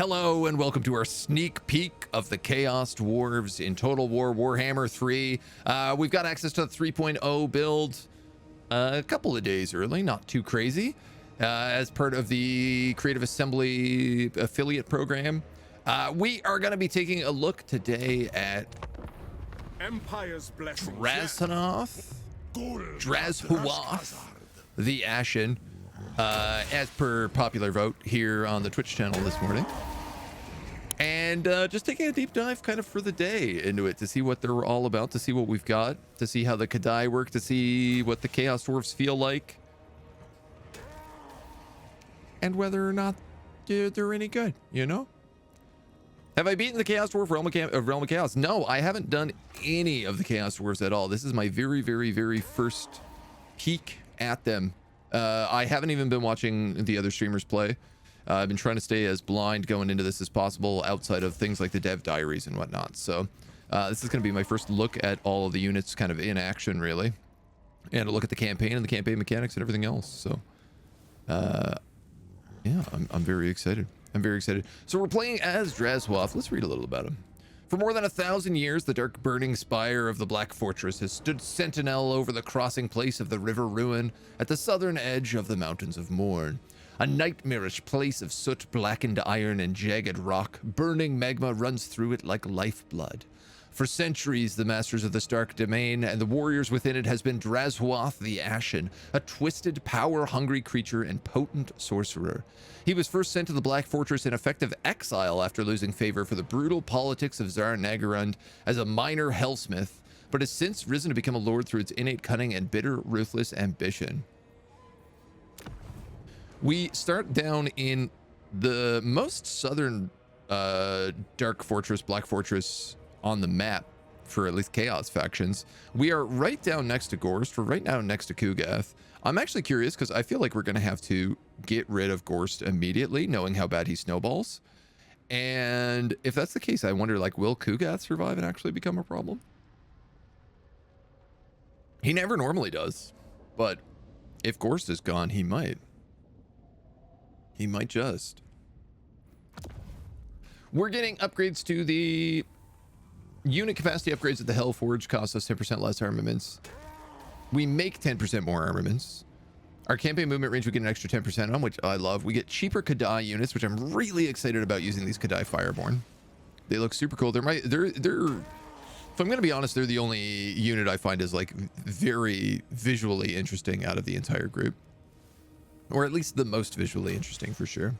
Hello and welcome to our sneak peek of the Chaos Dwarves in Total War Warhammer 3. We've got access to the 3.0 build a couple of days early, not too crazy, as part of the Creative Assembly affiliate program. We are going to be taking a look today at Drashuoth, the Ashen, as per popular vote here on the Twitch channel this morning, and just taking a deep dive kind of for the day into it to see what they're all about, to see what we've got, to see how the Cathay work, to see what the Chaos Dwarves feel like, and whether or not they're any good, you know? Have I beaten the Chaos Dwarf Realm of Chaos? No, I haven't done any of the Chaos Dwarves at all. This is my very, very, very first peek at them. I haven't even been watching the other streamers play. I've been trying to stay as blind going into this as possible outside of things like the dev diaries and whatnot. So this is going to be my first look at all of the units kind of in action, really. And a look at the campaign and the campaign mechanics and everything else. So yeah, I'm very excited. I'm very excited. So we're playing as Drashuoth. Let's read a little about him. For more than 1,000 years, the dark burning spire of the Black Fortress has stood sentinel over the crossing place of the River Ruin at the southern edge of the Mountains of Morn. A nightmarish place of soot, blackened iron, and jagged rock. Burning magma runs through it like lifeblood. For centuries, the masters of the Stark Domain and the warriors within it has been Drashuoth the Ashen, a twisted, power-hungry creature and potent sorcerer. He was first sent to the Black Fortress in effective exile after losing favor for the brutal politics of Tsar Nagarund as a minor hellsmith, but has since risen to become a lord through its innate cunning and bitter, ruthless ambition. We start down in the most southern Dark Fortress, Black Fortress on the map for at least Chaos factions. We are right down next to Gorst. We're right now next to Kugath. I'm actually curious because I feel like we're going to have to get rid of Gorst immediately, knowing how bad he snowballs. And if that's the case, I wonder, like, will Kugath survive and actually become a problem? He never normally does, but if Gorst is gone, he might. He might just. We're getting upgrades to the unit capacity upgrades at the Hellforge. Cost us 10% less armaments. We make 10% more armaments. Our campaign movement range we get an extra 10% on, which I love. We get cheaper Cathay units, which I'm really excited about using these Cathay Fireborn. They look super cool. They're if I'm going to be honest, they're the only unit I find is like very visually interesting out of the entire group. Or at least the most visually interesting for sure.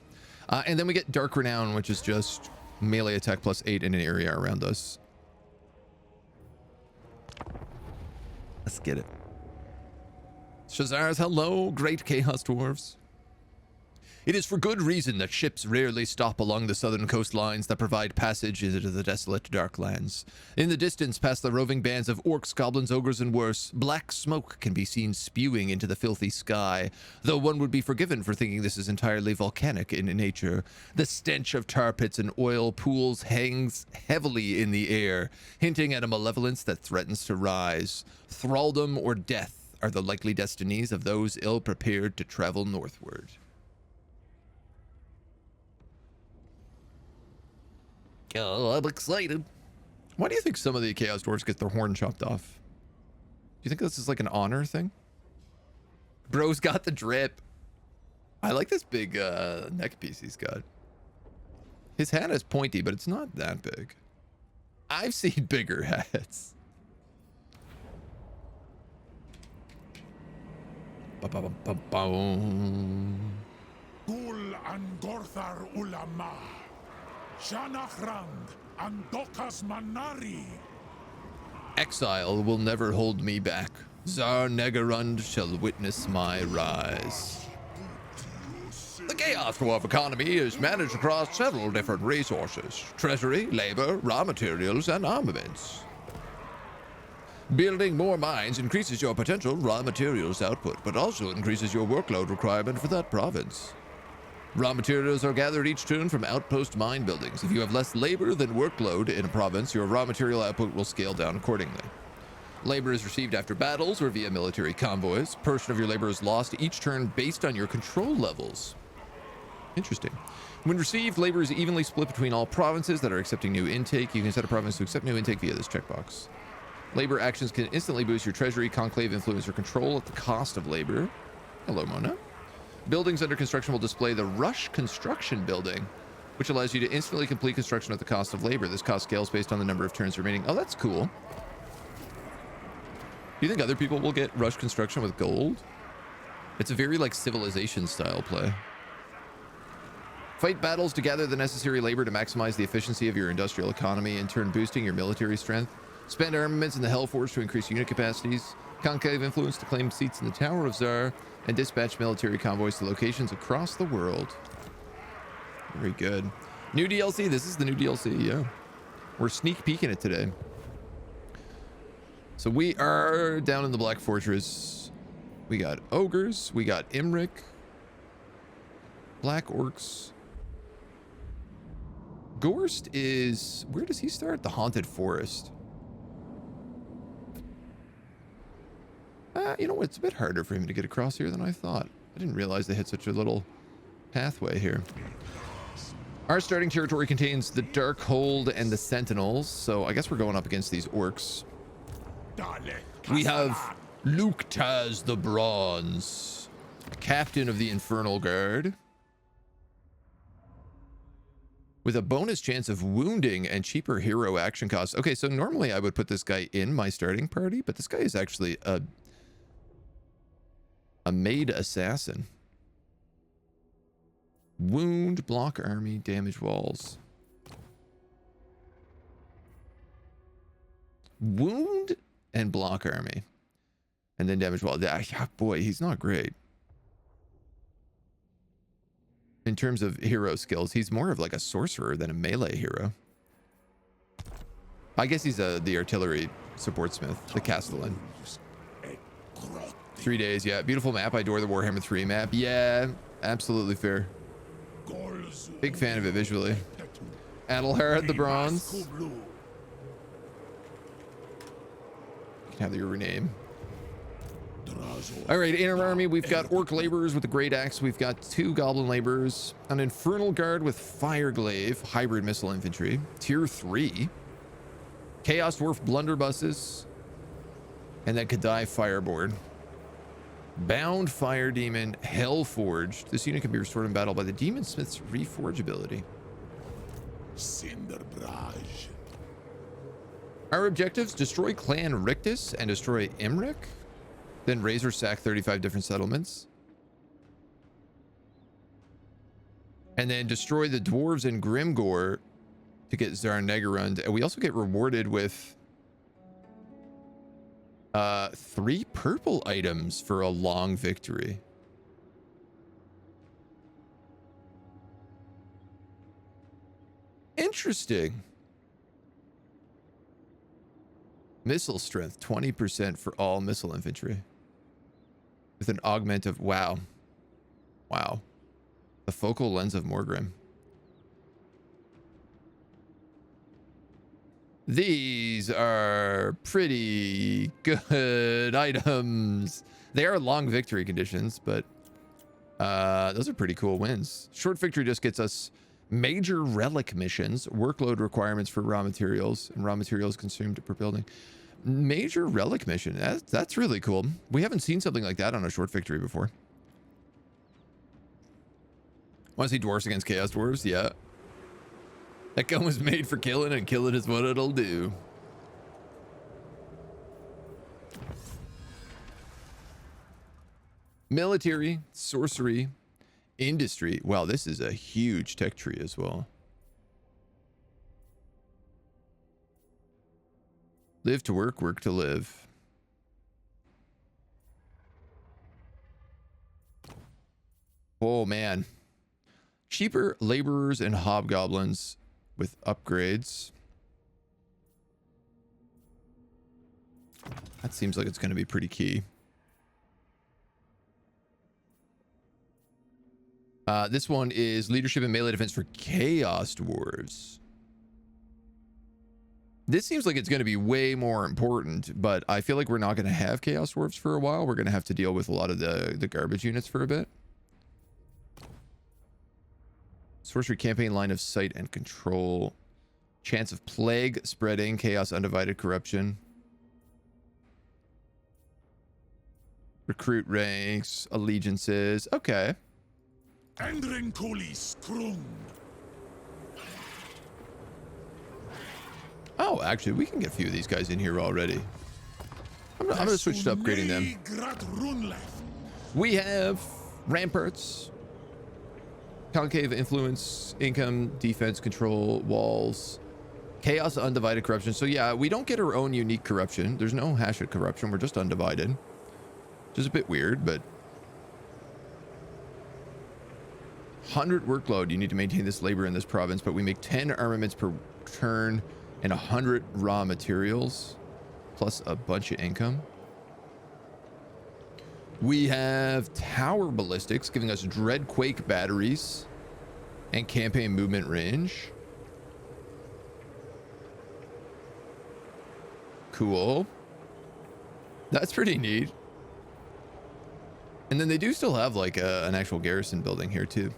And then we get Dark Renown, which is just melee attack plus 8 in an area around us. Let's get it. Shazars, hello, great Chaos Dwarves. It is for good reason that ships rarely stop along the southern coastlines that provide passage into the desolate Darklands. In the distance, past the roving bands of orcs, goblins, ogres, and worse, black smoke can be seen spewing into the filthy sky, though one would be forgiven for thinking this is entirely volcanic in nature. The stench of tar pits and oil pools hangs heavily in the air, hinting at a malevolence that threatens to rise. Thraldom or death are the likely destinies of those ill-prepared to travel northward. Oh, I'm excited. Why do you think some of the Chaos Dwarves get their horn chopped off? Do you think this is like an honor thing? Bro's got the drip. I like this big neck piece he's got. His hat is pointy, but it's not that big. I've seen bigger hats. Ba-ba-ba-ba-boom. Gul Angorthar Ulama. Shanachrand Andokas Manari. Exile will never hold me back. Tsar Nagarund shall witness my rise. The Chaos Dwarf economy is managed across several different resources: treasury, labor, raw materials, and armaments. Building more mines increases your potential raw materials output, but also increases your workload requirement for that province. Raw materials are gathered each turn from outpost mine buildings. If you have less labor than workload in a province, your raw material output will scale down accordingly. Labor is received after battles or via military convoys. Portion of your labor is lost each turn based on your control levels. Interesting. When received, labor is evenly split between all provinces that are accepting new intake. You can set a province to accept new intake via this checkbox. Labor actions can instantly boost your treasury, conclave, influence, or control at the cost of labor. Hello, Mona. Buildings under construction will display the Rush Construction building, which allows you to instantly complete construction at the cost of labor. This cost scales based on the number of turns remaining. Oh, that's cool. Do you think other people will get Rush Construction with gold? It's a very, like, Civilization style play. Fight battles to gather the necessary labor to maximize the efficiency of your industrial economy, in turn boosting your military strength. Spend armaments in the Hellforge to increase unit capacities. Conclave influence to claim seats in the Tower of Tsar. And dispatch military convoys to locations across the world. Very good. New DLC. This is the new DLC, yeah. We're sneak peeking it today. So we are down in the Black Fortress. We got ogres. We got Imric. Black orcs. Gorst is... Where does he start? The Haunted Forest. You know what? It's a bit harder for him to get across here than I thought. I didn't realize they had such a little pathway here. Our starting territory contains the Darkhold and the Sentinels, so I guess we're going up against these orcs. We have Luktaz the Bronze, captain of the Infernal Guard, with a bonus chance of wounding and cheaper hero action costs. Okay, so normally I would put this guy in my starting party, but this guy is actually a maid assassin. Wound, block army, damage walls. Wound and block army. And then damage wall. Yeah, boy, he's not great. In terms of hero skills, he's more of like a sorcerer than a melee hero. I guess he's the artillery support smith, the castellan. 3 days, yeah. Beautiful map. I adore the Warhammer 3 map. Yeah, absolutely fair. Big fan of it visually. Adelhard the Bronze. You can have your name. All right, in our army, we've got Orc Laborers with the Great Axe. We've got 2 Goblin Laborers, an Infernal Guard with Fireglaive, Hybrid Missile Infantry, Tier 3, Chaos Dwarf Blunderbusses, and then Kadai Fireboard. Bound Fire Demon, Hellforged. This unit can be restored in battle by the Demon Smith's Reforge ability. Cinderbrage. Our objectives: destroy Clan Rictus and destroy Imric. Then Razor sack 35 different settlements. And then destroy the Dwarves in Grimgore to get Zarnegerund. And we also get rewarded with 3 purple items for a long victory. Interesting. Missile strength 20% for all missile infantry, with an augment of wow. The focal lens of Morgrim. These are pretty good items. They are long victory conditions, but those are pretty cool wins. Short victory just gets us major relic missions, workload requirements for raw materials, and raw materials consumed per building. Major relic mission. That's really cool. We haven't seen something like that on a short victory before. Want to see dwarves against chaos dwarves? Yeah. That gun was made for killing, and killing is what it'll do. Military, sorcery, industry. Wow, this is a huge tech tree as well. Live to work, work to live. Oh, man. Cheaper laborers and hobgoblins with upgrades. That seems like it's going to be pretty key. This one is leadership and melee defense for chaos dwarves. This seems like it's going to be way more important, but I feel like we're not going to have chaos dwarves for a while. We're going to have to deal with a lot of the garbage units for a bit. Sorcery campaign, line of sight and control. Chance of plague spreading, chaos, undivided corruption. Recruit ranks, allegiances. Okay. Oh, actually, we can get a few of these guys in here already. I'm gonna switch to upgrading them. We have ramparts, concave influence, income, defense, control, walls, chaos, undivided corruption. So yeah, we don't get our own unique corruption. There's no hash of corruption. We're just undivided, which is a bit weird, but 100 workload. You need to maintain this labor in this province, but we make 10 armaments per turn and 100 raw materials, plus a bunch of income. We have tower ballistics, giving us dreadquake batteries and campaign movement range. Cool. That's pretty neat. And then they do still have like an actual garrison building here too.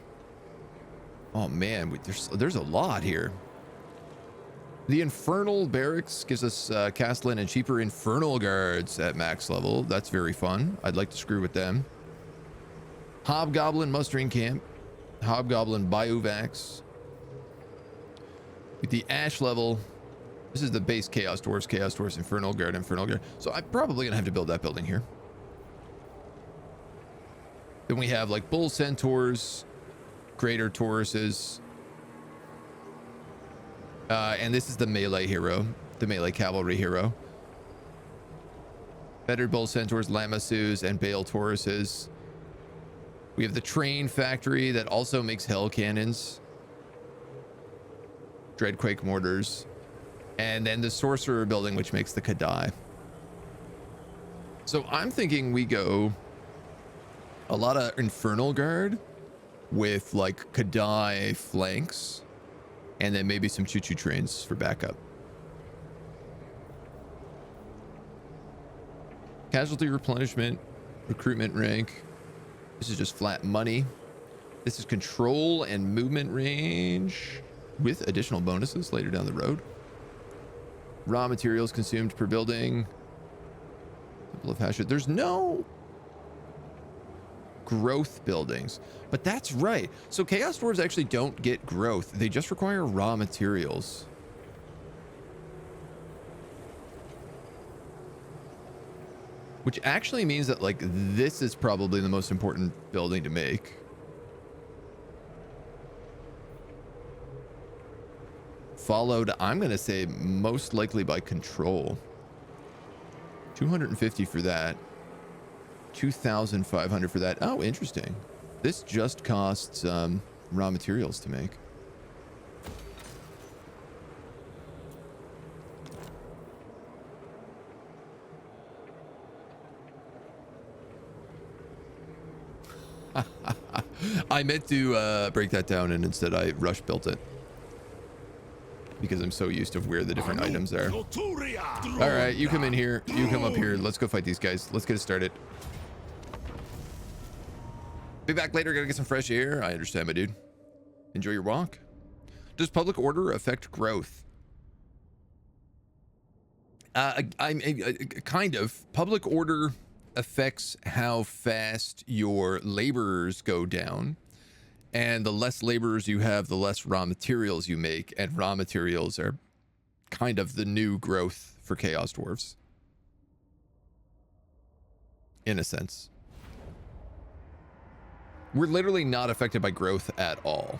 Oh man, there's a lot here. The Infernal Barracks gives us Castellan and cheaper Infernal Guards at max level. That's very fun. I'd like to screw with them. Hobgoblin Mustering Camp. Hobgoblin Biovacs. With the Ash level, this is the base Chaos Dwarves, Infernal Guard. So I'm probably going to have to build that building here. Then we have like Bull Centaurs, Greater Tauruses. And this is the melee hero, the melee cavalry hero. Fettered Bull Centaurs, Lamassus, and Bale Tauruses. We have the Train Factory that also makes Hell Cannons. Dreadquake Mortars. And then the Sorcerer Building, which makes the Kadai. So I'm thinking we go a lot of Infernal Guard with like Kadai flanks. And then maybe some choo-choo trains for backup. Casualty replenishment, recruitment rank. This is just flat money. This is control and movement range with additional bonuses later down the road. Raw materials consumed per building. Temple of Hashut. There's no growth buildings, but that's right. So Chaos Dwarves actually don't get growth. They just require raw materials. Which actually means that like this is probably the most important building to make. Followed, I'm going to say most likely by control. 250 for that. 2,500 for that. Oh, interesting. This just costs raw materials to make. I meant to break that down, and instead I rush built it. Because I'm so used to where the different items are. All right, you come in here. You come up here. Let's go fight these guys. Let's get it started. Be back later. Gotta get some fresh air. I understand, my dude. Enjoy your walk. Does public order affect growth? Kind of. Public order affects how fast your laborers go down. And the less laborers you have, the less raw materials you make. And raw materials are kind of the new growth for Chaos Dwarves. In a sense. We're literally not affected by growth at all.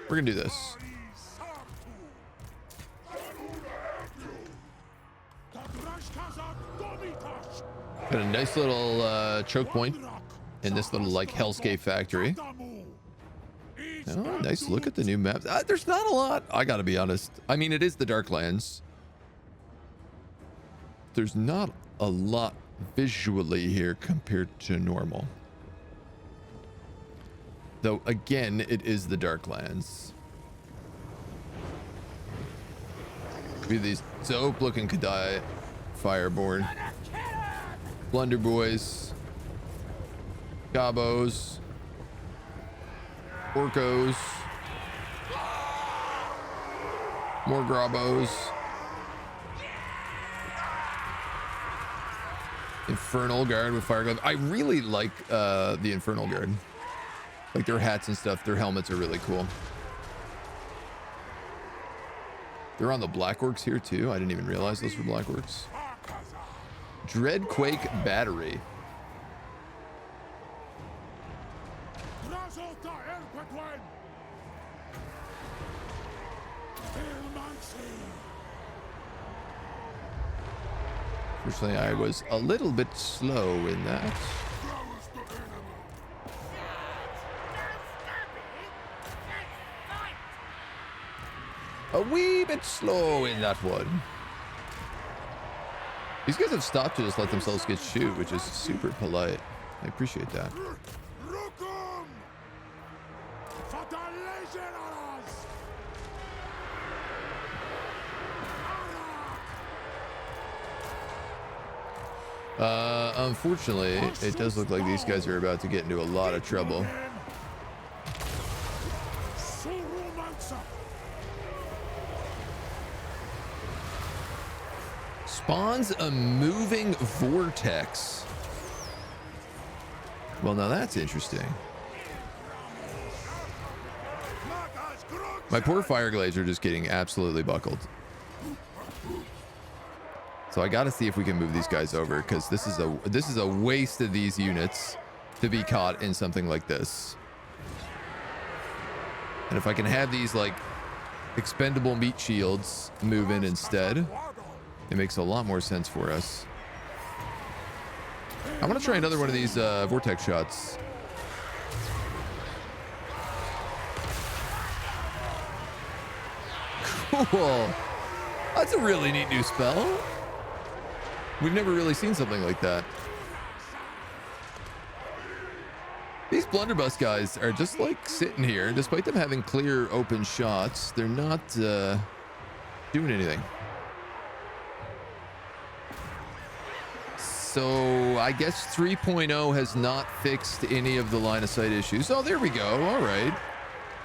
We're gonna do this. Got a nice little choke point in this little like hellscape factory. Oh, nice look at the new map. There's not a lot, I gotta be honest. I mean, it is the Darklands. There's not a lot visually here compared to normal. Though, again, it is the Darklands. Be these dope-looking Kadai Fireborn. Blunder Boys. Gobos. Orcos. More Grabos. Infernal Guard with Fire Glove. I really like the Infernal Guard. Like their hats and stuff, their helmets are really cool. They're on the Black Orcs here too. I didn't even realize those were Black Orcs. Dreadquake Battery. Fortunately, I was a little bit slow in that. A wee bit slow in that one. These guys have stopped to just let themselves get shoot, which is super polite. I appreciate that. Unfortunately, it does look like these guys are about to get into a lot of trouble. Spawns a moving vortex. Well, now that's interesting. My poor Fireglaze are just getting absolutely buckled. So I got to see if we can move these guys over, because this is a waste of these units to be caught in something like this. And if I can have these like expendable meat shields move in instead, it makes a lot more sense for us. I want to try another one of these vortex shots. Cool. That's a really neat new spell. We've never really seen something like that. These blunderbuss guys are just like sitting here, despite them having clear open shots. They're not doing anything. So I guess 3.0 has not fixed any of the line of sight issues. Oh, there we go. All right.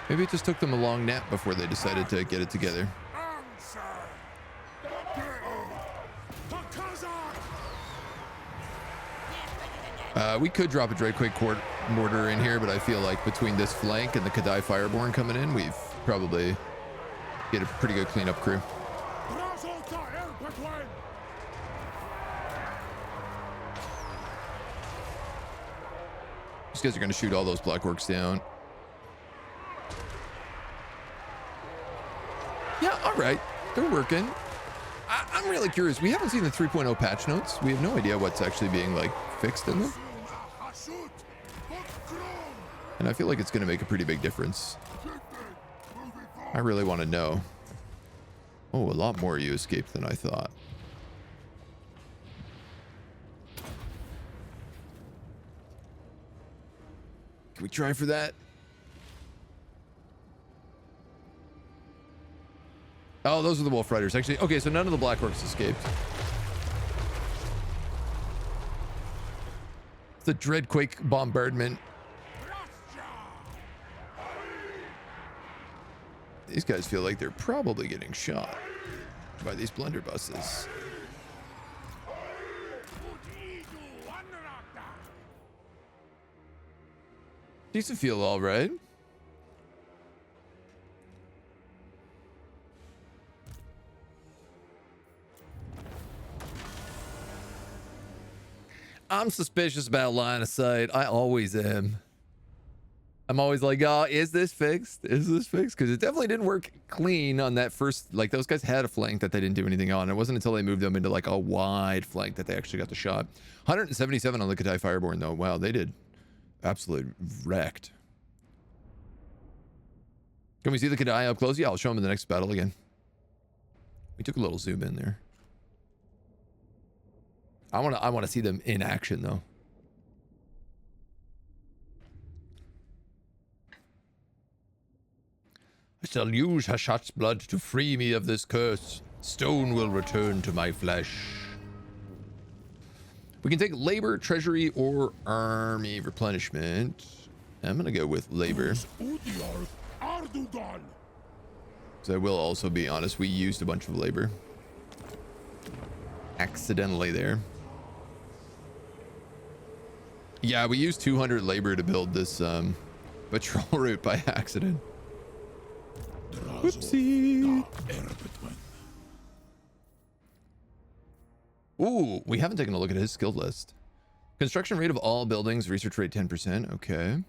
Maybe it just took them a long nap before they decided to get it together. We could drop a Dreadquake mortar in here, but I feel like between this flank and the Kadai Fireborn coming in, we've probably get a pretty good cleanup crew. These guys are going to shoot all those Black Orcs down. Yeah, all right. They're working. I'm really curious. We haven't seen the 3.0 patch notes. We have no idea what's actually being like fixed in them. And I feel like it's going to make a pretty big difference. I really want to know. Oh, a lot more of you escaped than I thought. Can we try for that? Oh, those are the Wolf Riders. Actually, okay, so none of the Black Orcs escaped. It's the Dreadquake bombardment. These guys feel like they're probably getting shot by these blunderbusses. Used to feel all right. I'm suspicious about line of sight. I always am. I'm always like, oh, is this fixed? Is this fixed? Because it definitely didn't work clean on that first, like those guys had a flank that they didn't do anything on. It wasn't until they moved them into like a wide flank that they actually got the shot. 177 on the Kadai Fireborn though. Wow, they did absolute wrecked. Can we see the Kadai up close? Yeah, I'll show them in the next battle again. We took a little zoom in there. I want to see them in action though. I shall use Hashat's blood to free me of this curse. Stone will return to my flesh. We can take labor, treasury, or army replenishment. I'm gonna go with labor. So I will also be honest, we used a bunch of labor. Accidentally there. Yeah, we used 200 labor to build this patrol route by accident. Whoopsie. Ooh, we haven't taken a look at his skill list. Construction rate of all buildings, research rate 10%. Okay.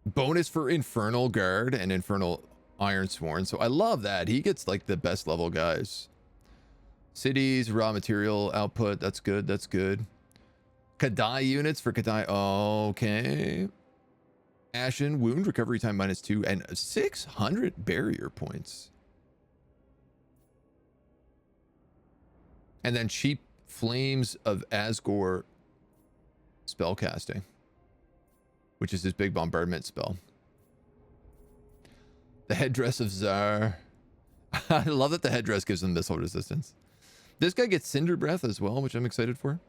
Bonus for Infernal Guard and Infernal Ironsworn. So I love that. He gets like the best level guys. Cities, raw material output. That's good. That's good. Kadai units for Kadai. Okay. Ashen wound recovery time -2 and 600 barrier points. And then cheap flames of Asgore spellcasting, which is his big bombardment spell. The headdress of Tsar. I love that the headdress gives him missile resistance. This guy gets Cinder Breath as well, which I'm excited for.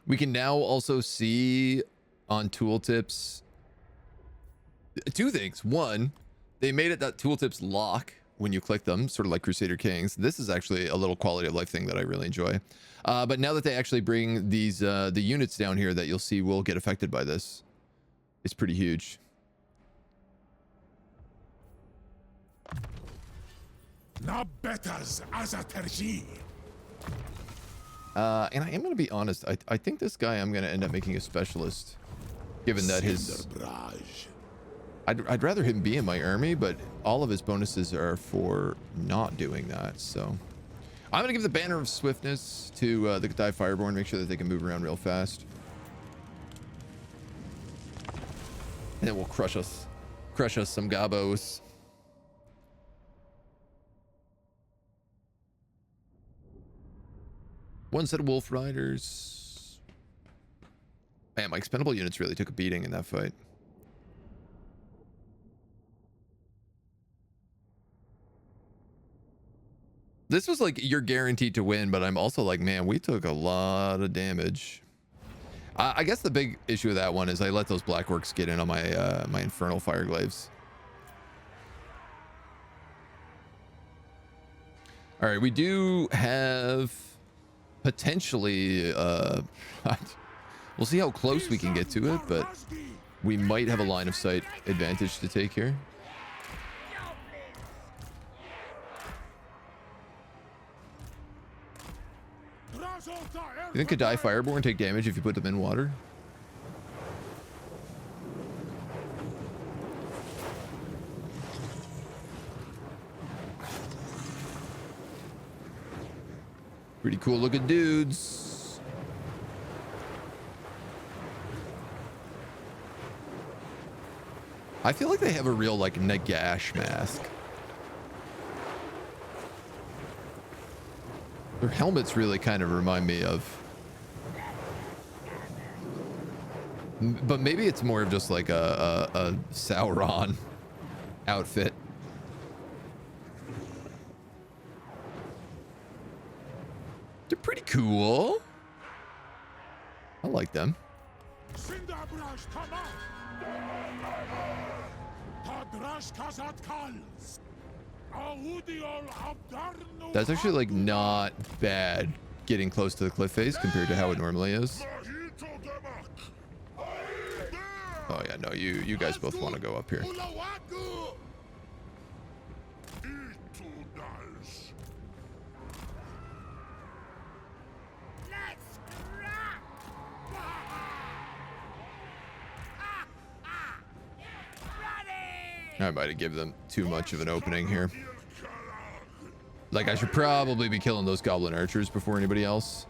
We can now also see on tooltips 2 things. One, they made it that tooltips lock when you click them, sort of like Crusader Kings. This is actually a little quality of life thing that I really enjoy. But now that they actually bring these the units down here that you'll see will get affected by this, it's pretty huge. And I am going to be honest. I think this guy I'm going to end up making a specialist, given that his... I'd rather him be in my army, but all of his bonuses are for not doing that. So I'm going to give the Banner of Swiftness to the Kadai Fireborn. Make sure that they can move around real fast. And then we'll crush us some gabos. One set of Wolf Riders. Man, my expendable units really took a beating in that fight. This was like, you're guaranteed to win, but I'm also like, man, we took a lot of damage. I guess the big issue with that one is I let those Black Orcs get in on my my Infernal Fireglaves. All right, we do have potentially, we'll see how close we can get to it, but we might have a line of sight advantage to take here. You think Kadai Fireborn take damage if you put them in water? Pretty cool looking dudes. I feel like they have a real like Nagash mask. Their helmets really kind of remind me of, but maybe it's more of just like a Sauron outfit. They're pretty cool. I like them. That's actually like not bad getting close to the cliff face compared to how it normally is. Oh yeah, no, you guys both want to go up here. I might have given them too much of an opening here. Like, I should probably be killing those goblin archers before anybody else.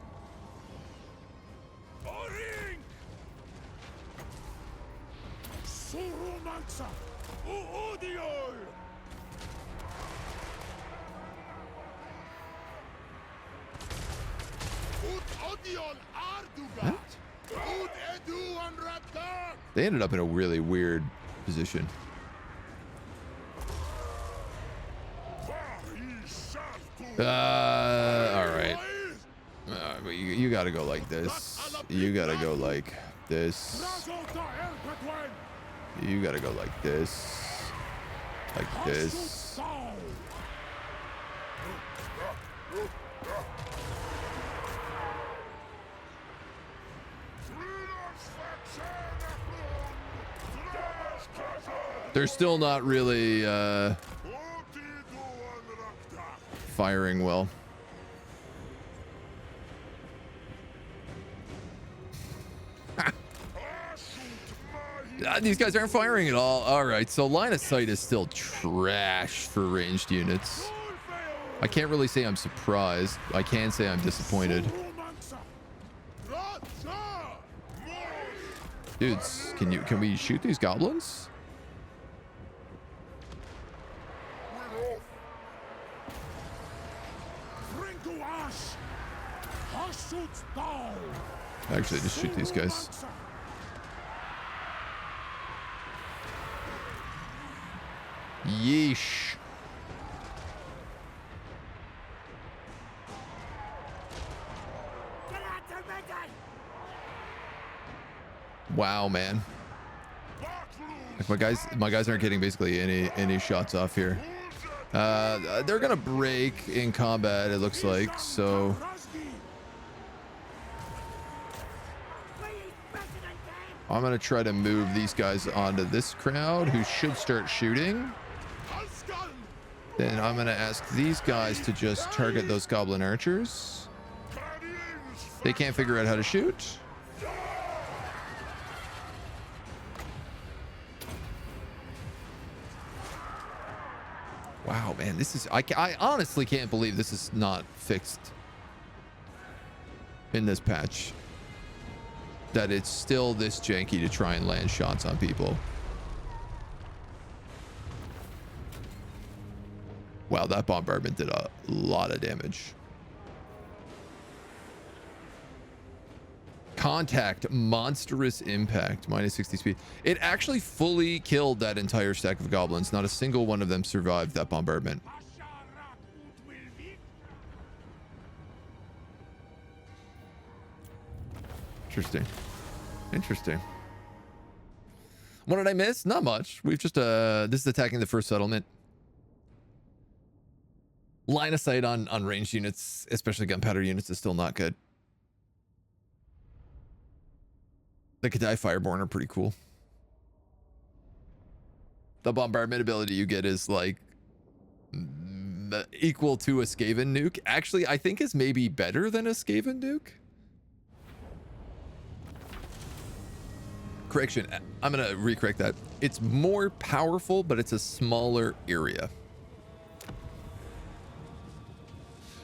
What? They ended up in a really weird position. All right. But you gotta go like this. You gotta go like this. You gotta go like this. Like this. They're still not really firing well. These guys aren't firing at all. All right, so line of sight is still trash for ranged units. I can't really say I'm surprised. I can say I'm disappointed. Dudes, can we shoot these goblins? Actually, just shoot these guys. Yeesh. Wow, man. Like my guys aren't getting basically any shots off here. They're gonna break in combat, it looks like, so I'm gonna try to move these guys onto this crowd who should start shooting. Then I'm gonna ask these guys to just target those goblin archers. They can't figure out how to shoot. Wow, man, this is I honestly can't believe this is not fixed in this patch. That it's still this janky to try and land shots on people. Wow, that bombardment did a lot of damage. Contact, monstrous impact, minus 60 speed. It actually fully killed that entire stack of goblins. Not a single one of them survived that bombardment. Interesting. Interesting. What did I miss? Not much. We've just this is attacking the first settlement. Line of sight on ranged units, especially gunpowder units, is still not good. The Cathay Fireborn are pretty cool. The bombardment ability you get is like equal to a Skaven nuke. Actually, I think is maybe better than a Skaven nuke. Correction, I'm gonna recorrect that. It's more powerful, but it's a smaller area.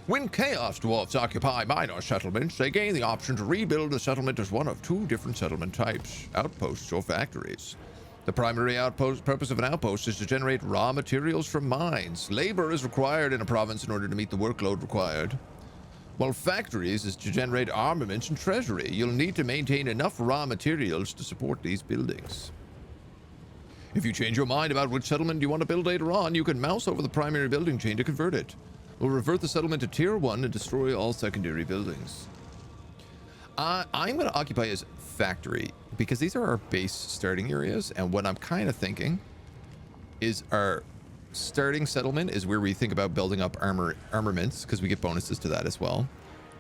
When Chaos Dwarves occupy minor settlements, they gain the option to rebuild the settlement as one of two different settlement types, outposts or factories. The primary purpose of an outpost is to generate raw materials from mines. Labor is required in a province in order to meet the workload required. While factories is to generate armaments and treasury, you'll need to maintain enough raw materials to support these buildings. If you change your mind about which settlement you want to build later on, you can mouse over the primary building chain to convert it. We'll revert the settlement to tier 1 and destroy all secondary buildings. I'm going to occupy as factory because these are our base starting areas, and what I'm kind of thinking is our starting settlement is where we think about building up armaments, because we get bonuses to that as well,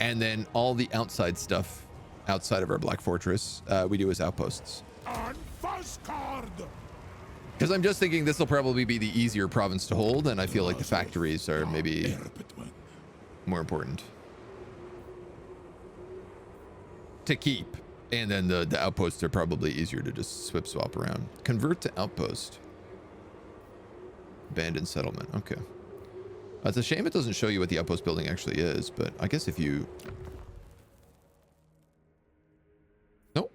and then all the outside stuff outside of our Black Fortress we do as outposts. Because I'm just thinking this will probably be the easier province to hold, and I feel like the factories are maybe more important to keep, and then the outposts are probably easier to just swap around. Convert to outpost. Abandoned settlement. Okay. It's a shame it doesn't show you what the outpost building actually is, but I guess if you... Nope.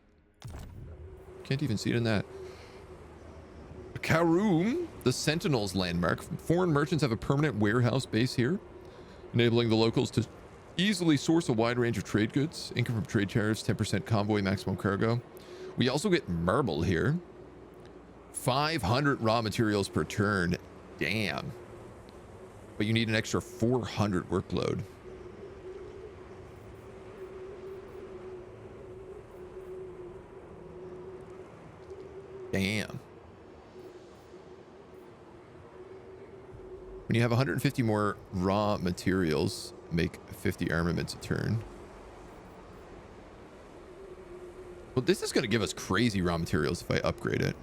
Can't even see it in that. Karoom, the Sentinel's landmark. Foreign merchants have a permanent warehouse base here, enabling the locals to Easily source a wide range of trade goods. Income from trade tariffs, 10% convoy, maximum cargo. We also get marble here. 500 raw materials per turn. Damn. But you need an extra 400 workload. Damn. When you have 150 more raw materials, make 50 armaments a turn. Well, this is going to give us crazy raw materials if I upgrade it.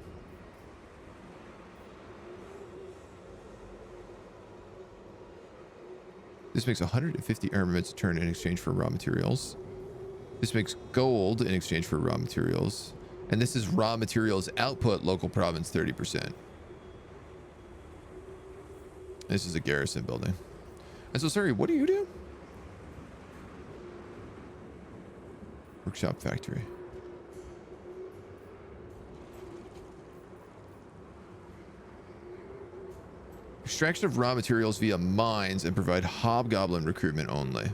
This makes 150 armaments a turn in exchange for raw materials. This makes gold in exchange for raw materials. And this is raw materials output, local province 30%. This is a garrison building. And so, sorry, what do you do? Workshop factory. Extraction of raw materials via mines and provide hobgoblin recruitment only.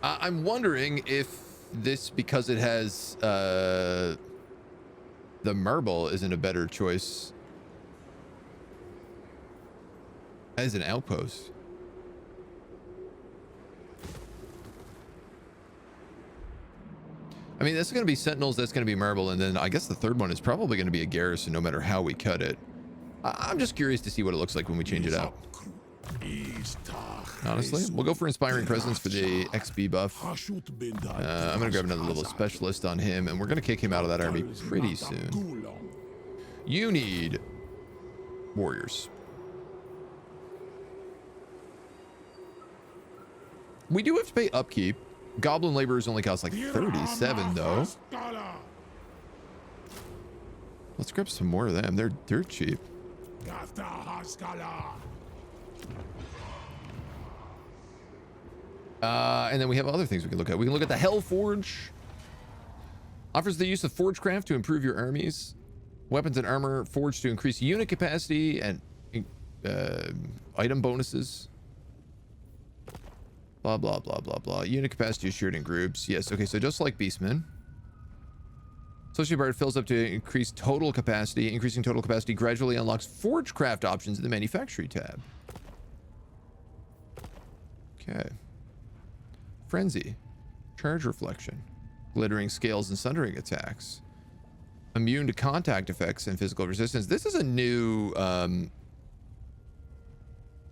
I'm wondering if this, because it has the marble, isn't a better choice as an outpost. I mean, that's going to be sentinels, that's going to be marble, and then I guess the third one is probably going to be a garrison no matter how we cut it. I'm just curious to see what it looks like when we change it out. Honestly, we'll go for inspiring presence for the XP buff. I'm going to grab another little specialist on him, and we're going to kick him out of that army pretty soon. You need warriors. We do have to pay upkeep. Goblin laborers only cost like 37 though. Let's grab some more of them. They're dirt cheap. And then we have other things we can look at. We can look at the Hell Forge. Offers the use of forgecraft to improve your armies. Weapons and armor forged to increase unit capacity and item bonuses. Blah, blah, blah, blah, blah. Unit capacity is shared in groups. Yes, okay, so just like Beastman. Associate Bard fills up to increase total capacity. Increasing total capacity gradually unlocks forgecraft options in the manufacturing tab. Okay. Frenzy. Charge reflection. Glittering scales and sundering attacks. Immune to contact effects and physical resistance. This is a new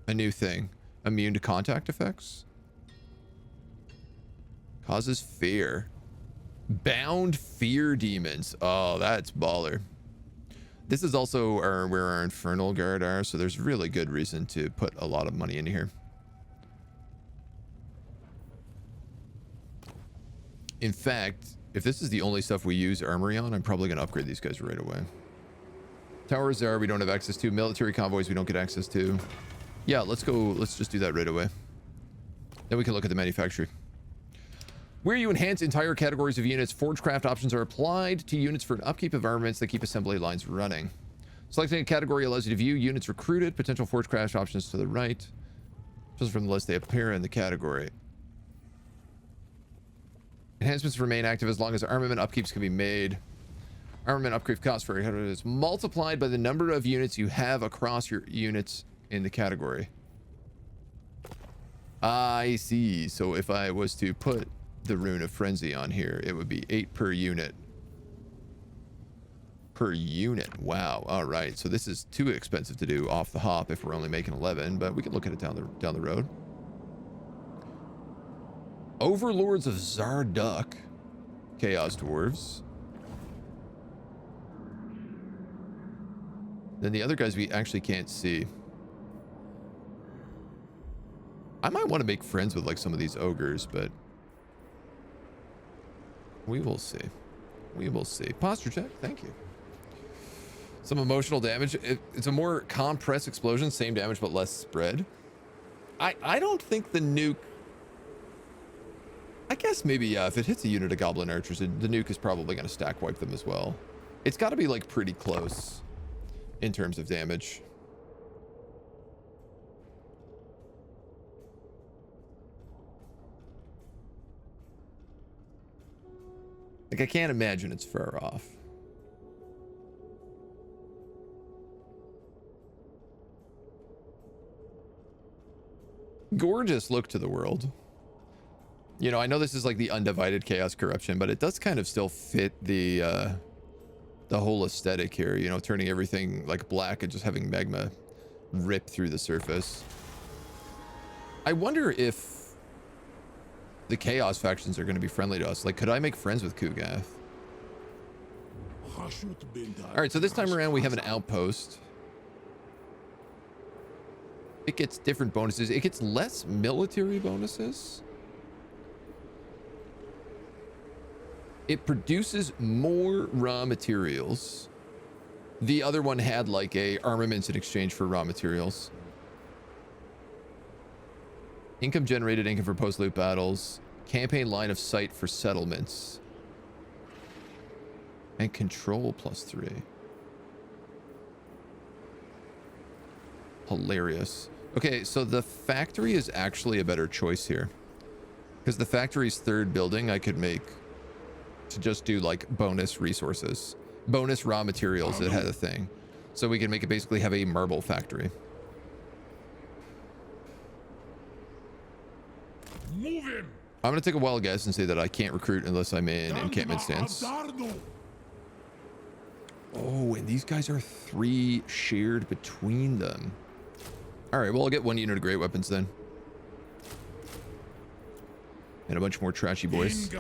thing. Immune to contact effects. Causes fear. Bound fear demons. Oh, that's baller. This is also where our infernal guard are, so there's really good reason to put a lot of money into here. In fact, if this is the only stuff we use armory on, I'm probably going to upgrade these guys right away. Towers there we don't have access to. Military convoys we don't get access to. Yeah, let's go. Let's just do that right away. Then we can look at the manufacturing. Where you enhance entire categories of units, forgecraft options are applied to units for an upkeep of armaments that keep assembly lines running. Selecting a category allows you to view units recruited, potential forgecraft options to the right. Just from the list they appear in the category. Enhancements remain active as long as armament upkeeps can be made. Armament upgrade cost for 800 is multiplied by the number of units you have across your units in the category. I see. So if I was to put the Rune of Frenzy on here, it would be 8 per unit. Per unit. Wow. All right. So this is too expensive to do off the hop if we're only making 11, but we can look at it down the road. Overlords of Zarduk. Chaos Dwarves. Then the other guys we actually can't see. I might want to make friends with like some of these ogres, but we will see. We will see. Posture check. Thank you. Some emotional damage. It's a more compressed explosion. Same damage, but less spread. I don't think the nuke... I guess maybe, yeah, if it hits a unit of goblin archers, the nuke is probably going to stack wipe them as well. It's got to be like pretty close. in terms of damage. Like, I can't imagine it's far off. Gorgeous look to the world. You know, I know this is like the undivided chaos corruption, but it does kind of still fit the whole aesthetic here, you know, turning everything like black and just having magma rip through the surface. I wonder if the chaos factions are going to be friendly to us. Like, could I make friends with Kugath? All right, so this time around we have an outpost. It gets different bonuses. It gets less military bonuses. It produces more raw materials. The other one had like a armaments in exchange for raw materials. Income generated, income for post-loot battles. Campaign line of sight for settlements. And control +3. Hilarious. Okay, so the factory is actually a better choice here. Because the factory's third building I could make to just do like bonus resources. Bonus raw materials that had a thing. So we can make it basically have a marble factory. Move him. I'm going to take a wild guess and say that I can't recruit unless I'm in encampment stance. Oh, and these guys are 3 shared between them. All right, well, I'll get 1 unit of great weapons then. And a bunch more trashy boys.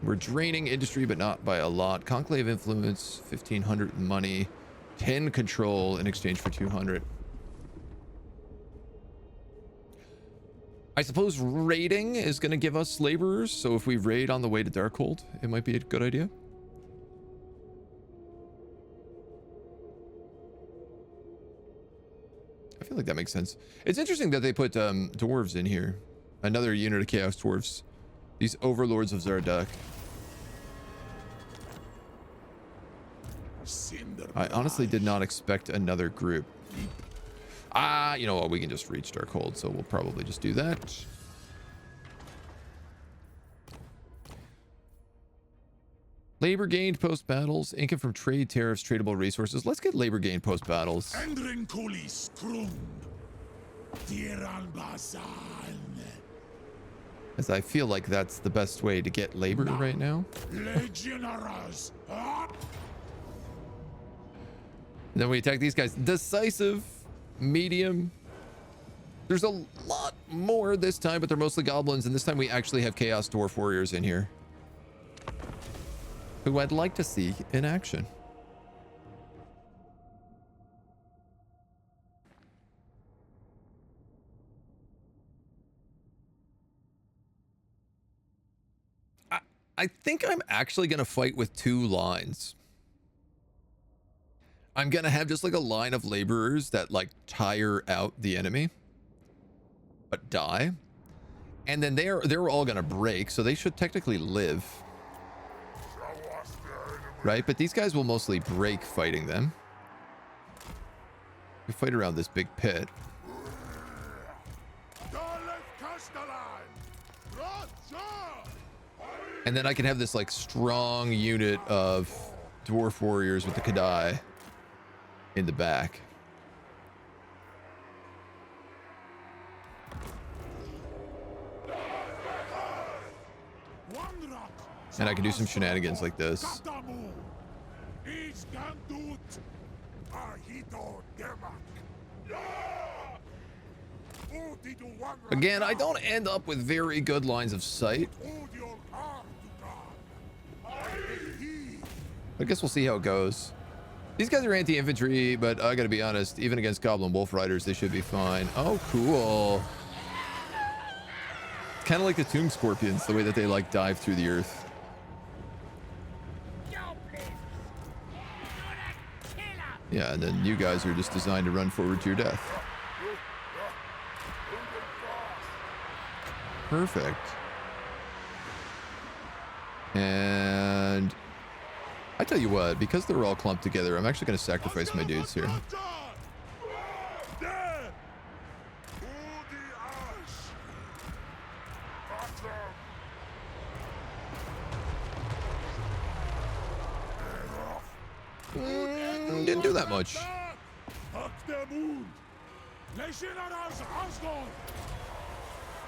We're draining industry, but not by a lot. Conclave influence, 1,500 money. 10 control in exchange for 200. I suppose raiding is going to give us laborers, so if we raid on the way to Darkhold, it might be a good idea. I feel like that makes sense. It's interesting that they put dwarves in here. Another unit of chaos dwarves. These overlords of Zardak. I honestly did not expect another group. You know what? We can just reach Darkhold, so we'll probably just do that. Labor gained post battles, income from trade tariffs, tradable resources. Let's get labor gained post battles. As I feel like that's the best way to get labor right now. And then we attack these guys. Decisive, medium. There's a lot more this time, but they're mostly goblins, and this time we actually have chaos dwarf warriors in here, who I'd like to see in action. I think I'm actually going to fight with 2 lines. I'm going to have just like a line of laborers that like tire out the enemy, but die. And then they're all going to break, so they should technically live. Right? But these guys will mostly break fighting them. We fight around this big pit. And then I can have this like strong unit of dwarf warriors with the Kadai in the back. And I can do some shenanigans like this. Again, I don't end up with very good lines of sight. I guess we'll see how it goes. These guys are anti-infantry, but I gotta be honest, even against Goblin Wolf Riders, they should be fine. Oh, cool. Kind of like the Tomb Scorpions, the way that they like dive through the earth. Yeah, and then you guys are just designed to run forward to your death. Perfect. And I tell you what, because they're all clumped together, I'm actually going to sacrifice my dudes here. Didn't do that much.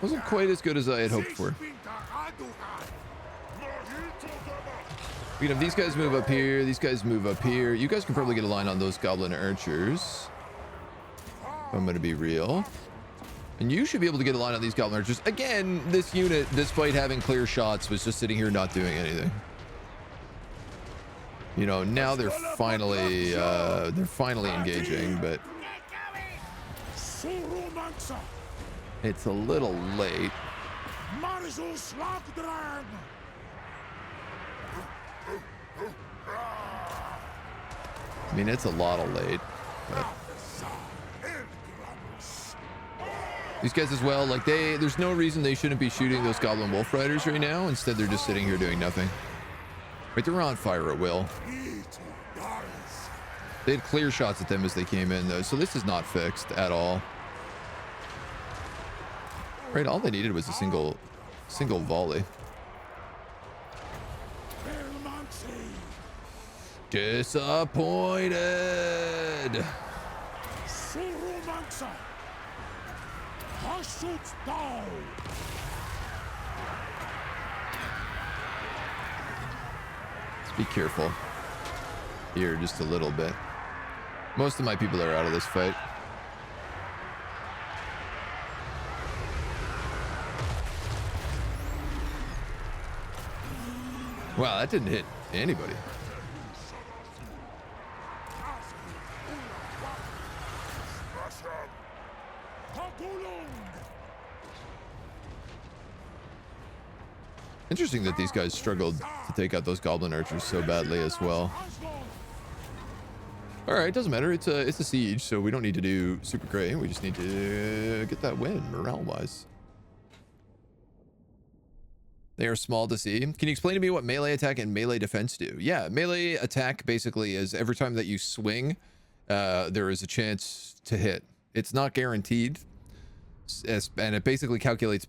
Wasn't quite as good as I had hoped for. You know, these guys move up here, these guys move up here. You guys can probably get a line on those goblin archers, if I'm going to be real. And you should be able to get a line on these goblin archers. Again, this unit, despite having clear shots, was just sitting here not doing anything. You know, now they're finally engaging, but it's a little late. I mean, it's a lot of late, but these guys as well, like there's no reason they shouldn't be shooting those goblin wolf riders right now. Instead, they're just sitting here doing nothing. Right, they're on fire at will. They had clear shots at them as they came in, though, so this is not fixed at all. Right, all they needed was a single volley. Disappointed. Let's be careful here just a little bit. Most of my people are out of this fight. Wow, that didn't hit anybody. Interesting that these guys struggled to take out those goblin archers so badly as well. All right, doesn't matter. It's a siege, so we don't need to do super great. We just need to get that win morale-wise. They are small to see. Can you explain to me what melee attack and melee defense do? Yeah, melee attack basically is every time that you swing, there is a chance to hit. It's not guaranteed, and it basically calculates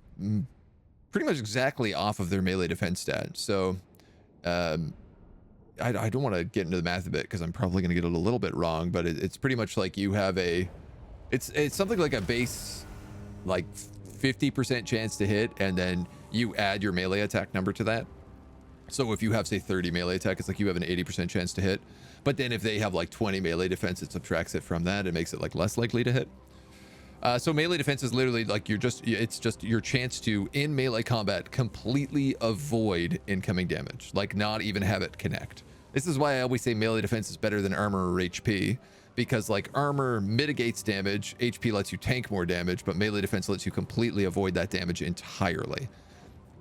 pretty much exactly off of their melee defense stat. So I don't want to get into the math a bit because I'm probably going to get it a little bit wrong, but it's pretty much like you have it's something like a base like 50% chance to hit, and then you add your melee attack number to that. So if you have, say, 30 melee attack, it's like you have an 80% chance to hit. But then if they have like 20 melee defense, it subtracts it from that. It makes it like less likely to hit. So melee defense is literally like it's just your chance to, in melee combat, completely avoid incoming damage, like not even have it connect. This is why I always say melee defense is better than armor or HP, because like armor mitigates damage, HP lets you tank more damage, but melee defense lets you completely avoid that damage entirely.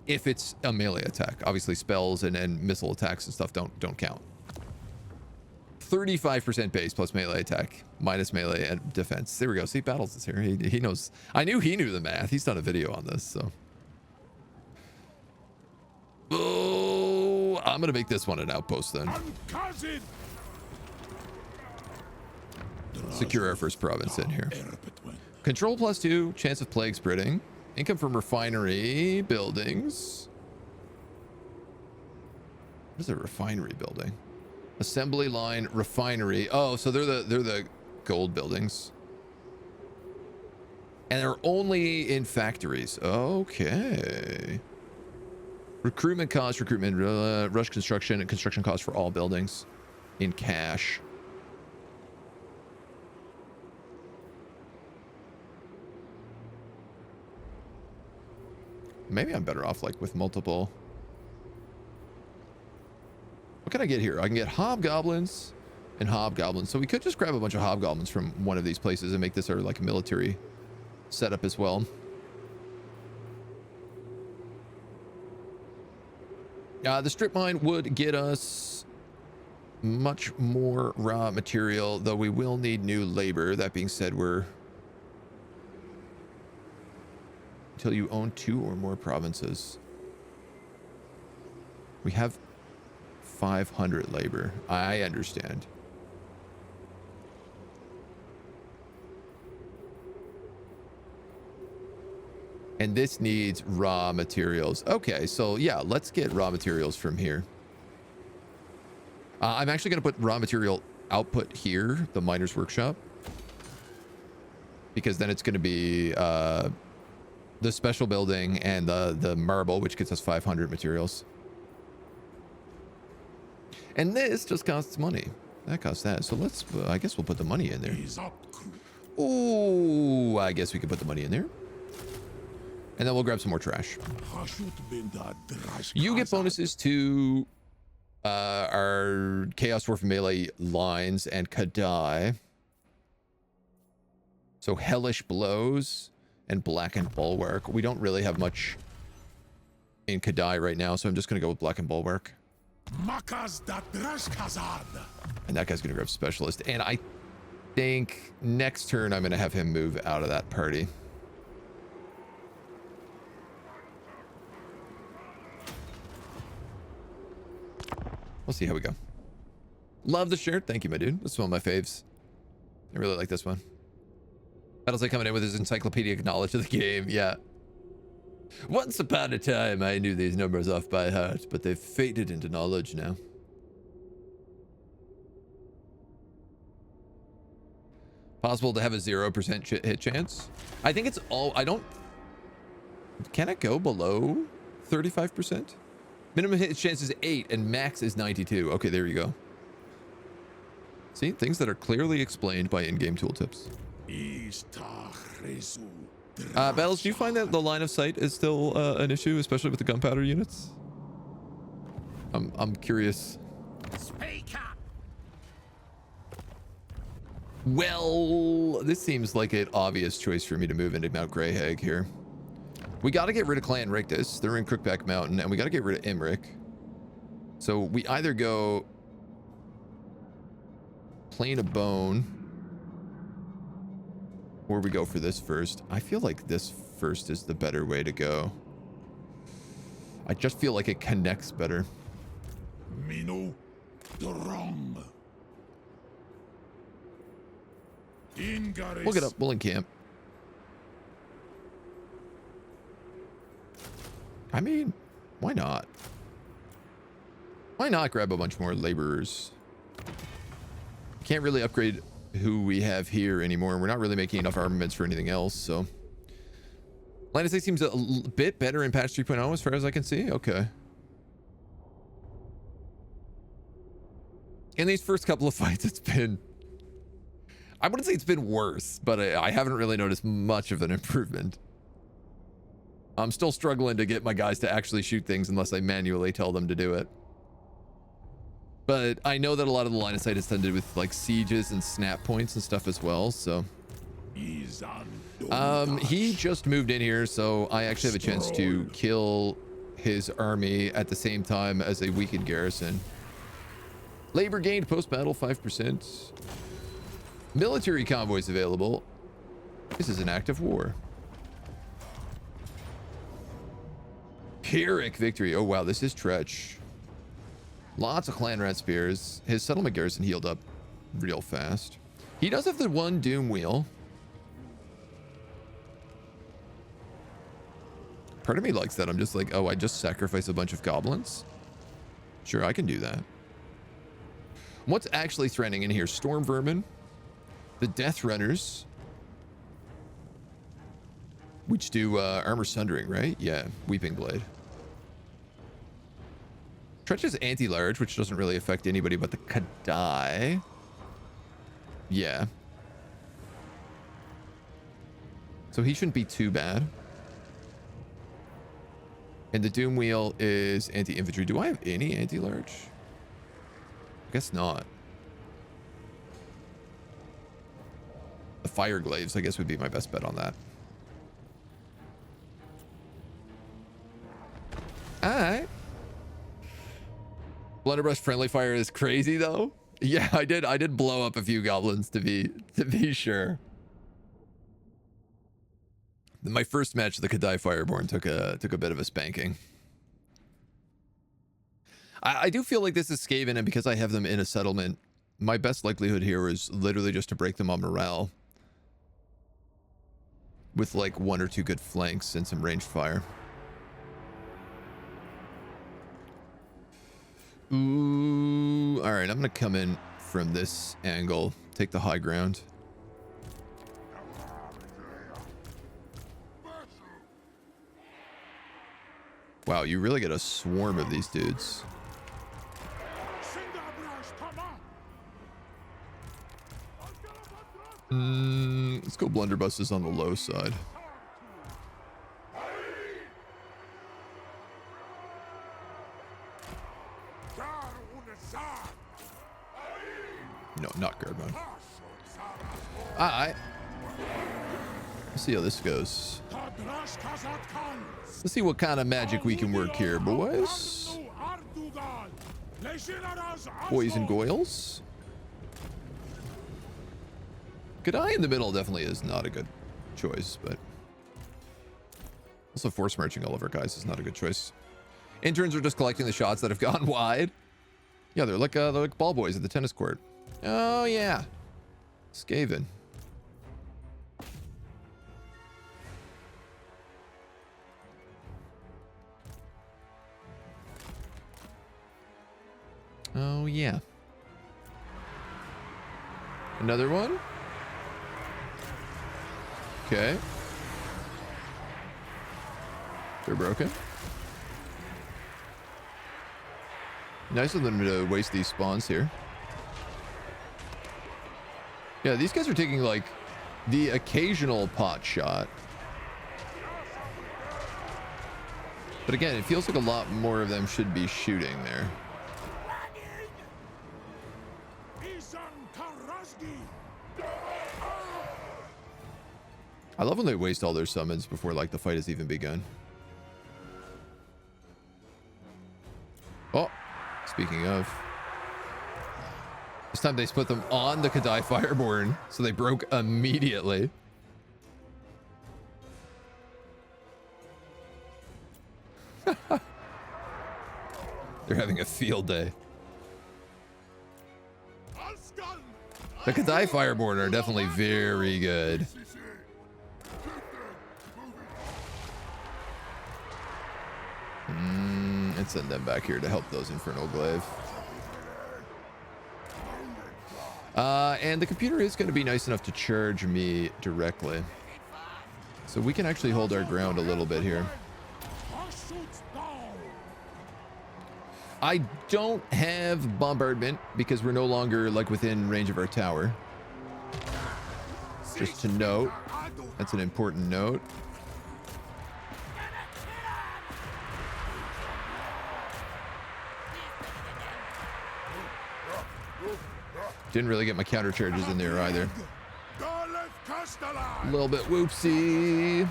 If it's a melee attack, obviously spells and missile attacks and stuff don't count. 35% base plus melee attack minus melee and defense. There we go. See, Battles is here. He knows. I knew he knew the math. He's done a video on this, so. Oh, I'm gonna make this one an outpost then. Secure our first province in here. Control +2, chance of plague spreading. Income from refinery buildings. What is a refinery building? Assembly line refinery. Oh, so they're the gold buildings. And they're only in factories. Okay. Recruitment cost, rush construction, and construction costs for all buildings in cash. Maybe I'm better off like with multiple. What can I get here? I can get hobgoblins and hobgoblins. So we could just grab a bunch of hobgoblins from one of these places and make this our like military setup as well. The strip mine would get us much more raw material, though we will need new labor. That being said, we're till you own 2 or more provinces. We have 500 labor. I understand. And this needs raw materials. Okay, so yeah, let's get raw materials from here. I'm actually going to put raw material output here, the miner's workshop. Because then it's going to be the special building and the marble, which gets us 500 materials. And this just costs money. That costs that. So let's, I guess we'll put the money in there. Ooh, I guess we can put the money in there. And then we'll grab some more trash. You get bonuses to our Chaos Dwarf melee lines and Kadai. So Hellish Blows and Blackened Bulwark. We don't really have much in Kadai right now, so I'm just going to go with Blackened Bulwark. And that guy's going to grab Specialist. And I think next turn I'm going to have him move out of that party. We'll see how we go. Love the shirt. Thank you, my dude. That's one of my faves. I really like this one. Battles coming in with his encyclopedic knowledge of the game. Yeah. Once upon a time, I knew these numbers off by heart, but they've faded into knowledge now. Possible to have a 0% hit chance? I think it's all... I don't... Can it go below 35%? Minimum hit chance is 8 and max is 92. Okay, there you go. See? Things that are clearly explained by in-game tooltips. Battles, do you find that the line of sight is still an issue, especially with the gunpowder units? I'm curious. Speak up. Well, this seems like an obvious choice for me to move into Mount Greyhag here. We got to get rid of Clan Rictus. They're in Crookback Mountain, and we got to get rid of Imric. So we either go Plain of Bone, or we go for this first. I feel like this first is the better way to go. I just feel like it connects better. We'll get up. We'll encamp. I mean, why not? Why not grab a bunch more laborers? Can't really upgrade who we have here anymore. We're not really making enough armaments for anything else, so. Line of sight seems a bit better in patch 3.0 as far as I can see. Okay. In these first couple of fights, it's been... I wouldn't say it's been worse, but I haven't really noticed much of an improvement. I'm still struggling to get my guys to actually shoot things unless I manually tell them to do it. But I know that a lot of the line of sight is tended with like sieges and snap points and stuff as well, so. He just moved in here, so I actually have a chance to kill his army at the same time as a weakened garrison. Labor gained post-battle 5%. Military convoys available. This is an act of war. Pyrrhic victory. Oh wow, this is Tzeentch. Lots of clan rat spears. His settlement garrison healed up real fast. He does have the one doom wheel. Part of me likes that. I'm just like, oh, I just sacrifice a bunch of goblins. Sure, I can do that. What's actually threatening in here? Storm vermin, the death runners, which do armor sundering, right? Yeah, weeping blade. Tzeentch is anti-large, which doesn't really affect anybody but the Kadai. Yeah. So he shouldn't be too bad. And the Doom Wheel is anti-infantry. Do I have any anti-large? I guess not. The Fire Glaives, I guess, would be my best bet on that. Alright. Blunderbuss friendly fire is crazy though. Yeah, I did blow up a few goblins to be sure. My first match, the Cathay Fireborn took a bit of a spanking. I do feel like this is Skaven, and because I have them in a settlement, my best likelihood here is literally just to break them on morale. With like 1 or 2 good flanks and some ranged fire. Ooh, alright, I'm gonna come in from this angle, take the high ground. Wow, you really get a swarm of these dudes. Let's go blunderbusses on the low side. No, not guard mode. Alright. Let's see how this goes. Let's see what kind of magic we can work here, boys. Boys and goyles. Cathay in the middle definitely is not a good choice, but also force marching all of our guys is not a good choice. Interns are just collecting the shots that have gone wide. Yeah, they're like ball boys at the tennis court. Oh yeah, Skaven. Oh yeah. Another one. Okay. They're broken. Nice of them to waste these spawns here. Yeah, these guys are taking like the occasional pot shot. But again, it feels like a lot more of them should be shooting there. I love when they waste all their summons before like the fight has even begun. Oh, speaking of, this time they put them on the Cathay Fireborn, so they broke immediately. They're having a field day. The Cathay Fireborn are definitely very good. And send them back here to help those Infernal Glaive. And the computer is going to be nice enough to charge me directly. So we can actually hold our ground a little bit here. I don't have bombardment because we're no longer like within range of our tower. Just to note, that's an important note. Didn't really get my counter charges in there either. A little bit whoopsie.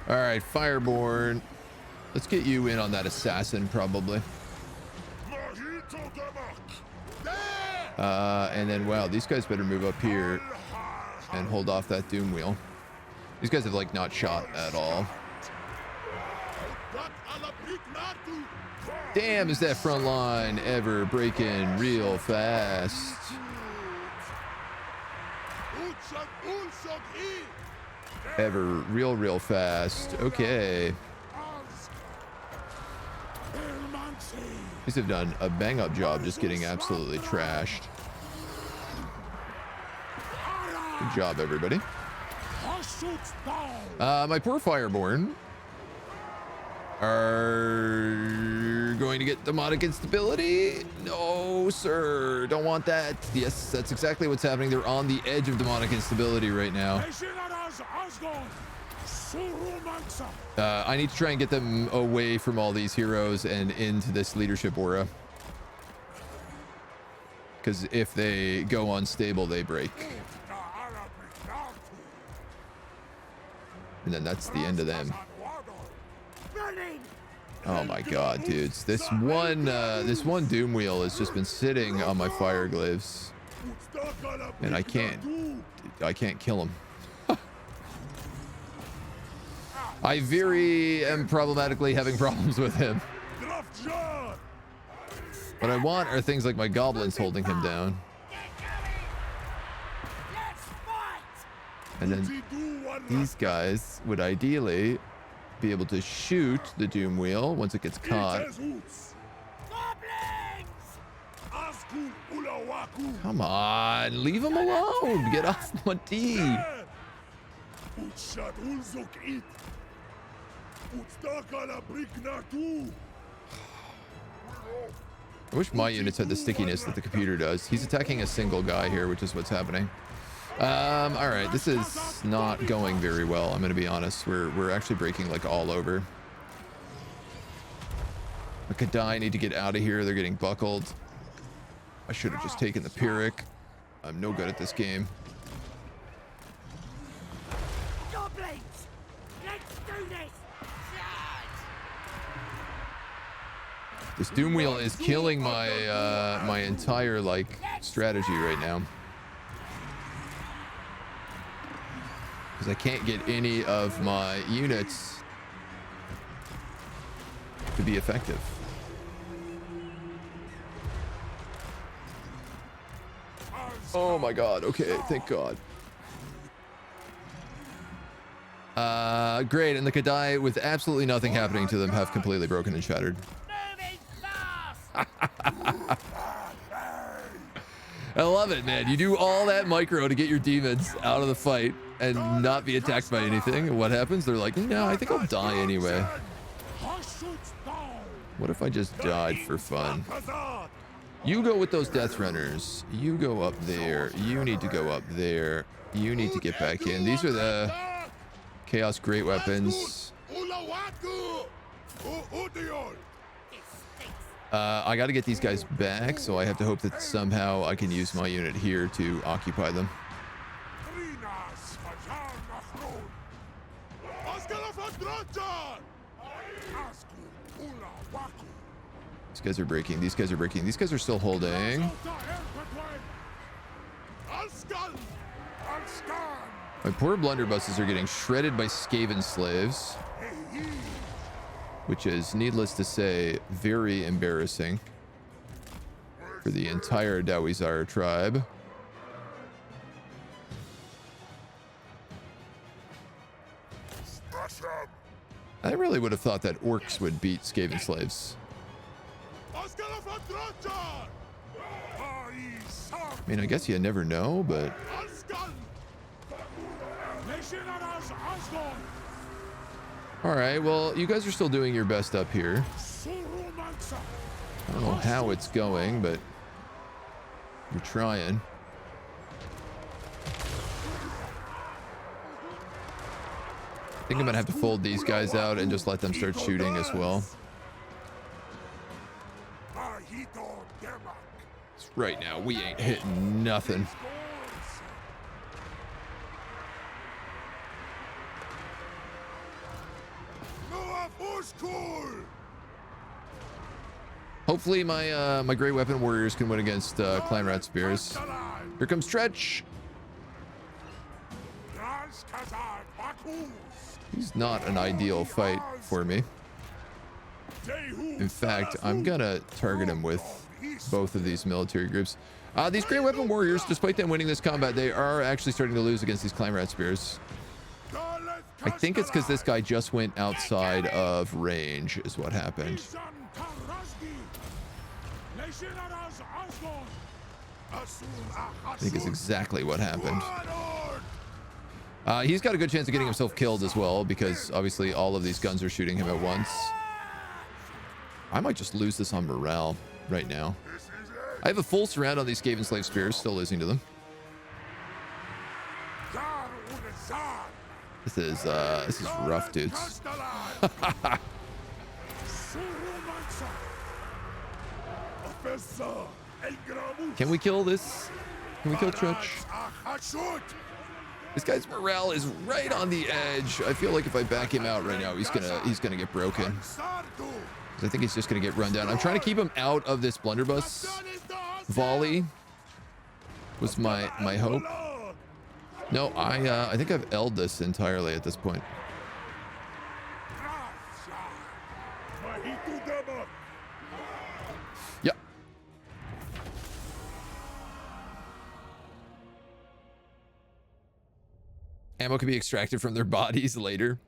All right, Fireborn. Let's get you in on that assassin probably. And then, wow, these guys better move up here and hold off that Doom Wheel. These guys have like not shot at all. Damn, is that front line ever breaking real fast? Ever real fast. Okay. These have done a bang up job just getting absolutely trashed. Good job, everybody. My poor Fireborn are going to get demonic instability. No, sir. Don't want that. Yes, that's exactly what's happening. They're on the edge of demonic instability right now. I need to try and get them away from all these heroes and into this leadership aura. Because if they go unstable, they break. And then that's the end of them. Oh my god, dudes. This one doom wheel has just been sitting on my fire glaives. And I can't kill him. I am problematically having problems with him. What I want are things like my goblins holding him down. And then these guys would ideally be able to shoot the doom wheel once it gets caught. Come on, leave him alone. Get off my D. I wish my units had the stickiness that the computer does. He's attacking a single guy here, which is what's happening. All right, this is not going very well. I'm gonna be honest. We're actually breaking like all over. The Cathay need to get out of here. They're getting buckled. I should have just taken the Pyrrhic. I'm no good at this game. This doom wheel is killing my my entire like strategy right now, because I can't get any of my units to be effective. Oh my god. Okay, thank god. Great, and the Cathay, with absolutely nothing happening to them, have completely broken and shattered. I love it, man. You do all that micro to get your demons out of the fight and not be attacked by anything. And what happens? They're like, no, I think I'll die anyway. What if I just died for fun? You go with those death runners. You go up there. You need to go up there. You need to get back in. These are the Chaos Great Weapons. I got to get these guys back, so I have to hope that somehow I can use my unit here to occupy them. These guys are breaking. These guys are breaking. These guys are still holding. My poor blunderbusses are getting shredded by Skaven slaves, which is, needless to say, very embarrassing for the entire Dawizar tribe. I really would have thought that orcs would beat Skaven slaves. I mean, I guess you never know, but... Alright, well, you guys are still doing your best up here. I don't know how it's going, but you're trying. I think I'm gonna have to fold these guys out and just let them start shooting as well. Right now, we ain't hitting nothing. Hopefully my great weapon warriors can win against clan rat spears. Here comes Tzeentch. He's not an ideal fight for me. In fact, I'm gonna target him with both of these military groups. These great weapon warriors, despite them winning this combat, they are actually starting to lose against these clan rat spears. I think it's because this guy just went outside of range is what happened. I think it's exactly what happened. He's got a good chance of getting himself killed as well, because obviously all of these guns are shooting him at once. I might just lose this on morale right now. I have a full surround on these Skaven slave spears, still losing to them. This is rough, dudes. Can we kill this? Can we kill Tzeentch? This guy's morale is right on the edge. I feel like if I back him out right now, he's gonna get broken. I think he's just gonna get run down. I'm trying to keep him out of this blunderbuss volley. Was my hope. No, I think I've L'd this entirely at this point. Yep. Ammo can be extracted from their bodies later.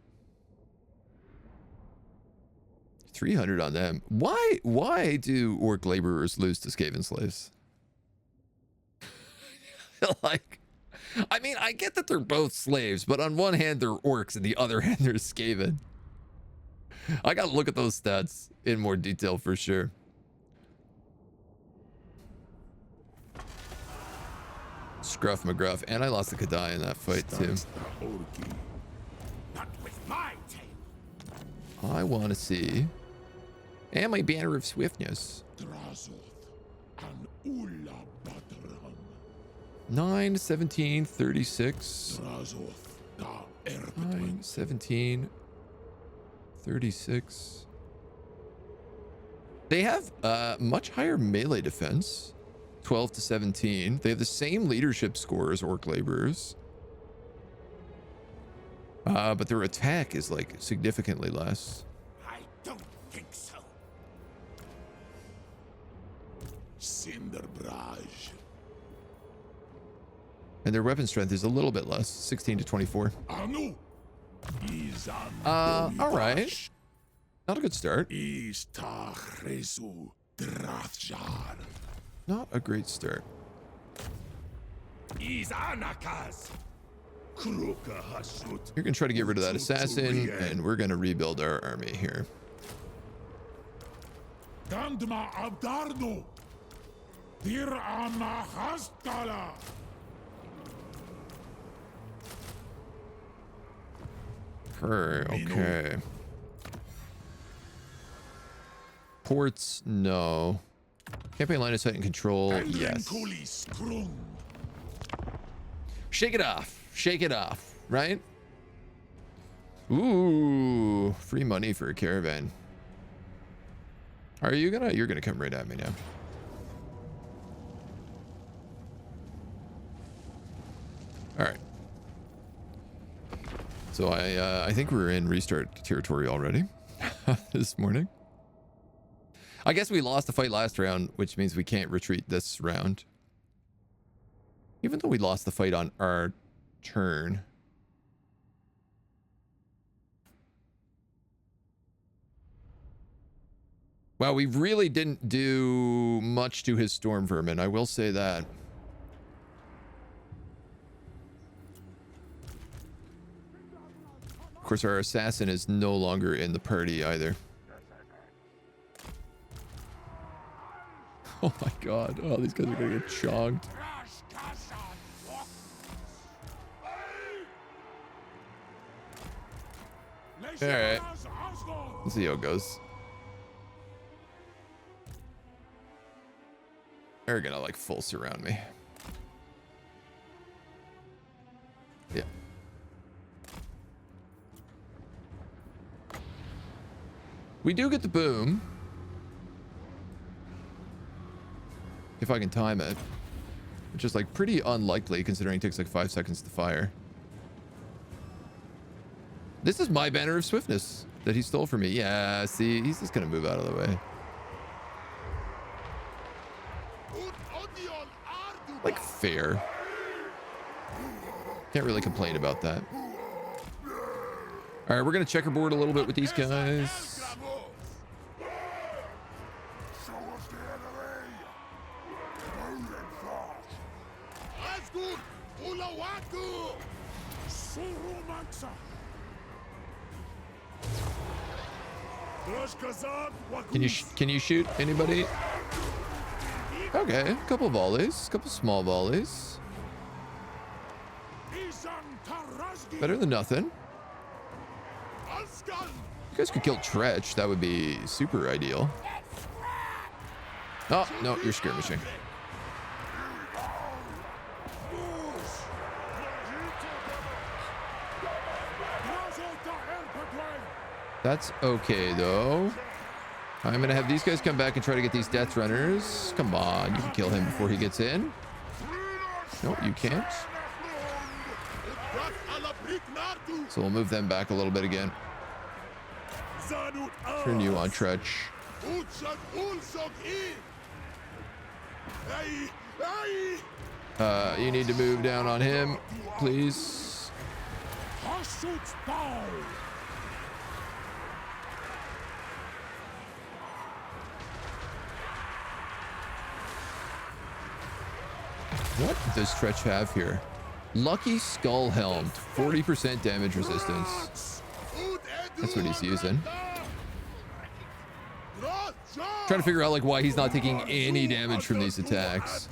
300 on them. Why do orc laborers lose to Skaven slaves? Like, I mean, I get that they're both slaves, but on one hand they're orcs and the other hand they're Skaven. I gotta look at those stats in more detail for sure. Scruff McGruff, and I lost the Kadai in that fight too. I want to see, and my banner of swiftness. 9, 17, 36. 9, 17, 36. They have much higher melee defense. 12 to 17. They have the same leadership score as orc laborers. But their attack is like significantly less. I don't think so. Cinderbrage. And their weapon strength is a little bit less, 16 to 24. All right. Not a good start. Not a great start. You're gonna try to get rid of that assassin, and we're gonna rebuild our army here. Okay. Ports, no. Campaign line of sight and control, yes. Shake it off. Shake it off, right? Ooh, free money for a caravan. Are you gonna? You're gonna come right at me now. All right. So I think we're in restart territory already this morning. I guess we lost the fight last round, which means we can't retreat this round. Even though we lost the fight on our turn. Wow, we really didn't do much to his storm vermin, I will say that. Of course, our assassin is no longer in the party either. Oh my god. Oh, these guys are gonna get chonked. Alright. Let's see how it goes. They're gonna like full surround me. Yeah. We do get the boom. If I can time it. Which is like pretty unlikely considering it takes like 5 seconds to fire. This is my banner of swiftness that he stole from me. Yeah, see, he's just gonna move out of the way. Like fair. Can't really complain about that. All right, we're gonna checkerboard a little bit with these guys. Can you shoot anybody? Okay, a couple volleys, a couple small volleys. Better than nothing. You guys could kill Tzeentch. That would be super ideal. Oh, no, you're skirmishing. That's okay, though. I'm going to have these guys come back and try to get these Death Runners. Come on, you can kill him before he gets in. No, you can't. So we'll move them back a little bit again. Turn you on, Tzeentch. You need to move down on him, please. What does Tzeentch have here? Lucky Skull Helm, 40% damage resistance. That's what he's using. Trying to figure out like why he's not taking any damage from these attacks.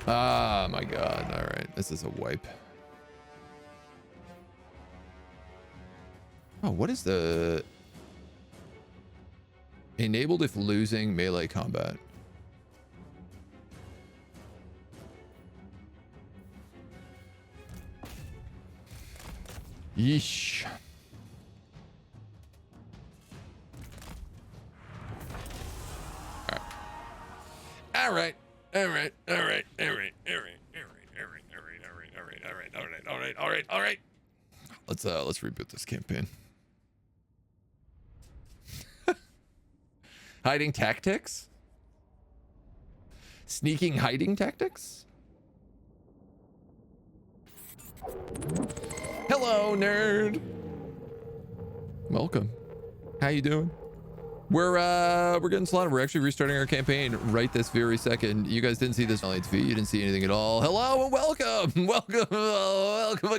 Ah, my God. All right, this is a wipe. Oh, what is the... Enabled if losing melee combat. Yeesh. All right. Let's reboot this campaign. Hiding tactics? Sneaking hiding tactics? Hello, nerd. Welcome. How you doing? We're getting slaughtered. We're actually restarting our campaign right this very second. You guys didn't see this on TV. You didn't see anything at all. Hello and welcome. Welcome.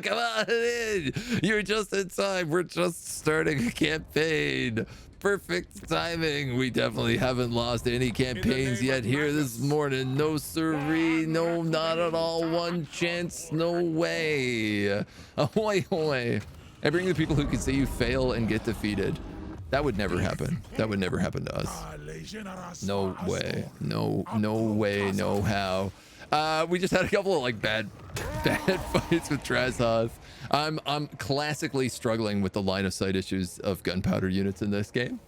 Come on in. You're just in time. We're just starting a campaign. Perfect timing. We definitely haven't lost any campaigns yet here this morning. No siree. No, not at all. One chance. No way. Ahoy. I bring the people who can see you fail and get defeated. That would never happen. That would never happen to us. No way. No way. No how. We just had a couple of like bad fights with Drazhoth. I'm classically struggling with the line of sight issues of gunpowder units in this game,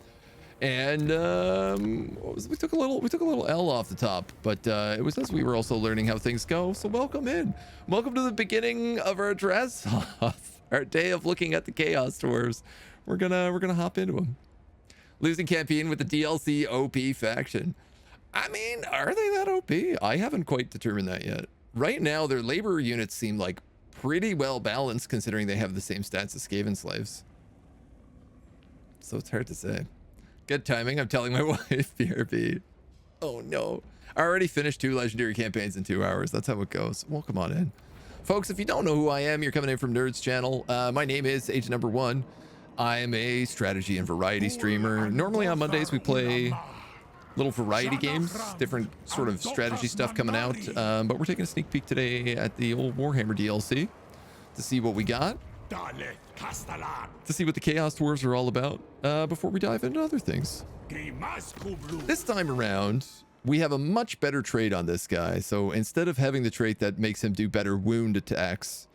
and we took a little L off the top, but it was as we were also learning how things go. So welcome to the beginning of our Drazhoth, our day of looking at the Chaos Dwarves. We're gonna hop into them. Losing campaign with the DLC OP faction. I mean, are they that OP? I haven't quite determined that yet. Right now, their labor units seem like pretty well balanced considering they have the same stats as Skaven slaves. So it's hard to say. Good timing. I'm telling my wife, BRB. Oh no. I already finished 2 legendary campaigns in 2 hours. That's how it goes. Well, come on in. Folks, if you don't know who I am, you're coming in from Nerd's channel. My name is AgentNumberOne. I am a strategy and variety streamer. Normally on Mondays we play little variety games, different sort of strategy stuff coming out. But we're taking a sneak peek today at the old Warhammer DLC to see what we got, to see what the Chaos Dwarves are all about before we dive into other things. This time around, we have a much better trait on this guy. So instead of having the trait that makes him do better wound attacks,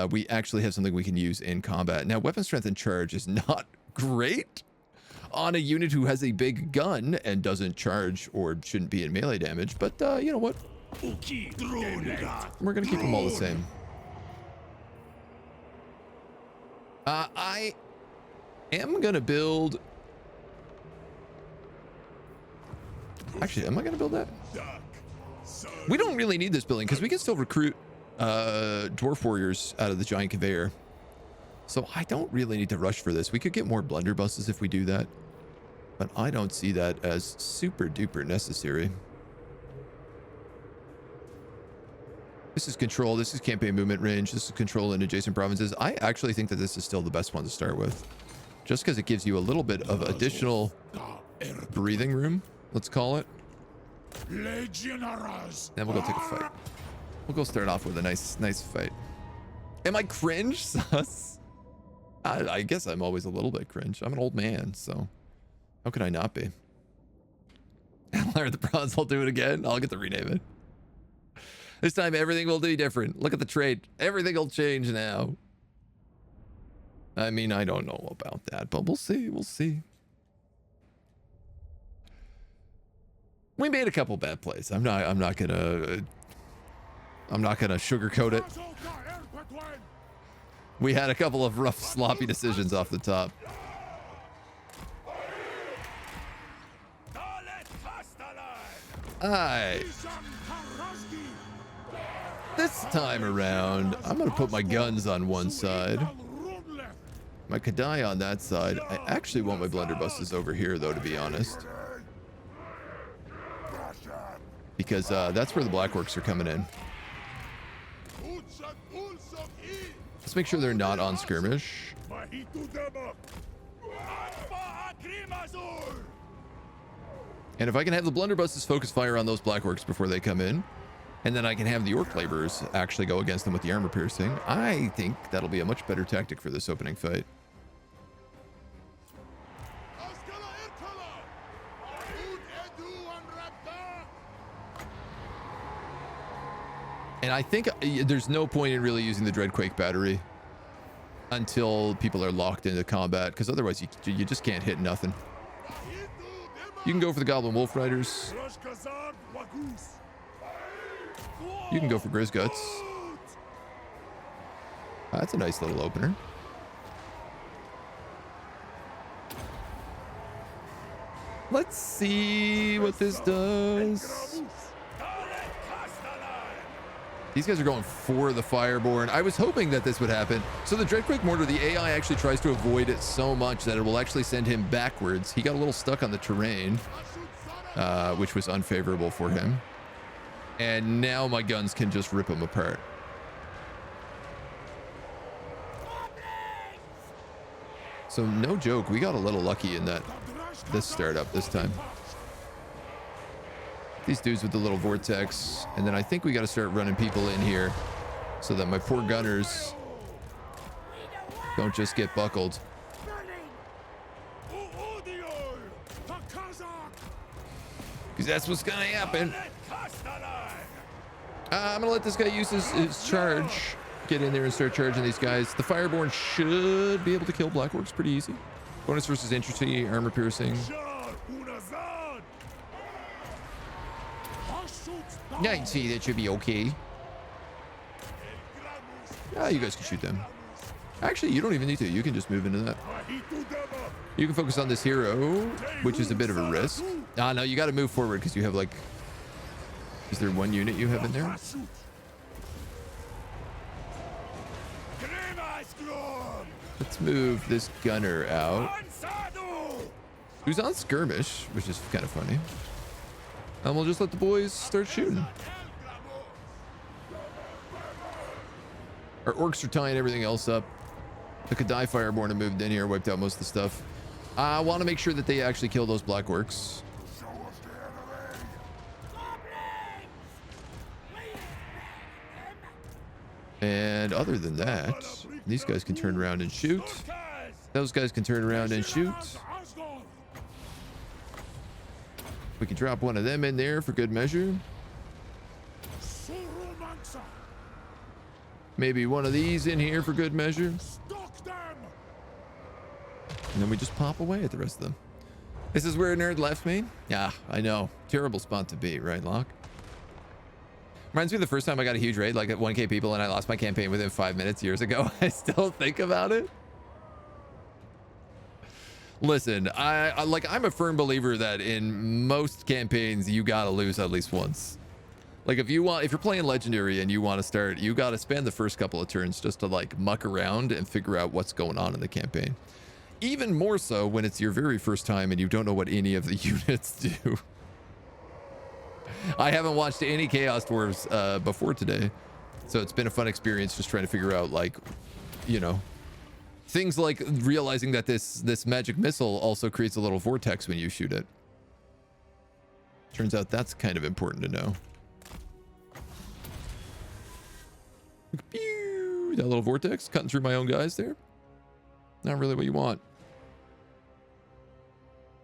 we actually have something we can use in combat. Now, weapon strength and charge is not great on a unit who has a big gun and doesn't charge or shouldn't be in melee damage, but you know what? We're gonna keep them all the same. I am gonna build... Actually, am I gonna build that? We don't really need this building because we can still recruit dwarf warriors out of the giant conveyor. So I don't really need to rush for this. We could get more blunderbusses if we do that, but I don't see that as super duper necessary. This is control. This is campaign movement range. This is control in adjacent provinces. I actually think that this is still the best one to start with, just because it gives you a little bit of additional breathing room, let's call it. Then we'll go take a fight. We'll go start off with a nice fight. Am I cringe, sus? I guess I'm always a little bit cringe. I'm an old man, so how could I not be? I'll learn the bronze. I'll do it again. I'll get to rename it. This time everything will be different. Look at the trait. Everything will change now. I mean, I don't know about that, but we'll see. We'll see. We made a couple bad plays. I'm not gonna sugarcoat it. We had a couple of rough, sloppy decisions off the top. This time around, I'm gonna put my guns on one side, my Kadai on that side. I actually want my blunderbusses over here, though, to be honest, because that's where the black orcs are coming in. Let's make sure they're not on skirmish. And if I can have the blunderbusses focus fire on those black orcs before they come in, and then I can have the orc laborers actually go against them with the armor piercing, I think that'll be a much better tactic for this opening fight. And I think there's no point in really using the Dreadquake battery until people are locked into combat, because otherwise you just can't hit nothing. You can go for the Goblin Wolf Riders. You can go for Grizz Guts. That's a nice little opener. Let's see what this does. These guys are going for the Fireborn. I was hoping that this would happen. So the Dreadquake Mortar, the AI actually tries to avoid it so much that it will actually send him backwards. He got a little stuck on the terrain, which was unfavorable for him. And now my guns can just rip him apart. So no joke, we got a little lucky in that this startup this time. These dudes with the little vortex, and then I think we got to start running people in here so that my poor gunners don't just get buckled. Because that's what's gonna happen. I'm gonna let this guy use his charge, get in there and start charging these guys. The Fireborn should be able to kill Black Orcs pretty easy. Bonus versus entropy, armor piercing. Yeah, I can see that should be okay. Yeah, you guys can shoot them. Actually, you don't even need to. You can just move into that. You can focus on this hero, which is a bit of a risk. Ah, no, you got to move forward because you have like... Is there one unit you have in there? Let's move this gunner out. Who's on skirmish, which is kind of funny. And we'll just let the boys start shooting. Our orcs are tying everything else up. The Kadai Fireborn have moved in here, wiped out most of the stuff. I want to make sure that they actually kill those black orcs. And other than that, these guys can turn around and shoot. Those guys can turn around and shoot. We can drop one of them in there for good measure. Maybe one of these in here for good measure. And then we just pop away at the rest of them. This is where a nerd left me? Yeah, I know. Terrible spot to be, right, Locke? Reminds me of the first time I got a huge raid, like at 1K people, and I lost my campaign within 5 minutes years ago. I still think about it. Listen, I'm a firm believer that in most campaigns you gotta lose at least once. Like if you're playing legendary and you want to start, you gotta spend the first couple of turns just to like muck around and figure out what's going on in the campaign. Even more so when it's your very first time and you don't know what any of the units do. I haven't watched any Chaos Dwarves before today, so it's been a fun experience just trying to figure out, like, you know, things like realizing that this magic missile also creates a little vortex when you shoot it. Turns out that's kind of important to know. Pew, that little vortex cutting through my own guys there. Not really what you want.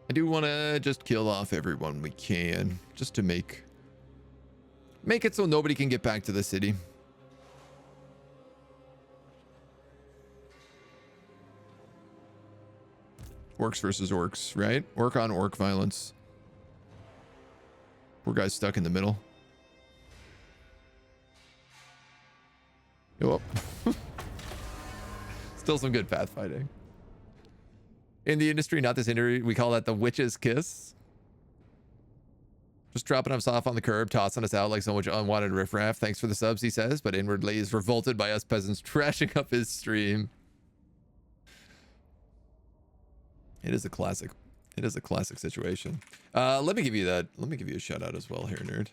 I do want to just kill off everyone we can, just to make Make it so nobody can get back to the city. Orcs versus orcs, right? Orc on orc violence. Poor guy's stuck in the middle. Go up. Still some good pathfinding. In the industry, not this industry, we call that the witch's kiss. Just dropping us off on the curb, tossing us out like so much unwanted riffraff. Thanks for the subs, he says, but inwardly is revolted by us peasants trashing up his stream. It is a classic. It is a classic situation. Let me give you that. Let me give you a shout out as well here, nerd.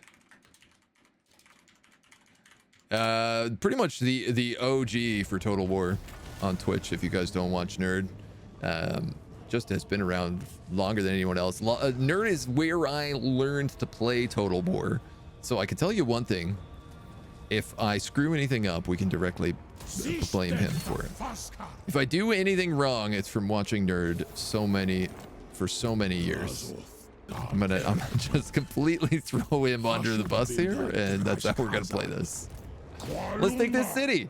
Pretty much the OG for Total War on Twitch, if you guys don't watch Nerd. Just has been around longer than anyone else. Nerd is where I learned to play Total War. So I can tell you one thing. If I screw anything up, we can directly blame him for it. If I do anything wrong, it's from watching Nerd for so many years. I'm gonna just completely throw him under the bus here, and that's how we're gonna play this. Let's take this city.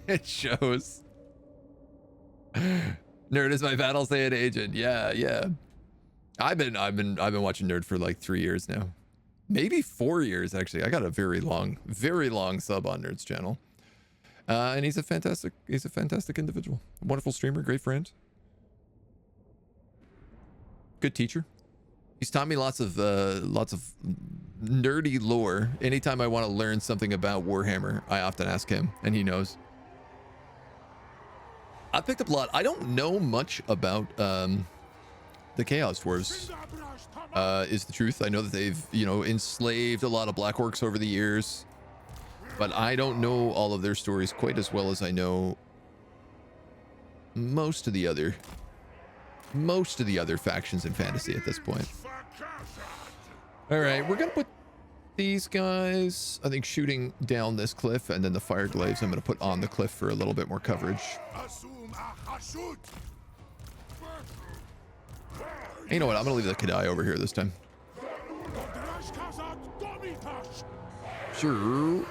It shows. Nerd is my battle saying agent. Yeah. I've been watching Nerd for like 3 years now. Maybe 4 years actually. I got a very long sub on Nerd's channel. And he's a fantastic individual. Wonderful streamer, great friend. Good teacher. He's taught me lots of nerdy lore. Anytime I want to learn something about Warhammer, I often ask him, and he knows. I picked up a lot. I don't know much about the Chaos Dwarves, is the truth. I know that they've, enslaved a lot of Black Orcs over the years, but I don't know all of their stories quite as well as I know most of the other factions in fantasy at this point. All right, we're gonna put these guys, I think, shooting down this cliff, and then the fire glaives I'm gonna put on the cliff for a little bit more coverage. You know what? I'm gonna leave the Kadai over here this time. Sure.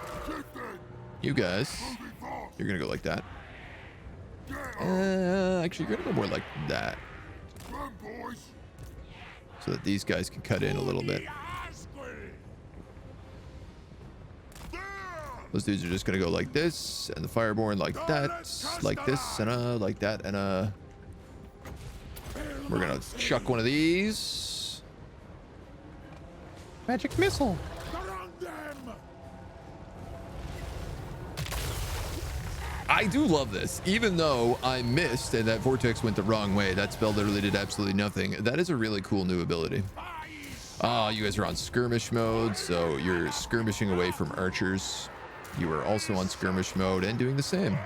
You guys, you're gonna go like that. Actually, you're gonna go more like that, so that these guys can cut in a little bit. Those dudes are just gonna go like this, and the Fireborn like that, like this, and like that, and we're gonna chuck one of these. Magic missile. I do love this, even though I missed and that vortex went the wrong way. That spell literally did absolutely nothing. That is a really cool new ability. You guys are on skirmish mode, so you're skirmishing away from archers. You are also on skirmish mode and doing the same,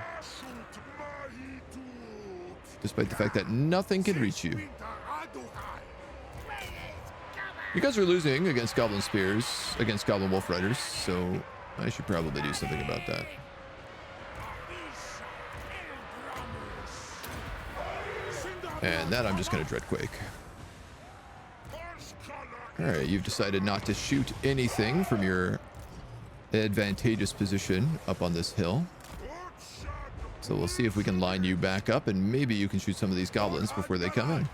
despite the fact that nothing can reach you. You guys are losing against Goblin Spears, against Goblin Wolf Riders, so I should probably do something about that. And that I'm just going to Dreadquake. Alright, you've decided not to shoot anything from your advantageous position up on this hill. So we'll see if we can line you back up, and maybe you can shoot some of these goblins before they come in.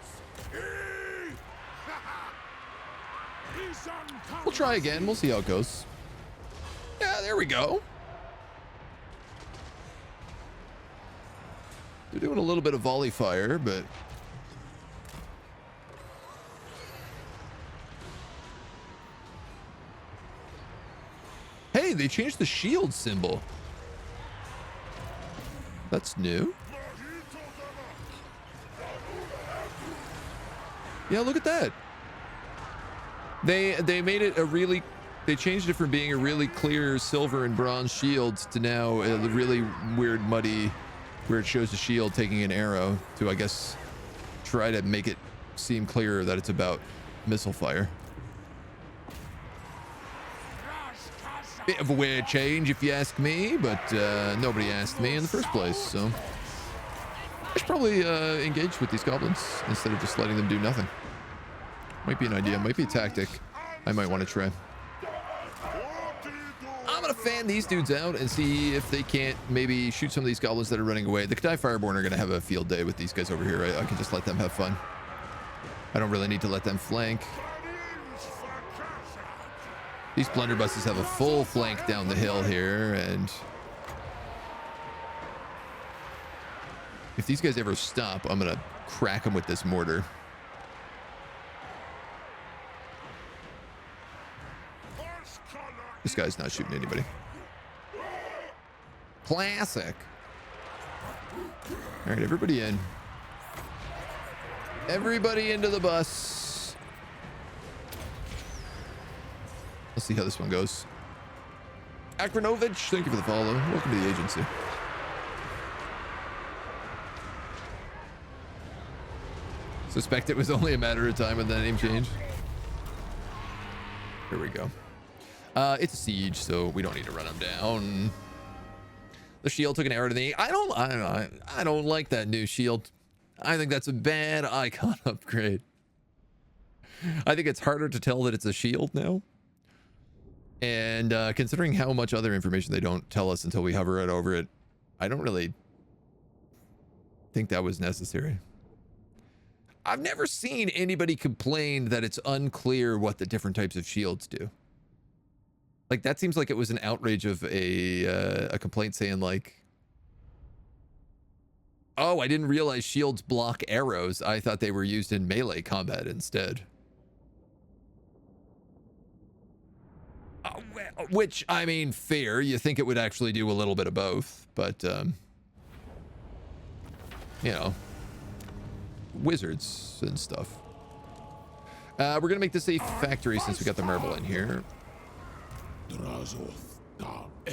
We'll try again. We'll see how it goes. Yeah, there we go. They're doing a little bit of volley fire, but... Hey, they changed the shield symbol. That's new. Yeah, look at that. They made it a really... They changed it from being a really clear silver and bronze shield to now a really weird, muddy, where it shows the shield taking an arrow to, I guess, try to make it seem clearer that it's about missile fire. Bit of a weird change, if you ask me, but nobody asked me in the first place, so I should probably engage with these goblins instead of just letting them do nothing. Might be an idea. Might be a tactic I might want to try. I'm going to fan these dudes out and see if they can't maybe shoot some of these goblins that are running away. The Cathay Fireborn are going to have a field day with these guys over here. I can just let them have fun. I don't really need to let them flank. These blunderbusses have a full flank down the hill here, and if these guys ever stop, I'm going to crack them with this mortar. This guy's not shooting anybody. Classic. All right, everybody in. Everybody into the bus. Let's see how this one goes. Akronovich, thank you for the follow. Welcome to the agency. Suspect it was only a matter of time when the name changed. Here we go. It's a siege, so we don't need to run them down. The shield took an arrow to the knee. I don't like that new shield. I think that's a bad icon upgrade. I think it's harder to tell that it's a shield now. And considering how much other information they don't tell us until we hover it over it, I don't really think that was necessary. I've never seen anybody complain that it's unclear what the different types of shields do. Like, that seems like it was an outrage of a complaint saying like, oh, I didn't realize shields block arrows. I thought they were used in melee combat instead. Which, I mean, fair. You think it would actually do a little bit of both, but, you know, wizards and stuff. We're going to make this a factory since we got the marble in here.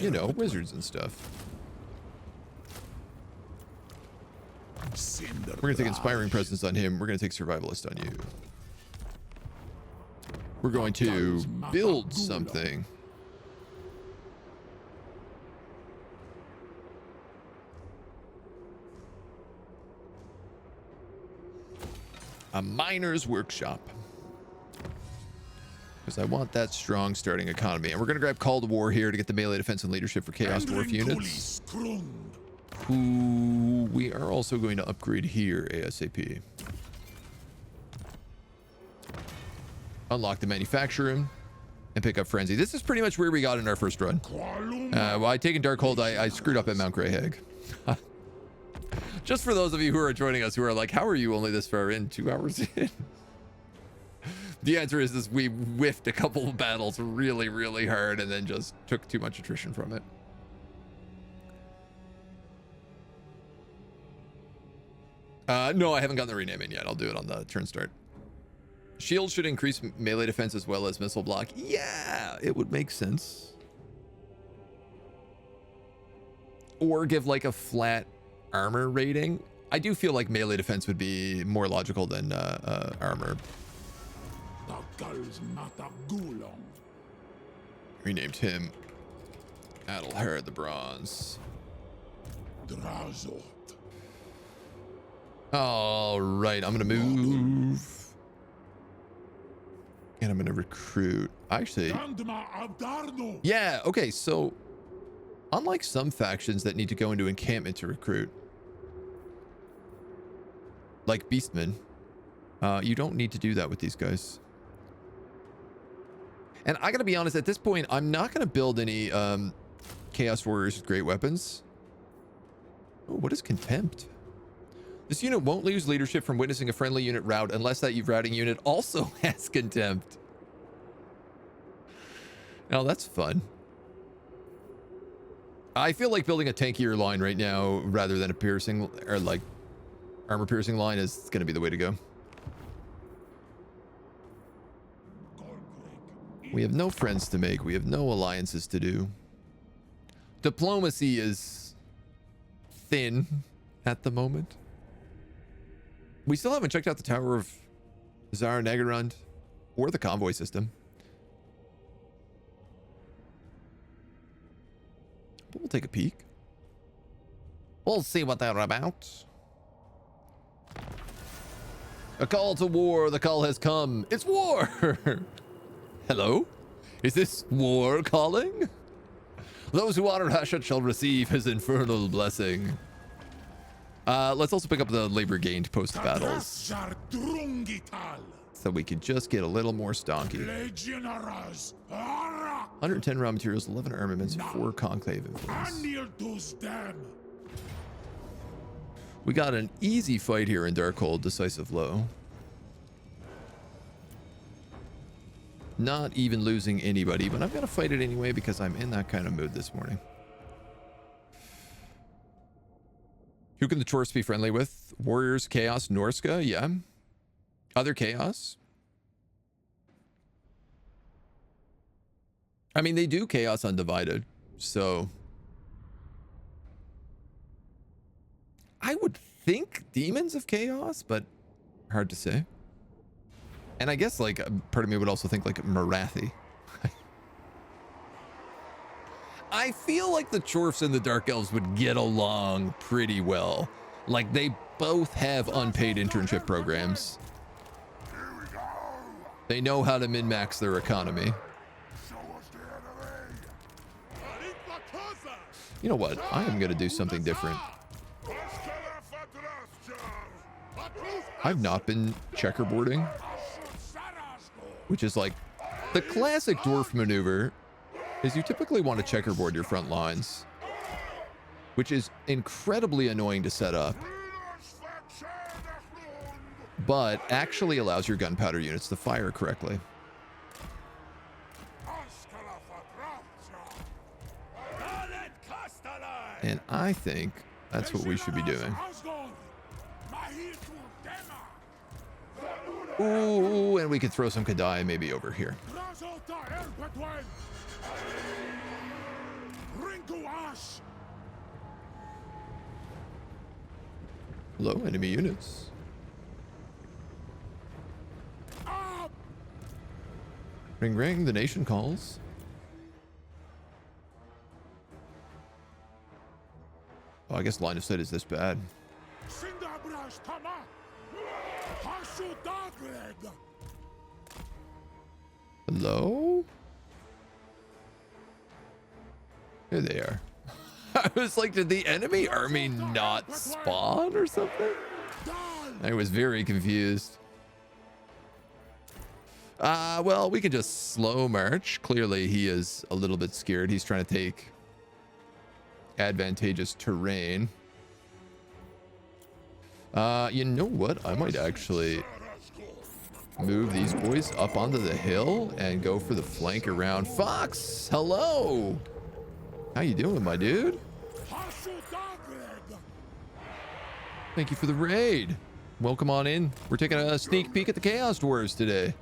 You know, wizards and stuff. We're going to take inspiring presence on him. We're going to take survivalist on you. We're going to build something. A miner's workshop. Because I want that strong starting economy. And we're going to grab Call to War here to get the melee defense and leadership for Chaos Dwarf units. Who we are also going to upgrade here ASAP. Unlock the manufacturer and pick up Frenzy. This is pretty much where we got in our first run. While taking Darkhold, I screwed up at Mount Greyhag. Just for those of you who are joining us who are like, how are you only this far in? 2 hours in? The answer is we whiffed a couple of battles really, really hard and then just took too much attrition from it. No, I haven't gotten the rename in yet. I'll do it on the turn start. Shield should increase melee defense as well as missile block. Yeah, it would make sense. Or give like a flat armor rating. I do feel like melee defense would be more logical than armor. Renamed him Adelhard the Bronze. All right, I'm gonna move. And I'm gonna recruit. Actually, yeah, okay, so unlike some factions that need to go into encampment to recruit, like Beastmen, you don't need to do that with these guys. And I gotta be honest, at this point, I'm not gonna build any Chaos Warriors with great weapons. Oh, what is Contempt? This unit won't lose leadership from witnessing a friendly unit rout unless that routing unit also has Contempt. Now that's fun. I feel like building a tankier line right now rather than a piercing or like armor piercing line is going to be the way to go. We have no friends to make. We have no alliances to do. Diplomacy is thin at the moment. We still haven't checked out the Tower of Zar Nagarund or the convoy system. But we'll take a peek. We'll see what they're about. A call to war. The call has come. It's war. Hello? Is this war calling? Those who honor Hashut shall receive his infernal blessing. Let's also pick up the labor gained post battles, so we could just get a little more stonky. 110 raw materials, 11 armaments, 4 conclave influence. We got an easy fight here in Darkhold, decisive low. Not even losing anybody, but I'm gonna fight it anyway because I'm in that kind of mood this morning. Who can the Dwarves be friendly with? Warriors, Chaos, Norska, yeah. Other Chaos? I mean, they do Chaos Undivided, so... I would think Demons of Chaos, but hard to say. And I guess, like, part of me would also think, like, Marathi. I feel like the Dwarves and the Dark Elves would get along pretty well. Like, they both have unpaid internship programs. They know how to min-max their economy. You know what? I am going to do something different. I've not been checkerboarding, which is like the classic dwarf maneuver is you typically want to checkerboard your front lines, which is incredibly annoying to set up, but actually allows your gunpowder units to fire correctly. And I think that's what we should be doing. Ooh, and we could throw some Kadai maybe over here. Hello, enemy units. Ring ring, the nation calls. Oh, I guess line of sight is this bad. Hello? Here they are. I was like, did the enemy army not spawn or something? I was very confused. Well, we can just slow march. Clearly, he is a little bit scared. He's trying to take advantageous terrain. You know what? I might actually move these boys up onto the hill and go for the flank around. Fox, hello. How you doing, my dude? Thank you for the raid. Welcome on in. We're taking a sneak peek at the Chaos Dwarves today.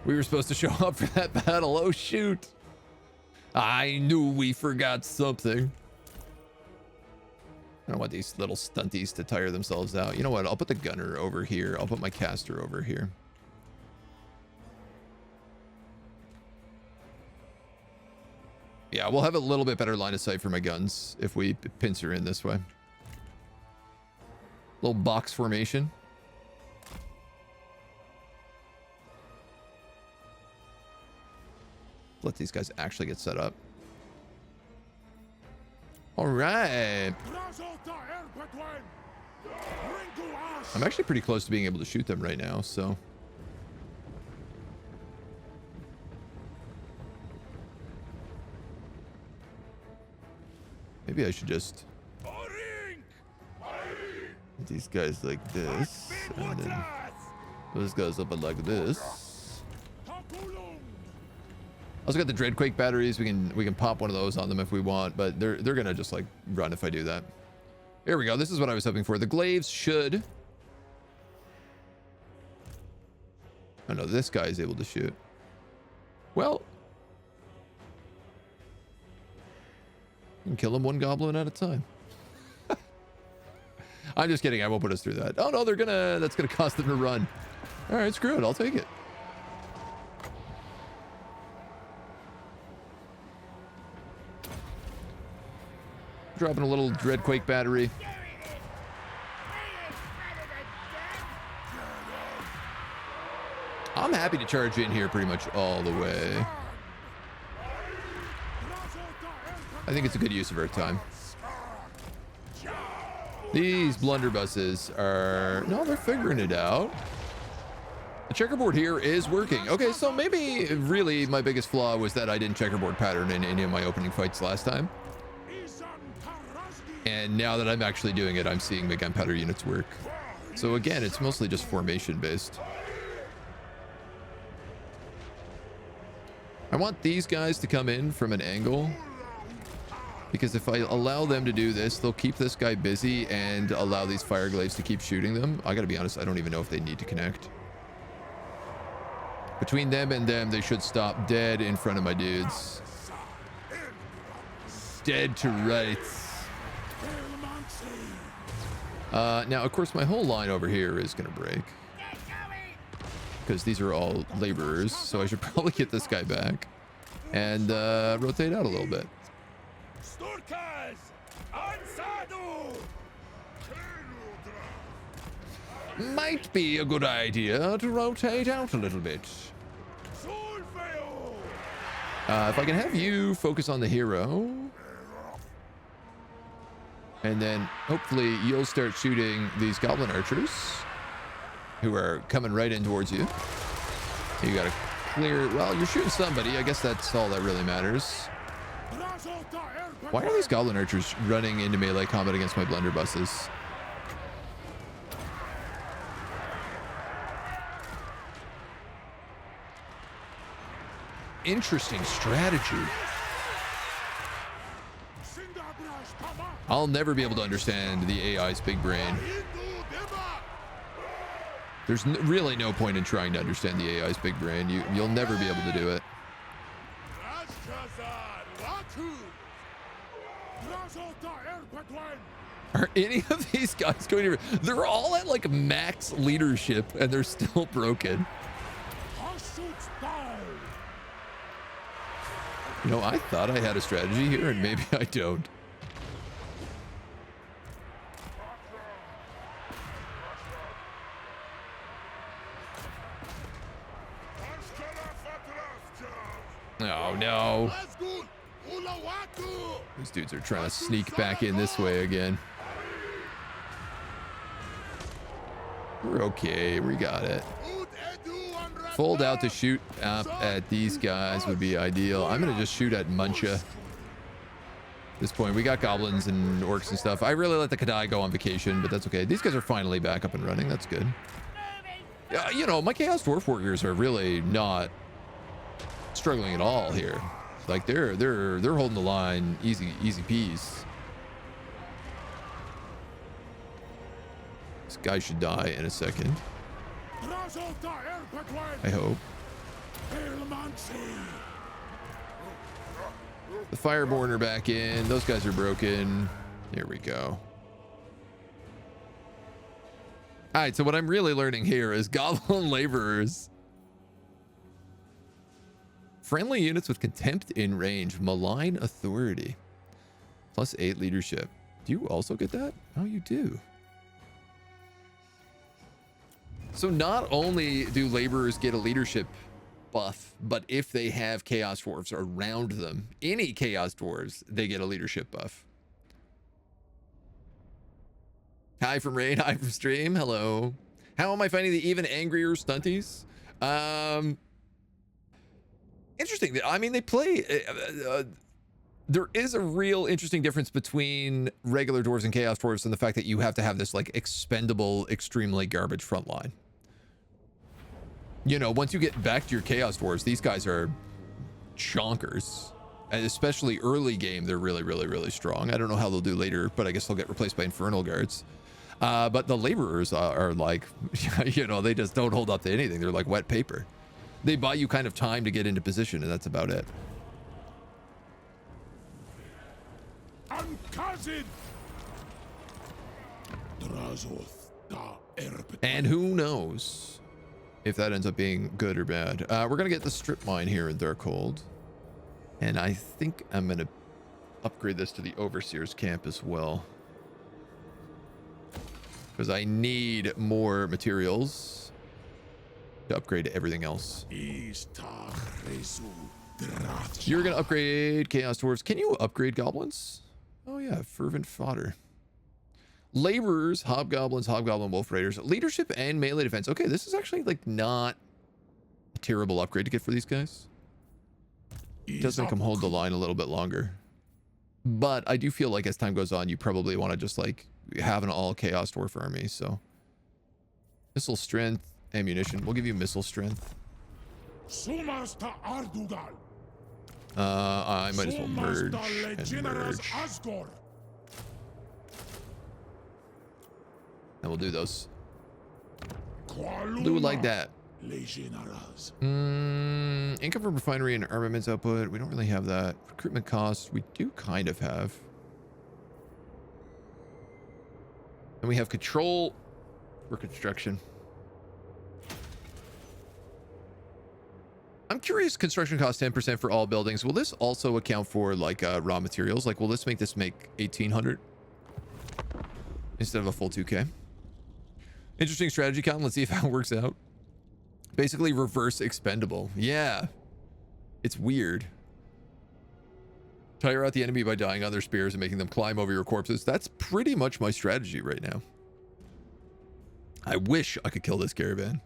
We were supposed to show up for that battle. Oh, shoot. I knew we forgot something. I don't want these little stunties to tire themselves out. You know what? I'll put the gunner over here. I'll put my caster over here. Yeah, we'll have a little bit better line of sight for my guns if we pincer in this way. Little box formation. Let these guys actually get set up. All right. I'm actually pretty close to being able to shoot them right now, so. Maybe I should just put these guys like this, and then those guys up like this. Also got the Dreadquake batteries. We can pop one of those on them if we want, but they're gonna just like run if I do that. Here we go. This is what I was hoping for. The glaives should. Oh no, this guy is able to shoot. Well, you can kill him one goblin at a time. I'm just kidding. I won't put us through that. Oh no, that's gonna cost them to run. All right, screw it. I'll take it. Dropping a little Dreadquake battery. I'm happy to charge in here pretty much all the way. I think it's a good use of Earth time. These blunderbusses are... No, they're figuring it out. The checkerboard here is working. Okay, so maybe really my biggest flaw was that I didn't checkerboard pattern in any of my opening fights last time. And now that I'm actually doing it, I'm seeing the gunpowder units work. So again, it's mostly just formation based. I want these guys to come in from an angle, because if I allow them to do this, they'll keep this guy busy and allow these fire glaives to keep shooting them. I gotta be honest, I don't even know if they need to connect. Between them and them, they should stop dead in front of my dudes. Dead to rights. Now, of course, my whole line over here is going to break, because these are all laborers, so I should probably get this guy back and rotate out a little bit. Might be a good idea to rotate out a little bit. If I can have you focus on the hero, and then hopefully you'll start shooting these goblin archers who are coming right in towards you. You gotta clear... Well, you're shooting somebody. I guess that's all that really matters. Why are these goblin archers running into melee combat against my blunderbusses? Interesting strategy. I'll never be able to understand the AI's big brain. There's really no point in trying to understand the AI's big brain. You'll never be able to do it. Are any of these guys going to... They're all at like max leadership and they're still broken. You know, I thought I had a strategy here and maybe I don't. Oh no. These dudes are trying to sneak back in this way again. We're okay, we got it. Fold out to shoot up at these guys would be ideal. I'm gonna just shoot at Muncha. At this point, we got goblins and orcs and stuff. I really let the Cathay go on vacation, but that's okay. These guys are finally back up and running. That's good. You know, my Chaos Dwarf Warriors are really not struggling at all here. Like they're holding the line easy peas. This guy should die in a second, I hope. The Fireborn are back in. Those guys are broken. There we go. All right, so what I'm really learning here is goblin laborers. Friendly units with contempt in range. Malign authority. +8 leadership. Do you also get that? Oh, you do. So not only do laborers get a leadership buff, but if they have Chaos Dwarves around them, any Chaos Dwarves, they get a leadership buff. Hi from Raid, hi from Stream, hello. How am I finding the even angrier stunties? Interesting. I mean, they play... there is a real interesting difference between regular dwarves and Chaos Dwarves and the fact that you have to have this, like, expendable, extremely garbage front line. You know, once you get back to your Chaos Dwarves, these guys are chonkers. And especially early game, they're really, really, really strong. I don't know how they'll do later, but I guess they'll get replaced by Infernal Guards. But the laborers are like, you know, they just don't hold up to anything. They're like wet paper. They buy you kind of time to get into position, and that's about it. And who knows if that ends up being good or bad. We're going to get the strip mine here in Darkhold. And I think I'm going to upgrade this to the Overseer's camp as well, because I need more materials. to upgrade everything else. You're going to upgrade Chaos Dwarves. Can you upgrade Goblins? Oh, yeah. Fervent Fodder. Laborers, Hobgoblins, Hobgoblin Wolf Raiders. Leadership and melee defense. Okay, this is actually, like, not a terrible upgrade to get for these guys. It does make them hold the line a little bit longer. But I do feel like as time goes on, you probably want to just, like, have an all Chaos Dwarf army, so. Missile strength, ammunition. We'll give you missile strength. I might as well merge and merge. And we'll do those. Do it like that. Income from refinery and armaments output. We don't really have that. Recruitment costs. We do kind of have. And we have control for construction. I'm curious, construction costs 10% for all buildings. Will this also account for like raw materials? Like, will this make 1,800 instead of a full 2K? Interesting strategy, Colin. Let's see if how it works out. Basically reverse expendable. Yeah. It's weird. Tire out the enemy by dying on their spears and making them climb over your corpses. That's pretty much my strategy right now. I wish I could kill this caravan.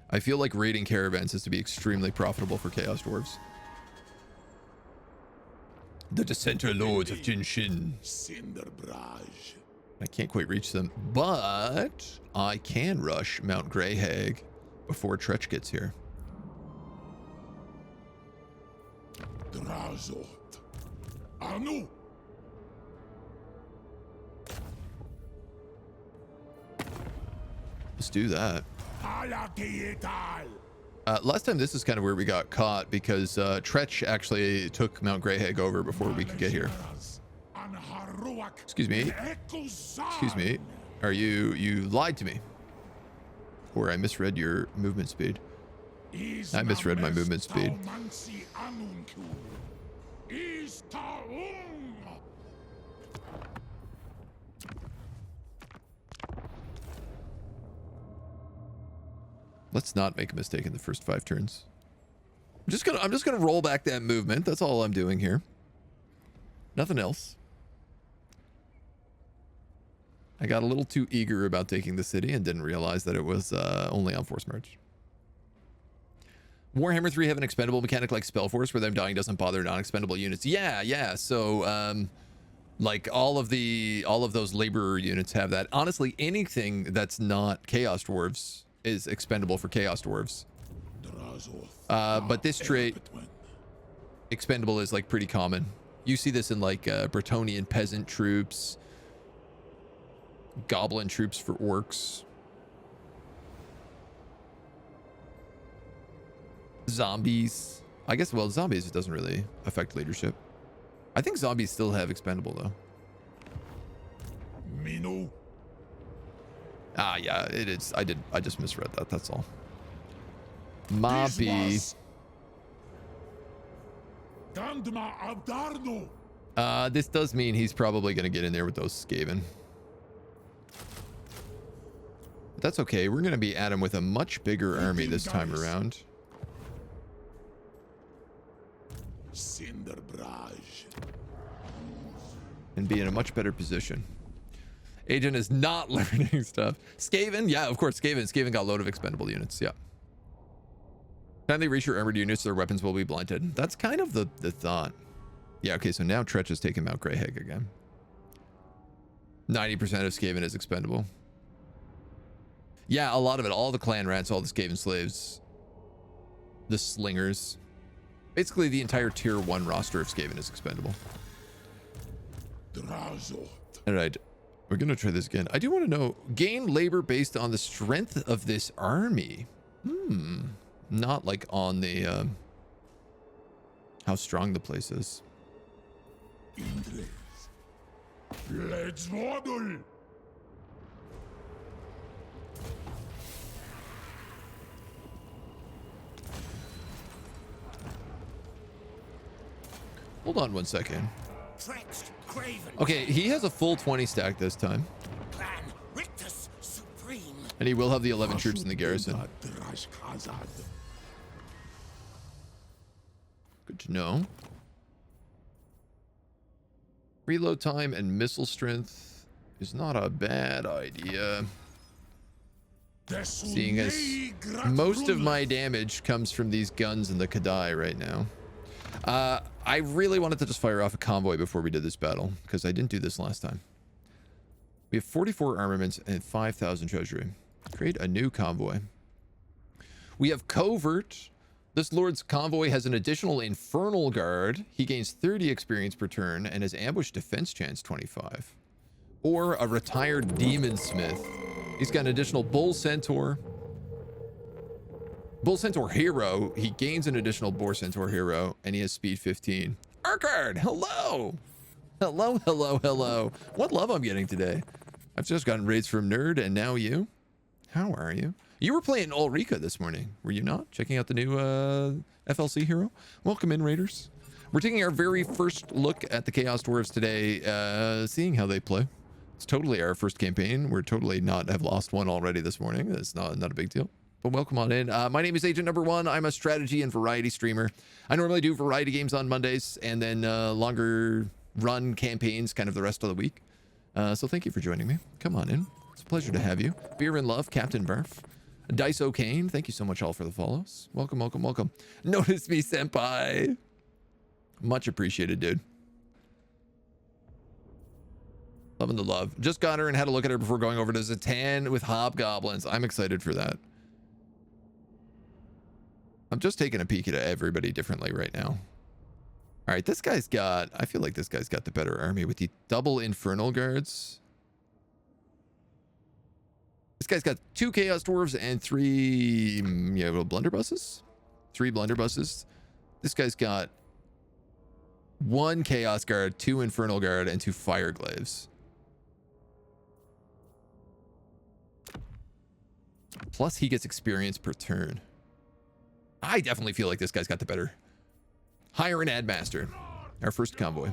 I feel like raiding caravans is to be extremely profitable for Chaos Dwarves. The Dissenter Lords of Jinshin. I can't quite reach them, but I can rush Mount Grey Hag before Tzeentch gets here. Let's do that. Last time this is kind of where we got caught because Tzeentch actually took Mount Grey Hag over before we could get here. Excuse me. Excuse me. Are you lied to me? Or I misread your movement speed. I misread my movement speed. Let's not make a mistake in the first 5 turns. I'm just gonna roll back that movement. That's all I'm doing here. Nothing else. I got a little too eager about taking the city and didn't realize that it was only on force march. Warhammer 3 have an expendable mechanic like Spellforce where them dying doesn't bother non-expendable units. Yeah. So like all of those laborer units have that. Honestly, anything that's not Chaos Dwarves is expendable for Chaos Dwarves. But this trait, expendable, is like pretty common. You see this in like Bretonnian peasant troops, goblin troops for orcs, zombies. I guess, well, zombies, it doesn't really affect leadership. I think zombies still have expendable though. Mino. Ah, yeah, it is. I just misread that. That's all. Mobby. This does mean he's probably going to get in there with those Skaven. But that's okay. We're going to be at him with a much bigger army this time around. And be in a much better position. Agent is not learning stuff. Skaven? Yeah, of course, Skaven. Skaven got a load of expendable units, yeah. Time they reach your armored units, their weapons will be blunted. That's kind of the thought. Yeah, okay, so now Tzeentch is taking Mount Grey Hag again. 90% of Skaven is expendable. Yeah, a lot of it. All the clan rats, all the Skaven slaves, the slingers. Basically, the entire tier 1 roster of Skaven is expendable. Alright, we're going to try this again. I do want to know, gain labor based on the strength of this army. Not like on the, how strong the place is. Let's model. Hold on one second. Okay, he has a full 20 stack this time. Clan Rictus Supreme. And he will have the 11 troops in the garrison. Good to know. Reload time and missile strength is not a bad idea. Seeing as most of my damage comes from these guns in the Cathay right now. I really wanted to just fire off a convoy before we did this battle, because I didn't do this last time. We have 44 armaments and 5,000 treasury. Create a new convoy. We have Covert. This Lord's convoy has an additional Infernal Guard. He gains 30 experience per turn and has ambush defense chance 25. Or a retired Demon Smith. He's got an additional Bull Centaur. Bull Centaur Hero. He gains an additional Bull Centaur Hero and he has speed 15. Urquhart, hello! Hello, hello, hello. What love I'm getting today. I've just gotten raids from Nerd and now you. How are you? You were playing Ulrika this morning, were you not? Checking out the new FLC hero? Welcome in, Raiders. We're taking our very first look at the Chaos Dwarves today, seeing how they play. It's totally our first campaign. We're totally not have lost one already this morning. It's not a big deal. But welcome on in. My name is AgentNumberOne. I'm a strategy and variety streamer. I normally do variety games on Mondays and then longer run campaigns kind of the rest of the week. So thank you for joining me. Come on in. It's a pleasure to have you. Beer and Love, Captain Barf. Dice O'Kane, thank you so much all for the follows. Welcome, welcome, welcome. Notice me, senpai. Much appreciated, dude. Loving the love. Just got her and had a look at her before going over to Zatan with Hobgoblins. I'm excited for that. I'm just taking a peek at everybody differently right now. All right, this guy's got, I feel like this guy's got the better army with the double Infernal Guards. This guy's got 2 Chaos Dwarves and 3 blunderbusses. 3 blunderbusses. This guy's got 1 Chaos Guard, 2 Infernal Guard, and 2 Fire Glaives. Plus he gets experience per turn. I definitely feel like this guy's got the better. Hire an Ad Master. Our first convoy.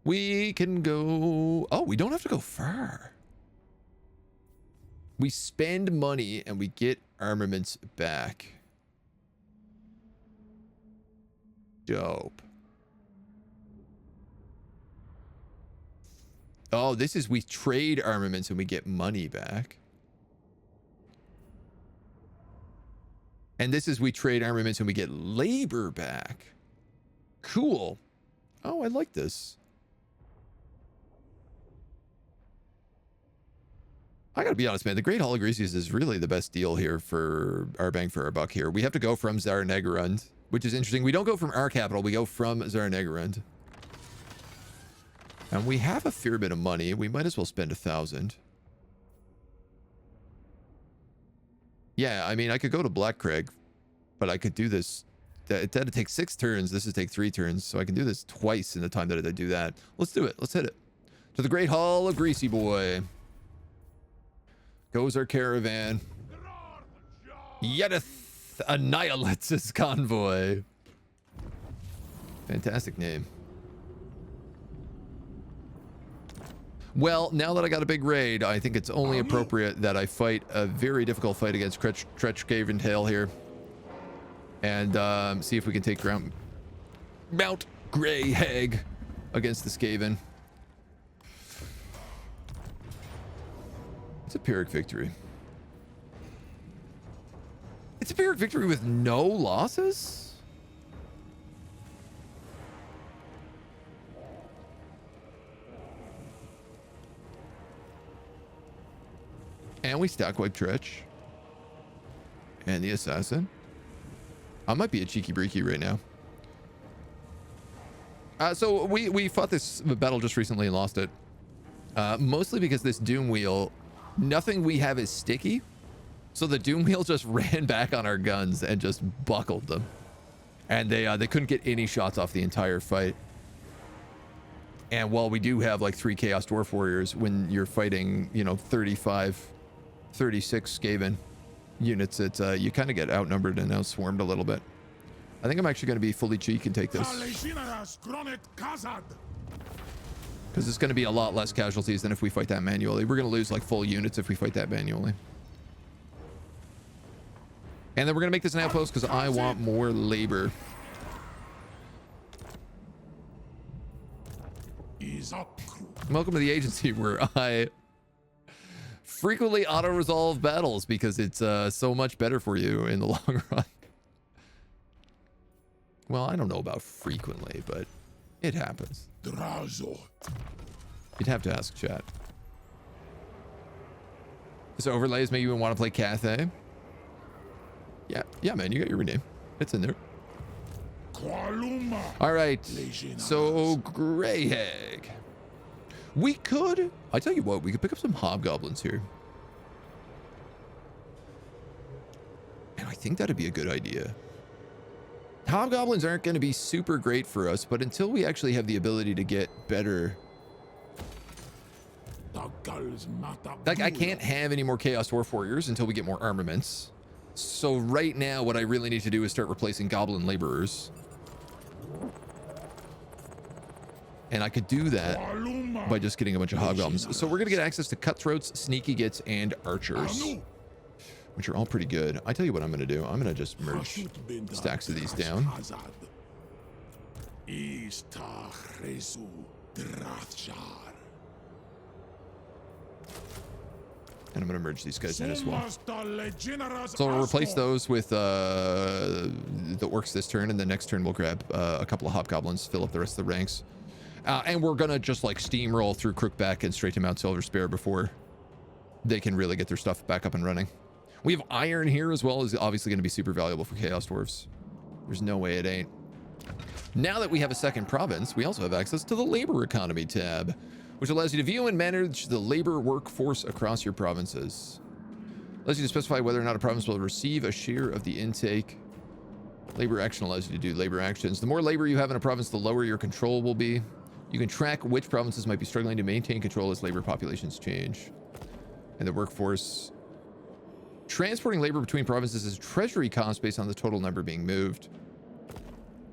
We can go... Oh, we don't have to go far. We spend money and we get armaments back. Dope. Oh, this is we trade armaments and we get money back. And this is we trade armaments and we get labor back. Cool. Oh, I like this. I gotta be honest, man. The Great Hall of Grecius is really the best deal here for our bang for our buck here. We have to go from Zarnegarund, which is interesting. We don't go from our capital. We go from Zarnegarund. And we have a fair bit of money. We might as well spend 1,000. Yeah, I mean, I could go to Blackcrag, but I could do this. That'd take 6 turns. This would take 3 turns. So I can do this twice in the time that I do that. Let's do it. Let's hit it. To the Great Hall of Greasy Boy. Goes our caravan. Yedith annihilates his convoy. Fantastic name. Well, now that I got a big raid, I think it's only appropriate that I fight a very difficult fight against Tretch Cave Tail here. And see if we can take ground. Mount Grey Hag against the Skaven. It's a Pyrrhic victory. It's a Pyrrhic victory with no losses? And we stack wipe Tretch. And the assassin. I might be a cheeky breaky right now. So we fought this battle just recently and lost it. Mostly because this Doom Wheel, nothing we have is sticky. So the Doom Wheel just ran back on our guns and just buckled them. And they couldn't get any shots off the entire fight. And while we do have like 3 Chaos Dwarf Warriors, when you're fighting, 35, 36 Skaven units, it's you kind of get outnumbered and outswarmed a little bit. I think I'm actually going to be fully cheek and take this. Because it's going to be a lot less casualties than if we fight that manually. We're going to lose like full units if we fight that manually. And then we're going to make this an outpost because I want more labor. Welcome to the agency where I frequently auto-resolve battles because it's so much better for you in the long run. Well, I don't know about frequently, but it happens. You'd have to ask chat. This overlays make you want to play Cathay. Yeah, man, you got your rename. It's in there. All right, so Greyhag. We could, I tell you what, we could pick up some hobgoblins here. And I think that'd be a good idea. Hobgoblins aren't going to be super great for us, but until we actually have the ability to get better... Like, I can't have any more Chaos Dwarf Warriors until we get more armaments. So right now, what I really need to do is start replacing Goblin Laborers. And I could do that by just getting a bunch of hobgoblins. So we're going to get access to cutthroats, sneaky gits, and archers, which are all pretty good. I tell you what I'm going to do. I'm going to just merge stacks of these down. And I'm going to merge these guys in as well. So we'll replace those with the orcs this turn, and the next turn we'll grab a couple of hobgoblins, fill up the rest of the ranks. And we're going to just like steamroll through Crookback and straight to Mount Silverspear before they can really get their stuff back up and running. We have iron here as well, is obviously going to be super valuable for Chaos Dwarves. There's no way it ain't. Now that we have a second province, we also have access to the labor economy tab, which allows you to view and manage the labor workforce across your provinces. Allows you to specify whether or not a province will receive a share of the intake. Labor action allows you to do labor actions. The more labor you have in a province, the lower your control will be. You can track which provinces might be struggling to maintain control as labor populations change. And the workforce. Transporting labor between provinces is treasury cost based on the total number being moved.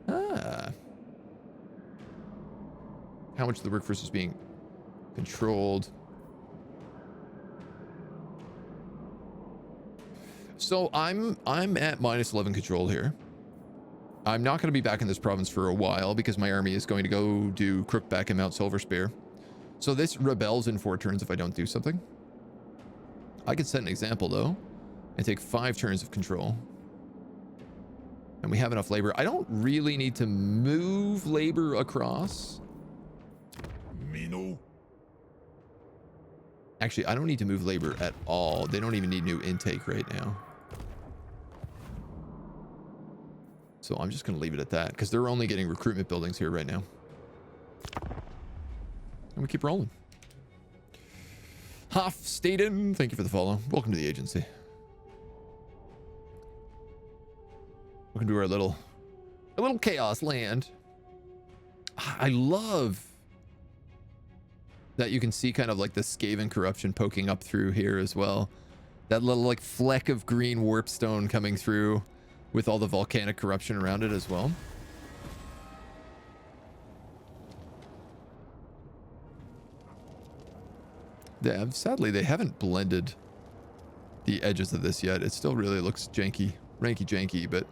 Ah. How much of the workforce is being controlled. So I'm at -11 control here. I'm not going to be back in this province for a while because my army is going to go do Crookback and Mount Silverspear. So this rebels in 4 turns if I don't do something. I could set an example though and take 5 turns of control. And we have enough labor. I don't really need to move labor across. Actually, I don't need to move labor at all. They don't even need new intake right now. So I'm just going to leave it at that because they're only getting recruitment buildings here right now. And we keep rolling. Hofsteden, thank you for the follow. Welcome to the agency. Welcome to our little chaos land. I love that you can see kind of like the Skaven corruption poking up through here as well. That little like fleck of green warpstone coming through with all the volcanic corruption around it as well. Sadly, they haven't blended the edges of this yet. It still really looks janky, ranky-janky, but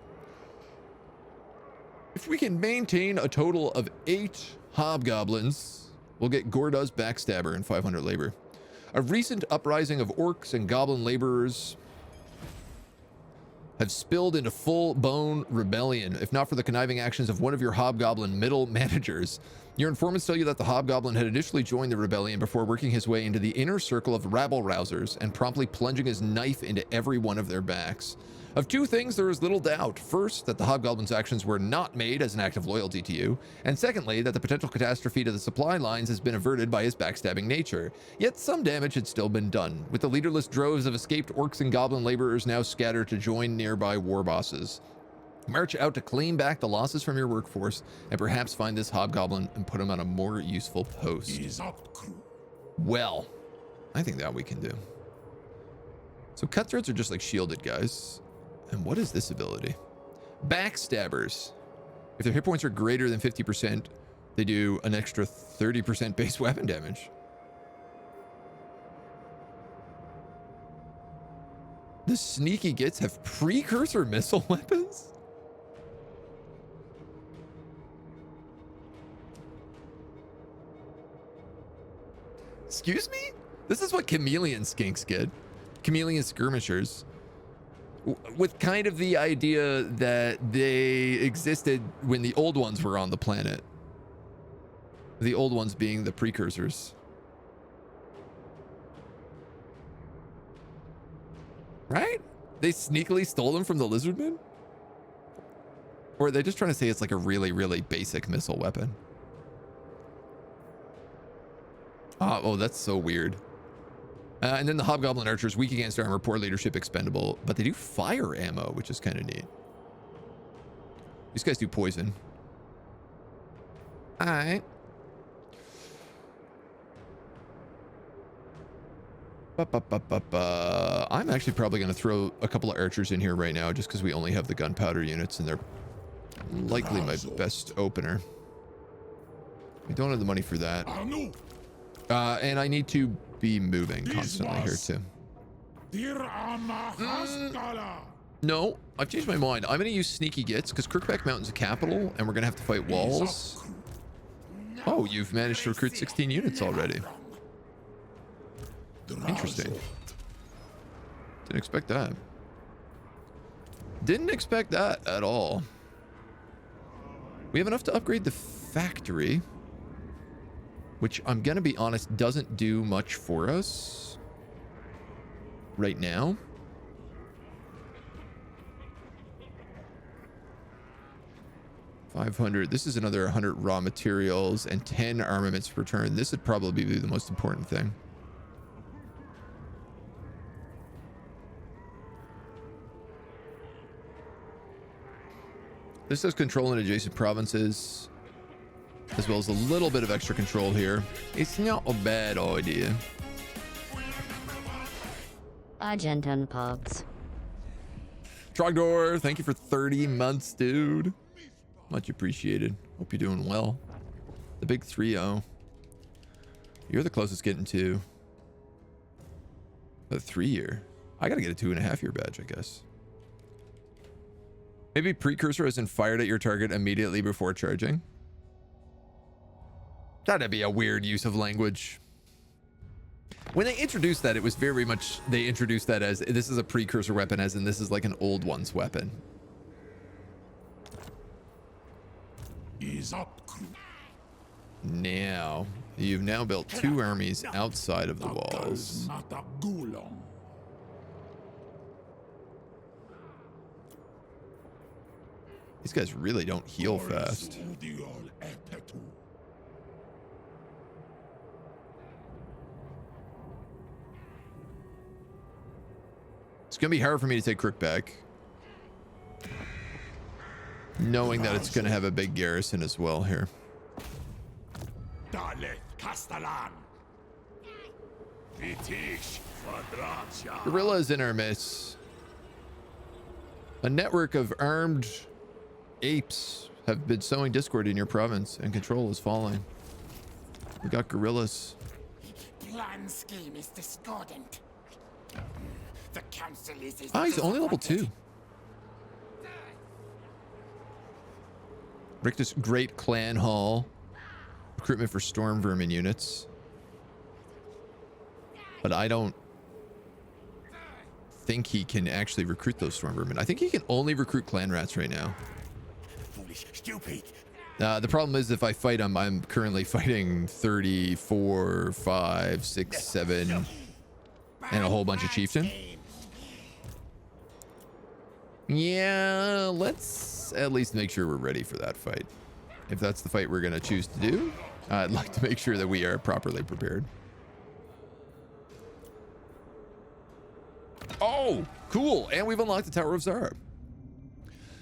if we can maintain a total of 8 hobgoblins, we'll get Gorda's Backstabber and 500 labor. A recent uprising of orcs and goblin laborers have spilled into full-blown rebellion, if not for the conniving actions of one of your hobgoblin middle managers. Your informants tell you that the hobgoblin had initially joined the rebellion before working his way into the inner circle of rabble-rousers and promptly plunging his knife into every one of their backs. Of 2 things, there is little doubt. First, that the hobgoblin's actions were not made as an act of loyalty to you, and secondly, that the potential catastrophe to the supply lines has been averted by his backstabbing nature. Yet some damage had still been done, with the leaderless droves of escaped orcs and goblin laborers now scattered to join nearby war bosses. March out to claim back the losses from your workforce, and perhaps find this hobgoblin and put him on a more useful post. Well, I think that we can do. So cutthroats are just like shielded guys. And what is this ability? Backstabbers. If their hit points are greater than 50%, They do an extra 30% base weapon damage. The sneaky gits have precursor missile weapons? Excuse me? This is what chameleon skinks get. Chameleon skirmishers. With kind of the idea that they existed when the old ones were on the planet. The old ones being the precursors. Right? They sneakily stole them from the lizardmen? Or are they just trying to say it's like a really, really basic missile weapon? Oh, that's so weird. And then the hobgoblin archers, weak against armor, poor leadership, expendable, but they do fire ammo, which is kind of neat. These guys do poison. All right. I'm actually probably going to throw a couple of archers in here right now just because we only have the gunpowder units and they're likely my best opener. I don't have the money for that. And I need to be moving constantly here too. No, I've changed my mind. I'm going to use sneaky gits because Crookback Mountain's a capital and we're going to have to fight walls. Oh, you've managed to recruit 16 units already. Interesting. Didn't expect that. Didn't expect that at all. We have enough to upgrade the factory, which I'm gonna be honest doesn't do much for us right now. $500. This is another 100 raw materials and 10 armaments per turn. This would probably be the most important thing. This has control in adjacent provinces, as well as a little bit of extra control here. It's not a bad idea. AgentNumberOne. Trogdor, thank you for 30 months, dude. Much appreciated. Hope you're doing well. The big 3-0. You're the closest getting to a 3-year. I gotta get a 2.5-year badge, I guess. Maybe precursor isn't fired at your target immediately before charging. That'd be a weird use of language. When they introduced that, it was very much, they introduced that as, this is a precursor weapon, as in this is like an old one's weapon. Is up. Now, you've now built 2 armies outside of the walls. These guys really don't heal fast. It's gonna be hard for me to take Crook back, knowing that it's gonna have a big garrison as well here. Gorillas in our midst. A network of armed apes have been sowing discord in your province, and control is falling. We got gorillas. Plan scheme is discordant. The council is He's only level 2. Rictus Great Clan Hall. Recruitment for storm vermin units. But I don't think he can actually recruit those storm vermin. I think he can only recruit clan rats right now. Stupid. The problem is if I fight him, I'm currently fighting 34, 5, 6, 7, and a whole bunch of chieftain. Yeah, let's at least make sure we're ready for that fight. If that's the fight we're going to choose to do, I'd like to make sure that we are properly prepared. Oh, cool. And we've unlocked the Tower of Zara.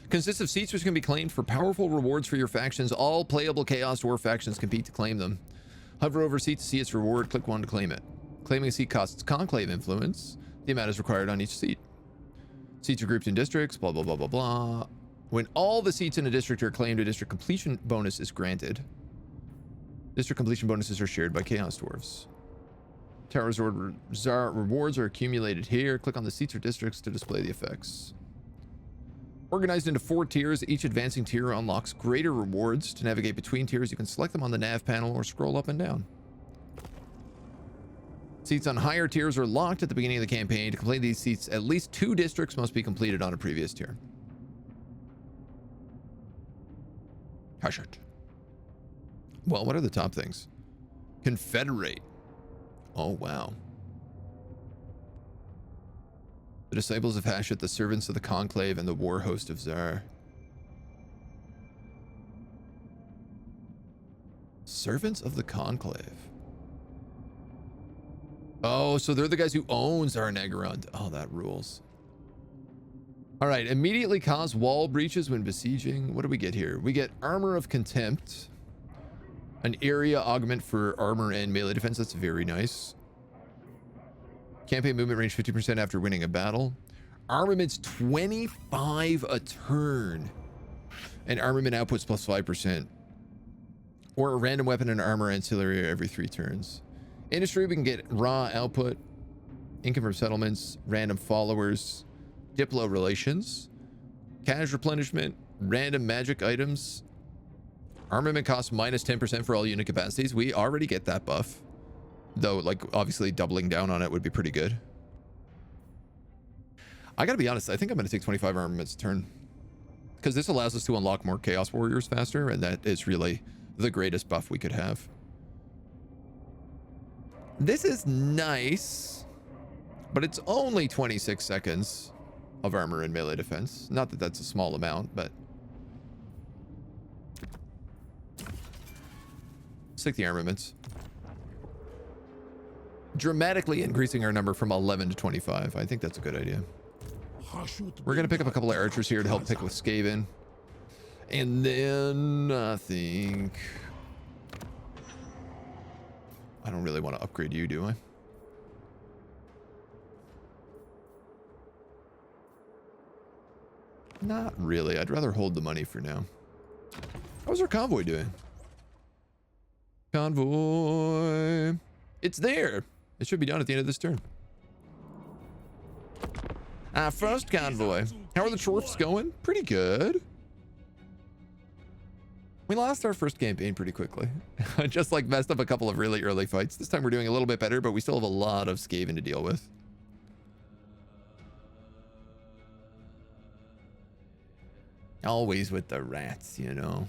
Consists of seats which can be claimed for powerful rewards for your factions. All playable Chaos Dwarf factions compete to claim them. Hover over a seat to see its reward. Click 1 to claim it. Claiming a seat costs conclave influence. The amount is required on each seat. Seats are grouped in districts. Blah, blah, blah, blah, blah. When all the seats in a district are claimed, a district completion bonus is granted. District completion bonuses are shared by Chaos Dwarves. Tower Resort rewards are accumulated here. Click on the seats or districts to display the effects. Organized into 4 tiers, each advancing tier unlocks greater rewards. To navigate between tiers, you can select them on the nav panel or scroll up and down. Seats on higher tiers are locked at the beginning of the campaign. To complete these seats, at least 2 districts must be completed on a previous tier. Hush it. Well, what are the top things? Confederate. Oh, wow. The disciples of Hashut, the servants of the Conclave, and the war host of Zar. Servants of the Conclave. Oh, so they're the guys who own Zarnegorund. Oh, that rules. All right, immediately cause wall breaches when besieging. What do we get here? We get Armor of Contempt. An area augment for armor and melee defense. That's very nice. Campaign movement range 50% after winning a battle. Armaments 25 a turn. And armament outputs plus 5%. Or a random weapon and armor ancillary every 3 turns. Industry, we can get raw output, income from settlements, random followers, diplo relations, cash replenishment, random magic items. Armament costs minus 10% for all unit capacities. We already get that buff. Though, like, obviously doubling down on it would be pretty good. I gotta be honest, I think I'm gonna take 25 armaments a turn. Because this allows us to unlock more Chaos Warriors faster, and that is really the greatest buff we could have. This is nice, but it's only 26 seconds of armor and melee defense. Not that that's a small amount, but... Stick the armaments. Dramatically increasing our number from 11 to 25. I think that's a good idea. We're going to pick up a couple of archers here to help pick with Skaven. And then I think... I don't really want to upgrade you, do I? Not really. I'd rather hold the money for now. How's our convoy doing? Convoy. It's there. It should be done at the end of this turn. First convoy. How are the dwarfs going? Pretty good. We lost our first campaign pretty quickly. Just like messed up a couple of really early fights. This time we're doing a little bit better, but we still have a lot of Skaven to deal with. Always with the rats, you know.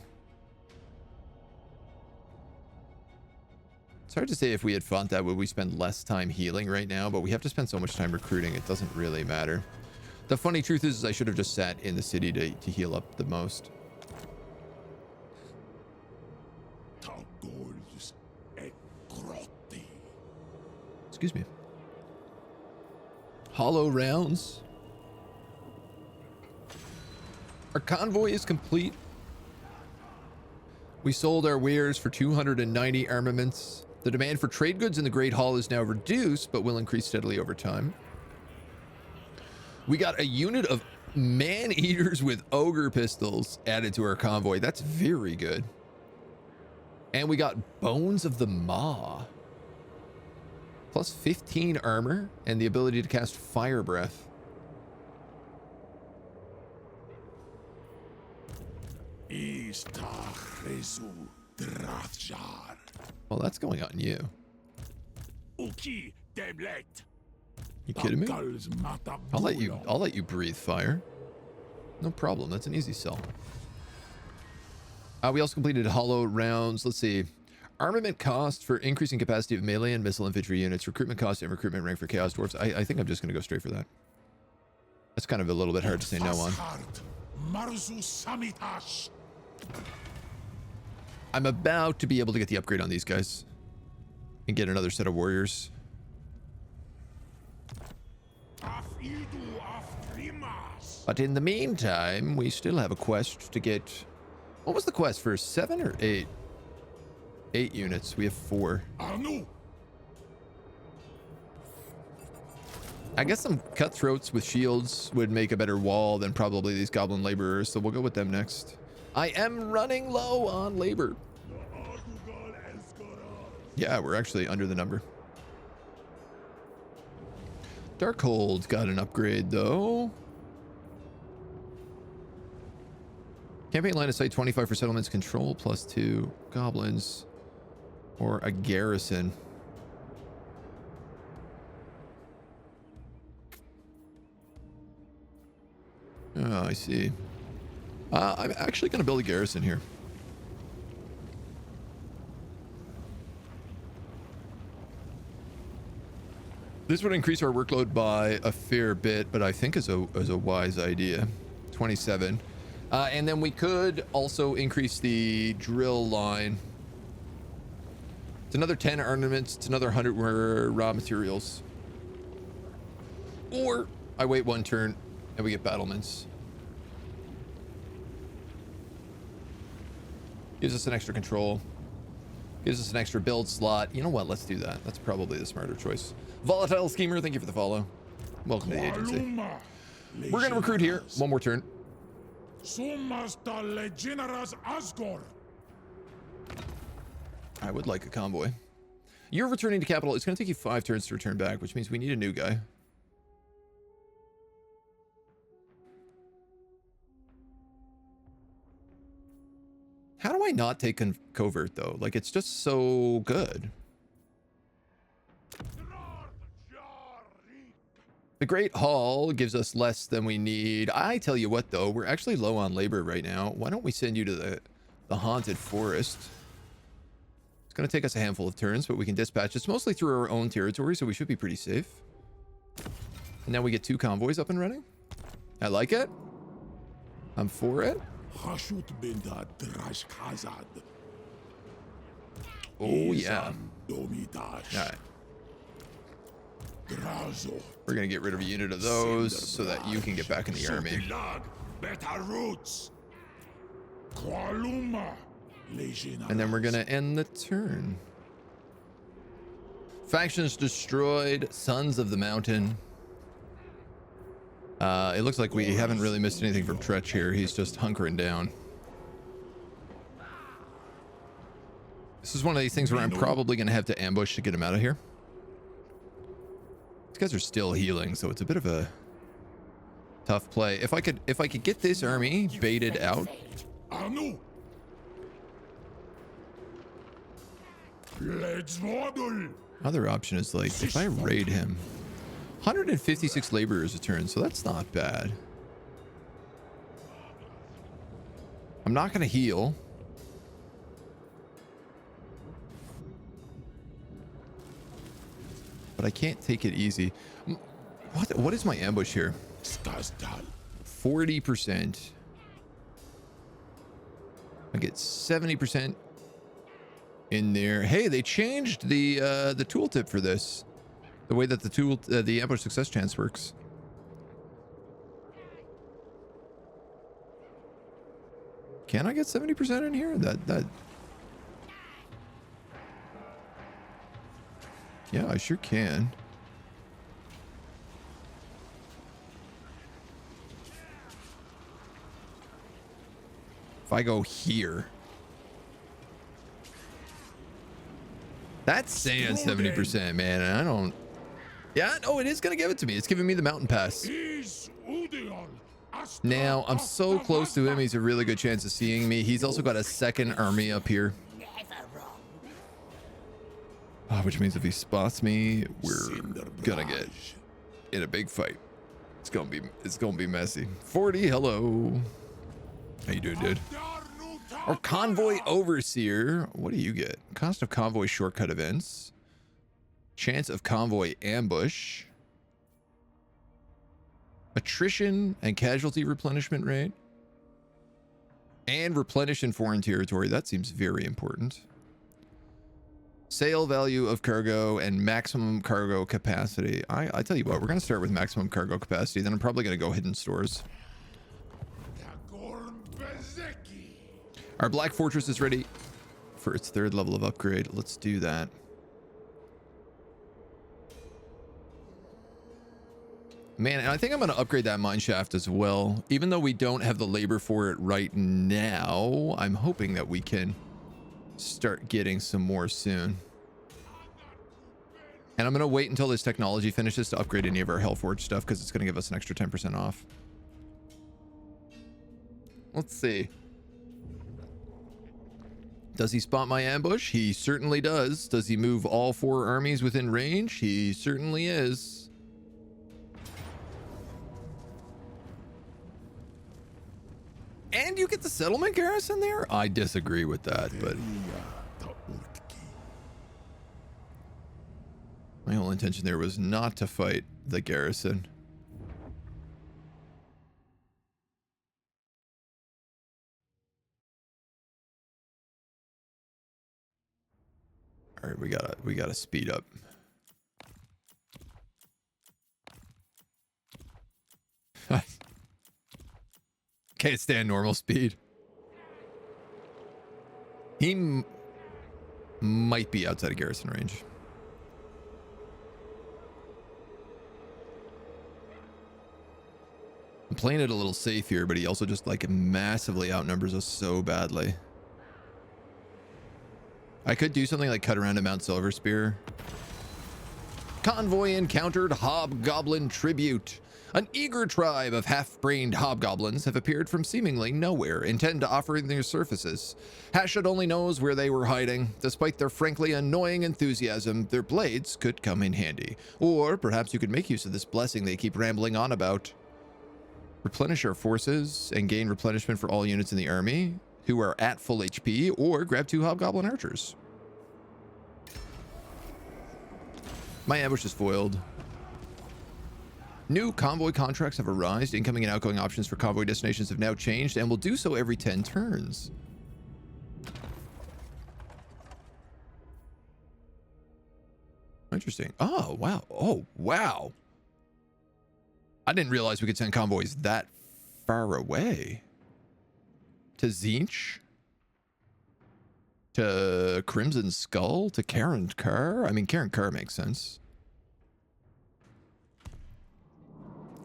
It's hard to say if we had fought that, would we spend less time healing right now, but we have to spend so much time recruiting, it doesn't really matter. The funny truth is I should have just sat in the city to heal up the most. Excuse me. Hollow rounds. Our convoy is complete. We sold our wares for 290 armaments. The demand for trade goods in the Great Hall is now reduced, but will increase steadily over time. We got a unit of man-eaters with ogre pistols added to our convoy. That's very good. And we got Bones of the Maw. Plus 15 armor and the ability to cast Fire Breath. Well, that's going on you. You kidding me? I'll let you breathe fire. No problem. That's an easy sell. We also completed hollow rounds. Let's see. Armament cost for increasing capacity of melee and missile infantry units. Recruitment cost and recruitment rank for Chaos Dwarves. I think I'm just going to go straight for that. That's kind of a little bit hard to say no on. I'm about to be able to get the upgrade on these guys. And get another set of warriors. But in the meantime, we still have a quest to get... What was the quest for? 7 or 8? 8 units. We have 4. I guess some cutthroats with shields would make a better wall than probably these goblin laborers, so we'll go with them next. I am running low on labor. Yeah, we're actually under the number. Darkhold got an upgrade though. Campaign line of sight 25 for settlements, control +2, goblins, or a garrison. Oh, I see. I'm actually going to build a garrison here. This would increase our workload by a fair bit, but I think is a wise idea. 27. And then we could also increase the drill line. It's another 10 ornaments. It's another 100 raw materials. Or I wait one turn and we get battlements. Gives us an extra control. Gives us an extra build slot. You know what? Let's do that. That's probably the smarter choice. Volatile Schemer, thank you for the follow. Welcome to the agency. We're going to recruit here. One more turn. I would like a convoy. You're returning to capital. It's going to take you 5 turns to return back, which means we need a new guy. How do I not take covert though? Like, it's just so good. The Great Hall gives us less than we need. I tell you what though, we're actually low on labor right now. Why don't we send you to the Haunted Forest? It's going to take us a handful of turns, but we can dispatch. It's mostly through our own territory, so we should be pretty safe. And now we get 2 convoys up and running. I like it. I'm for it. Oh yeah. All right. We're gonna get rid of a unit of those so that you can get back in the army. And then we're gonna end the turn. Factions destroyed. Sons of the Mountain. It looks like we haven't really missed anything from Tzeentch here. He's just hunkering down. This is one of these things where I'm probably gonna have to ambush to get him out of here. These guys are still healing, so it's a bit of a tough play. If I could get this army baited out. Other option is like if I raid him. 156 laborers a turn, so that's not bad. I'm not gonna heal. But I can't take it easy. What is my ambush here? 40%. I get 70% in there. Hey, they changed the tooltip for this. The way that the ambush success chance works. Can I get 70% in here? That. Yeah, I sure can. If I go here. That's saying 70%, man. And I don't. Yeah, no, it is going to give it to me. It's giving me the mountain pass. Now, I'm so close to him. He's a really good chance of seeing me. He's also got a second army up here. Which means if he spots me, we're gonna get in a big fight. It's gonna be messy. 40, hello. How you doing, dude? Or Convoy Overseer. What do you get? Cost of convoy shortcut events. Chance of convoy ambush. Attrition and casualty replenishment rate. And replenish in foreign territory. That seems very important. Sale value of cargo and maximum cargo capacity. I tell you what, we're going to start with maximum cargo capacity. Then I'm probably going to go hidden stores. Our Black Fortress is ready for its 3rd level of upgrade. Let's do that. Man, and I think I'm going to upgrade that mine shaft as well. Even though we don't have the labor for it right now, I'm hoping that we can start getting some more soon. And I'm going to wait until this technology finishes to upgrade any of our Hellforge stuff because it's going to give us an extra 10% off. Let's see. Does he spot my ambush? He certainly does. Does he move all 4 armies within range? He certainly is. And you get the settlement garrison there? I disagree with that, but my whole intention there was not to fight the garrison. All right, we gotta speed up. Can't stand normal speed. He might be outside of garrison range. I'm playing it a little safe here, but he also just like massively outnumbers us so badly. I could do something like cut around to Mount Silver Spear. Convoy encountered Hobgoblin Tribute. An eager tribe of half-brained hobgoblins have appeared from seemingly nowhere, intend to offer their services. Hashut only knows where they were hiding. Despite their frankly annoying enthusiasm, their blades could come in handy. Or perhaps you could make use of this blessing they keep rambling on about. Replenish our forces and gain replenishment for all units in the army who are at full HP, or grab 2 hobgoblin archers. My ambush is foiled. New convoy contracts have arisen. Incoming and outgoing options for convoy destinations have now changed and will do so every 10 turns. Interesting. Oh, wow. Oh, wow. I didn't realize we could send convoys that far away. To Tzeentch? To Crimson Skull? To Karen Kerr? I mean, Karen Kerr makes sense.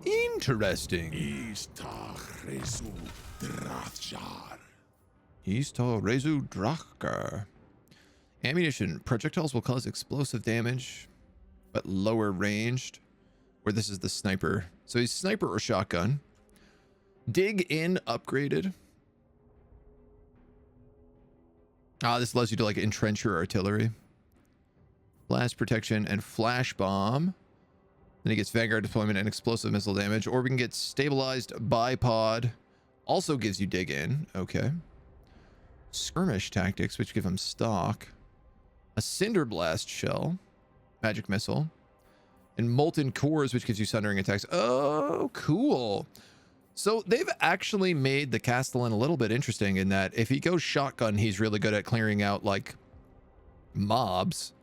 Interesting. Ishtar Rezu Drachjar. Ishtar Rezu Drachjar. Ammunition. Projectiles will cause explosive damage, but lower ranged. Or this is the sniper. So he's sniper or shotgun. Dig in upgraded. This allows you to like entrench your artillery. Blast protection and flash bomb. Then he gets Vanguard deployment and explosive missile damage. Or we can get stabilized bipod. Also gives you dig in. Okay. Skirmish tactics, which give him stock. A cinder blast shell. Magic missile. And molten cores, which gives you sundering attacks. Oh, cool. So they've actually made the Castellan a little bit interesting in that if he goes shotgun, he's really good at clearing out like mobs.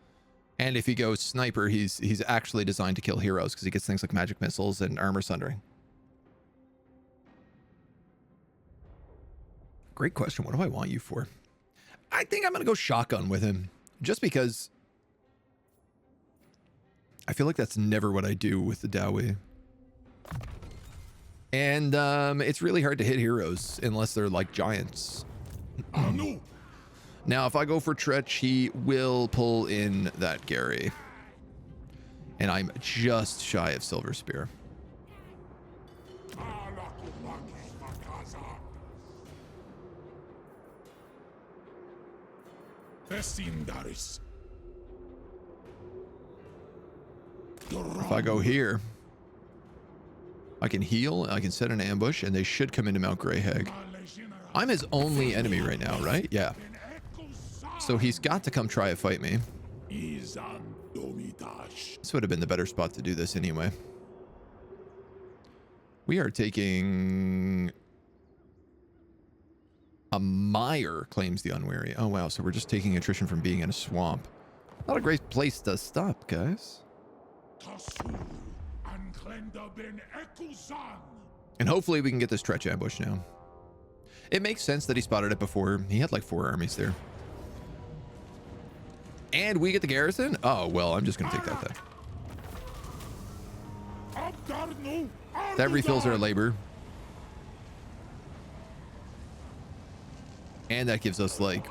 And if he goes sniper, he's actually designed to kill heroes because he gets things like magic missiles and armor sundering. Great question. What do I want you for? I think I'm going to go shotgun with him just because I feel like that's never what I do with the Dowie. And it's really hard to hit heroes unless they're like giants. No. Now, if I go for Tzeentch, he will pull in that Gary. And I'm just shy of Silver Spear. If I go here, I can heal, I can set an ambush, and they should come into Mount Greyhag. I'm his only enemy right now, right? Yeah. So he's got to come try and fight me. This would have been the better spot to do this anyway. We are taking... A mire, claims the unwary. Oh, wow. So we're just taking attrition from being in a swamp. Not a great place to stop, guys. And hopefully we can get this Tzeentch ambush now. It makes sense that he spotted it before. He had like 4 armies there. And we get the garrison? Oh, well, I'm just going to take that then. That refills our labor. And that gives us like...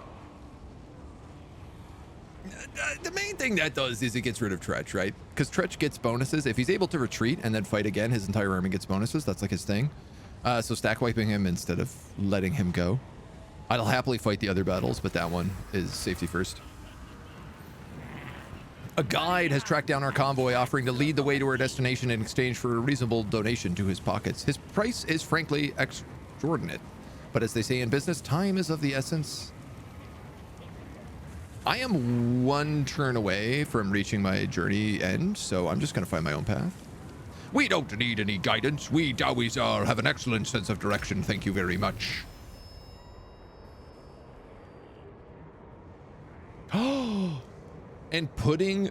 the main thing that does is it gets rid of Tzeentch, right? Because Tzeentch gets bonuses. If he's able to retreat and then fight again, his entire army gets bonuses. That's like his thing. So stack wiping him instead of letting him go. I'll happily fight the other battles, but that one is safety first. A guide has tracked down our convoy, offering to lead the way to our destination in exchange for a reasonable donation to his pockets. His price is frankly extraordinary, but as they say in business, time is of the essence. I am one turn away from reaching my journey end, so I'm just going to find my own path. We don't need any guidance. We Dowies have an excellent sense of direction. Thank you very much. Oh, and putting...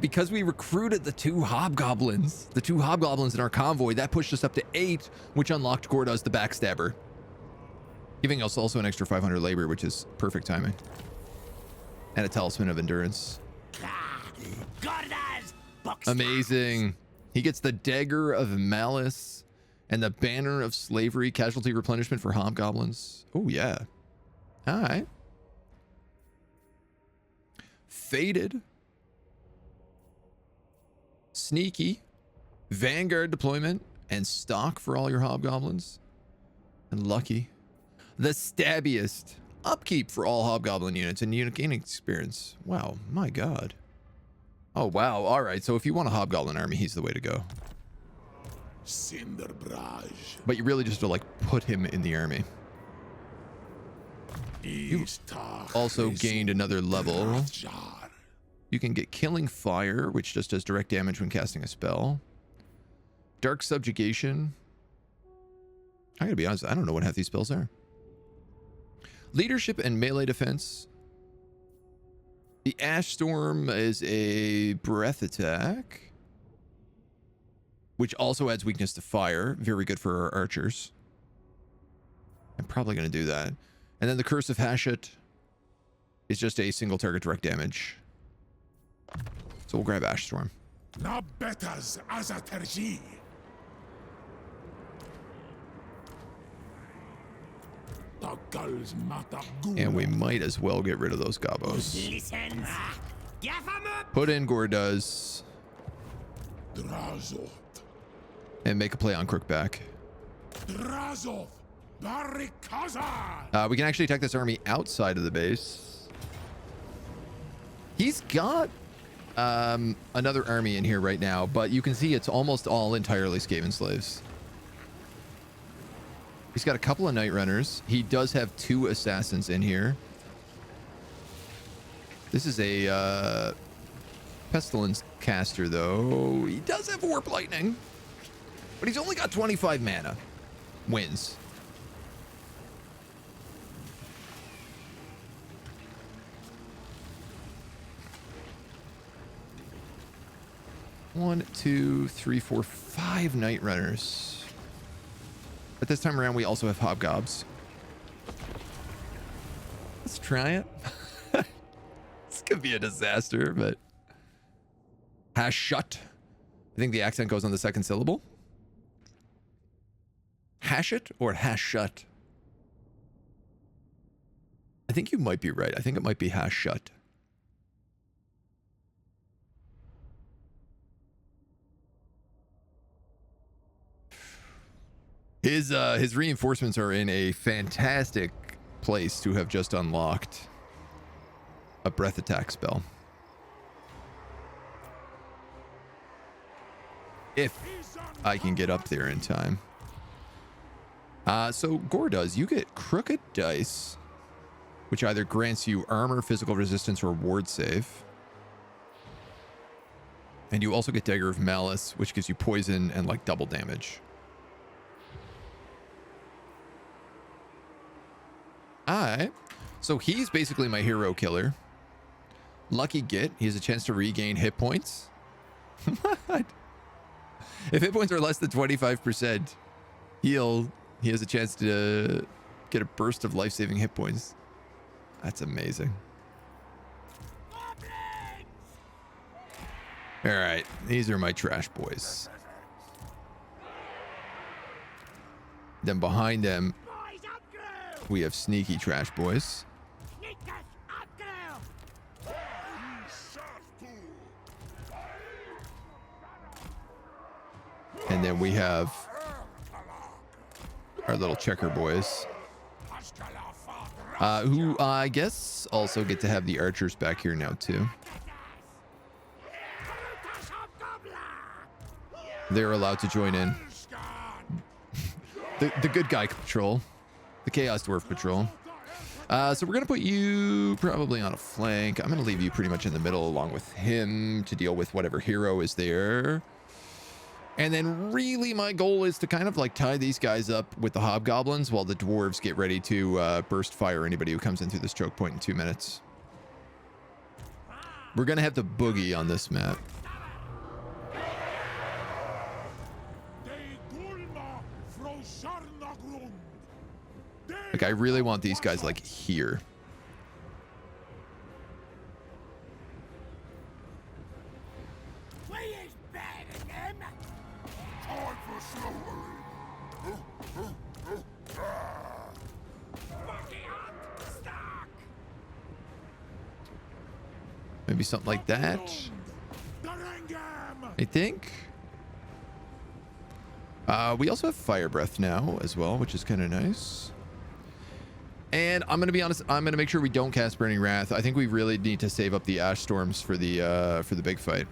because we recruited the two hobgoblins in our convoy, that pushed us up to 8, which unlocked Gorda's the Backstabber, giving us also an extra 500 labor, which is perfect timing. And a Talisman of Endurance. Amazing. He gets the Dagger of Malice and the Banner of Slavery, casualty replenishment for hobgoblins. Oh, yeah. All right. Faded. Sneaky. Vanguard deployment and stock for all your hobgoblins. And lucky. The Stabbiest. Upkeep for all hobgoblin units and unit gaining experience. Wow, my god. Oh, wow. All right, so if you want a hobgoblin army, he's the way to go. But you really just have to, like, put him in the army. You also gained another level. You can get Killing Fire, which just does direct damage when casting a spell. Dark Subjugation. I gotta be honest, I don't know what half these spells are. Leadership and melee defense. The Ash Storm is a breath attack, which also adds weakness to fire. Very good for our archers. I'm probably going to do that. And then the Curse of Hashut is just a single target direct damage. So we'll grab Ash Storm. And we might as well get rid of those gobos. Put in Gorda's. And make a play on Crookback. We can actually attack this army outside of the base. He's got another army in here right now, but you can see it's almost all entirely Skaven slaves. He's got a couple of Night Runners. He does have 2 assassins in here. This is a Pestilence caster, though. He does have Warp Lightning, but he's only got 25 mana. Wins. One, 2, 3, 4, 5 Night Runners. But this time around, we also have Hobgobs. Let's try it. This could be a disaster, but... Hashut. I think the accent goes on the second syllable. Hashut or Hashut? I think you might be right. I think it might be Hashut. His reinforcements are in a fantastic place to have just unlocked a breath attack spell. If I can get up there in time. So Gorda's, you get Crooked Dice, which either grants you armor, physical resistance, or ward save. And you also get Dagger of Malice, which gives you poison and like double damage. Alright, so he's basically my hero killer. Lucky Git, he has a chance to regain hit points. What? If hit points are less than 25%, he has a chance to get a burst of life-saving hit points. That's amazing. Alright, these are my trash boys. Then behind them, we have sneaky trash boys. And then we have our little checker boys, who I guess also get to have the archers back here now too. They're allowed to join in. The good guy patrol, the Chaos Dwarf patrol. So we're going to put you probably on a flank. I'm going to leave you pretty much in the middle along with him to deal with whatever hero is there. And then really my goal is to kind of like tie these guys up with the hobgoblins while the dwarves get ready to burst fire anybody who comes in through this choke point in 2 minutes. We're going to have to boogie on this map. Like, I really want these guys like here. Maybe something like that, I think. We also have fire breath now as well, which is kind of nice. And I'm gonna be honest, I'm gonna make sure we don't cast Burning Wrath. I think we really need to save up the Ash Storms for the big fight.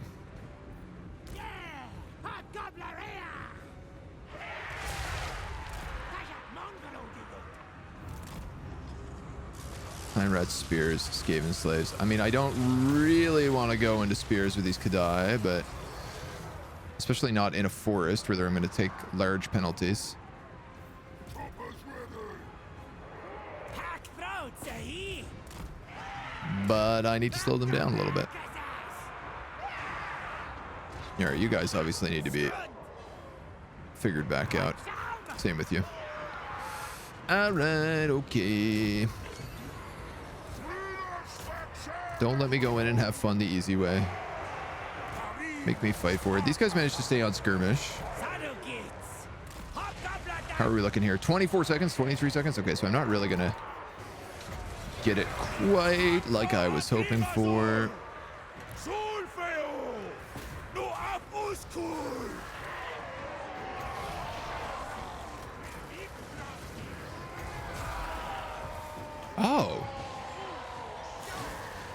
Time Rat Spears, Skaven Slaves. I mean, I don't really want to go into spears with these Kadai, but especially not in a forest where I'm going to take large penalties. But I need to slow them down a little bit. All right, you guys obviously need to be figured back out. Same with you. All right, okay. Don't let me go in and have fun the easy way. Make me fight for it. These guys managed to stay on skirmish. How are we looking here? 24 seconds, 23 seconds? Okay, so I'm not really gonna get it quite like I was hoping for. Oh.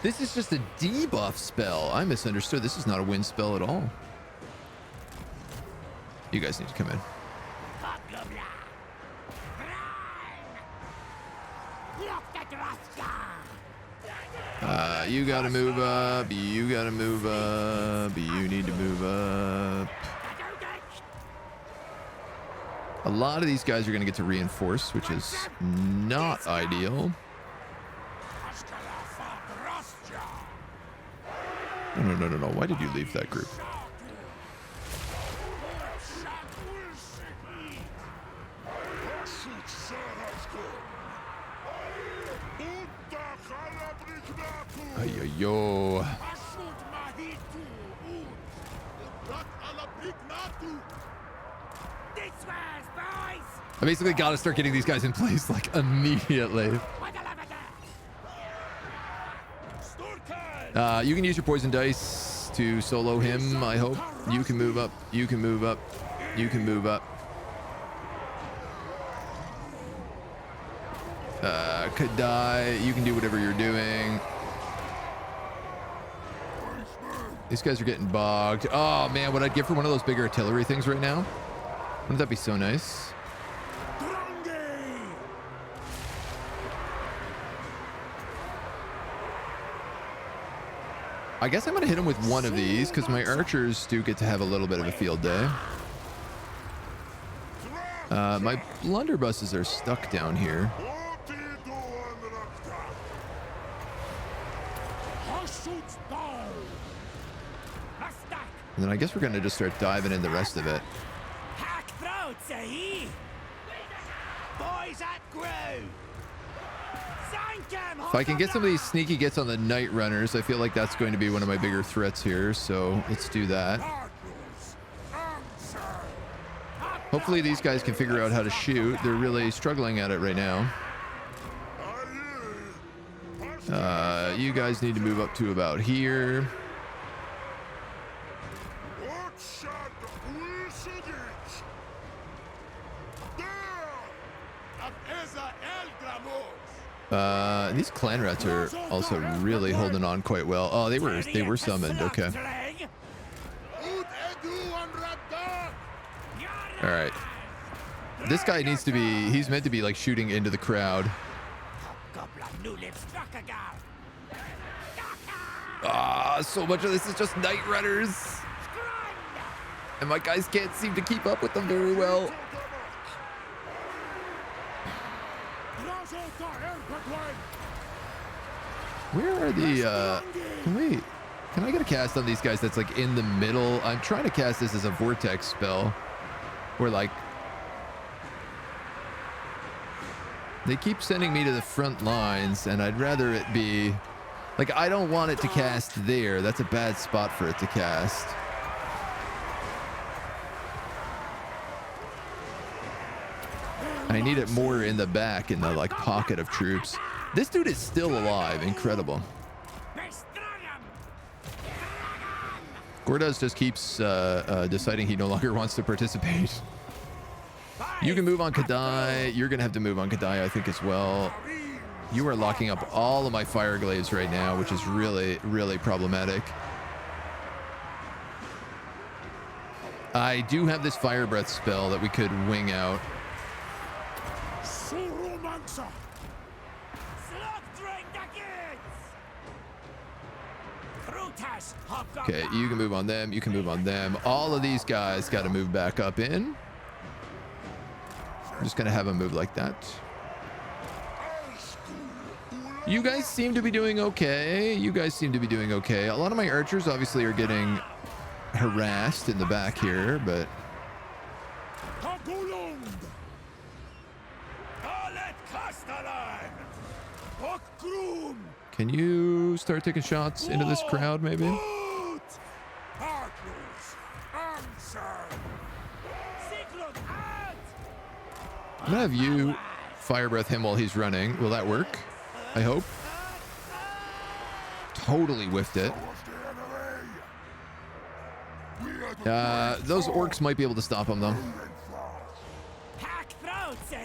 This is just a debuff spell. I misunderstood. This is not a win spell at all. You guys need to come in. You gotta move up. You gotta move up. You need to move up. A lot of these guys are gonna get to reinforce, which is not ideal. No. Why did you leave that group? Yo. I basically gotta start getting these guys in place like immediately. You can use your poison dice to solo him, I hope. You can move up. You can move up. You can move up. Could die. You can do whatever you're doing. These guys are getting bogged. Oh man, what I'd give for one of those bigger artillery things right now. Wouldn't that be so nice? I guess I'm gonna hit him with one of these because my archers do get to have a little bit of a field day. My blunderbusses are stuck down here. And then I guess we're gonna just start diving in the rest of it. If I can get some of these sneaky gets on the night runners, I feel like that's going to be one of my bigger threats here. So let's do that. Hopefully these guys can figure out how to shoot. They're really struggling at it right now. You guys need to move up to about here. These clan rats are also really holding on quite well. Oh, they were summoned. Okay. All right. This guy needs to be. He's meant to be like shooting into the crowd. Ah, so much of this is just night runners, and my guys can't seem to keep up with them very well. Where are the can I get a cast on these guys that's like in the middle? I'm trying to cast this as a vortex spell where like they keep sending me to the front lines, and I'd rather it be like, I don't want it to cast there. That's a bad spot for it to cast. I need it more in the back, in the like pocket of troops. This dude is still alive. Incredible. Gordas just keeps deciding he no longer wants to participate. You can move on Kadai. You're gonna have to move on Kadai, I think, as well. You are locking up all of my fire glaives right now, which is really, really problematic. I do have this fire breath spell that we could wing out. Okay, you can move on them. You can move on them. All of these guys got to move back up in. I'm just going to have them move like that. You guys seem to be doing okay. You guys seem to be doing okay. A lot of my archers obviously are getting harassed in the back here, but... Can you start taking shots into this crowd, maybe? I'm gonna have you fire breath him while he's running. Will that work? I hope. Totally whiffed it. Those orcs might be able to stop him, though.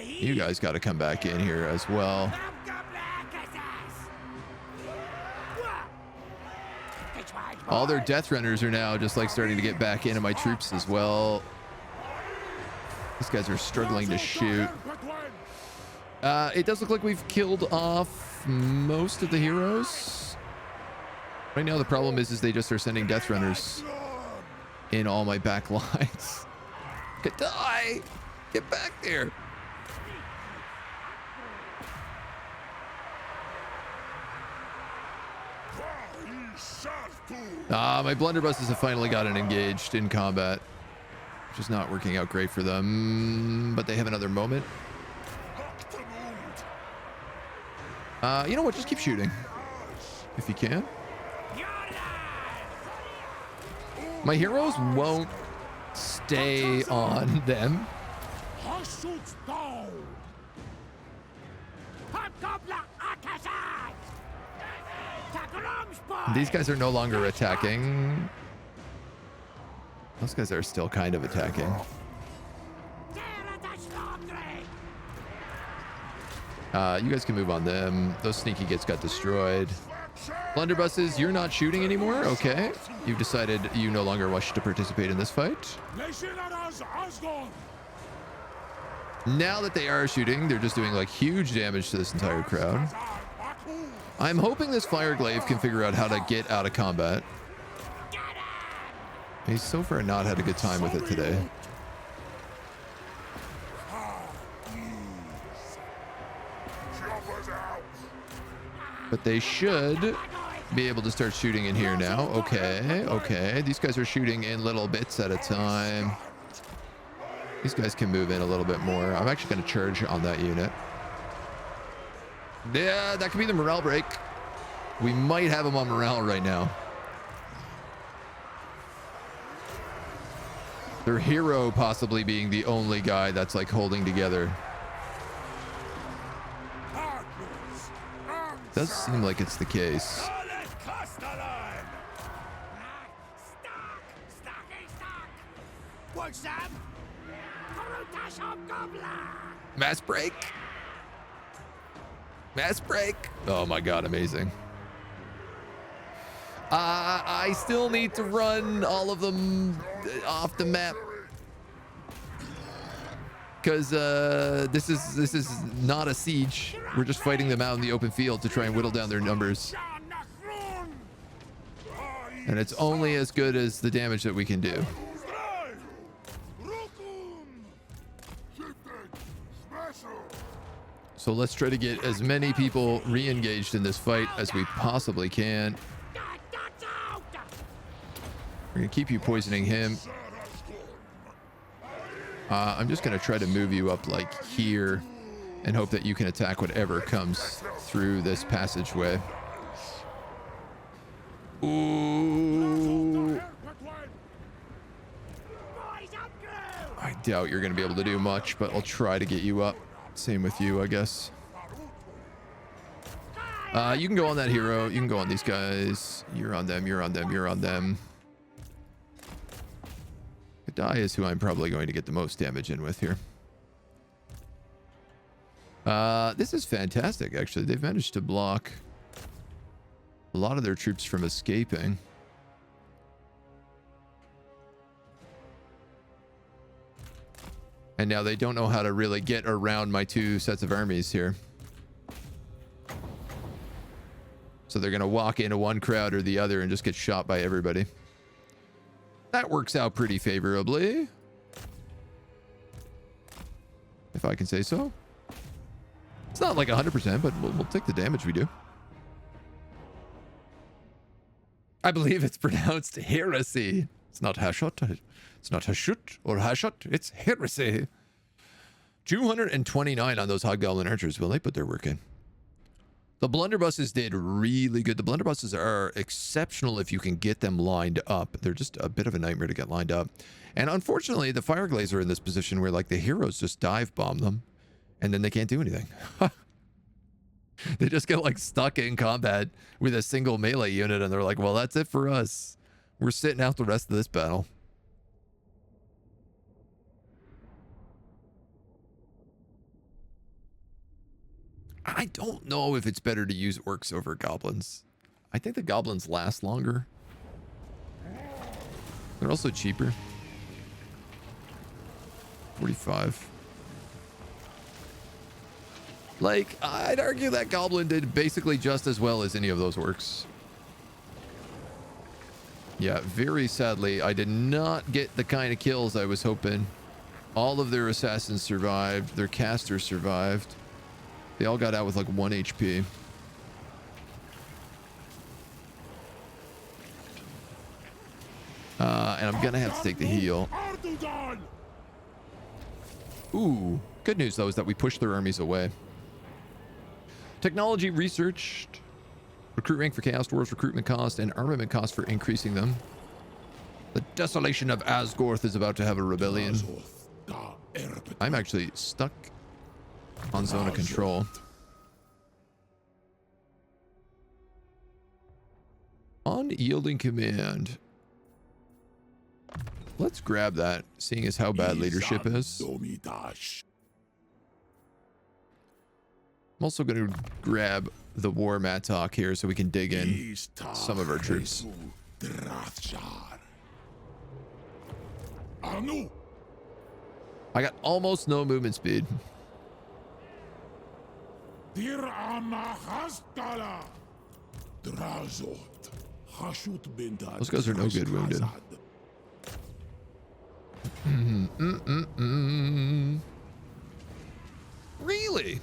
You guys got to come back in here as well. All their death runners are now just like starting to get back into my troops as well. These guys are struggling to shoot. It does look like we've killed off most of the heroes. Right now the problem is they just are sending death runners in all my back lines. Kadai! Get back there! My blunderbusses have finally gotten engaged in combat, which is not working out great for them, but they have another moment. You know what? Just keep shooting if you can. My heroes won't stay on them. These guys are no longer attacking. Those guys are still kind of attacking. You guys can move on them. Those sneaky gits got destroyed. Blunderbusses, you're not shooting anymore? Okay. You've decided you no longer wish to participate in this fight. Now that they are shooting, they're just doing like huge damage to this entire crowd. I'm hoping this fire glaive can figure out how to get out of combat. He's so far not had a good time with it today. But they should be able to start shooting in here now. Okay, okay. These guys are shooting in little bits at a time. These guys can move in a little bit more. I'm actually going to charge on that unit. Yeah, that could be the morale break. We might have him on morale right now. Their hero possibly being the only guy that's like holding together. Does seem like it's the case. Mass break. Mass break. Oh my god, amazing. I still need to run all of them off the map. Because this is not a siege. We're just fighting them out in the open field to try and whittle down their numbers. And it's only as good as the damage that we can do. So let's try to get as many people re-engaged in this fight as we possibly can. We're gonna keep you poisoning him. I'm just gonna try to move you up like here and hope that you can attack whatever comes through this passageway. Ooh. I doubt you're gonna be able to do much, but I'll try to get you up. Same with you, I guess. You can go on that hero. You can go on these guys. You're on them. You're on them. You're on them. Cathay is who I'm probably going to get the most damage in with here. This is fantastic, actually. They've managed to block a lot of their troops from escaping. And now they don't know how to really get around my two sets of armies here. So they're going to walk into one crowd or the other and just get shot by everybody. That works out pretty favorably, if I can say so. It's not like 100%, but we'll take the damage we do. I believe it's pronounced heresy. It's not hashut. It's not hashut or hashut. It's heresy. 229 on those hobgoblin archers. Well, they put their work in. The blunderbusses did really good. The blunderbusses are exceptional if you can get them lined up. They're just a bit of a nightmare to get lined up. And unfortunately, the Fireglaze are in this position where like the heroes just dive bomb them and then they can't do anything. They just get like stuck in combat with a single melee unit and they're like, well, that's it for us. We're sitting out the rest of this battle. I don't know if it's better to use orcs over goblins. I think the goblins last longer. They're also cheaper. 45. Like, I'd argue that goblin did basically just as well as any of those orcs. Yeah, very sadly, I did not get the kind of kills I was hoping. All of their assassins survived. Their casters survived. They all got out with like 1 HP. And I'm gonna have to take the heal. Ooh, good news though is that we pushed their armies away. Technology researched. Recruit rank for Chaos Dwarves, recruitment cost, and armament cost for increasing them. The desolation of Asgorth is about to have a rebellion. I'm actually stuck on zone of control. Unyielding command. Let's grab that, seeing as how bad leadership is. I'm also going to grab the war mattock here so we can dig in some of our troops. I got almost no movement speed. Those guys are no good wounded. Really?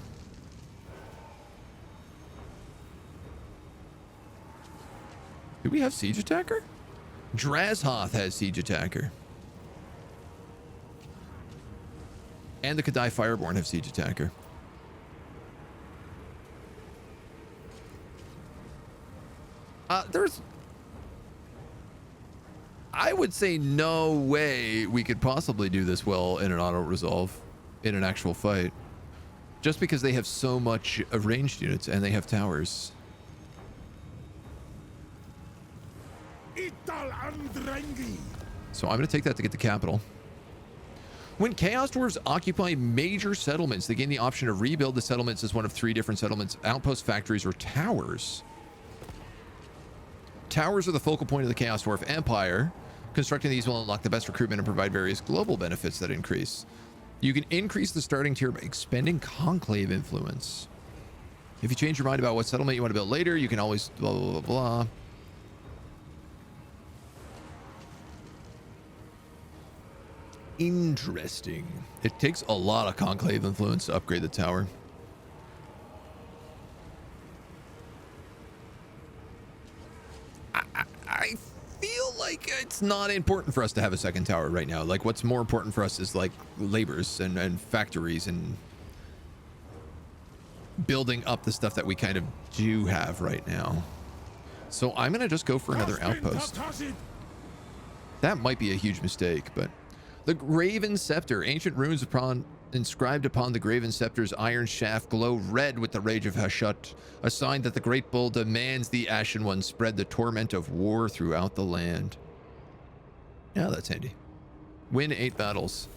Do we have Siege Attacker? Drazhoth has Siege Attacker. And the Cathay Fireborn have Siege Attacker. There's... I would say no way we could possibly do this well in an auto-resolve, in an actual fight. Just because they have so much ranged units and they have towers. So I'm going to take that to get the capital. When Chaos Dwarves occupy major settlements, they gain the option to rebuild the settlements as one of 3 different settlements: outposts, factories, or towers. Towers are the focal point of the Chaos Dwarf Empire. Constructing these will unlock the best recruitment and provide various global benefits that increase. You can increase the starting tier by expending conclave influence. If you change your mind about what settlement you want to build later, you can always blah, blah, blah, blah. Interesting. It takes a lot of conclave influence to upgrade the tower. I feel like it's not important for us to have a second tower right now. Like, what's more important for us is like labors and factories and building up the stuff that we kind of do have right now. So I'm gonna just go for another outpost. That might be a huge mistake, but the Graven Scepter. Ancient runes inscribed upon the Graven Scepter's iron shaft glow red with the rage of Hashut, a sign that the Great Bull demands the Ashen One spread the torment of war throughout the land. Yeah, that's handy. Win 8 battles.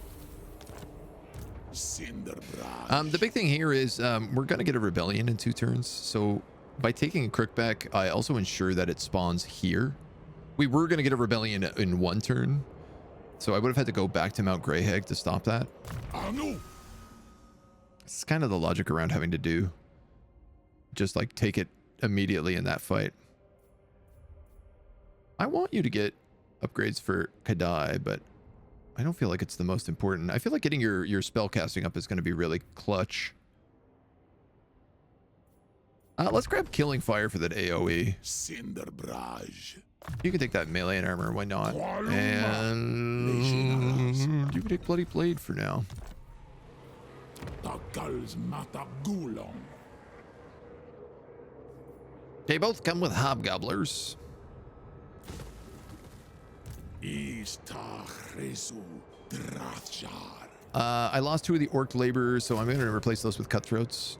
The big thing here is we're going to get a rebellion in 2 turns. So by taking a Crookback, I also ensure that it spawns here. We were going to get a rebellion in 1 turn. So I would have had to go back to Mount Greyhag to stop that. It's kind of the logic around having to do. Just like take it immediately in that fight. I want you to get upgrades for Kadai, but I don't feel like it's the most important. I feel like getting your spell casting up is going to be really clutch. Let's grab Killing Fire for that AoE. You can take that melee and armor, why not? And you can take Bloody Blade for now. They both come with hobgobblers. I lost 2 of the orc laborers, so I'm going to replace those with cutthroats.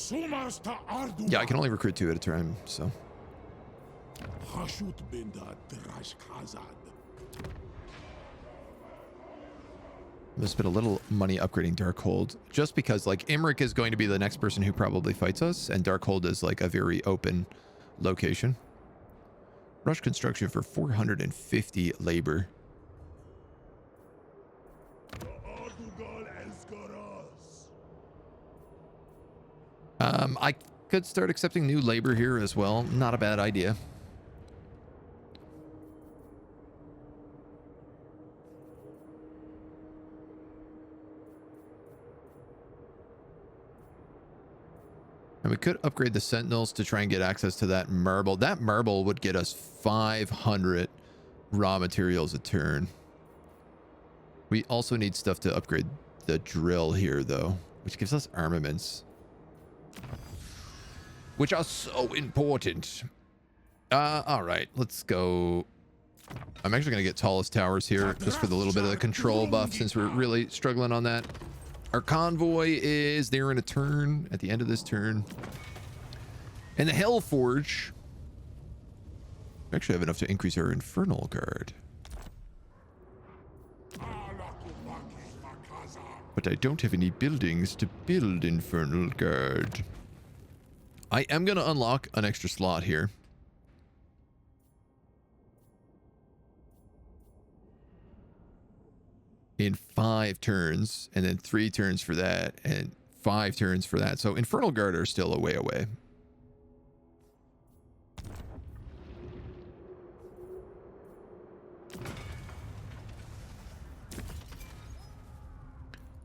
Yeah, I can only recruit 2 at a time, so. I'm gonna spend a little money upgrading Darkhold, just because like Imrik is going to be the next person who probably fights us, and Darkhold is like a very open location. Rush construction for 450 labor. I could start accepting new labor here as well. Not a bad idea. And we could upgrade the Sentinels to try and get access to that marble. That marble would get us 500 raw materials a turn. We also need stuff to upgrade the drill here, though, which gives us armaments, which are so important. All right, let's go. I'm actually going to get Tallest Towers here just for the little bit of the control buff, since we're really struggling on that. Our convoy is there in a turn, at the end of this turn. And the Hellforge, we actually have enough to increase our Infernal Guard. But I don't have any buildings to build Infernal Guard. I am going to unlock an extra slot here. In 5 turns, and then 3 turns for that, and 5 turns for that. So Infernal Guard are still a way away.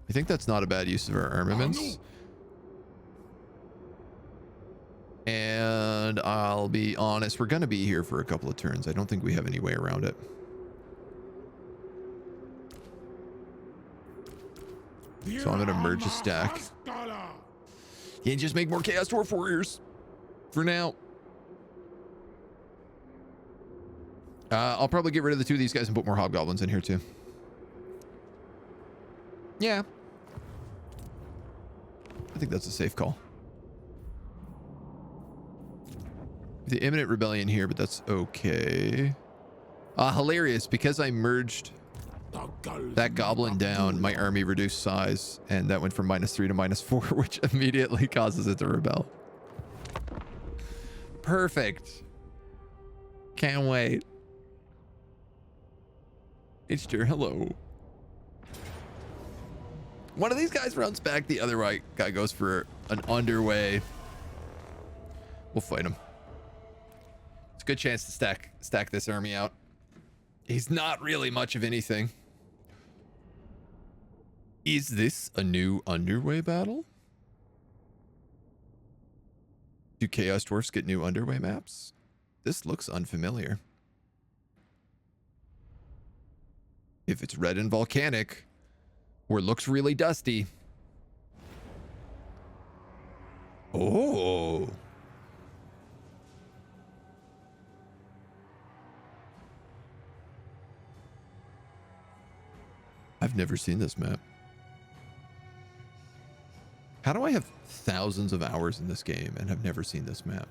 I think that's not a bad use of our armaments. And I'll be honest, we're going to be here for a couple of turns. I don't think we have any way around it. So I'm going to merge a stack. And just make more Chaos Dwarf Warriors for now. I'll probably get rid of the 2 of these guys and put more Hobgoblins in here too. Yeah. I think that's a safe call. The imminent rebellion here, but that's okay. Hilarious, because I merged that goblin down, my army reduced size, and that went from -3 to -4, which immediately causes it to rebel. Perfect. Can't wait. It's dear, hello. One of these guys runs back, the other guy goes for an underway. We'll fight him. It's a good chance to stack this army out. He's not really much of anything. Is this a new underway battle? Do Chaos Dwarfs get new underway maps? This looks unfamiliar. If it's red and volcanic, or looks really dusty. Oh. I've never seen this map. How do I have thousands of hours in this game and have never seen this map?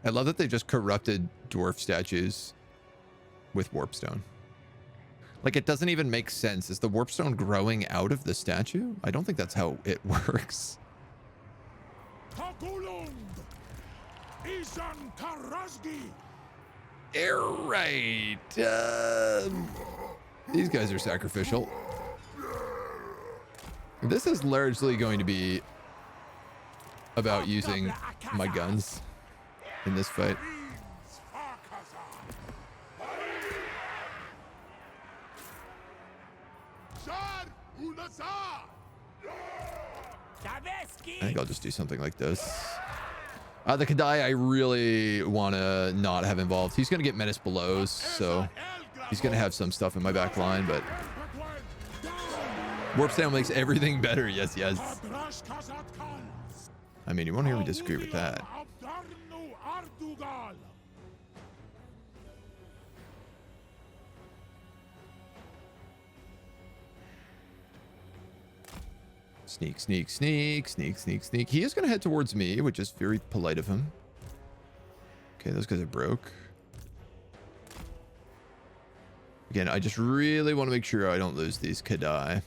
I love that they just corrupted dwarf statues with warpstone. Like, it doesn't even make sense. Is the warpstone growing out of the statue? I don't think that's how it works. Right. These guys are sacrificial. This is largely going to be about using my guns in this fight. I think I'll just do something like this. The Kadai, I really want to not have involved. He's going to get Menace Belows, so he's going to have some stuff in my back line, but Warpstone makes everything better. Yes, yes. I mean, you won't hear me disagree with that. Sneak, sneak, sneak, sneak, sneak, sneak. He is going to head towards me, which is very polite of him. Okay, those guys are broke. Again, I just really want to make sure I don't lose these Kadai.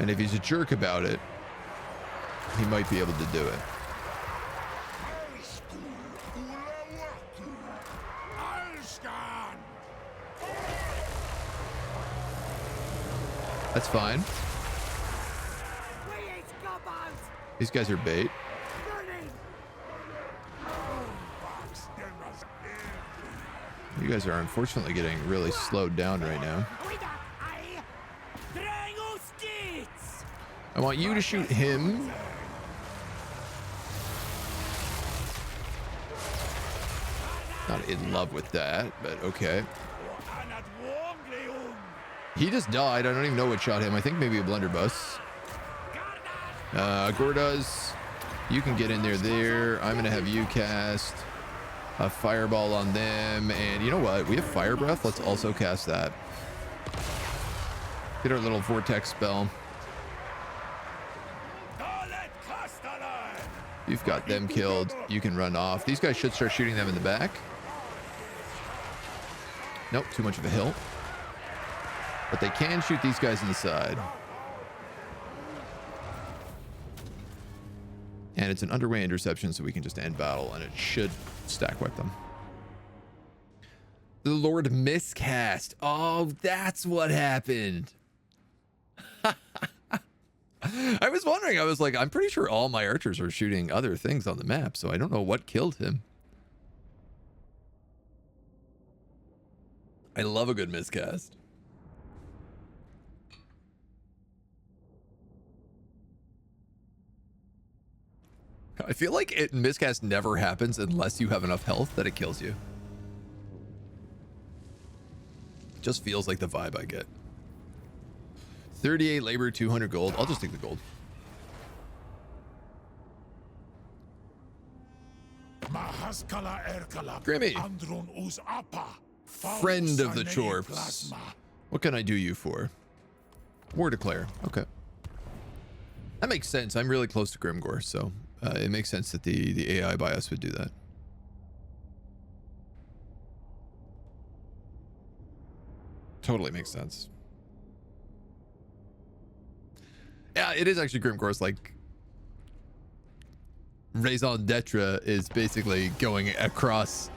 And if he's a jerk about it, he might be able to do it. That's fine. These guys are bait. You guys are unfortunately getting really slowed down right now. I want you to shoot him. Not in love with that, but okay. He just died. I don't even know what shot him. I think maybe a blunderbuss. Gordas, you can get in there. I'm going to have you cast a fireball on them. And you know what? We have fire breath. Let's also cast that. Get our little vortex spell. You've got them killed. You can run off. These guys should start shooting them in the back. Nope, too much of a hill. But they can shoot these guys in the side. And it's an underway interception, so we can just end battle, and it should stack wipe them. The Lord miscast. Oh, that's what happened. I was wondering. I was like, I'm pretty sure all my archers are shooting other things on the map, so I don't know what killed him. I love a good miscast. I feel like miscast never happens unless you have enough health that it kills you. It just feels like the vibe I get. 38 labor, 200 gold. I'll just take the gold. Grimmy. Friend of the Chorps. What can I do you for? War Declare. Okay. That makes sense. I'm really close to Grimgore, so it makes sense that the AI bias would do that. Totally makes sense. Yeah, it is actually Grimgore's like raison d'etre is basically going across.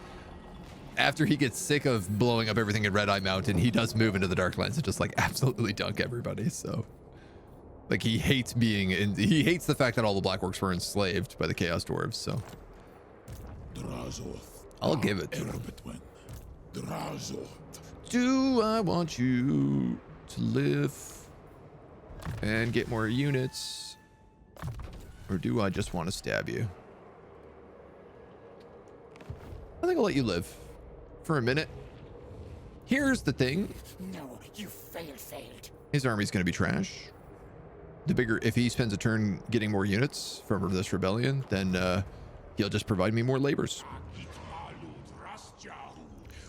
After he gets sick of blowing up everything in Red Eye Mountain, he does move into the Darklands and just like absolutely dunk everybody. So like he hates being in, he hates the fact that all the Black Orcs were enslaved by the Chaos Dwarves. So I'll give it to him. Do I want you to live and get more units, or do I just want to stab you? I think I'll let you live for a minute. Here's the thing. No, you failed. His army's going to be trash. The bigger, if he spends a turn getting more units from this rebellion, then he'll just provide me more labors.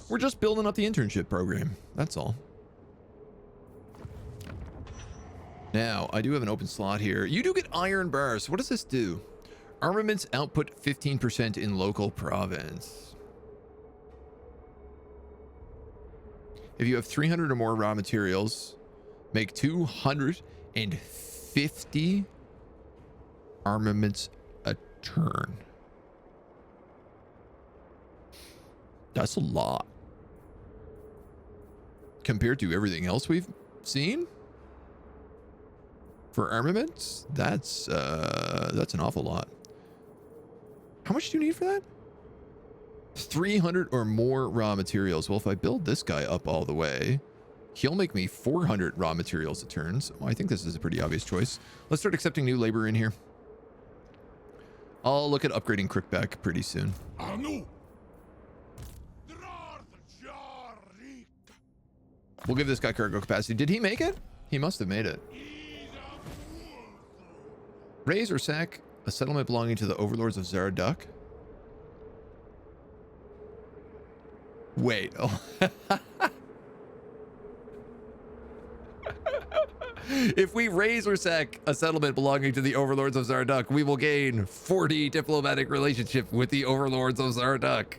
We're just building up the internship program. That's all. Now, I do have an open slot here. You do get iron bars. What does this do? Armaments output 15% in local province. If you have 300 or more raw materials, make 250 armaments a turn. That's a lot. Compared to everything else we've seen for armaments, that's an awful lot. How much do you need for that? 300 or more raw materials. Well, if I build this guy up all the way, he'll make me 400 raw materials a turn. So I think this is a pretty obvious choice. Let's start accepting new labor in here. I'll look at upgrading Crickback pretty soon. We'll give this guy cargo capacity. Did he make it? He must have made it. Raise or sack a settlement belonging to the overlords of Zaraduk. Wait. Oh. If we raise or sack a settlement belonging to the overlords of Zaraduk, we will gain 40 diplomatic relationship with the overlords of Zaraduk.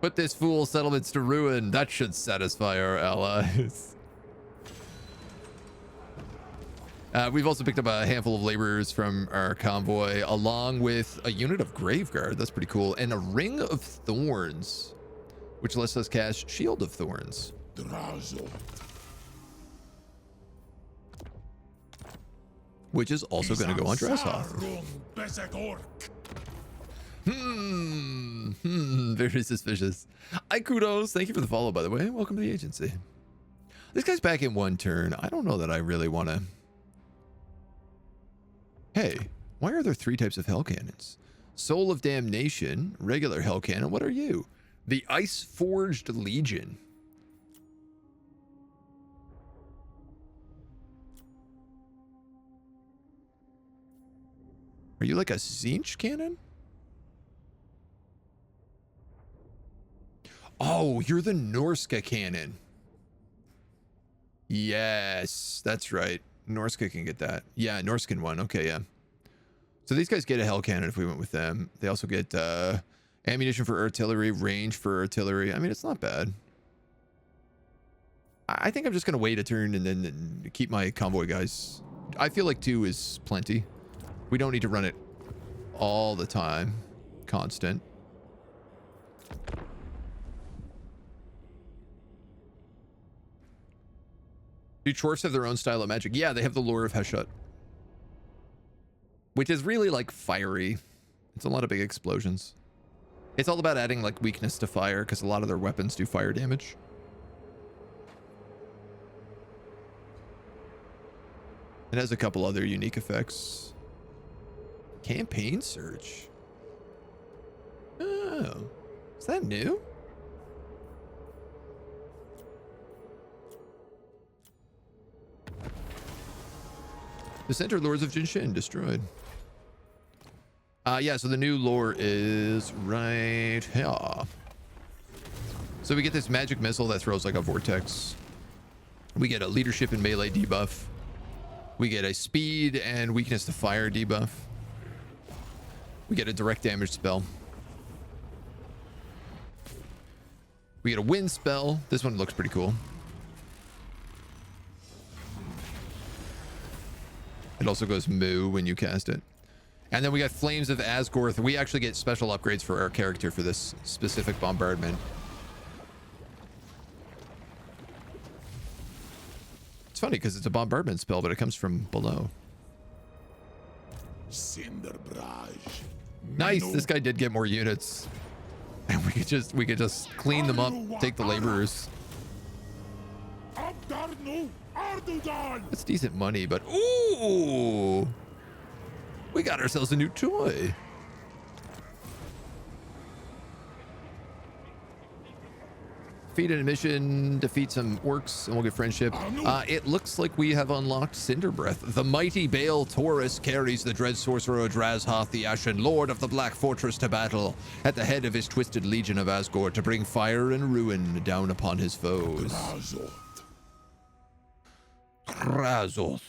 Put this fool settlements to ruin. That should satisfy our allies. We've also picked up a handful of laborers from our convoy, along with a unit of Graveguard. That's pretty cool. And a Ring of Thorns, which lets us cast Shield of Thorns. Which is also going to go on Dresshoff. Very suspicious. Kudos. Thank you for the follow, by the way. Welcome to the agency. This guy's back in one turn. I don't know that I really want to... Hey, why are there 3 types of hell cannons? Soul of Damnation, regular hell cannon. What are you? The Ice Forged Legion. Are you like a Tzeentch cannon? Oh, you're the Norska cannon. Yes, that's right. Norska can get that. Yeah, Norskan one. Okay, yeah. So these guys get a hell cannon if we went with them. They also get ammunition for artillery, range for artillery. I mean, it's not bad. I think I'm just going to wait a turn and then keep my convoy guys. I feel like 2 is plenty. We don't need to run it all the time. Constant. Do Dwarves have their own style of magic? Yeah, they have the lore of Heshut, which is really like fiery. It's a lot of big explosions. It's all about adding like weakness to fire because a lot of their weapons do fire damage. It has a couple other unique effects. Campaign search. Oh, is that new? The Center Lords of Jinshin destroyed. Yeah, so the new lore is right here. So So we get this magic missile that throws like a vortex. We get a leadership and melee debuff. We get a speed and weakness to fire debuff. We get a direct damage spell. We get a wind spell. This one looks pretty cool. It also goes moo when you cast it. And then we got Flames of Asgorth. We actually get special upgrades for our character for this specific bombardment. It's funny because it's a bombardment spell, but it comes from below. Nice. This guy did get more units. And we could just clean them up, take the laborers. That's decent money, but ooh, we got ourselves a new toy. Defeat an mission, defeat some orcs, and we'll get friendship. It looks like we have unlocked Cinder Breath. The mighty Baal Taurus carries the dread sorcerer Drazhoth, the Ashen Lord of the Black Fortress, to battle at the head of his twisted legion of Asgore to bring fire and ruin down upon his foes. Razoth.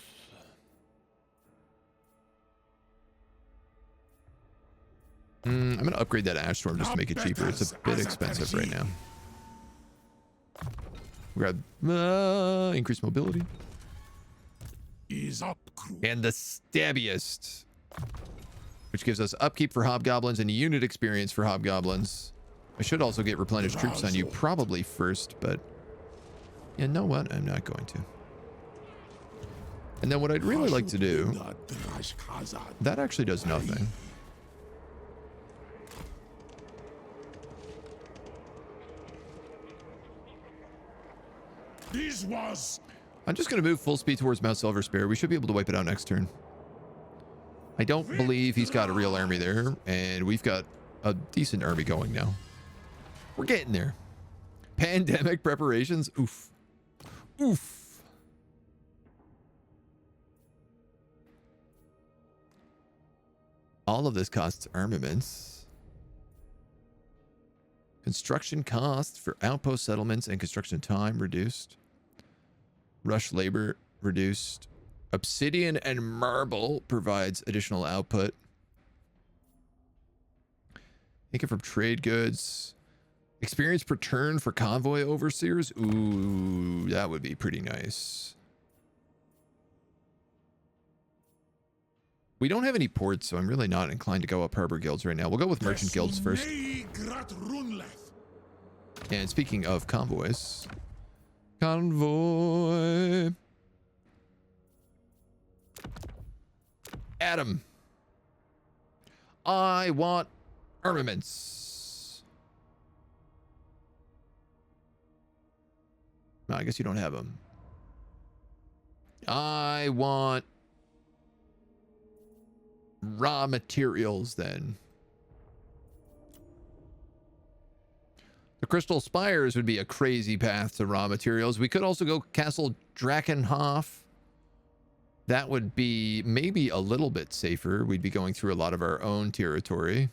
I'm going to upgrade that Ash Storm just to make it cheaper. It's a bit expensive right now. Grab increased mobility. And the Stabbiest, which gives us upkeep for hobgoblins and unit experience for hobgoblins. I should also get replenished troops on you probably first, but you know what? I'm not going to. And then what I'd really like to do, that actually does nothing. I'm just going to move full speed towards Mount Silver Spear. We should be able to wipe it out next turn. I don't believe he's got a real army there, and we've got a decent army going now. We're getting there. Pandemic preparations. Oof. Oof. All of this costs armaments. Construction costs for outpost settlements and construction time reduced. Rush labor reduced. Obsidian and marble provides additional output. Income from trade goods. Experience per turn for convoy overseers. Ooh, that would be pretty nice. We don't have any ports, so I'm really not inclined to go up harbor guilds right now. We'll go with merchant guilds first. And speaking of convoys, convoy. Adam, I want armaments. No, I guess you don't have them. I want raw materials then. The Crystal Spires would be a crazy path to raw materials. We could also go Castle Drakenhof. That would be maybe a little bit safer. We'd be going through a lot of our own territory.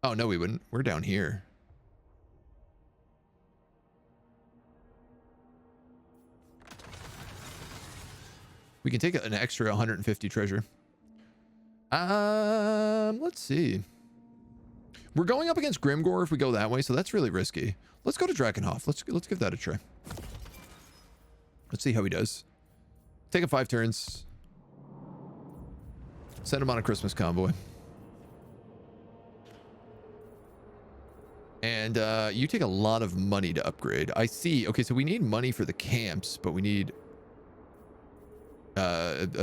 Oh, no, we wouldn't. We're down here. We can take an extra 150 treasure. Let's see. We're going up against Grimgore if we go that way, so that's really risky. Let's go to Drakenhof. Let's give that a try. Let's see how he does. Take him 5 turns. Send him on a Christmas convoy. And you take a lot of money to upgrade. I see. Okay, so we need money for the camps, but we need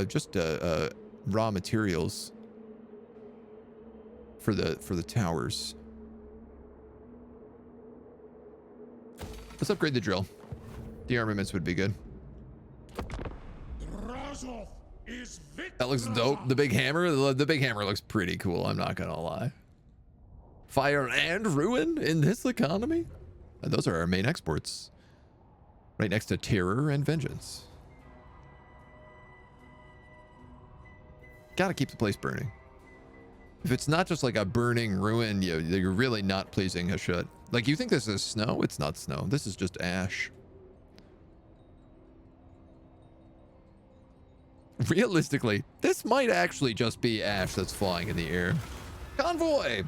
just raw materials for the towers. Let's upgrade the drill. The armaments would be good. That looks dope. The big hammer. The big hammer looks pretty cool. I'm not gonna lie. Fire and ruin in this economy. And those are our main exports. Right next to terror and vengeance. Gotta keep the place burning. If it's not just like a burning ruin, you're really not pleasing Hashut. Like, you think this is snow? It's not snow. This is just ash. Realistically, this might actually just be ash that's flying in the air. Convoy!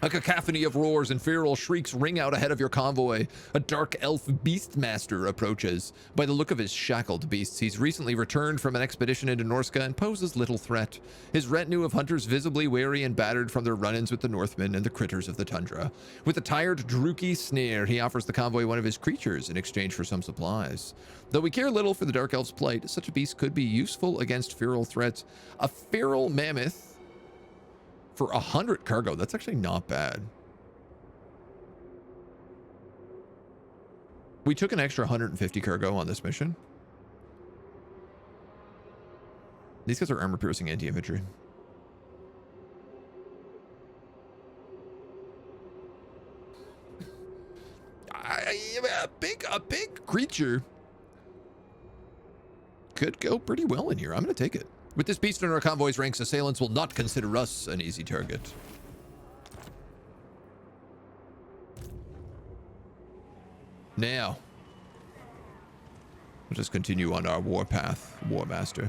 A cacophony of roars and feral shrieks ring out ahead of your convoy. A dark elf beastmaster approaches. By the look of his shackled beasts, he's recently returned from an expedition into Norska and poses little threat. His retinue of hunters visibly weary and battered from their run-ins with the Northmen and the critters of the tundra. With a tired, drooky sneer, he offers the convoy one of his creatures in exchange for some supplies. Though we care little for the dark elf's plight, such a beast could be useful against feral threats. A feral mammoth for 100 cargo. That's actually not bad. We took an extra 150 cargo on this mission. These guys are armor-piercing anti-infantry. A big creature could go pretty well in here. I'm going to take it. With this beast in our convoy's ranks, assailants will not consider us an easy target. Now, we'll just continue on our warpath, Warmaster.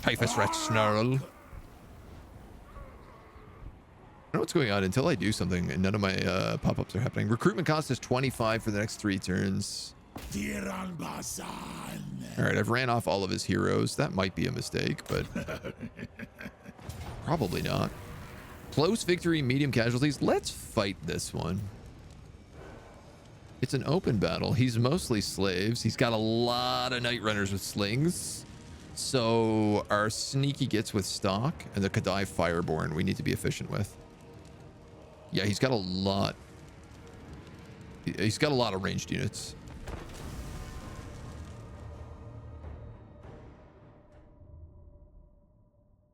Typhus rat snarl. I don't know what's going on until I do something and none of my pop-ups are happening. Recruitment cost is 25 for the next 3 turns. Alright, I've ran off all of his heroes. That might be a mistake, but probably not. Close victory, medium casualties. Let's fight this one. It's an open battle. He's mostly slaves. He's got a lot of night runners with slings. So our sneaky gets with stock and the Kadai Fireborn we need to be efficient with. Yeah, he's got a lot. He's got a lot of ranged units.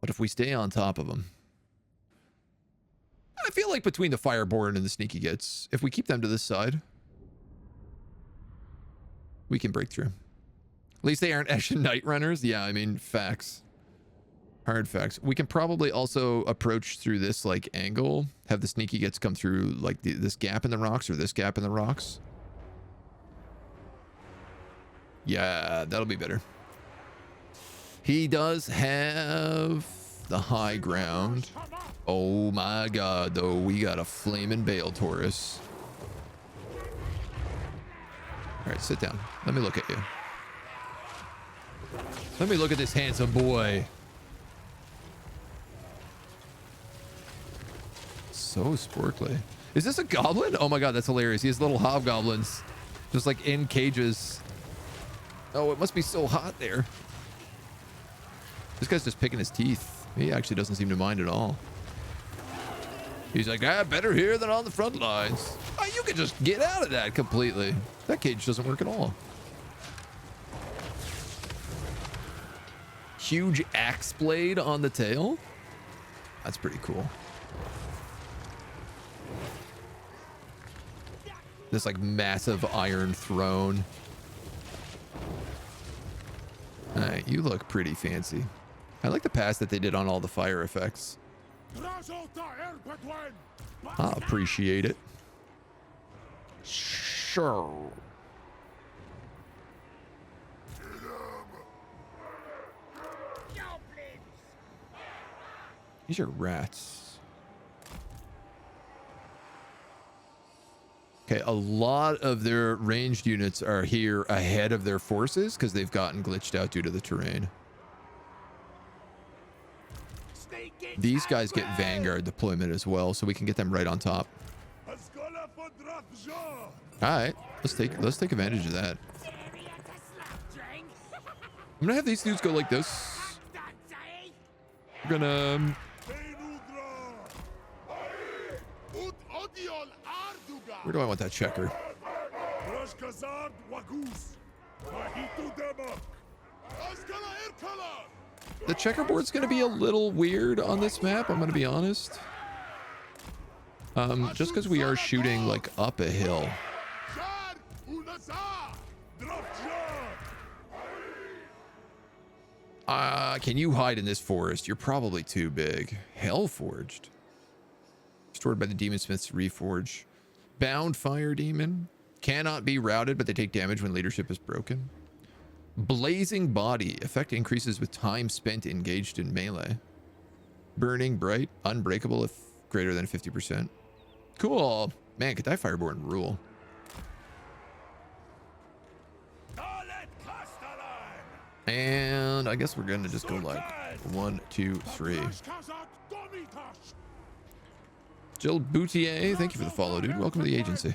But if we stay on top of them, I feel like between the Fireborn and the Sneaky Gits, if we keep them to this side, we can break through. At least they aren't Eshin Night Runners. Yeah, I mean, facts. Hard facts. We can probably also approach through this, like, angle. Have the Sneaky Gits come through, like, this gap in the rocks or this gap in the rocks. Yeah, that'll be better. He does have the high ground. Oh my god, though. We got a flaming Bale Taurus. Alright, sit down. Let me look at you. Let me look at this handsome boy. So sporkly. Is this a goblin? Oh my god, that's hilarious. He has little hobgoblins. Just like in cages. Oh, it must be so hot there. This guy's just picking his teeth. He actually doesn't seem to mind at all. He's like, better here than on the front lines. Oh, you can just get out of that completely. That cage doesn't work at all. Huge axe blade on the tail. That's pretty cool. This like massive iron throne. All right, you look pretty fancy. I like the pass that they did on all the fire effects. I appreciate it. Sure. These are rats. Okay, a lot of their ranged units are here ahead of their forces because they've gotten glitched out due to the terrain. These guys get Vanguard deployment as well, so we can get them right on top. Alright, let's take advantage of that. I'm gonna have these dudes go like this. We're gonna where do I want that checker? The checkerboard's gonna be a little weird on this map, I'm gonna be honest. Just because we are shooting like up a hill. Can you hide in this forest? You're probably too big. Hellforged. Stored by the demon smith's reforge. Bound fire demon. Cannot be routed, but they take damage when leadership is broken. Blazing body. Effect increases with time spent engaged in melee. Burning bright. Unbreakable if greater than 50%. Cool. Man, Cathay Fireborn rule. And I guess we're gonna just go like 1, 2, 3. Jill Boutier, thank you for the follow, dude. Welcome to the agency.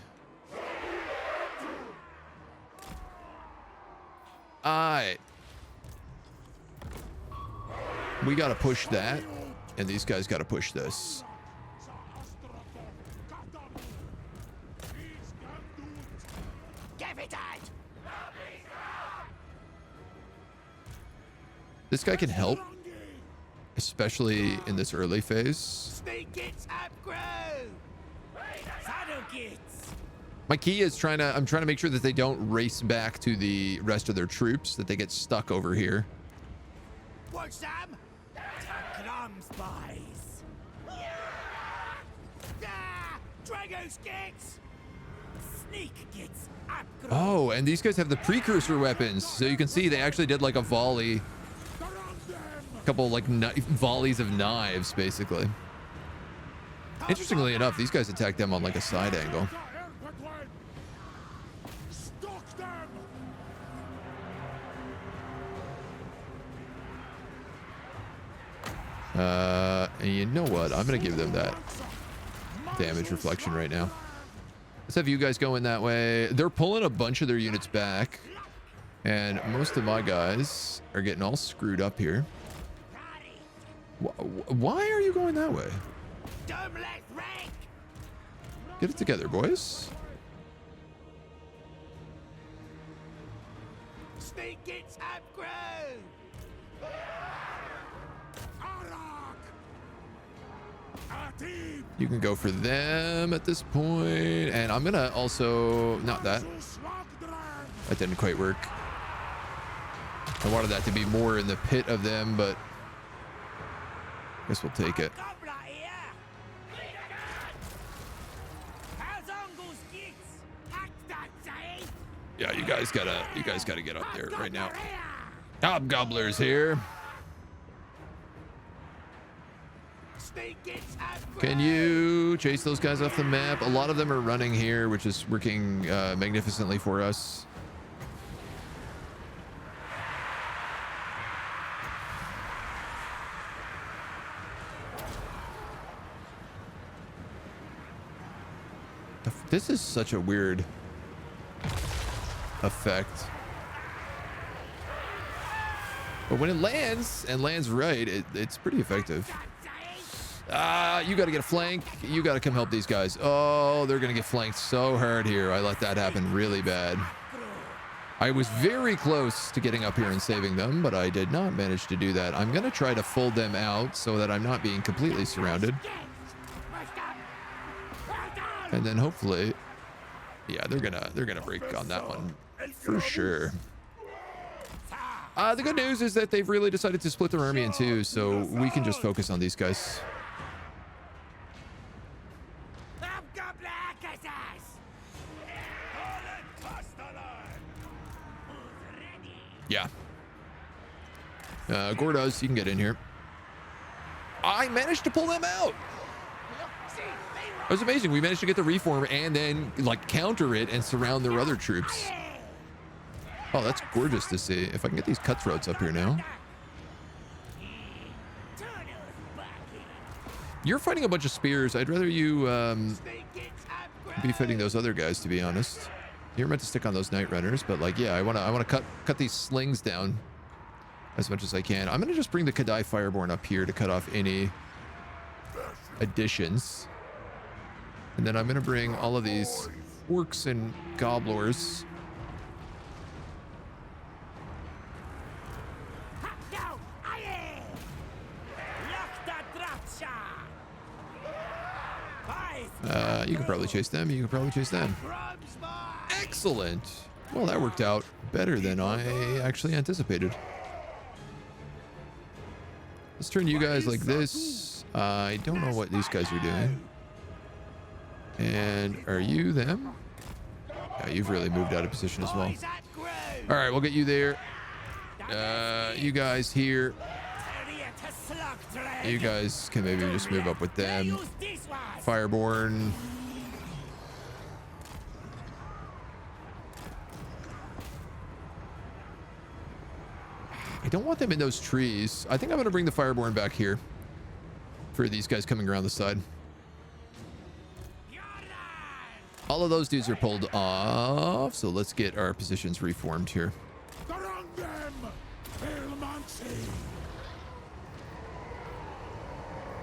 Alright. We gotta push that, and these guys gotta push this. This guy can help, especially in this early phase. My key is I'm trying to make sure that they don't race back to the rest of their troops, that they get stuck over here. Watch them. Crumbs, boys. Drago skits. Sneak gets upgrade. Oh, and these guys have the precursor weapons, so you can see they actually did like a volley. Couple like volleys of knives, basically. Interestingly enough, these guys attack them on like a side angle. And you know what? I'm gonna give them that damage reflection right now. Let's have you guys going that way. They're pulling a bunch of their units back, and most of my guys are getting all screwed up here. Why are you going that way? Get it together, boys. You can go for them at this point, and I'm gonna also not that. That didn't quite work. I wanted that to be more in the pit of them, but guess we'll take it. Yeah, you guys gotta get up there right now. Hobgobblers here. Can you chase those guys off the map? A lot of them are running here, which is working magnificently for us. This is such a weird effect. But when it lands, and lands right, it's pretty effective. You got to get a flank. You got to come help these guys. Oh, they're going to get flanked so hard here. I let that happen really bad. I was very close to getting up here and saving them, but I did not manage to do that. I'm going to try to fold them out so that I'm not being completely surrounded. And then hopefully, yeah, they're gonna break on that one for sure. The good news is that they've really decided to split their army in two, so we can just focus on these guys. Yeah. Gordas, you can get in here. I managed to pull them out. It was amazing. We managed to get the reform and then like counter it and surround their other troops. Oh, that's gorgeous to see. If I can get these cutthroats up here now. You're fighting a bunch of spears. I'd rather you be fighting those other guys, to be honest. You're meant to stick on those night runners, but like, yeah, I wanna cut these slings down as much as I can. I'm gonna just bring the Cathay Fireborn up here to cut off any additions. And then I'm going to bring all of these orcs and gobblers. You can probably chase them. You can probably chase them. Excellent. Well, that worked out better than I actually anticipated. Let's turn you guys like this. I don't know what these guys are doing. And are you them? Yeah, you've really moved out of position as well. All right, we'll get you there. You guys here. You guys can maybe just move up with them. Fireborn. I don't want them in those trees. I think I'm going to bring the Fireborn back here for these guys coming around the side. All of those dudes are pulled off, so let's get our positions reformed here.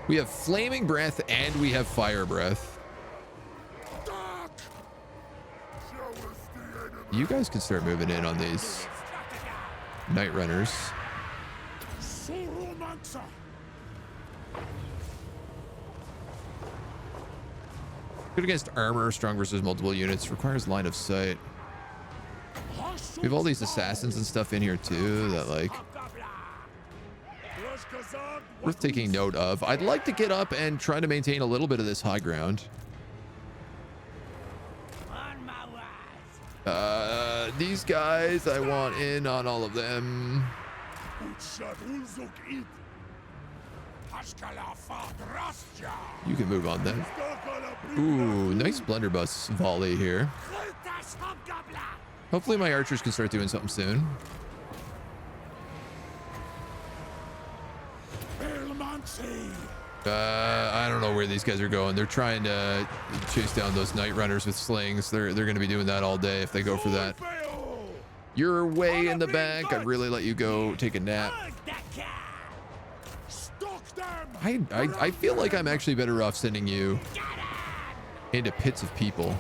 We have Flaming Breath and we have Fire Breath. You guys can start moving in on these Night Runners. Good against armor, strong versus multiple units, requires line of sight. We have all these assassins and stuff in here too that like worth taking note of. I'd like to get up and try to maintain a little bit of this high ground. These guys, I want in on all of them. You can move on then. Ooh, nice blunderbuss volley here. Hopefully my archers can start doing something soon. I don't know where these guys are going. They're trying to chase down those Night Runners with slings. They're going to be doing that all day if they go for that. You're way in the back. I'd really let you go take a nap. I feel like I'm actually better off sending you into pits of people.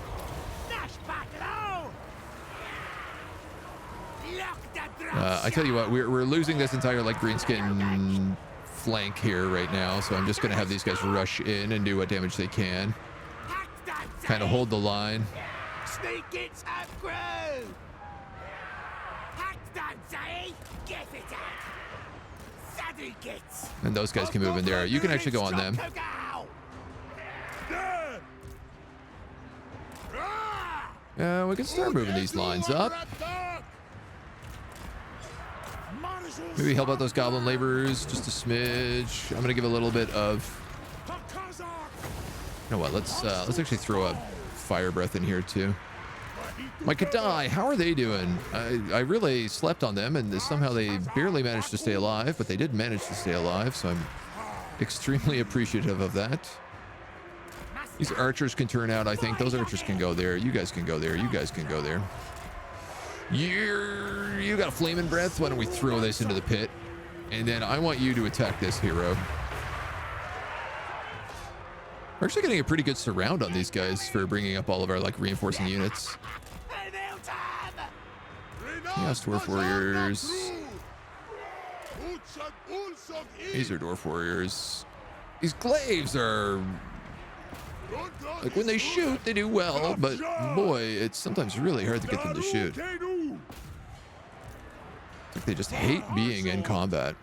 I tell you what, we're losing this entire like greenskin flank here right now, so I'm just gonna have these guys rush in and do what damage they can. Kind of hold the line. And those guys can move in there. You can actually go on them. We can start moving these lines up. Maybe help out those goblin laborers just a smidge. I'm gonna give a little bit of. You know what? Let's actually throw a fire breath in here too. My Kadai, how are they doing? I really slept on them, and somehow they barely managed to stay alive, but they did manage to stay alive, so I'm extremely appreciative of that. These archers can turn out, I think. Those archers can go there. You guys can go there. You guys can go there. You got a flaming breath. Why don't we throw this into the pit? And then I want you to attack this hero. We're actually getting a pretty good surround on these guys for bringing up all of our like reinforcing units. Chaos Dwarf Warriors. These are Dwarf Warriors. These glaives are like when they shoot, they do well, but boy, it's sometimes really hard to get them to shoot. It's like they just hate being in combat.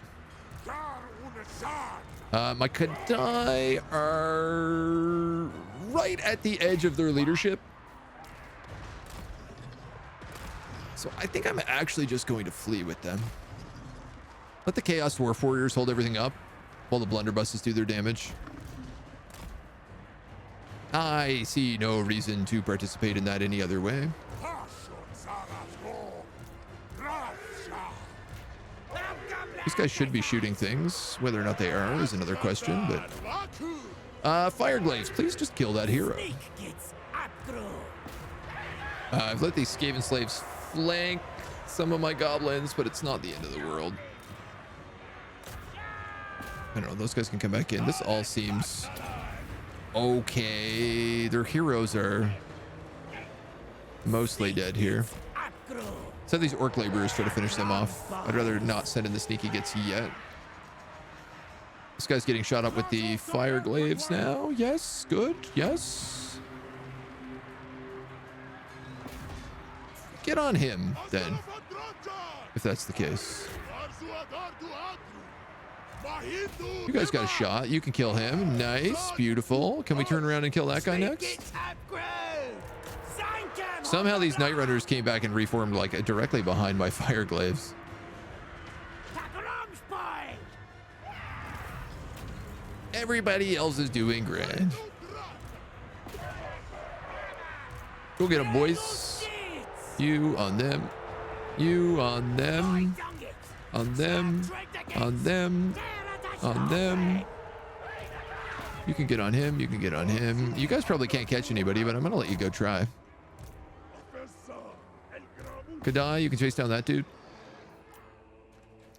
My Kadai are right at the edge of their leadership. So I think I'm actually just going to flee with them. Let the Chaos Dwarf Warriors hold everything up while the blunderbusses do their damage. I see no reason to participate in that any other way. These guys should be shooting things. Whether or not they are is another question, but... Fire Glaives, please just kill that hero. I've let these Skaven slaves flank some of my goblins, but it's not the end of the world. I don't know, those guys can come back in. This all seems okay. Their heroes are mostly dead here. Send these orc laborers try to finish them off. I'd rather not send in the sneaky gits yet. This guy's getting shot up with the fire glaives now. Yes, good, yes. Get on him then, if that's the case. You guys got a shot. You can kill him. Nice. Beautiful. Can we turn around and kill that guy next? Somehow these Night Runners came back and reformed like directly behind my fire glaives. Everybody else is doing great. Go get them, boys. You on them. You on them. On them. On them. On them. You can get on him. You can get on him. You guys probably can't catch anybody, but I'm gonna let you go try. Kadai, you can chase down that dude.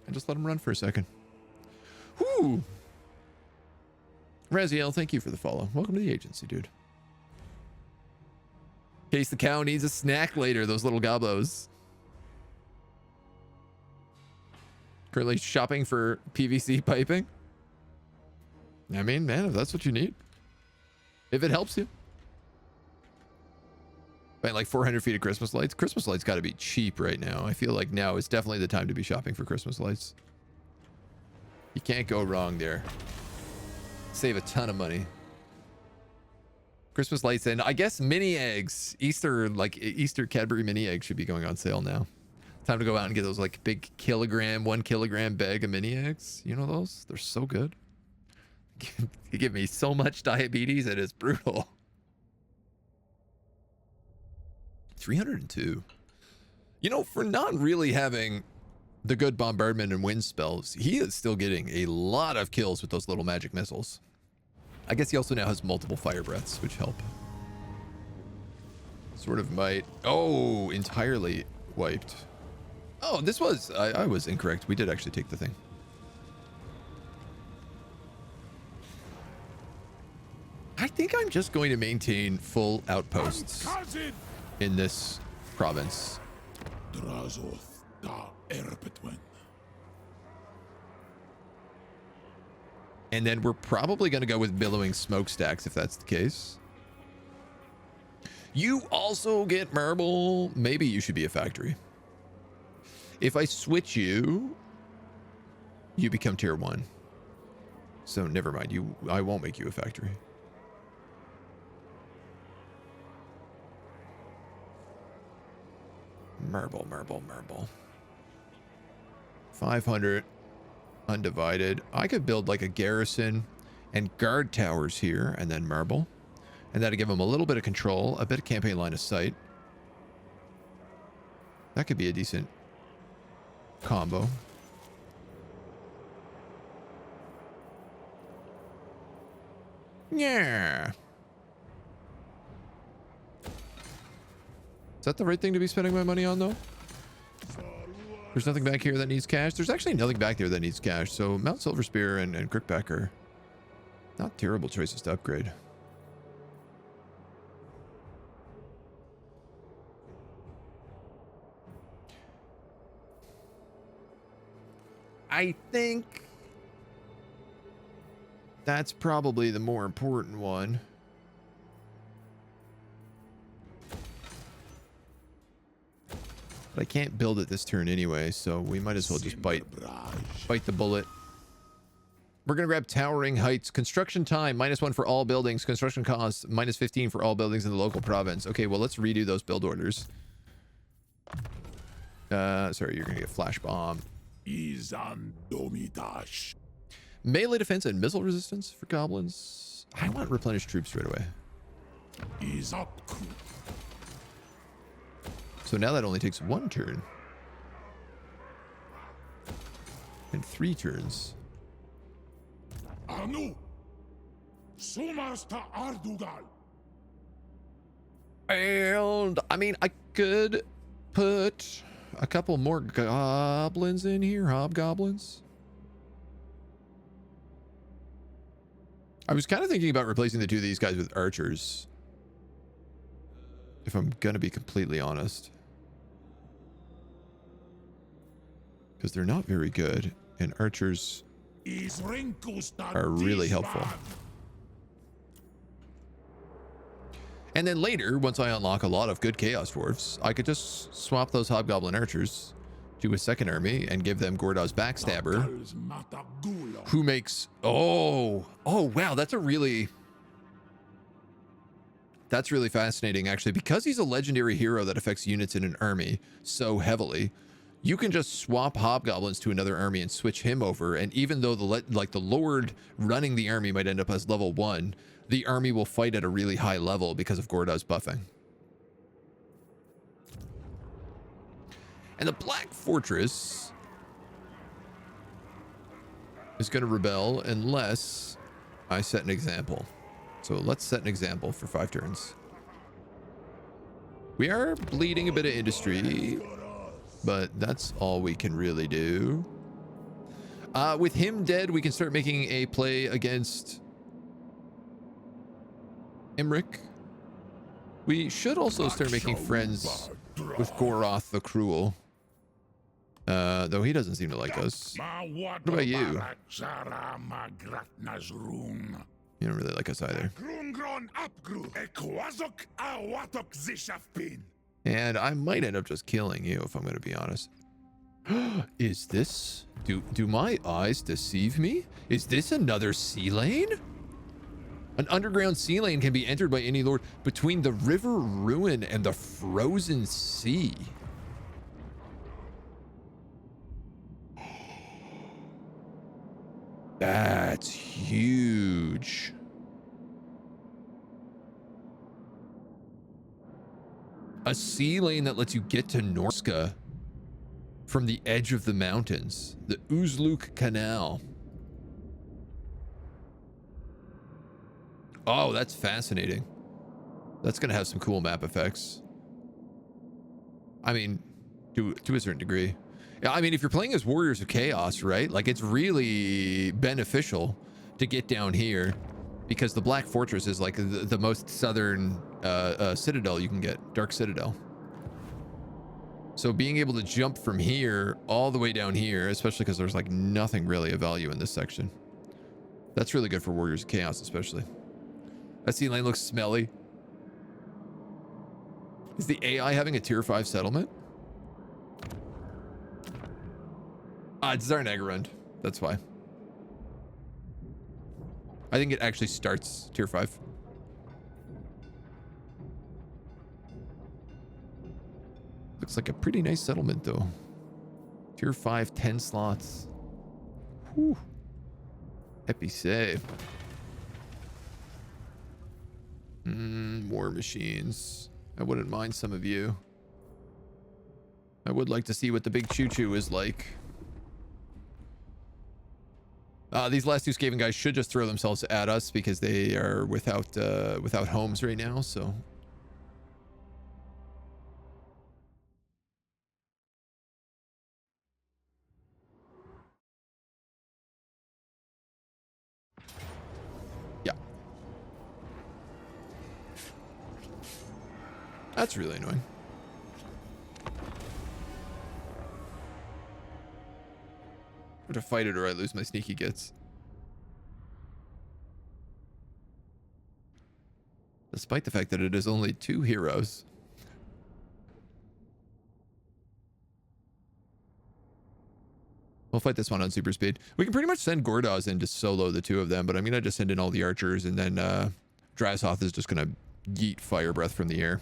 And just let him run for a second. Whoo! Raziel, thank you for the follow. Welcome to the agency, dude. In case the cow needs a snack later, those little goblos. Currently shopping for PVC piping. I mean, man, if that's what you need. If it helps you. Buying like 400 feet of Christmas lights. Christmas lights got to be cheap right now. I feel like now is definitely the time to be shopping for Christmas lights. You can't go wrong there. Save a ton of money. Christmas lights, and I guess mini eggs. Easter Cadbury mini eggs should be going on sale now. Time to go out and get those like big 1 kilogram bag of mini eggs. You know those? They're so good. They give me so much diabetes, it is brutal. 302. You know, for not really having the good bombardment and wind spells, he is still getting a lot of kills with those little magic missiles. I guess he also now has multiple fire breaths, which help. Sort of might. Oh, entirely wiped. Oh, this was... I was incorrect. We did actually take the thing. I think I'm just going to maintain full outposts in this province. And then we're probably going to go with billowing smokestacks if that's the case. You also get marble. Maybe you should be a factory. If I switch you, you become tier 1. So never mind. I won't make you a factory. Marble, marble, marble. 500 undivided. I could build like a garrison and guard towers here and then marble. And that'll give them a little bit of control, a bit of campaign line of sight. That could be a decent combo. Yeah. Is that the right thing to be spending my money on, though? There's nothing back here that needs cash. There's actually nothing back there that needs cash. So Mount Silver Spear and Crickback are not terrible choices to upgrade. I think that's probably the more important one. But I can't build it this turn anyway, so we might as well just bite the bullet. We're going to grab Towering Heights. Construction time, -1 for all buildings. Construction costs, -15 for all buildings in the local province. Okay, well, let's redo those build orders. Sorry, you're going to get Flash Bomb. Melee defense and missile resistance for goblins. I want replenished troops right away. So now that only takes 1 turn. And 3 turns. And I mean, I could put a couple more goblins in here, hobgoblins. I was kind of thinking about replacing the 2 of these guys with archers, if I'm gonna be completely honest, because they're not very good, and archers are really helpful. And then later, once I unlock a lot of good Chaos Dwarves, I could just swap those Hobgoblin Archers to a second army and give them Gordaw's Backstabber, Tals Matagulo. who makes... Oh, wow, that's really fascinating, actually. Because he's a legendary hero that affects units in an army so heavily, you can just swap hobgoblins to another army and switch him over, and even though the lord running the army might end up as level 1, the army will fight at a really high level because of Gordaw's buffing. And the Black Fortress is going to rebel unless I set an example. So let's set an example for 5 turns. We are bleeding a bit of industry, but that's all we can really do. With him dead, we can start making a play against Imric. We should also start making friends with Goroth the Cruel. Though he doesn't seem to like us. What about you? You don't really like us either. And I might end up just killing you, if I'm going to be honest. Is this... Do my eyes deceive me? Is this another sea lane? An underground sea lane can be entered by any lord between the River Ruin and the Frozen Sea. That's huge. A sea lane that lets you get to Norska from the edge of the mountains. The Uzluk Canal. Oh, that's fascinating. That's going to have some cool map effects. I mean, to a certain degree. Yeah, I mean, if you're playing as Warriors of Chaos, right? Like, it's really beneficial to get down here because the Black Fortress is like the most southern citadel you can get. Dark Citadel. So being able to jump from here all the way down here, especially because there's like nothing really of value in this section. That's really good for Warriors of Chaos, especially. That sea lane looks smelly. Is the AI having a tier 5 settlement? It's Zarnagarund. That's why. I think it actually starts tier 5. Looks like a pretty nice settlement, though. Tier 5, 10 slots. Whew. Epi save. War machines. I wouldn't mind some of you. I would like to see what the big choo-choo is like. These last 2 Skaven guys should just throw themselves at us because they are without homes right now, so... Yeah. That's really annoying. I have to fight it or I lose my sneaky gets. Despite the fact that it is only 2 heroes. We'll fight this one on super speed. We can pretty much send Gordaws in to solo the 2 of them, but I'm gonna just send in all the archers and then Drazhoth is just gonna yeet fire breath from the air.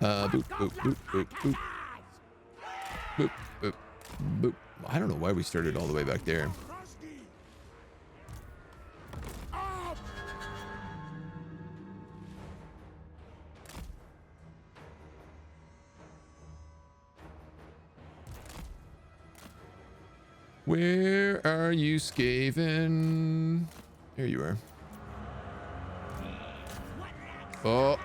Boop, boop, boop, boop, boop. Boop, boop, boop. I don't know why we started all the way back there. Where are you, Skaven? There you are. Oh.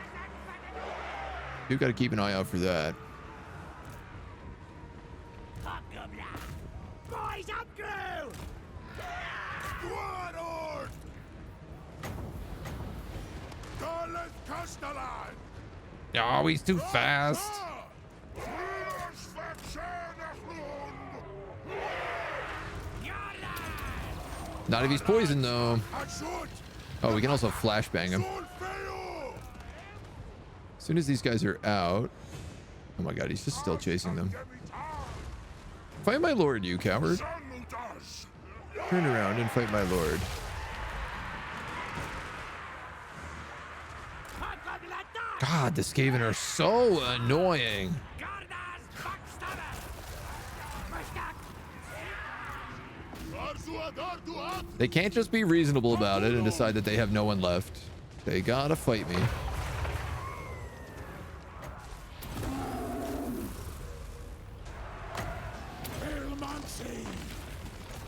You've got to keep an eye out for that. Oh, he's too fast. Not if he's poisoned, though. Oh, we can also flashbang him. soon as these guys are out... Oh my god, he's just still chasing them. Fight my lord, you coward. Turn around and fight my lord. God, the Skaven are so annoying. They can't just be reasonable about it and decide that they have no one left. They gotta fight me.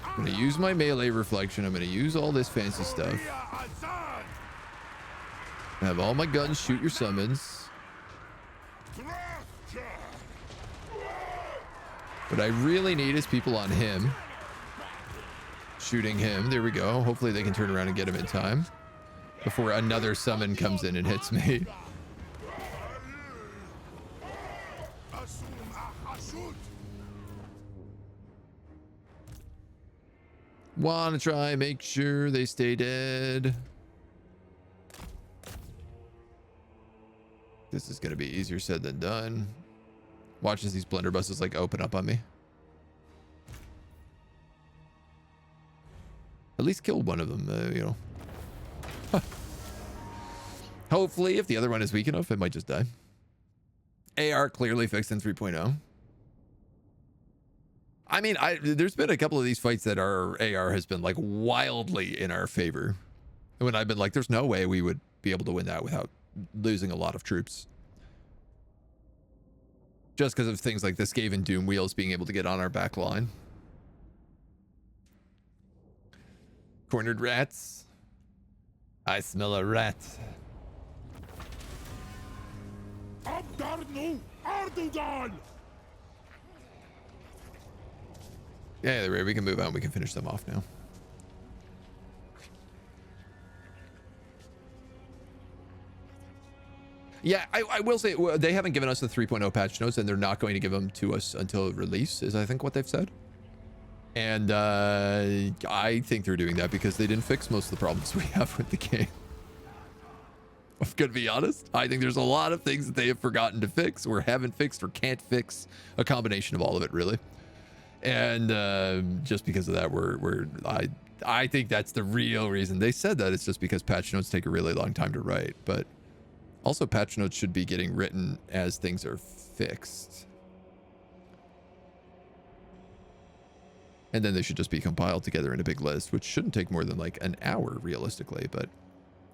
I'm gonna use my melee reflection. I'm gonna use all this fancy stuff. I have all my guns shoot your summons. What I really need is people on him. Shooting him. There we go. Hopefully they can turn around and get him in time before another summon comes in and hits me. Wanna try make sure they stay dead. This is gonna be easier said than done. Watch as these blunderbusses like open up on me. At least kill one of them, you know. Hopefully, if the other one is weak enough, it might just die. AR clearly fixed in 3.0. I mean, there's been a couple of these fights that our AR has been like wildly in our favor. When I've been like, there's no way we would be able to win that without losing a lot of troops. Just because of things like the Skaven Doom wheels being able to get on our back line. Cornered rats. I smell a rat. Yeah, they're right. We can move on. We can finish them off now. Yeah, I will say they haven't given us the 3.0 patch notes, and they're not going to give them to us until release, is I think what they've said. And I think they're doing that because they didn't fix most of the problems we have with the game. I'm gonna be honest. I think there's a lot of things that they have forgotten to fix, or haven't fixed, or can't fix. A combination of all of it, really. And just because of that, I think that's the real reason. They said that it's just because patch notes take a really long time to write, but also patch notes should be getting written as things are fixed. And then they should just be compiled together in a big list, which shouldn't take more than like an hour realistically, but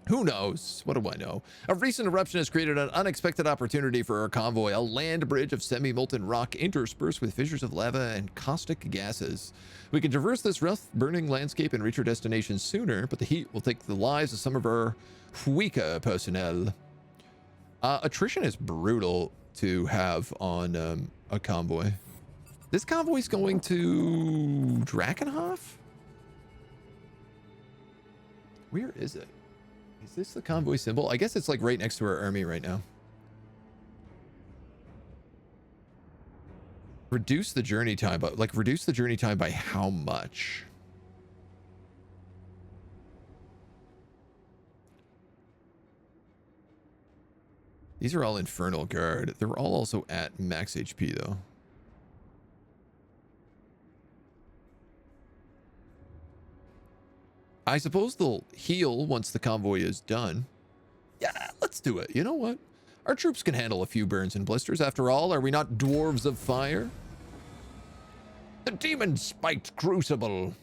who knows? What do I know? A recent eruption has created an unexpected opportunity for our convoy, a land bridge of semi-molten rock interspersed with fissures of lava and caustic gases. We can traverse this rough, burning landscape and reach our destination sooner, but the heat will take the lives of some of our weaker personnel. Attrition is brutal to have on a convoy. This convoy's going to Drakenhof? Where is it? Is this the convoy symbol? I guess it's like right next to our army right now. Reduce the journey time, but like reduce the journey time by how much? These are all Infernal Guard. They're all also at max HP though. I suppose they'll heal once the convoy is done. Yeah, let's do it. You know what? Our troops can handle a few burns and blisters. After all, are we not dwarves of fire? The demon spiked crucible.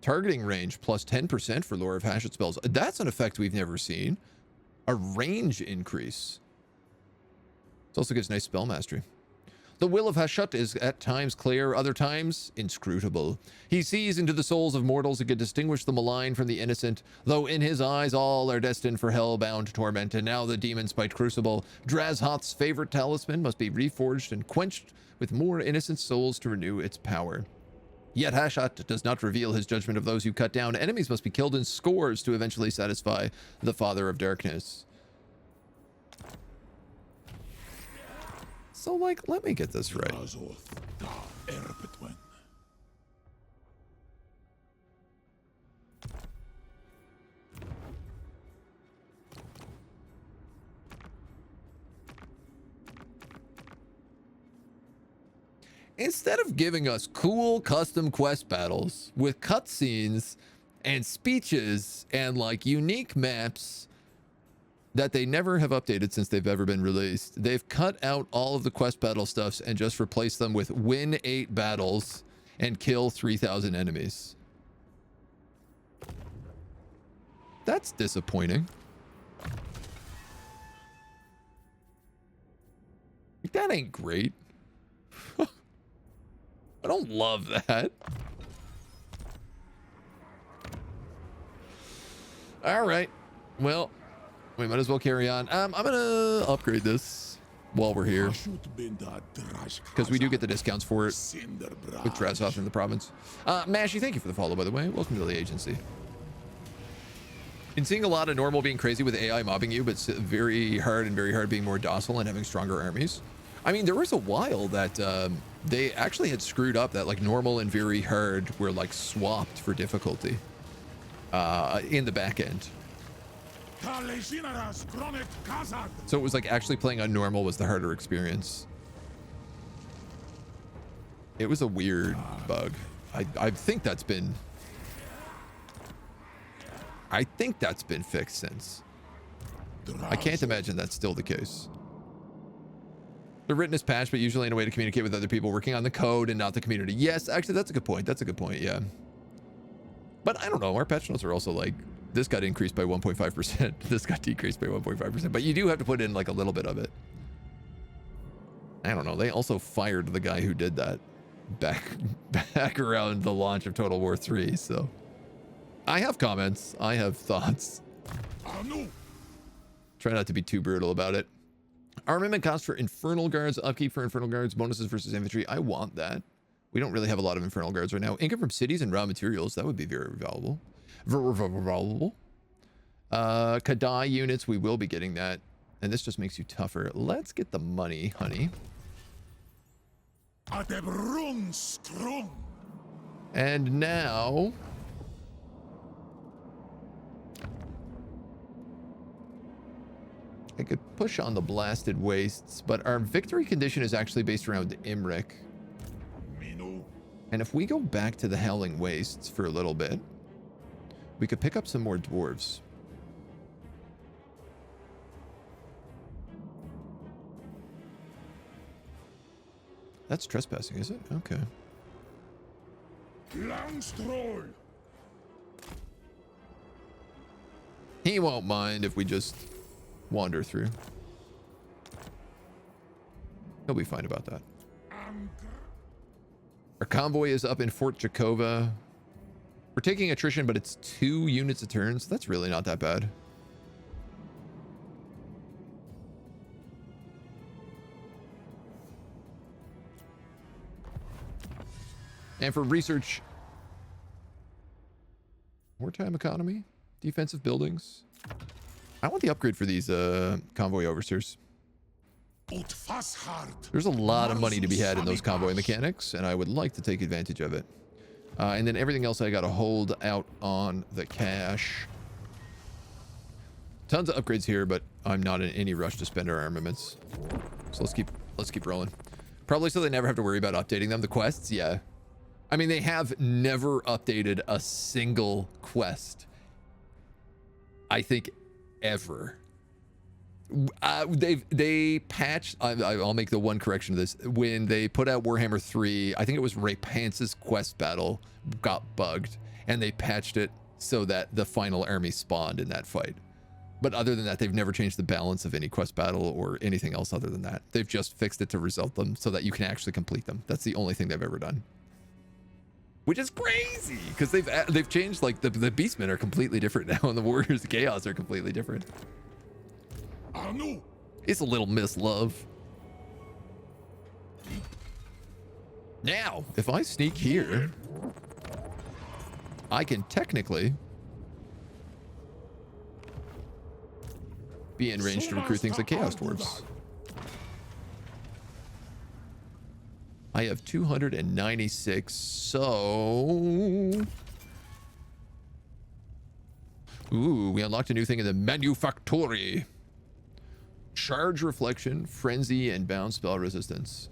Targeting range plus 10% for Lore of Hashut spells. That's an effect we've never seen. A range increase. It also gives nice spell mastery. The will of Hashut is at times clear, other times inscrutable. He sees into the souls of mortals and can distinguish the malign from the innocent, though in his eyes all are destined for hell-bound torment. And now the demon-spiked crucible, Drazhoth's favorite talisman, must be reforged and quenched with more innocent souls to renew its power. Yet Hashut does not reveal his judgment of those who cut down. Enemies must be killed in scores to eventually satisfy the Father of Darkness. So, like, let me get this right. Instead of giving us cool custom quest battles with cutscenes and speeches and like unique maps that they never have updated since they've ever been released, they've cut out all of the quest battle stuffs and just replaced them with win 8 battles and kill 3,000 enemies. That's disappointing. That ain't great. I don't love that. All right. Well, we might as well carry on. I'm gonna upgrade this while we're here, because we do get the discounts for it with Drazhoth in the province. Mashy, thank you for the follow, by the way. Welcome to the agency. Been seeing a lot of normal being crazy with AI mobbing you, but very hard being more docile and having stronger armies. I mean, there was a while that they actually had screwed up that like normal and very hard were like swapped for difficulty in the back end. So it was like actually playing on normal was the harder experience. It was a weird bug. I think that's been fixed since. I can't imagine that's still the case. The written is patched, but usually in a way to communicate with other people working on the code and not the community. Yes, actually, that's a good point. That's a good point, yeah. But I don't know. Our patch notes are also like, this got increased by 1.5%. This got decreased by 1.5%. But you do have to put in like a little bit of it. I don't know. They also fired the guy who did that back around the launch of Total War 3, so... I have comments. I have thoughts. Try not to be too brutal about it. Armament cost for Infernal Guards, upkeep for Infernal Guards, bonuses versus infantry. I want that. We don't really have a lot of Infernal Guards right now. Income from cities and raw materials. That would be very valuable. Very valuable. Kadai units. We will be getting that. And this just makes you tougher. Let's get the money, honey. And now... I could push on the Blasted Wastes, but our victory condition is actually based around Imrik. And if we go back to the Howling Wastes for a little bit, we could pick up some more Dwarves. That's trespassing, is it? Okay. He won't mind if we just wander through. He'll be fine about that. Our convoy is up in Fort Jakova. We're taking attrition, but it's 2 units a turn, so that's really not that bad. And for research, wartime economy, defensive buildings. I want the upgrade for these convoy overseers. There's a lot of money to be had in those convoy mechanics, and I would like to take advantage of it. And then everything else I got to hold out on the cash. Tons of upgrades here, but I'm not in any rush to spend our armaments. So let's keep rolling. Probably so they never have to worry about updating them. The quests, yeah. I mean, they have never updated a single quest, I think, ever. They patched. I'll make the one correction to this. When they put out Warhammer 3, I think it was Ray Pance's quest battle got bugged, and they patched it so that the final army spawned in that fight. But other than that, they've never changed the balance of any quest battle or anything else other than that. They've just fixed it to result them so that you can actually complete them. That's the only thing they've ever done. Which is crazy, because they've changed, like, the beastmen are completely different now, and the warriors of chaos are completely different. It's a little mislove. Now, if I sneak here, I can technically be in range to recruit things like Chaos Dwarves. I have 296, so... Ooh, we unlocked a new thing in the Manufactory. Charge Reflection, Frenzy, and Bound Spell Resistance.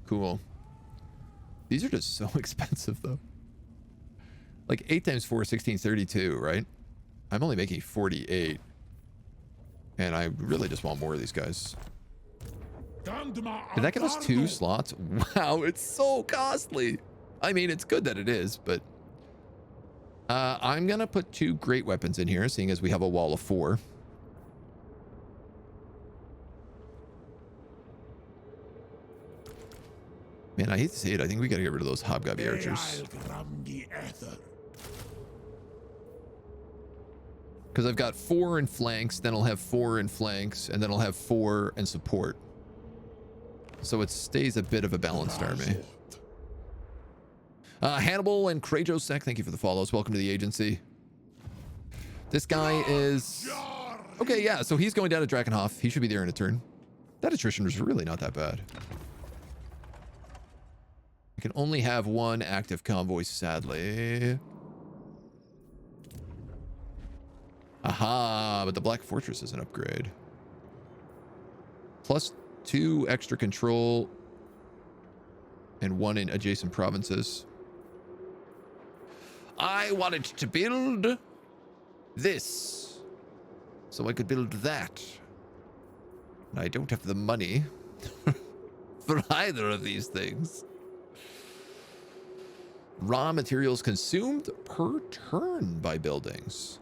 Cool. These are just so expensive, though. Like 8 times 4, 1632, right? I'm only making 48. And I really just want more of these guys. Did that give us 2 slots? Wow, it's so costly. I mean, it's good that it is, but... I'm going to put 2 great weapons in here, seeing as we have a wall of 4. Man, I hate to say it. I think we got to get rid of those hobgobby archers. Because I've got 4 in flanks, then I'll have 4 in flanks, and then I'll have 4 in support. So it stays a bit of a balanced army. Hannibal and Krajosek, thank you for the follows. Welcome to the agency. This guy is... Okay, yeah, so he's going down to Drakenhof. He should be there in a turn. That attrition was really not that bad. I can only have 1 active convoy, sadly. Aha, but the Black Fortress is an upgrade. Plus 2 extra control and 1 in adjacent provinces. I wanted to build this so I could build that. And I don't have the money for either of these things. Raw materials consumed per turn by buildings.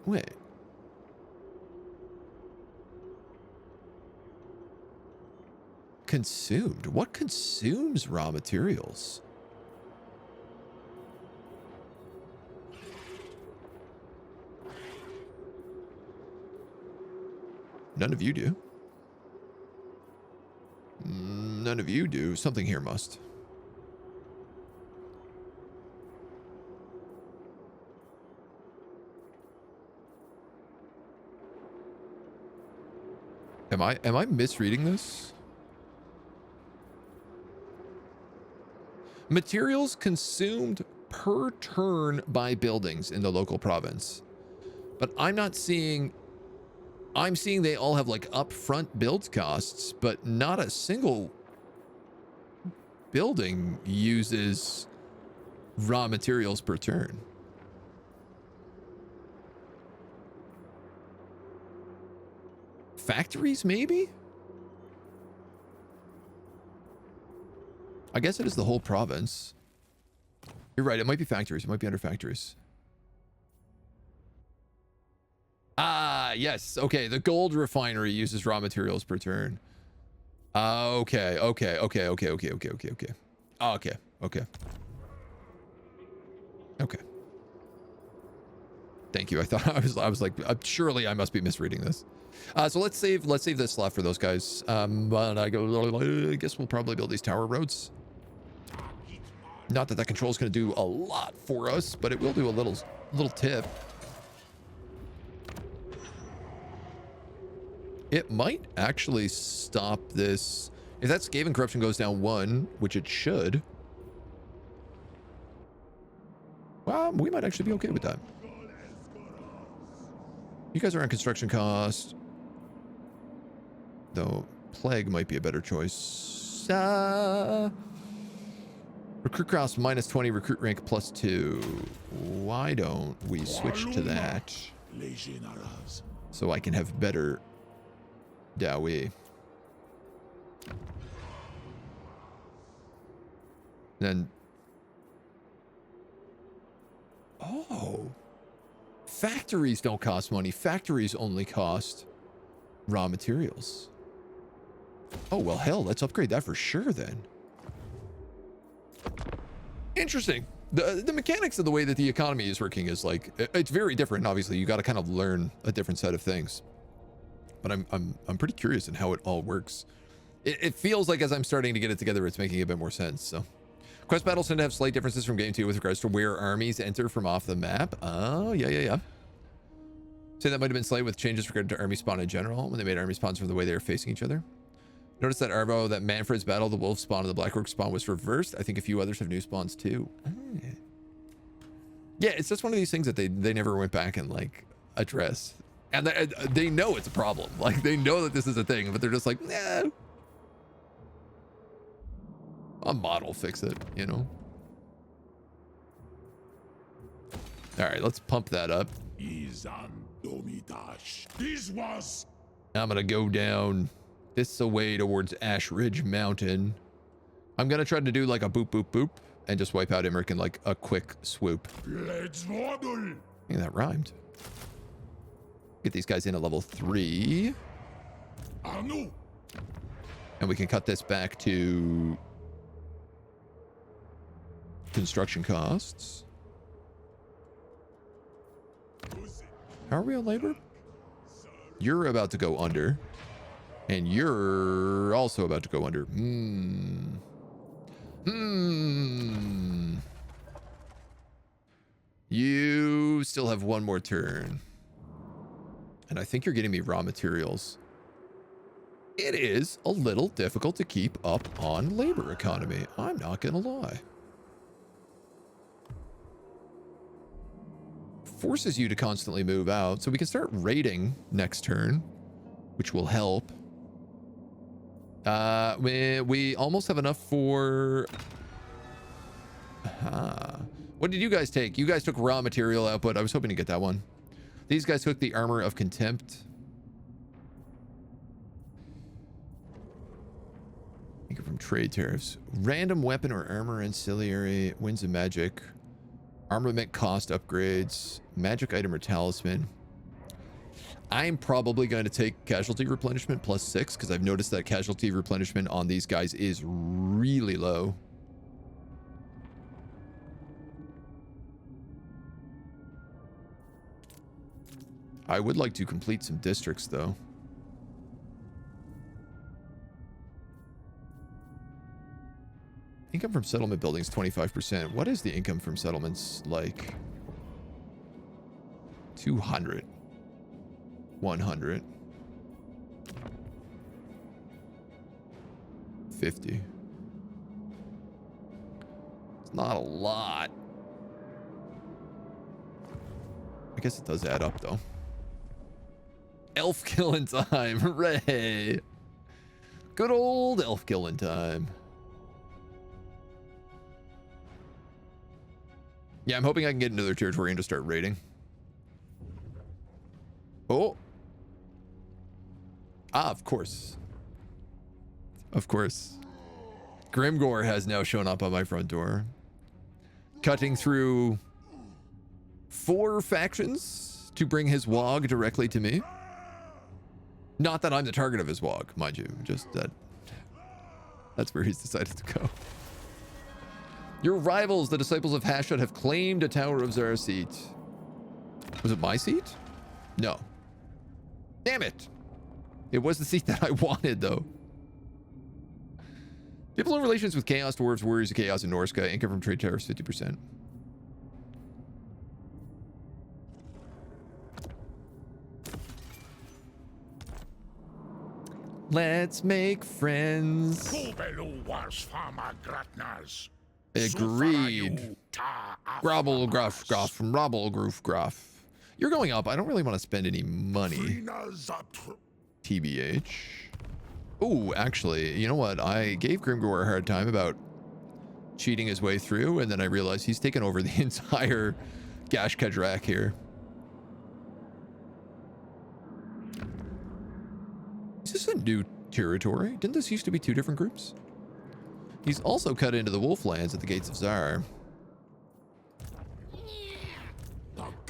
Wait. Consumed? What consumes raw materials? None of you do. None of you do. Something here must. Am I misreading this? Materials consumed per turn by buildings in the local province. But I'm not seeing... I'm seeing they all have like upfront build costs, but not a single building uses raw materials per turn. Factories, maybe? I guess it is the whole province. You're right, it might be factories. It might be under factories. Ah, yes. Okay, the gold refinery uses raw materials per turn. Okay. Thank you. I thought I was like, surely I must be misreading this. So let's save this slot for those guys. But I guess we'll probably build these tower roads. Not that control is going to do a lot for us, but it will do a little tip. It might actually stop this. If that Skaven corruption goes down 1, which it should, well, we might actually be okay with that. You guys are on construction cost, though plague might be a better choice. Recruit cost minus 20, recruit rank plus 2. Why don't we switch to that so I can have better Dowie. Then, oh, factories don't cost money. Factories only cost raw materials. Oh, well, hell, let's upgrade that for sure then. Interesting. The mechanics of the way that the economy is working is like, it's very different. Obviously, you got to kind of learn a different set of things. But I'm pretty curious in how it all works. It feels like as I'm starting to get it together, it's making a bit more sense. So, quest battles tend to have slight differences from game 2 with regards to where armies enter from off the map. Oh, yeah. Say that might have been slight with changes regarding to army spawn in general when they made army spawns from the way they were facing each other. Notice that Arvo, that Manfred's battle, the wolf spawn and the Black Orc spawn was reversed. I think a few others have new spawns too. Yeah, it's just one of these things that they never went back and like address. And they know it's a problem. Like, they know that this is a thing, but they're just like, nah. A mod will fix it, you know? All right, let's pump that up. Izan Domitash. This was I'm going to go down this away towards Ash Ridge Mountain. I'm going to try to do like a boop, boop, boop and just wipe out Imric in like a quick swoop. Let's waddle. Yeah, that rhymed. Get these guys in at level 3. Anu. And we can cut this back to construction costs. How are we on labor? You're about to go under. And you're also about to go under. You still have one more turn. And I think you're getting me raw materials. It is a little difficult to keep up on labor economy. I'm not gonna lie. Forces you to constantly move out, so we can start raiding next turn, which will help. We almost have enough for... What did you guys take? You guys took raw material output. I was hoping to get that one. These guys took the armor of contempt. Think from trade tariffs. Random weapon or armor ancillary. Winds of magic. Armament cost upgrades. Magic item or talisman. I'm probably going to take casualty replenishment +6 because I've noticed that casualty replenishment on these guys is really low. I would like to complete some districts though. Income from settlement buildings 25%. What is the income from settlements like? 200. 100. 50. It's not a lot. I guess it does add up though. Elf killing time. Hooray. Good old elf killing time. Yeah, I'm hoping I can get into their territory and just start raiding. Oh. Ah, of course. Of course. Grimgore has now shown up on my front door. Cutting through 4 factions to bring his wog directly to me. Not that I'm the target of his wog, mind you. Just that. That's where he's decided to go. Your rivals, the Disciples of Hashut, have claimed a Tower of Zara seat. Was it my seat? No. Damn it. It was the seat that I wanted, though. People in relations with Chaos, Dwarves, Warriors of Chaos, and Norska. Income from trade tariffs 50%. Let's make friends. Agreed. Grobble gruff gruff from Robble Groof Gruff. You're going up. I don't really want to spend any money. TBH. Oh, actually, you know what? I gave Grimgore a hard time about cheating his way through, and then I realized he's taken over the entire Gash Kadrak here. Is this a new territory? Didn't this used to be 2 different groups? He's also cut into the Wolflands at the Gates of Zar.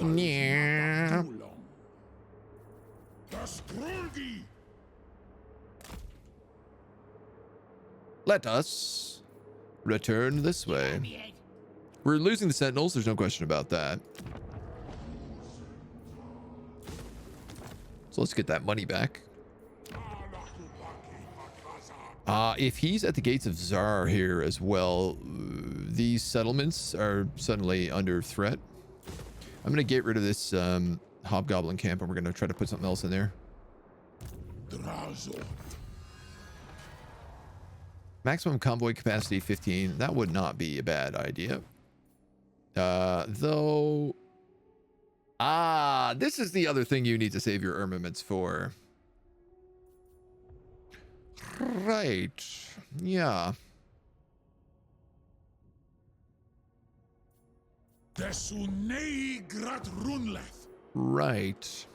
Yeah. Let us return this way. We're losing the Sentinels, there's no question about that. So let's get that money back. If he's at the Gates of Zar here as well, these settlements are suddenly under threat. I'm going to get rid of this Hobgoblin camp, and we're going to try to put something else in there. Maximum convoy capacity 15. That would not be a bad idea. Though... Ah, this is the other thing you need to save your armaments for. Right. Yeah. Desunei grat runleth. Right.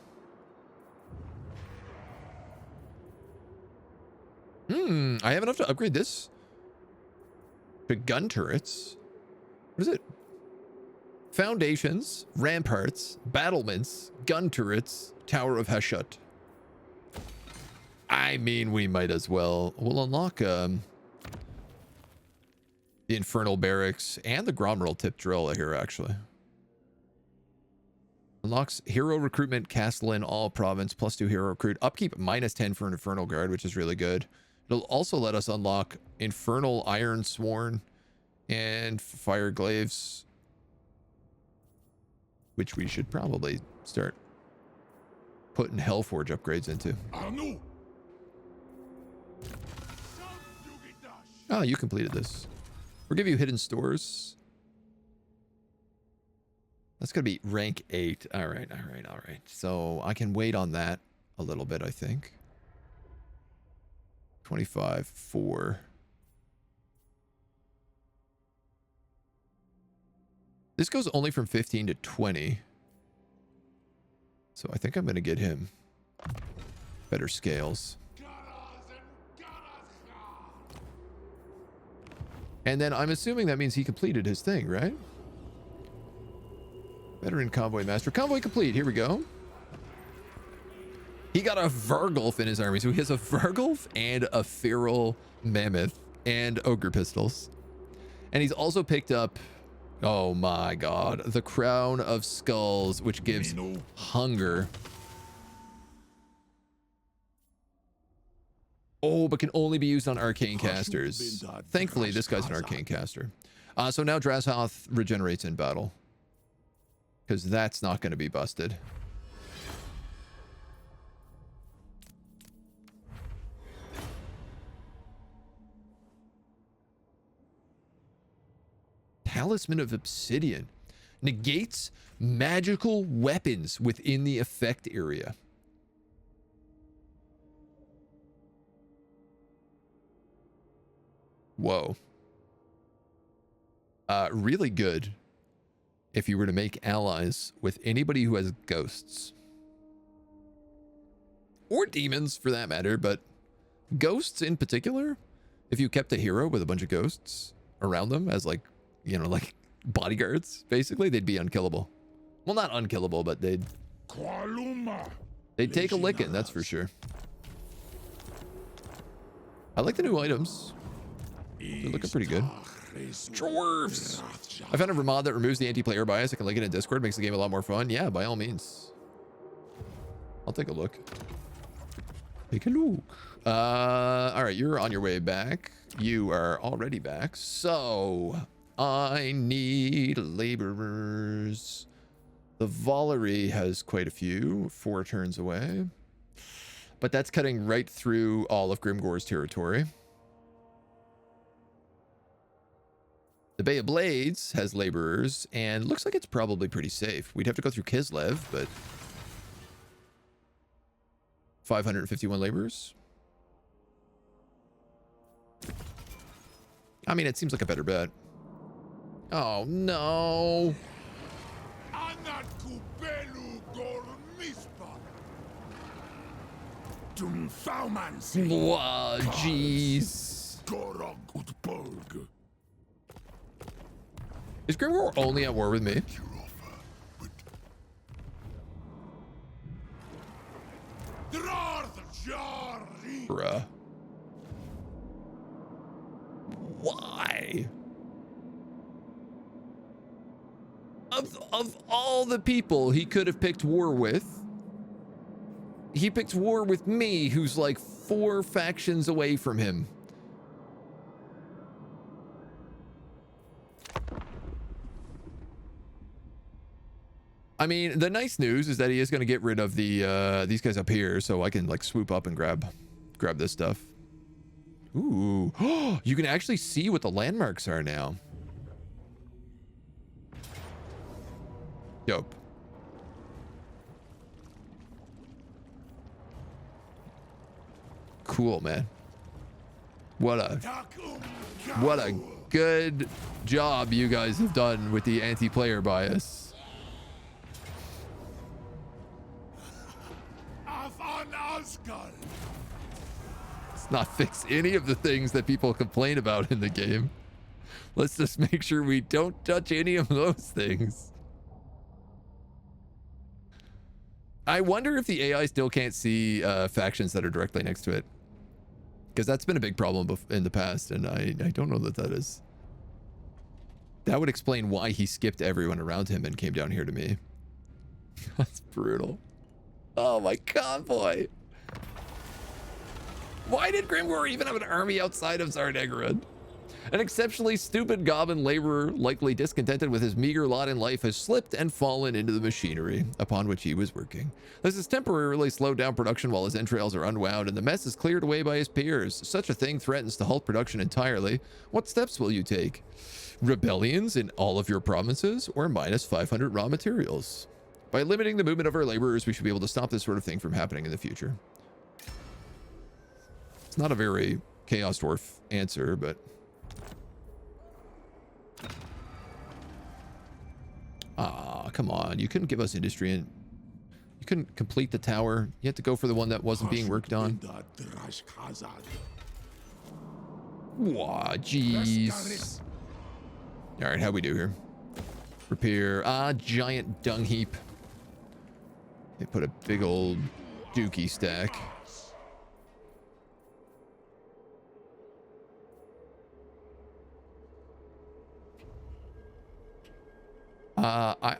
I have enough to upgrade this to gun turrets. What is it? Foundations, ramparts, battlements, gun turrets, Tower of Heshut. I mean, we might as well. We'll unlock the Infernal Barracks and the Gromrel Tip Drill here, actually. Unlocks hero recruitment, castle in all province, +2 hero recruit. Upkeep -10 for an Infernal Guard, which is really good. It'll also let us unlock Infernal Iron Sworn and Fire Glaives, which we should probably start putting Hellforge upgrades into. Anu. Oh, you completed this. We'll give you hidden stores. That's going to be rank 8. All right. So I can wait on that a little bit, I think. 25, 4. This goes only from 15 to 20. So I think I'm going to get him better scales. And then I'm assuming that means he completed his thing, right? Veteran Convoy Master. Convoy complete. Here we go. He got a Vargulf in his army. So he has a Vargulf and a Feral Mammoth and Ogre Pistols. And he's also picked up, oh my god, the Crown of Skulls, which gives hunger. Oh, but can only be used on arcane casters. Thankfully, this guy's an arcane caster. So now Drashoth regenerates in battle, because that's not going to be busted. Talisman of Obsidian. Negates magical weapons within the effect area. Whoa. Really good if you were to make allies with anybody who has ghosts. Or demons, for that matter, but ghosts in particular, if you kept a hero with a bunch of ghosts around them as, like, you know, like bodyguards, basically, they'd be unkillable. Well, not unkillable, but they'd take a licking, that's for sure. I like the new items. They're looking pretty good. Dwarves! I found a Vermod that removes the anti-player bias. I can link it in Discord. Makes the game a lot more fun. Yeah, by all means. I'll take a look. Take a look. All right, you're on your way back. You are already back. So, I need laborers. The Valerie has quite a few. 4 turns away. But that's cutting right through all of Grimgore's territory. The Bay of Blades has laborers, and looks like it's probably pretty safe. We'd have to go through Kislev, but 551 laborers. I mean, it seems like a better bet. Oh, no. Wow, jeez. Is Grimgore only at war with me? Bruh. Why? Of all the people he could have picked war with, he picked war with me, who's like 4 factions away from him. I mean, the nice news is that he is going to get rid of the these guys up here, so I can like swoop up and grab this stuff. Ooh, you can actually see what the landmarks are now. Dope. cool, man. What a good job you guys have done with the anti-player bias. Let's not fix any of the things that people complain about in the game. Let's just make sure we don't touch any of those things. I wonder if the AI still can't see factions that are directly next to it. Because that's been a big problem in the past, and I don't know that is. That would explain why he skipped everyone around him and came down here to me. That's brutal. Oh my convoy! Why did Grimgor even have an army outside of Zardegarod? An exceptionally stupid goblin laborer, likely discontented with his meager lot in life, has slipped and fallen into the machinery upon which he was working. This has temporarily slowed down production while his entrails are unwound and the mess is cleared away by his peers. Such a thing threatens to halt production entirely. What steps will you take? Rebellions in all of your provinces, or minus 500 raw materials? By limiting the movement of our laborers, we should be able to stop this sort of thing from happening in the future. It's not a very Chaos Dwarf answer, but... Ah, come on. You couldn't give us industry and you couldn't complete the tower. You had to go for the one that wasn't being worked on. Wah, jeez. All right, how we do here? Repair. Ah, giant dung heap. They put a big old dookie stack.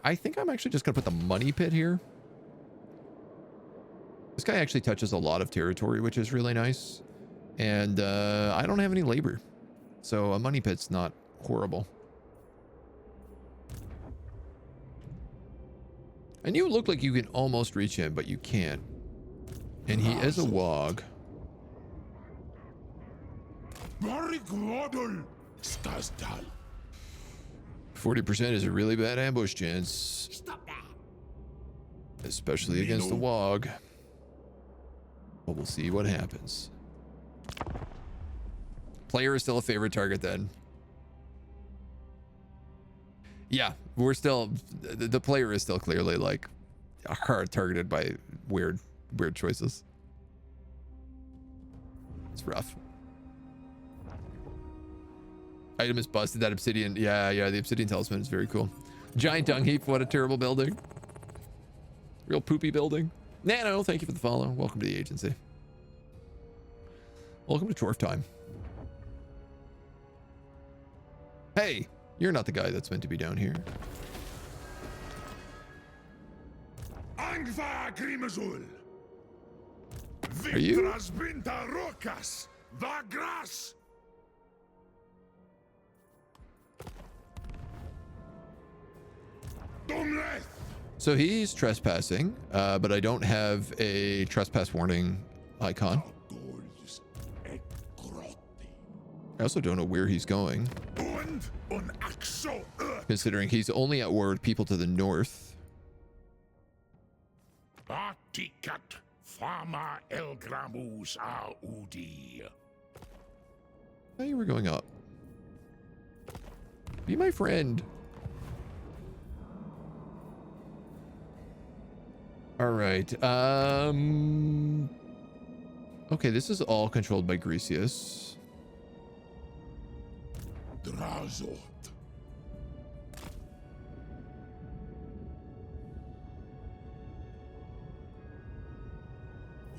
I think I'm actually just gonna put the money pit here. This guy actually touches a lot of territory, which is really nice. And I don't have any labor, so a money pit's not horrible. And you look like you can almost reach him, but you can't. And he is a wog. 40% is a really bad ambush chance. Stop that. Especially against the wog. But we'll see what happens. Player is still a favorite target then. Yeah, we're still... The player is still clearly like hard targeted by weird choices. It's rough. Item is busted. That obsidian. Yeah, the obsidian talisman is very cool. Giant dung heap. What a terrible building. Real poopy building. Nano, thank you for the follow. Welcome to the agency. Welcome to Dwarf time. Hey, you're not the guy that's meant to be down here. Are you? So he's trespassing, but I don't have a trespass warning icon. I also don't know where he's going, considering he's only at war with people to the north. I thought you were going up. Be my friend. All right. Okay, this is all controlled by Grecius. Drazot.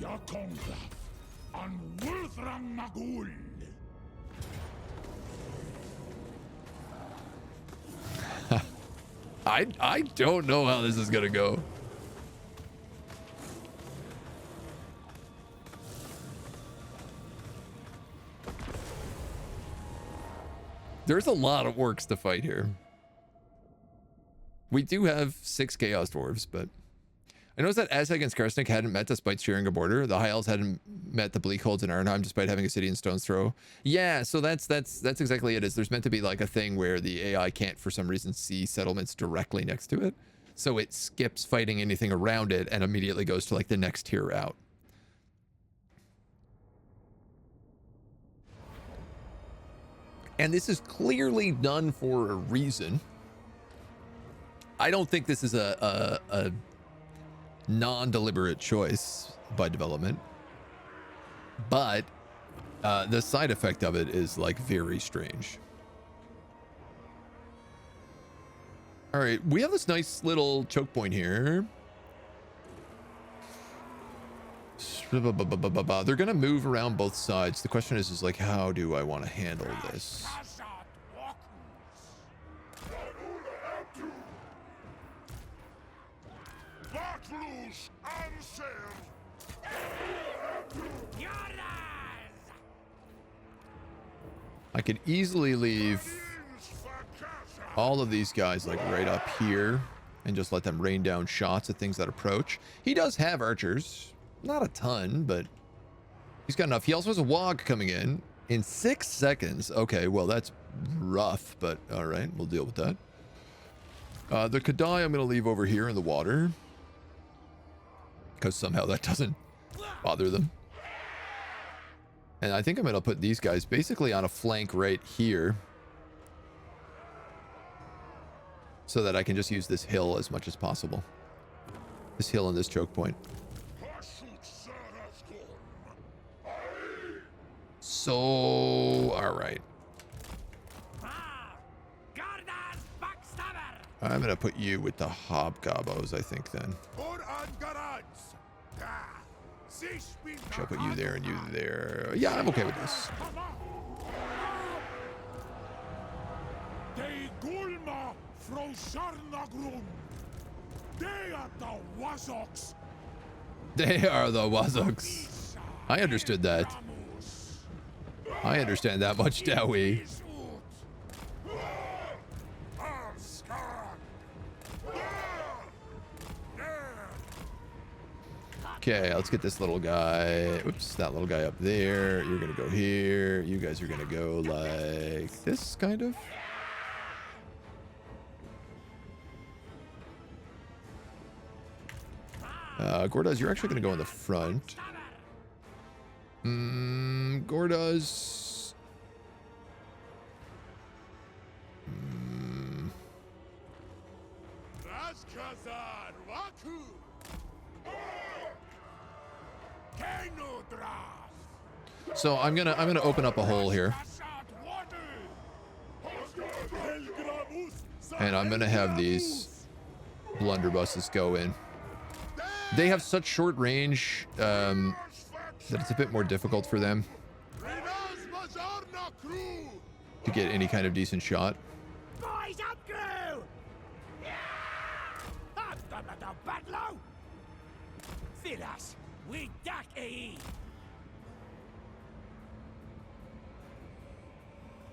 Yakongraf an Wulthrang Magul. I don't know how this is gonna go. There's a lot of orcs to fight here. We do have 6 Chaos Dwarves, but I noticed that Aztec and Skarsnik hadn't met despite sharing a border. The High Elves hadn't met the Bleakholds in Arnheim despite having a city in stone's throw. Yeah, so that's exactly it. Is there's meant to be like a thing where the AI can't for some reason see settlements directly next to it, so it skips fighting anything around it and immediately goes to like the next tier out. And this is clearly done for a reason. I don't think this is a non-deliberate choice by development, but the side effect of it is like very strange. All right, we have this nice little choke point here. They're gonna move around both sides. The question is like, how do I want to handle this? I could easily leave all of these guys like right up here and just let them rain down shots at things that approach. He does have archers, not a ton, but he's got enough. He also has a wog coming in 6 seconds. Okay, well, that's rough, but all right, we'll deal with that. The Cathay I'm going to leave over here in the water because somehow that doesn't bother them. And I think I'm going to put these guys basically on a flank right here so that I can just use this hill as much as possible. This hill and this choke point. So, all right. I'm going to put you with the hobgoblins, I think, then. I'll put you there and you there. Yeah, I'm okay with this. They are the Wazoks. I understood that. I understand that much, Dowie. Okay, let's get this little guy. Oops, that little guy up there. You're gonna go here. You guys are gonna go like this, kind of. Gordoz, you're actually gonna go in the front. Gordoz. So I'm gonna open up a hole here, and I'm gonna have these blunderbusses go in. They have such short range that it's a bit more difficult for them to get any kind of decent shot.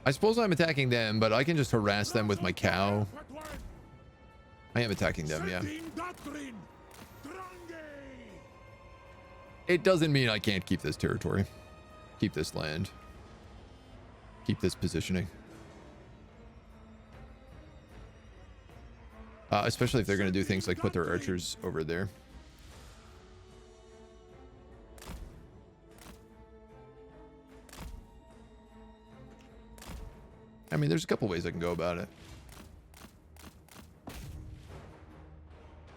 I suppose I'm attacking them, but I can just harass them with my cow. I am attacking them, yeah. It doesn't mean I can't keep this territory, keep this land, keep this positioning. Especially if they're going to do things like put their archers over there. I mean, there's a couple ways I can go about it.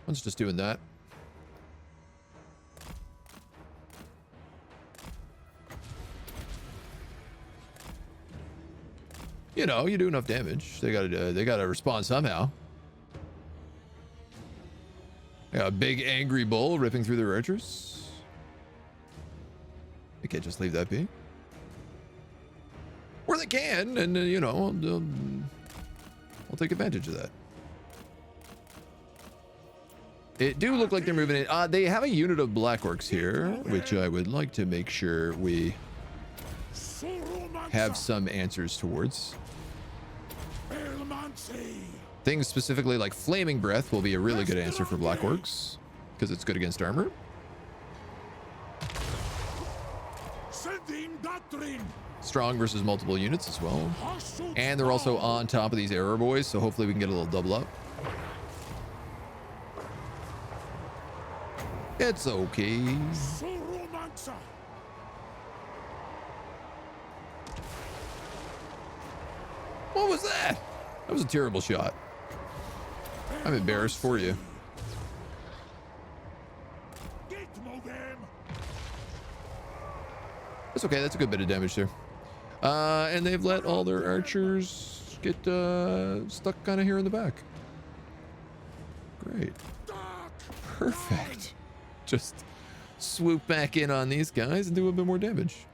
One's just doing that. You know, you do enough damage, they gotta respond somehow. I got a big angry bull ripping through their archers. They can't just leave that be. Or they can, and you know, I'll take advantage of that. It do look like they're moving in. They have a unit of black orcs here, which I would like to make sure we have some answers towards. Things specifically like Flaming Breath will be a really good answer for black orcs because it's good against armor. Strong versus multiple units as well. And they're also on top of these arrow boys, so hopefully we can get a little double up. It's okay. What was that? That was a terrible shot. I'm embarrassed for you. That's okay. That's a good bit of damage there. And they've let all their archers get stuck kind of here in the back. Great. Perfect. Just swoop back in on these guys and do a bit more damage.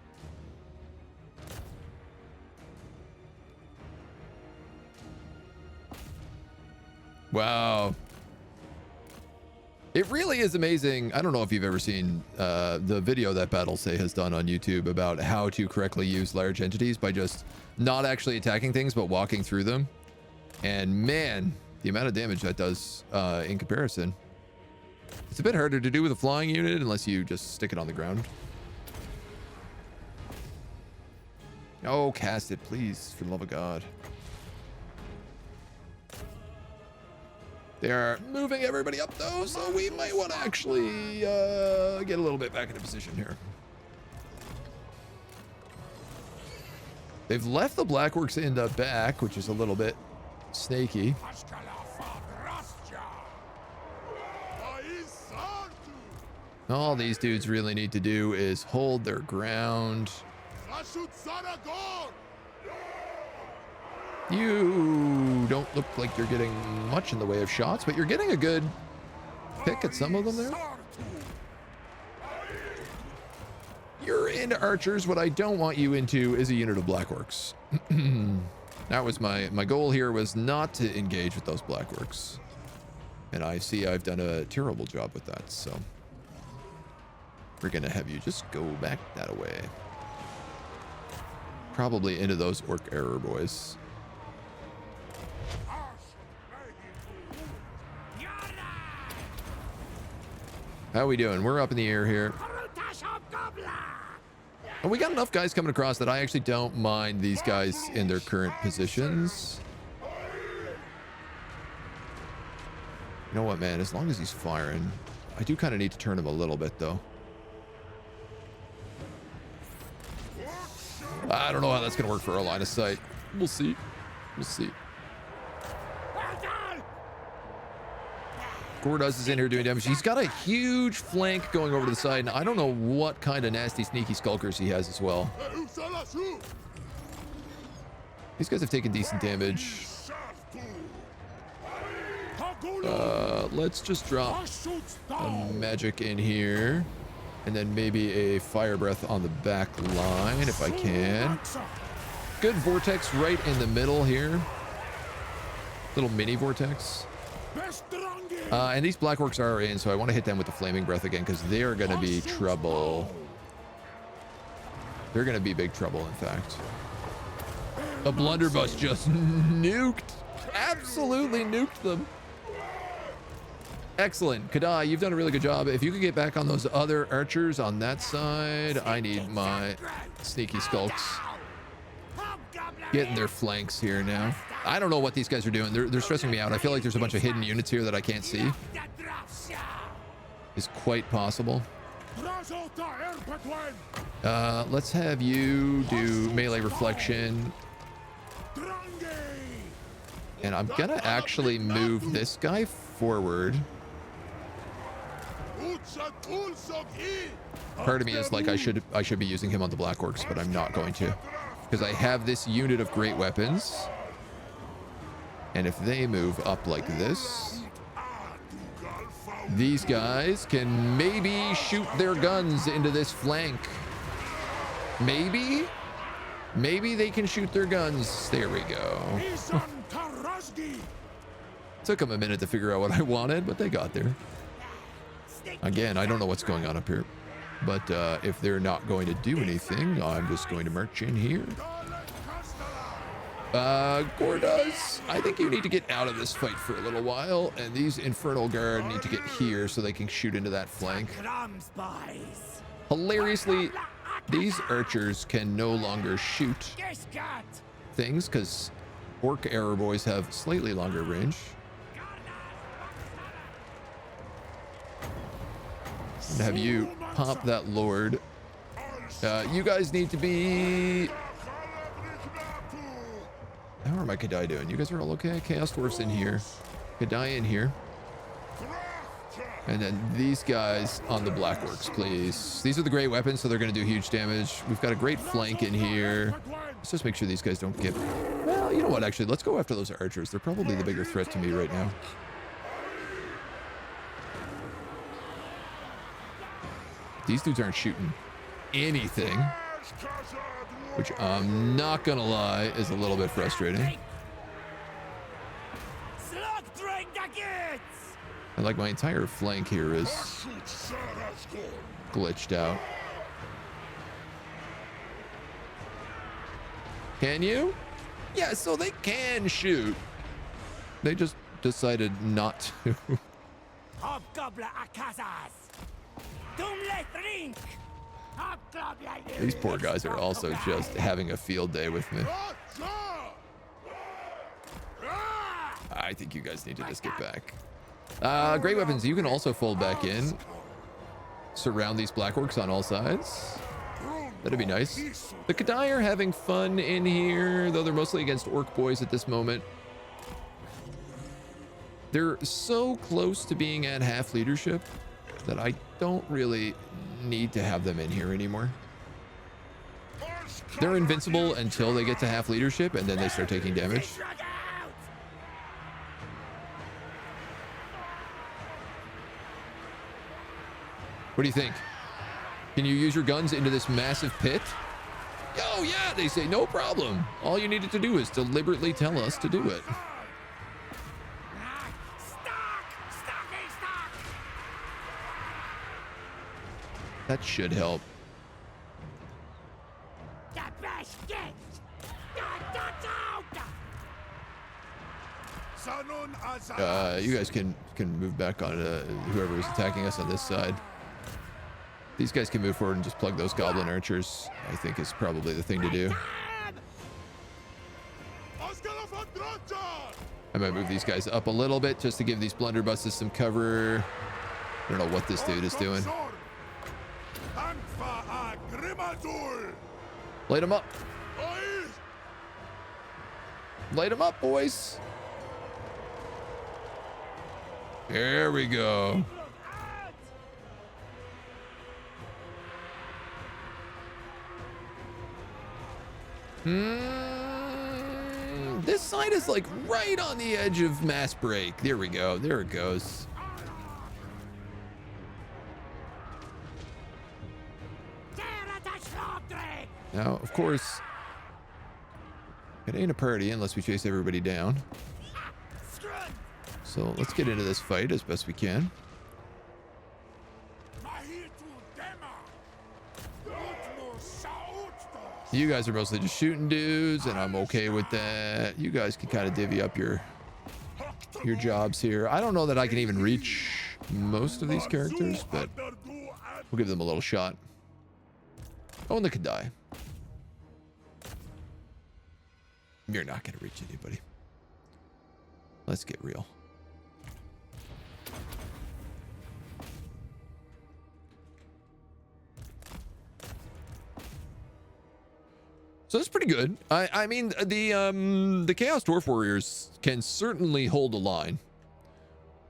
Wow. It really is amazing. I don't know if you've ever seen the video that Battlesay has done on YouTube about how to correctly use large entities by just not actually attacking things, but walking through them. And man, the amount of damage that does in comparison. It's a bit harder to do with a flying unit unless you just stick it on the ground. Oh, cast it, please, for the love of God. They are moving everybody up, though, so we might want to actually get a little bit back into position here. They've left the Blackworks in the back, which is a little bit snaky. All these dudes really need to do is hold their ground. You don't look like you're getting much in the way of shots, but you're getting a good pick at some of them there. You're into archers. What I don't want you into is a unit of Blackworks. That was my goal here, was not to engage with those Blackworks. And I see I've done a terrible job with that, so we're gonna have you just go back that way. Probably into those orc error boys. How we doing? We're up in the air here. And we got enough guys coming across that I actually don't mind these guys in their current positions. You know what, man? As long as he's firing, I do kind of need to turn him a little bit, though. I don't know how that's going to work for our line of sight. We'll see. We'll see. Gorduz is in here doing damage. He's got a huge flank going over to the side, and I don't know what kind of nasty, sneaky skulkers he has as well. These guys have taken decent damage. Let's just drop a magic in here. And then maybe a fire breath on the back line if I can. Good vortex right in the middle here. Little mini vortex. And these Blackworks are in, so I want to hit them with the flaming breath again because they're going to be trouble. They're going to be big trouble, in fact. A blunderbuss just nuked. Absolutely nuked them. Excellent. Kadai, you've done a really good job. If you could get back on those other archers on that side, I need my sneaky skulks. Getting their flanks here now. I don't know what these guys are doing. They're stressing me out. I feel like there's a bunch of hidden units here that I can't see. It's quite possible. Let's have you do melee reflection. And I'm gonna actually move this guy forward. Part of me is like I should be using him on the Blackworks, but I'm not going to, because I have this unit of great weapons, and if they move up like this, these guys can maybe shoot their guns into this flank. Maybe they can shoot their guns. There we go. Took them a minute to figure out what I wanted, but they got there. Again, I don't know what's going on up here, but if they're not going to do anything, I'm just going to march in here. Gorduz, I think you need to get out of this fight for a little while, and these Infernal Guard need to get here so they can shoot into that flank. Hilariously, these archers can no longer shoot things because orc arrow boys have slightly longer range. And have you pop that lord. You guys need to be How are my Kadai doing? You guys are all okay? Chaos Dwarf's in here. Kadai in here. And then these guys on the Blackworks, please. These are the great weapons, so they're going to do huge damage. We've got a great flank in here. Let's just make sure these guys don't get... Well, you know what, actually, let's go after those archers. They're probably the bigger threat to me right now. These dudes aren't shooting anything, which I'm not going to lie is a little bit frustrating. And like my entire flank here is glitched out. Can you? Yeah, so they can shoot. They just decided not to. These poor guys are also just having a field day with me. I think you guys need to just get back. Great weapons, you can also fold back in. Surround these Blackworks on all sides. That'd be nice. The Kadai are having fun in here, though they're mostly against orc boys at this moment. They're so close to being at half leadership that I don't really need to have them in here anymore. They're invincible until they get to half leadership, and then they start taking damage. What do you think? Can you use your guns into this massive pit? Oh yeah, they say no problem. All you needed to do is deliberately tell us to do it. That should help. You guys can move back on whoever is attacking us on this side. These guys can move forward and just plug those goblin archers. I think is probably the thing to do. I might move these guys up a little bit just to give these blunderbusses some cover. I don't know what this dude is doing. Light them up. Light them up, boys. There we go. This side is like right on the edge of mass break. There we go. There it goes. Now, of course, it ain't a party unless we chase everybody down. So let's get into this fight as best we can. You guys are mostly just shooting dudes, and I'm okay with that. You guys can kind of divvy up your jobs here. I don't know that I can even reach most of these characters, but we'll give them a little shot. Oh, and they could die. You're not going to reach anybody. Let's get real. So that's pretty good. I mean, the Chaos Dwarf Warriors can certainly hold a line.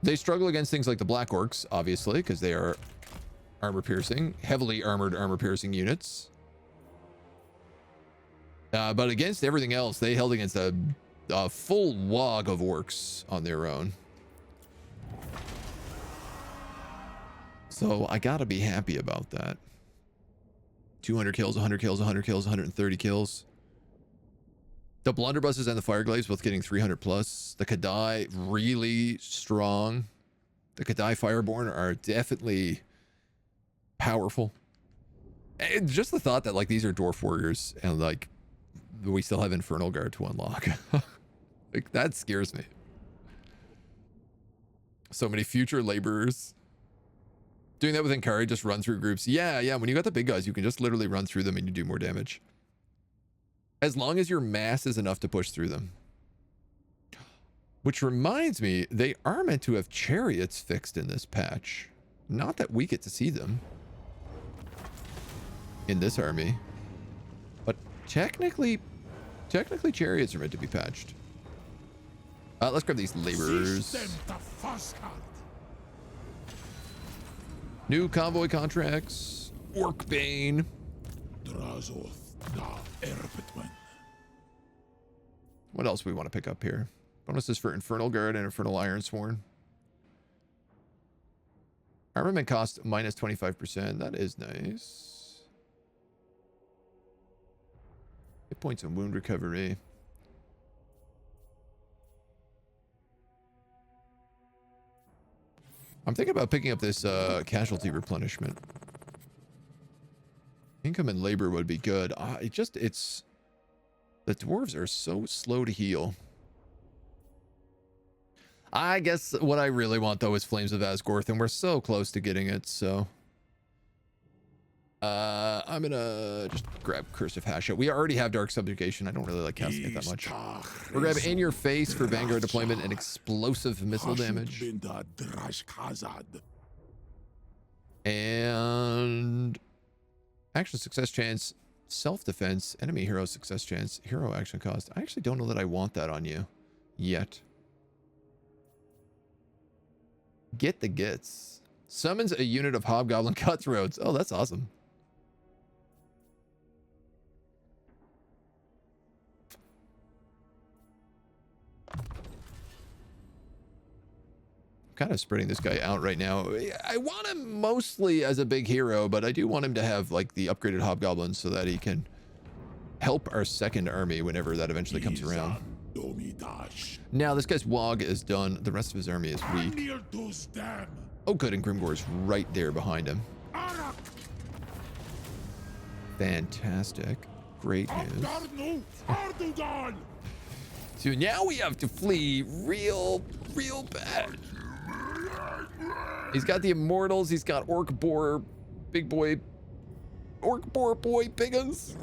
They struggle against things like the Black Orcs, obviously, because they are armor-piercing, heavily armored armor-piercing units. But against everything else, they held against a full wog of orcs on their own. So I gotta be happy about that. 200 kills, 100 kills, 100 kills, 130 kills. The blunderbusses and the fireglaives both getting 300 plus. The Kadai really strong. The Kadai Fireborn are definitely powerful. And just the thought that like these are dwarf warriors and like we still have Infernal Guard to unlock. Like that scares me. So many future laborers. Doing that with Inkari, just run through groups. Yeah, when you got the big guys, you can just literally run through them and you do more damage. As long as your mass is enough to push through them. Which reminds me, they are meant to have chariots fixed in this patch. Not that we get to see them in this army. But technically, Technically, chariots are meant to be patched. Let's grab these laborers. New convoy contracts. Orcbane. What else we want to pick up here? Bonuses for Infernal Guard and Infernal Ironsworn. Armament cost minus 25%. That is nice. Hit points and wound recovery. I'm thinking about picking up this casualty replenishment. Income and labor would be good. It's the dwarves are so slow to heal. I guess what I really want though is Flames of Asgorth, and we're so close to getting it, so I'm gonna just grab Curse of Hasha. We already have Dark Subjugation. I don't really like casting it that much. We're grabbing In Your Face for Vanguard deployment and explosive missile damage. And action success chance, self-defense, enemy hero success chance, hero action cost. I actually don't know that I want that on you yet. Get the Gits. Summons a unit of Hobgoblin Cutthroats. Oh, that's awesome. Kind of spreading this guy out right now. I want him mostly as a big hero, but I do want him to have like the upgraded hobgoblins so that he can help our second army whenever that eventually comes around. Now this guy's Wog is done. The rest of his army is weak. Oh good, and Grimgor is right there behind him. Fantastic. Great news. So now we have to flee real bad. He's got the Immortals. He's got Orc Boar, Big Boy, Orc Boar Boy Biggins.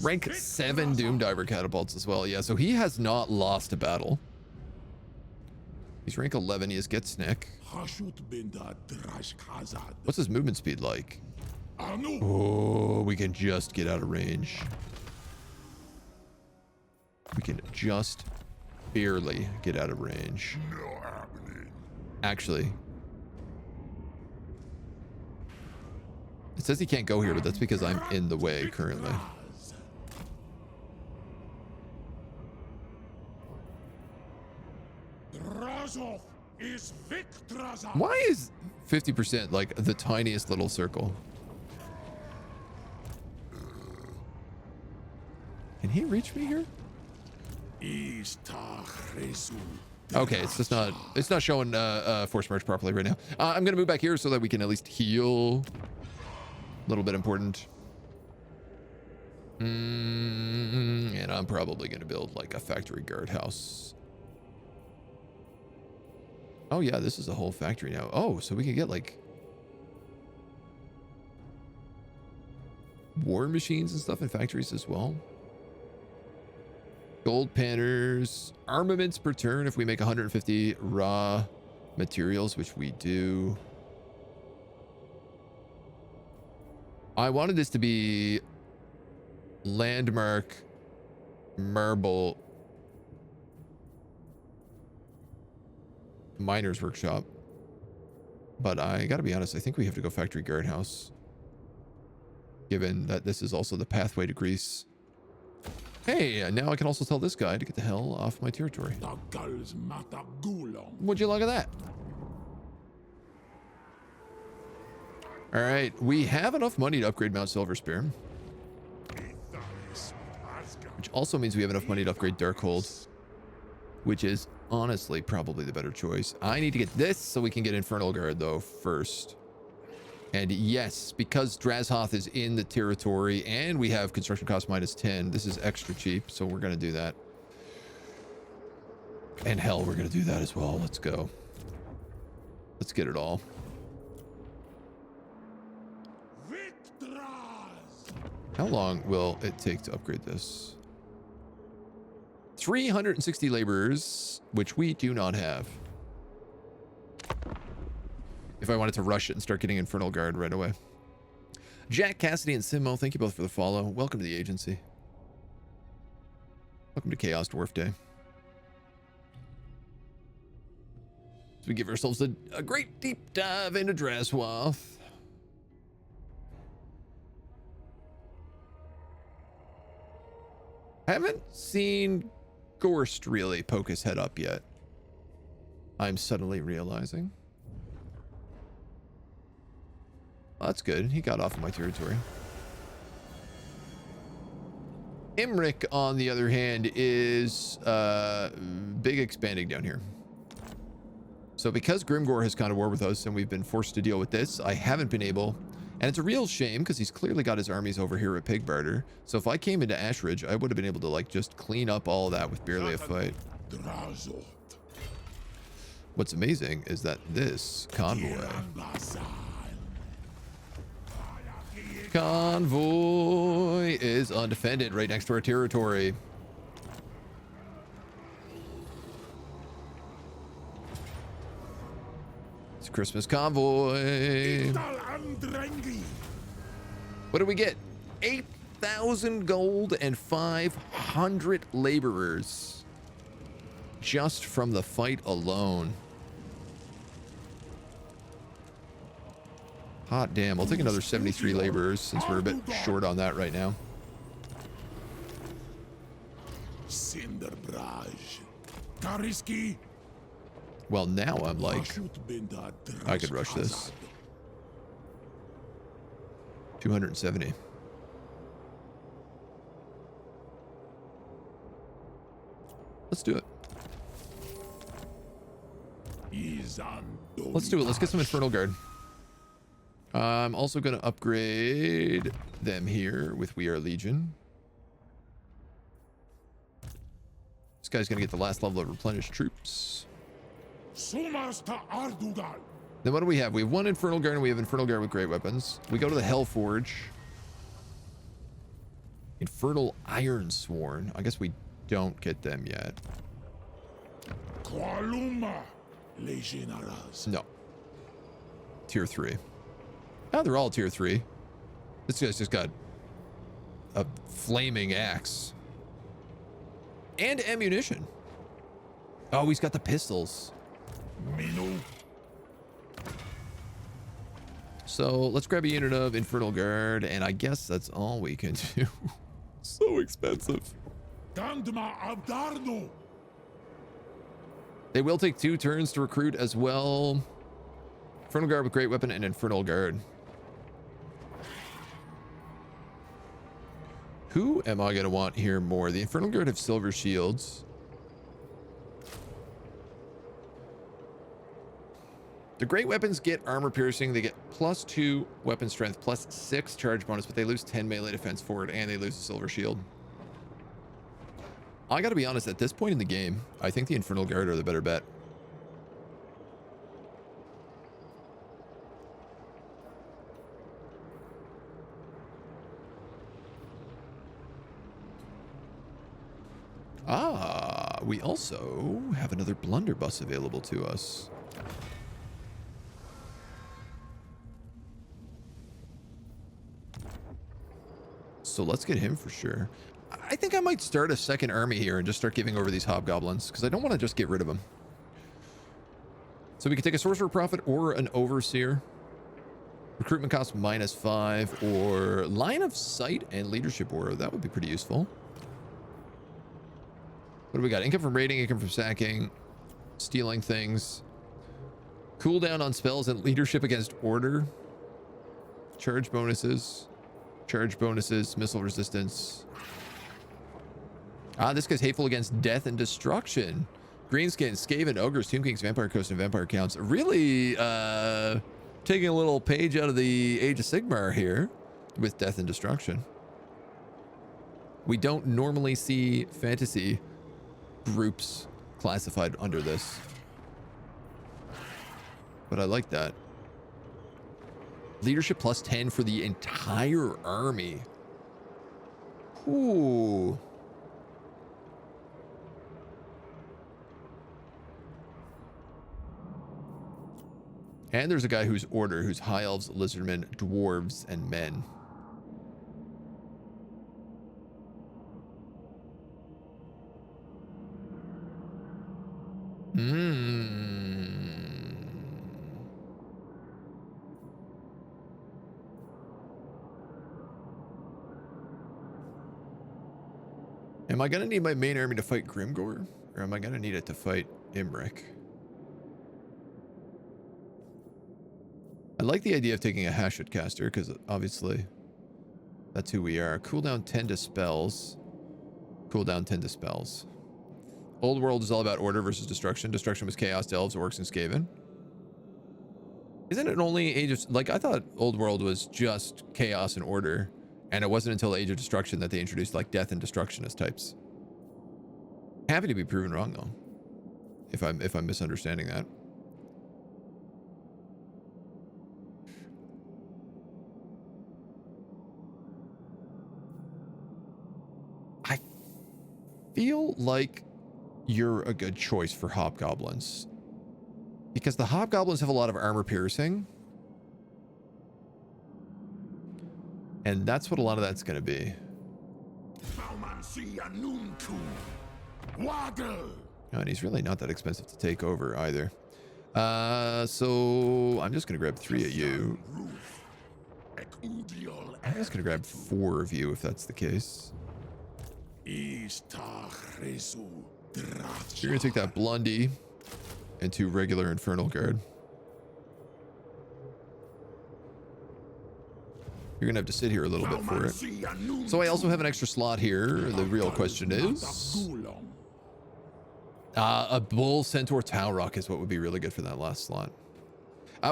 Rank 7 Doomdiver catapults as well. Yeah, so he has not lost a battle. He's rank 11. He has Get Snick. What's his movement speed like? Oh, we can just get out of range. We can just barely get out of range. Actually, it says he can't go here, but that's because I'm in the way currently. Why is 50% like the tiniest little circle? Can he reach me here? Okay, it's not showing force march properly right now. I'm gonna move back here so that we can at least heal. A little bit important. And I'm probably gonna build like a factory guardhouse. Oh yeah, this is a whole factory now. Oh, so we can get like war machines and stuff in factories as well. Gold panners, armaments per turn if we make 150 raw materials, which we do. I wanted this to be landmark marble miner's workshop, but I gotta be honest, I think we have to go factory guardhouse, given that this is also the pathway to Greece. Hey, now I can also tell this guy to get the hell off my territory. Would you look at that? All right, we have enough money to upgrade Mount Silver Spear, which also means we have enough money to upgrade Darkhold, which is honestly probably the better choice. I need to get this so we can get Infernal Guard though first. And yes, because Drazhoth is in the territory and we have construction cost minus 10, this is extra cheap, so we're going to do that. And hell, we're going to do that as well. Let's go. Let's get it all. How long will it take to upgrade this? 360 laborers, which we do not have. If I wanted to rush it and start getting Infernal Guard right away. Jack, Cassidy, and Simo, thank you both for the follow. Welcome to the agency. Welcome to Chaos Dwarf Day. So we give ourselves a great deep dive into Draswath. Haven't seen Gorst really poke his head up yet. I'm suddenly realizing. Well, that's good. He got off of my territory. Imric, on the other hand, is big expanding down here. So because Grimgor has gone to war with us and we've been forced to deal with this, I haven't been able, and it's a real shame because he's clearly got his armies over here at Pigbarter. So if I came into Ashridge, I would have been able to like just clean up all that with barely a fight. What's amazing is that this convoy is undefended right next to our territory. It's a Christmas convoy. What do we get? 8,000 gold and 500 laborers just from the fight alone. Hot damn. I'll take another 73 laborers since we're a bit short on that right now. Well, now I'm like, I could rush this. 270. Let's do it. Let's do it. Let's get some Infernal Guard. I'm also going to upgrade them here with We Are Legion. This guy's going to get the last level of replenished troops. Then what do we have? We have one Infernal Guard and we have Infernal Guard with great weapons. We go to the Hellforge. Infernal Ironsworn. I guess we don't get them yet. No. Tier 3. Oh, they're all tier 3. This guy's just got a flaming axe. And ammunition. Oh, he's got the pistols. So let's grab a unit of Infernal Guard, and I guess that's all we can do. So expensive. They will take 2 turns to recruit as well. Infernal Guard with great weapon and Infernal Guard. Who am I going to want here more? The Infernal Guard have silver shields. The great weapons get armor piercing. They get +2 weapon strength, +6 charge bonus, but they lose 10 melee defense forward, and they lose a silver shield. I got to be honest, at this point in the game, I think the Infernal Guard are the better bet. Ah, we also have another blunderbuss available to us. So let's get him for sure. I think I might start a second army here and just start giving over these hobgoblins because I don't want to just get rid of them. So we can take a Sorcerer Prophet or an Overseer. Recruitment cost -5 or Line of Sight and Leadership Aura. That would be pretty useful. What do we got? Income from raiding, income from sacking, stealing things. Cooldown on spells and leadership against order. Charge bonuses. Charge bonuses, missile resistance. Ah, this guy's hateful against death and destruction. Greenskin, Skaven, Ogres, Tomb Kings, Vampire Coast, and Vampire Counts. Really taking a little page out of the Age of Sigmar here with death and destruction. We don't normally see fantasy groups classified under this, but I like that. Leadership +10 for the entire army. Ooh. And there's a guy who's order, who's high elves, lizardmen, dwarves, and men. Hmm. Am I going to need my main army to fight Grimgor? Or am I going to need it to fight Imrik? I like the idea of taking a Hashut caster, because obviously that's who we are. Cooldown 10 to spells. Cooldown 10 to spells. Old World is all about order versus destruction. Destruction was chaos to elves, orcs, and Skaven. Isn't it only Age of... Like, I thought Old World was just chaos and order. And it wasn't until Age of Destruction that they introduced, like, death and destruction as types. Happy to be proven wrong, though. If I'm misunderstanding that. I feel like you're a good choice for Hobgoblins. Because the Hobgoblins have a lot of armor piercing. And that's what a lot of that's going to be. Oh, and he's really not that expensive to take over either. So I'm just going to grab 3 of you. I'm just going to grab 4 of you if that's the case. You're going to take that Blondie and 2 regular Infernal Guard. You're going to have to sit here a little bit for it. So I also have an extra slot here. The real question is... a Bull Centaur Taurock is what would be really good for that last slot.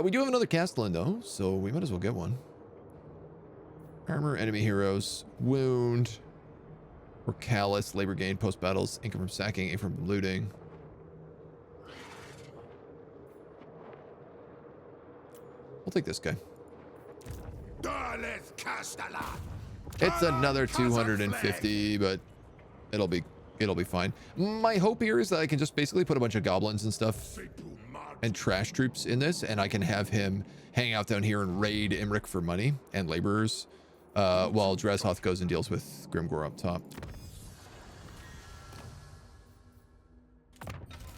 We do have another Castellan, though, so we might as well get one. Armor, enemy heroes, wound, or callous, labor gain, post battles, income from sacking, income from looting. We'll take this guy. It's another 250, but it'll be fine. My hope here is that I can just basically put a bunch of goblins and stuff and trash troops in this, and I can have him hang out down here and raid Imrik for money and laborers, while Drazhoth goes and deals with Grimgor up top.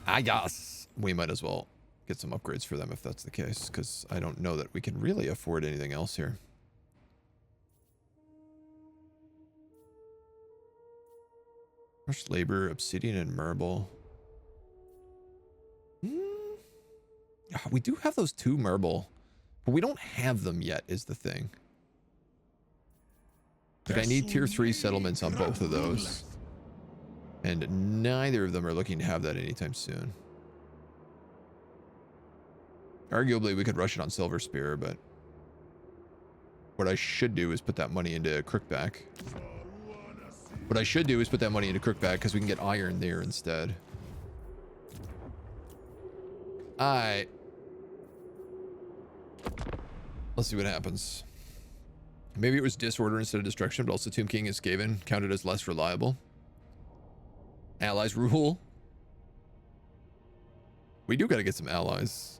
I guess we might as well get some upgrades for them if that's the case, because I don't know that we can really afford anything else here. Crushed labor, obsidian, and marble. We do have those 2 marble, but we don't have them yet is the thing. Like, I need tier 3 settlements on both of those. And neither of them are looking to have that anytime soon. Arguably, we could rush it on Silver Spear, but what I should do is put that money into Crookback. Because we can get iron there instead. Alright. Let's see what happens. Maybe it was disorder instead of destruction, but also Tomb King and Skaven counted as less reliable. Allies rule. We do got to get some allies.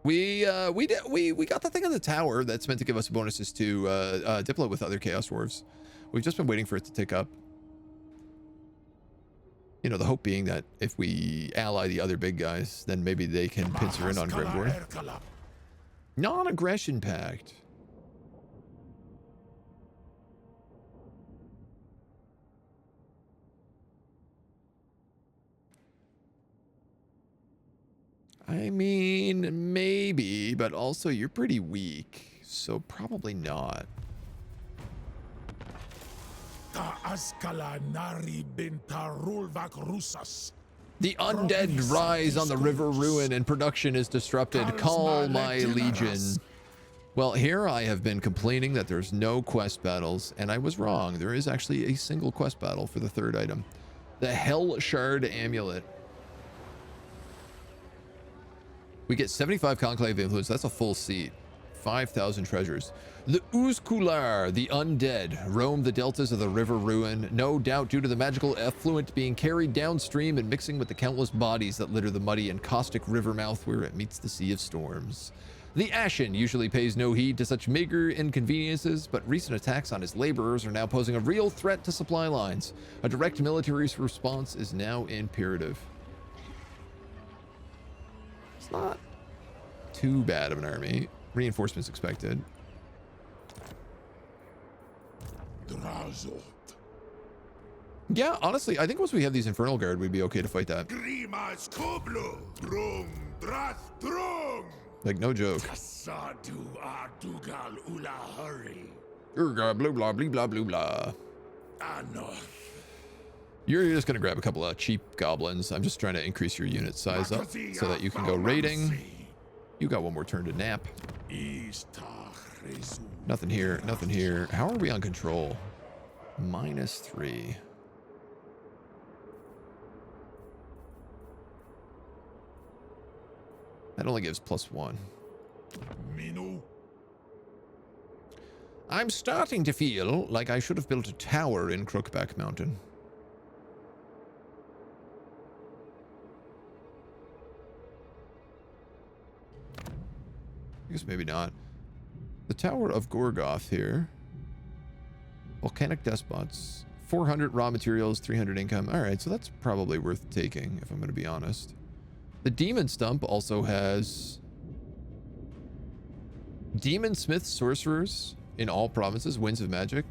We got the thing on the tower that's meant to give us bonuses to Diplo with other Chaos Dwarves. We've just been waiting for it to tick up. You know, the hope being that if we ally the other big guys, then maybe they can pincer in on Grimgor. Non-aggression pact. I mean, maybe, but also you're pretty weak, so probably not. The undead rise on the River Ruin and production is disrupted. Call my legion. Well, here I have been complaining that there's no quest battles, and I was wrong. There is actually a single quest battle for the 3rd item. The Hell Shard Amulet. We get 75 Conclave influence. That's a full seat. 5,000 treasures. The Uzkular, the undead, roam the deltas of the River Ruin, no doubt due to the magical effluent being carried downstream and mixing with the countless bodies that litter the muddy and caustic river mouth where it meets the Sea of Storms. The Ashen usually pays no heed to such meager inconveniences, but recent attacks on his laborers are now posing a real threat to supply lines. A direct military response is now imperative. It's not too bad of an army. Reinforcements expected. Drazo. Yeah, honestly, I think once we have these Infernal Guard, we'd be okay to fight that. Grimas Koblo. Drung. Drath Drung. Like, no joke. Sadu Ardugal Ula Hurry. Blah, blah, blah, blah, blah, blah. Ano. You're just going to grab a couple of cheap goblins. I'm just trying to increase your unit size up so that you can go raiding. You got one more turn to nap. Nothing here. Nothing here. How are we on control? -3. That only gives +1. Minu. I'm starting to feel like I should have built a tower in Crookback Mountain. I guess maybe not. The Tower of Gorgoth here. Volcanic Despots. 400 raw materials, 300 income. Alright, so that's probably worth taking, if I'm going to be honest. The Demon Stump also has Demon Smith Sorcerers in all provinces, Winds of Magic,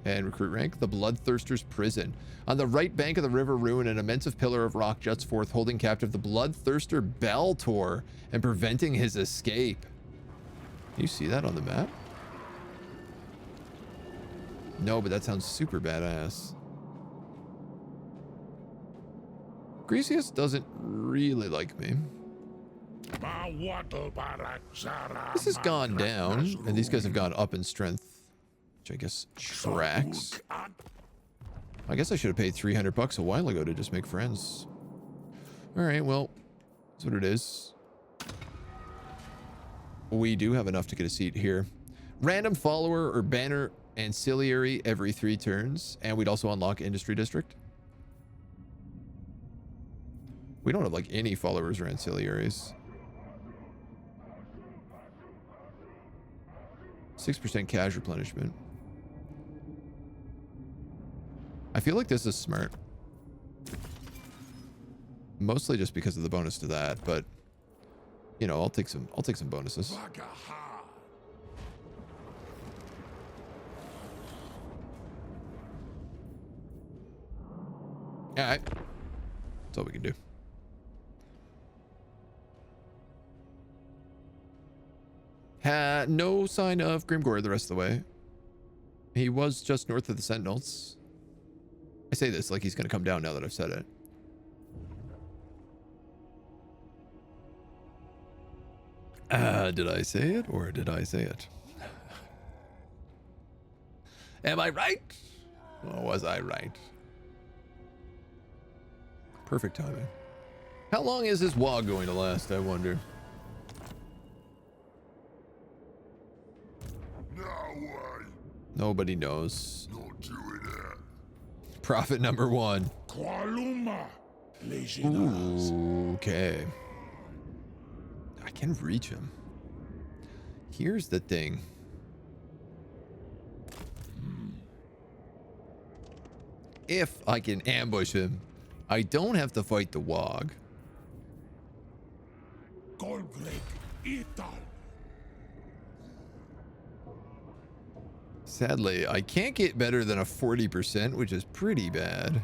and recruit rank. The Bloodthirster's Prison. On the right bank of the River Ruin, an immense pillar of rock juts forth, holding captive the Bloodthirster Baltor and preventing his escape. You see that on the map? No, but that sounds super badass. Grecius doesn't really like me. This has gone down, and these guys have gone up in strength, which I guess tracks. I guess I should have paid 300 bucks a while ago to just make friends. All right, well, that's what it is. We do have enough to get a seat here. Random follower or banner ancillary every 3 turns, and we'd also unlock Industry District. We don't have like any followers or ancillaries. 6% cash replenishment. I feel like this is smart. Mostly just because of the bonus to that, but you know, I'll take some bonuses. All right. That's all we can do. No sign of Grimgor the rest of the way. He was just north of the Sentinels. I say this like he's going to come down now that I've said it. Did I say it or did I say it? Am I right? Or was I right? Perfect timing. How long is this wog going to last, I wonder? Nobody knows. Prophet number 1. Ooh, okay. I can reach him. Here's the thing. If I can ambush him, I don't have to fight the wog. Sadly, I can't get better than a 40%, which is pretty bad.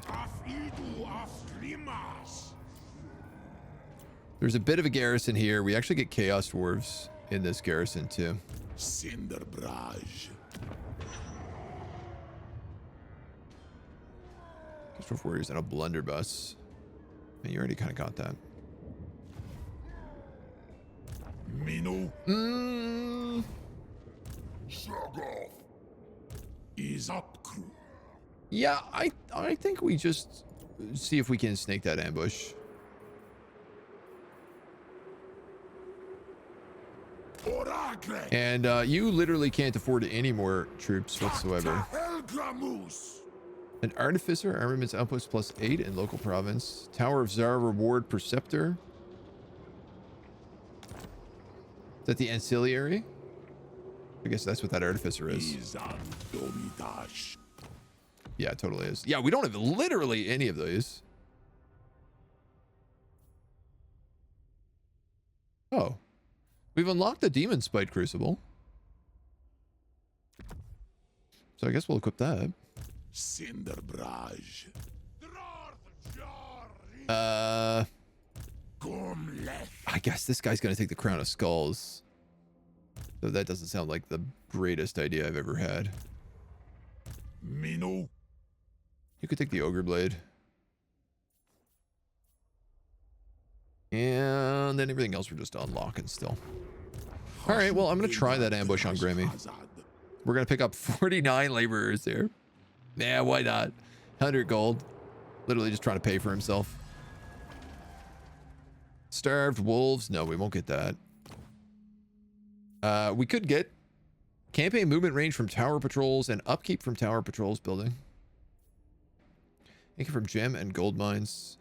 There's a bit of a garrison here. We actually get Chaos Dwarves in this garrison too. Cinderbrage. Dwarf Warriors and a blunderbuss. And you already kind of got that. Mino. Shoggoth. Is up, crew. Yeah, I think we just see if we can snake that ambush. And you literally can't afford any more troops whatsoever. An Artificer, Armaments Outpost +8 in local province. Tower of Zar Reward Preceptor. that the ancillary? I guess that's what that artificer is. Izandomidash. Yeah, it totally is. Yeah, we don't have literally any of these. Oh. We've unlocked the Demon Spite Crucible. So I guess we'll equip that. Cinderbraj. I guess this guy's gonna take the Crown of Skulls. So that doesn't sound like the greatest idea I've ever had. Mino. You could take the Ogre Blade. And then everything else we're just unlocking still. Alright, well, I'm gonna try that ambush on Grimmy. We're gonna pick up 49 laborers there. Yeah, why not? 100 gold. Literally just trying to pay for himself. Starved wolves. No, we won't get that. We could get campaign movement range from tower patrols and upkeep from tower patrols building. Income from gem and gold mines.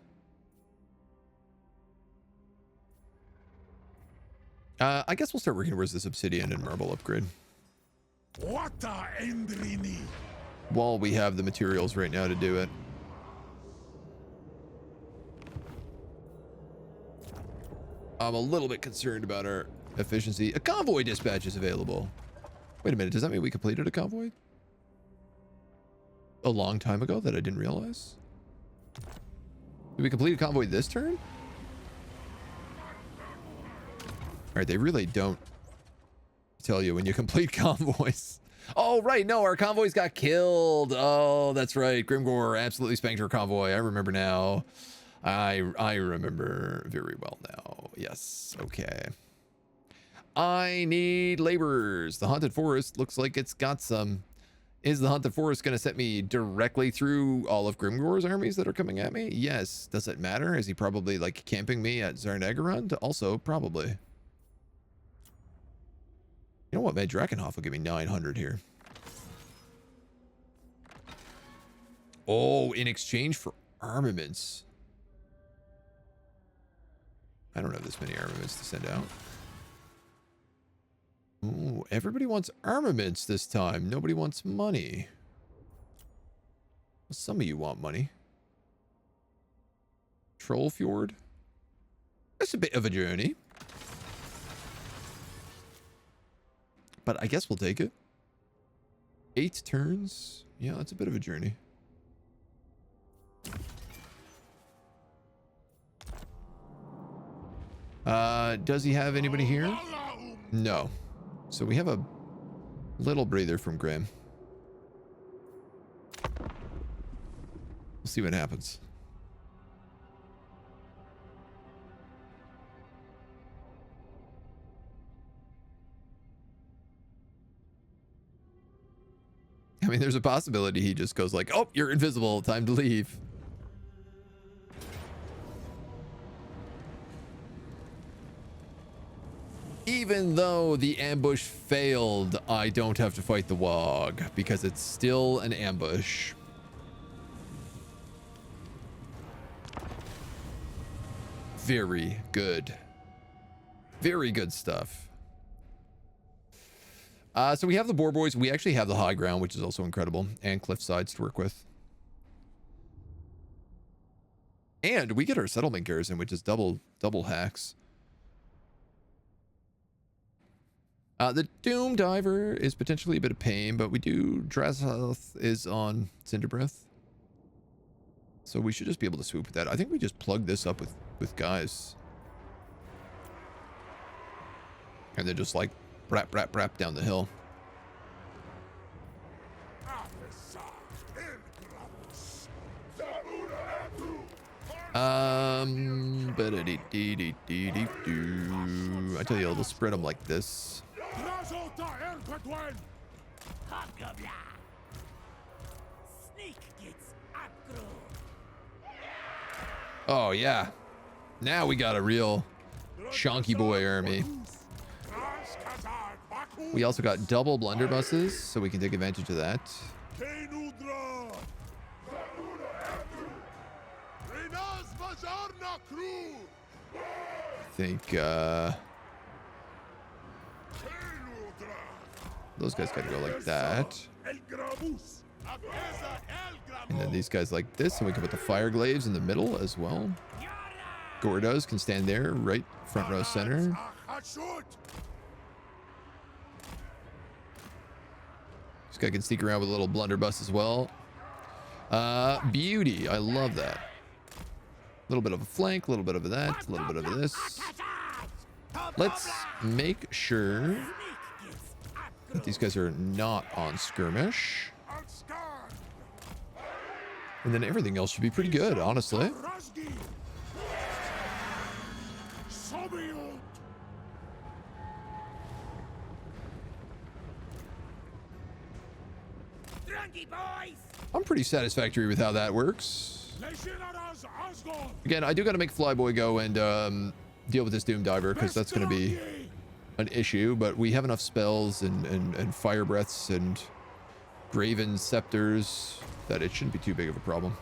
I guess we'll start working towards this obsidian and marble upgrade. While we have the materials right now to do it. I'm a little bit concerned about our efficiency. A convoy dispatch is available. Wait a minute, does that mean we completed a convoy? A long time ago that I didn't realize? Did we complete a convoy this turn? Alright, they really don't tell you when you complete convoys. Oh, right, no, our convoys got killed. Oh, that's right. Grimgor absolutely spanked our convoy. I remember now. I remember very well now. Yes, okay. I need laborers. The Haunted Forest looks like it's got some. Is the Haunted Forest going to set me directly through all of Grimgor's armies that are coming at me? Yes. Does it matter? Is he probably like camping me at Zarnagaran? Also, probably. You know what? Med Drakenhof will give me 900 here. Oh, in exchange for armaments. I don't have this many armaments to send out. Ooh, everybody wants armaments this time. Nobody wants money. Well, some of you want money. Trollfjord. That's a bit of a journey. But I guess we'll take it. 8 turns. Yeah, that's a bit of a journey. Does he have anybody here? No. So we have a little breather from Grim. We'll see what happens. I mean, there's a possibility he just goes like, oh, you're invisible. Time to leave. Even though the ambush failed, I don't have to fight the Wog because it's still an ambush. Very good. Very good stuff. So we have the Boar Boys. We actually have the high ground, which is also incredible, and cliff sides to work with. And we get our settlement garrison, which is double hacks. The Doom Diver is potentially a bit of pain, but we do. Drazoth is on Cinderbreath. So we should just be able to swoop with that. I think we just plug this up with guys. And then just like brap down the hill. I tell you, I'll spread them like this. Oh yeah, now we got a real chonky boy army. We also got double blunderbusses, so we can take advantage of that. I think Those guys gotta go like that. And then these guys like this, and we can put the fire glaives in the middle as well. Gordos can stand there, right front row center. This guy can sneak around with a little blunderbuss as well. Beauty, I love that. A little bit of a flank, a little bit of that, a little bit of this. Let's make sure that these guys are not on skirmish. And then everything else should be pretty good, honestly. I'm pretty satisfactory with how that works. Again, I do got to make Flyboy go and deal with this Doom Diver, because that's going to be an issue, but we have enough spells and fire breaths and graven scepters that it shouldn't be too big of a problem.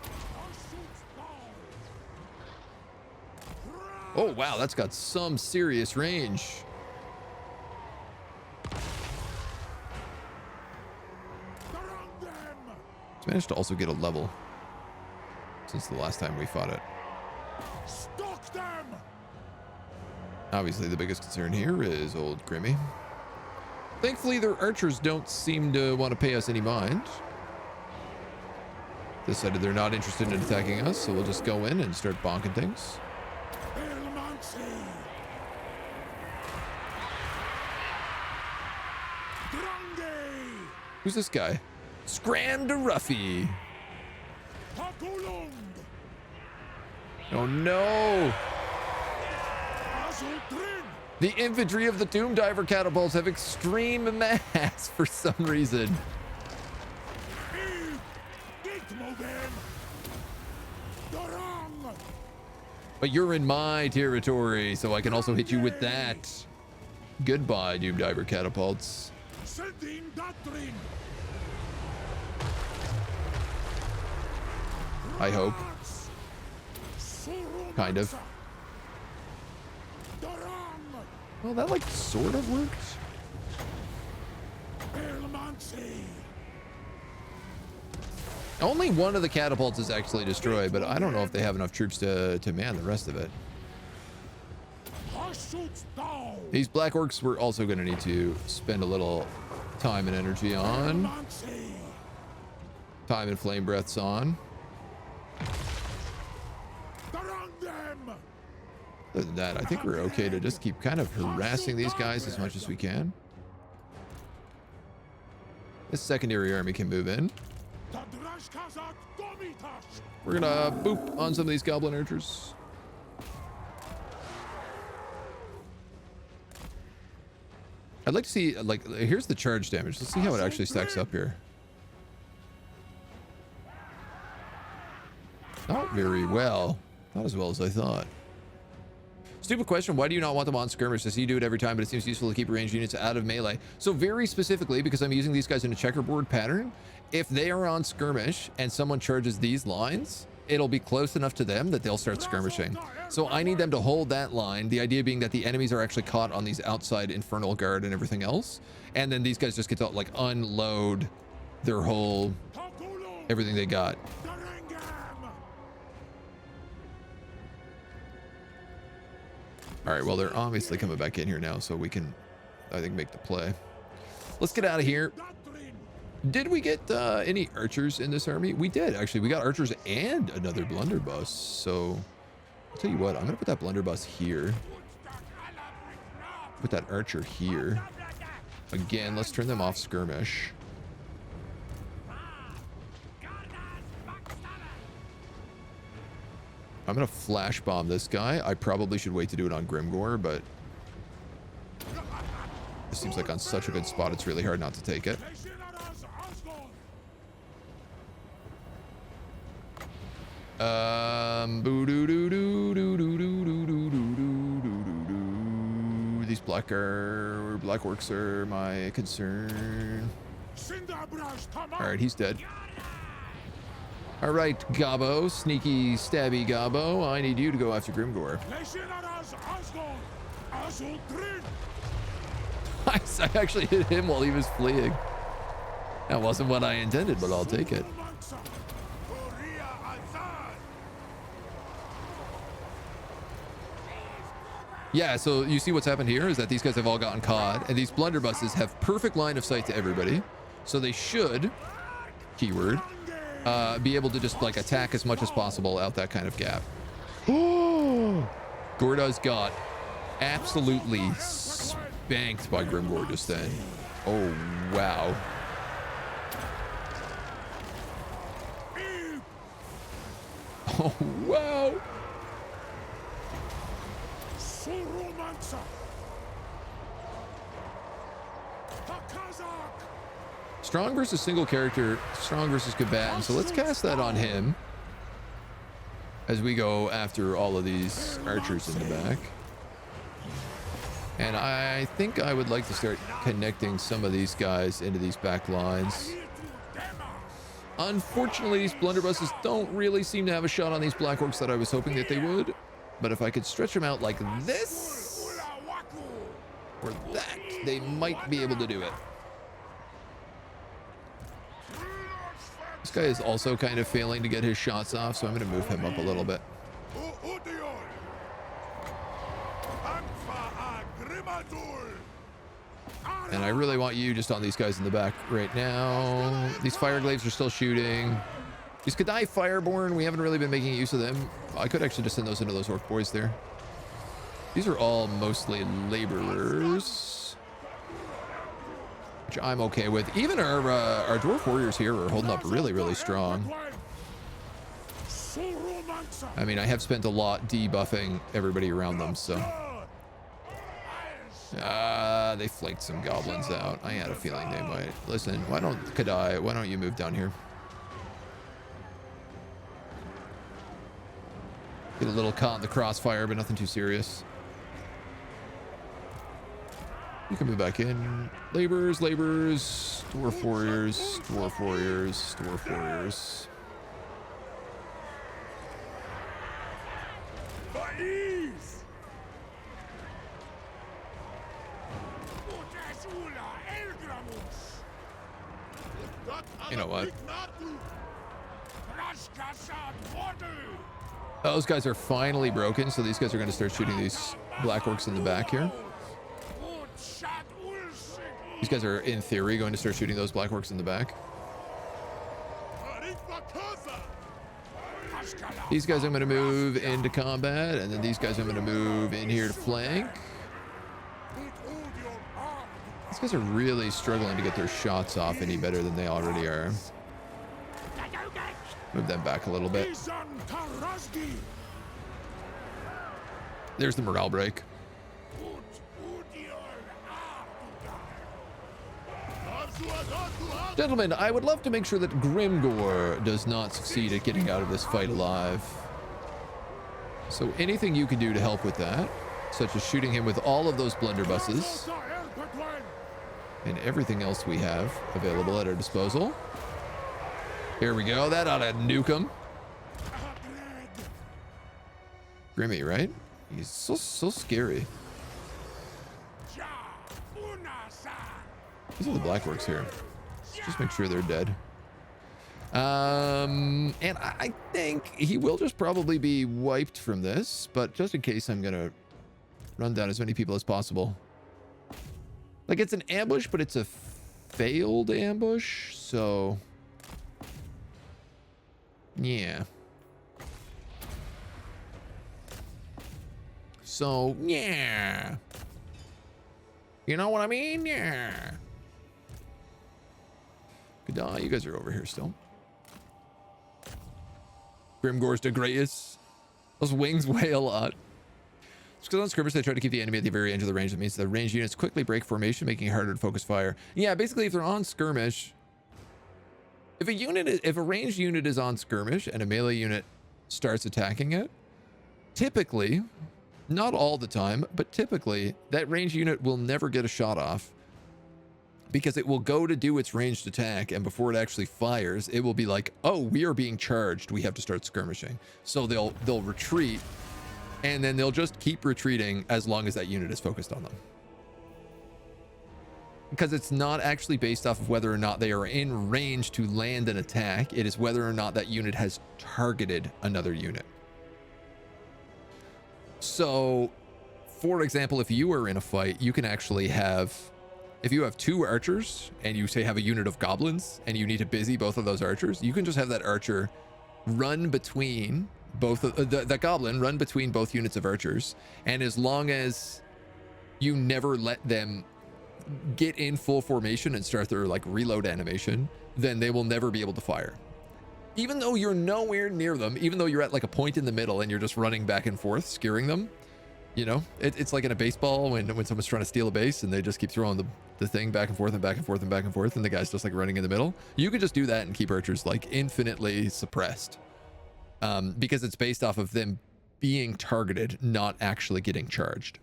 Oh wow, that's got some serious range. It's managed to also get a level since the last time we fought it. Obviously, the biggest concern here is old Grimmy. Thankfully, their archers don't seem to want to pay us any mind. Decided they're not interested in attacking us, so we'll just go in and start bonking things. Who's this guy? Scrandaruffy. Oh no! The infantry of the Doom Diver catapults have extreme mass for some reason. But you're in my territory, so I can also hit you with that. Goodbye, Doom Diver catapults. I hope. Kind of. Well, that like sort of worked. Only one of the catapults is actually destroyed, but I don't know if they have enough troops to man the rest of it. These Black Orcs we're also going to need to spend a little time and energy on. Time and flame breaths on. Other than that, I think we're okay to just keep kind of harassing these guys as much as we can. This secondary army can move in. We're gonna boop on some of these goblin archers. I'd like to see, like, here's the charge damage. Let's see how it actually stacks up here. Not very well. Not as well as I thought. Stupid question. Why do you not want them on skirmish? I see you do it every time, but it seems useful to keep ranged units out of melee. So very specifically, because I'm using these guys in a checkerboard pattern, if they are on skirmish and someone charges these lines, it'll be close enough to them that they'll start skirmishing. So I need them to hold that line. The idea being that the enemies are actually caught on these outside infernal guard and everything else. And then these guys just get to like unload their whole, everything they got. All right, well, they're obviously coming back in here now, so we can, I think, make the play. Let's get out of here. Did we get any archers in this army? We did, actually. We got archers and another blunderbuss. So I'll tell you what, I'm going to put that blunderbuss here. Put that archer here. Again, let's turn them off skirmish. I'm going to flash bomb this guy. I probably should wait to do it on Grimgore, but it seems like on such a good spot, it's really hard not to take it. These black orcs are my concern. All right, he's dead. All right, Gobbo, sneaky, stabby Gobbo, I need you to go after Grimgore. Nice. I actually hit him while he was fleeing. That wasn't what I intended, but I'll take it. Yeah, so you see what's happened here is that these guys have all gotten caught, and these blunderbusses have perfect line of sight to everybody. So they should, keyword, be able to just like attack as much as possible out that kind of gap. Gorda's got absolutely spanked by Grimgor just then. Oh, wow. Oh, wow. Strong versus single character, strong versus combatant. So let's cast that on him as we go after all of these archers in the back. And I think I would like to start connecting some of these guys into these back lines. Unfortunately, these blunderbusses don't really seem to have a shot on these black orcs that I was hoping that they would. But if I could stretch them out like this or that, they might be able to do it. This guy is also kind of failing to get his shots off, so I'm going to move him up a little bit. And I really want you just on these guys in the back right now. These fireglaves are still shooting. These Kadai Fireborn, we haven't really been making use of them. I could actually just send those into those orc boys there. These are all mostly laborers, which I'm okay with. Even our dwarf warriors here are holding up really, really strong. I mean, I have spent a lot debuffing everybody around them, so. They flaked some goblins out. I had a feeling they might. Listen, why don't you move down here? Get a little caught in the crossfire, but nothing too serious. You can move back in. Laborers, dwarf warriors, dwarf warriors, dwarf warriors. You know what? Those guys are finally broken, so these guys are going to start shooting these black orcs in the back here. These guys are, in theory, going to start shooting those black orcs in the back. These guys I'm going to move into combat, and then these guys I'm going to move in here to flank. These guys are really struggling to get their shots off any better than they already are. Move them back a little bit. There's the morale break. Gentlemen, I would love to make sure that Grimgor does not succeed at getting out of this fight alive. So anything you can do to help with that, such as shooting him with all of those blunderbusses and everything else we have available at our disposal. Here we go. That ought to nuke him. Grimmy, right? He's so scary. These are the black orcs here. Just make sure they're dead. And I think he will just probably be wiped from this, but just in case, I'm gonna run down as many people as possible. Like, it's an ambush, but it's a failed ambush, so yeah. So yeah, you know what I mean? Yeah. Good, you guys are over here still. Grimgor's the greatest. Those wings weigh a lot. It's because on skirmish they try to keep the enemy at the very edge of the range. That means the ranged units quickly break formation, making it harder to focus fire. Yeah, basically if they're on skirmish, if a ranged unit is on skirmish and a melee unit starts attacking it, typically, not all the time, but typically that ranged unit will never get a shot off, because it will go to do its ranged attack, and before it actually fires, it will be like, oh, we are being charged, we have to start skirmishing. So they'll retreat, and then they'll just keep retreating as long as that unit is focused on them. because it's not actually based off of whether or not they are in range to land an attack. It is whether or not that unit has targeted another unit. So, for example, if you are in a fight, you can actually have, if you have 2 archers and you say have a unit of goblins and you need to busy both of those archers, you can just have that archer run between both of that goblin run between both units of archers, and as long as you never let them get in full formation and start their like reload animation, then they will never be able to fire. Even though you're nowhere near them, even though you're at like a point in the middle and you're just running back and forth, scaring them, you know, it's like in a baseball when someone's trying to steal a base and they just keep throwing the thing back and forth and back and forth and back and forth, and the guy's just like running in the middle. You could just do that and keep archers like infinitely suppressed, because it's based off of them being targeted, not actually getting charged.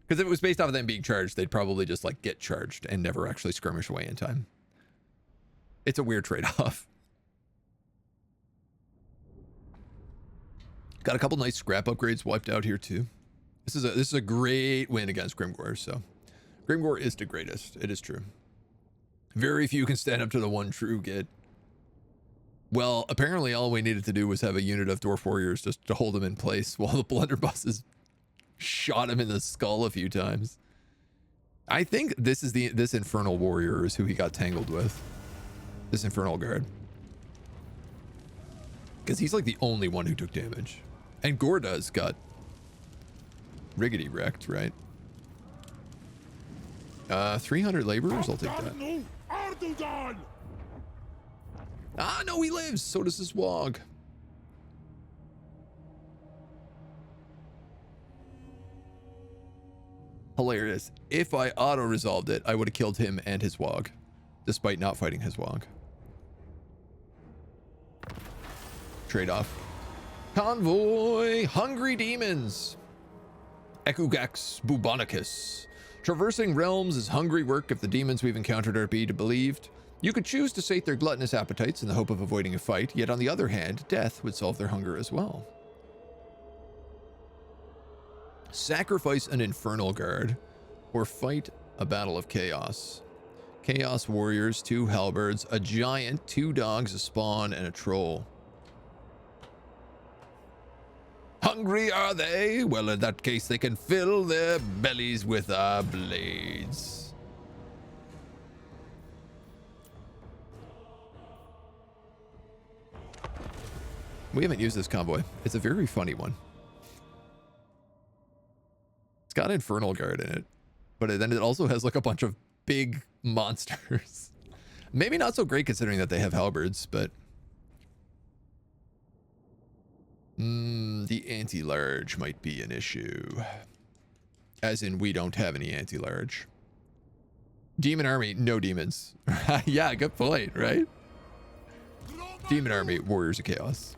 Because if it was based off of them being charged, they'd probably just like get charged and never actually skirmish away in time. It's a weird trade-off. Got a couple nice scrap upgrades wiped out here too. This is a great win against Grimgor. So Grimgor is the greatest. It is true. Very few can stand up to the one true Git. Well, apparently all we needed to do was have a unit of Dwarf Warriors just to hold him in place while the blunderbusses shot him in the skull a few times. I think this Infernal Warrior is who he got tangled with. This Infernal Guard. Because he's like the only one who took damage. And Gorda's got riggedy wrecked, right? 300 laborers, I'll take that. Ah, no, he lives. So does this Wog. Hilarious. If I auto-resolved it, I would have killed him and his Wog, despite not fighting his Wog. Trade-off. Convoy. Hungry demons. Ekugax bubonicus. Traversing realms is hungry work if the demons we've encountered are to be believed. You could choose to sate their gluttonous appetites in the hope of avoiding a fight, yet on the other hand, death would solve their hunger as well. Sacrifice an Infernal Guard, or fight a battle of chaos. Chaos warriors, 2 halberds, a giant, 2 dogs, a spawn, and a troll. Hungry are they? Well, in that case, they can fill their bellies with our blades. We haven't used this convoy. It's a very funny one. It's got Infernal Guard in it, but then it also has like a bunch of big monsters. Maybe not so great considering that they have halberds, but the anti-large might be an issue. As in, we don't have any anti-large. Demon army, no demons. Yeah, good point, right? Demon army, warriors of chaos.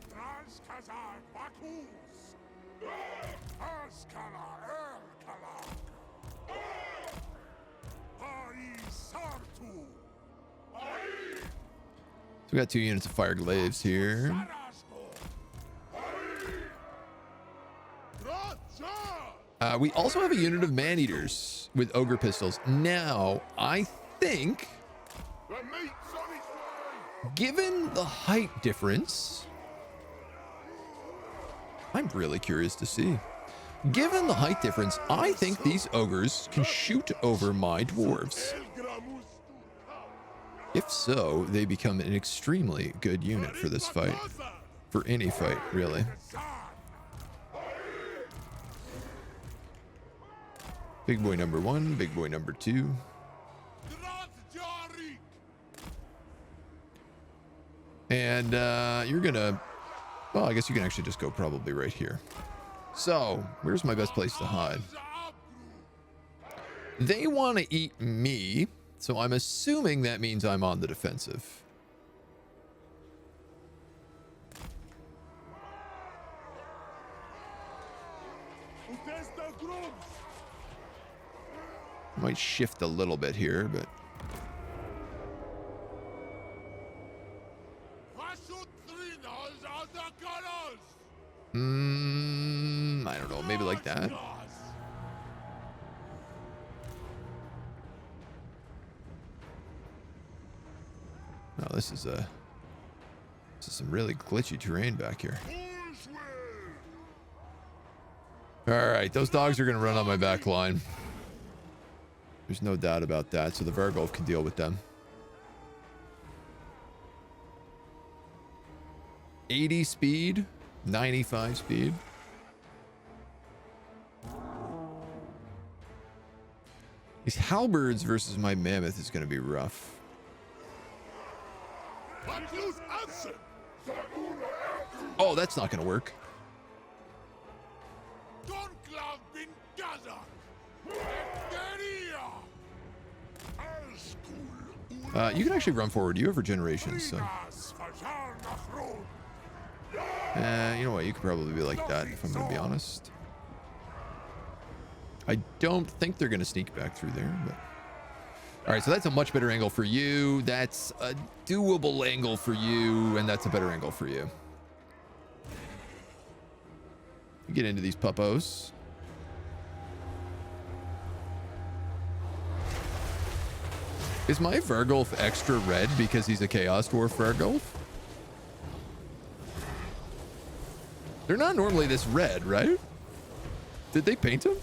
We got 2 units of fire glaives here. We also have a unit of man-eaters with ogre pistols. Now, I think, given the height difference, I'm really curious to see. Given the height difference, I think these ogres can shoot over my dwarves. If so, they become an extremely good unit for this fight. For any fight, really. Big boy number 1, big boy number 2. And you're gonna, well, I guess you can actually just go probably right here. So, where's my best place to hide? They want to eat me. So I'm assuming that means I'm on the defensive. Might shift a little bit here, but I don't know, maybe like that. Oh, this is some really glitchy terrain back here. All right, those dogs are going to run on my back line. There's no doubt about that, so the Vargolf can deal with them. 80 speed, 95 speed. These halberds versus my mammoth is going to be rough. Oh, that's not going to work. You can actually run forward. You have regeneration, so. You know what? You could probably be like that, if I'm going to be honest. I don't think they're going to sneak back through there, but. All right, so that's a much better angle for you. That's a doable angle for you, and that's a better angle for you. Get into these puppos. Is my Vargolf extra red because he's a Chaos Dwarf Vargolf? They're not normally this red, right? Did they paint him?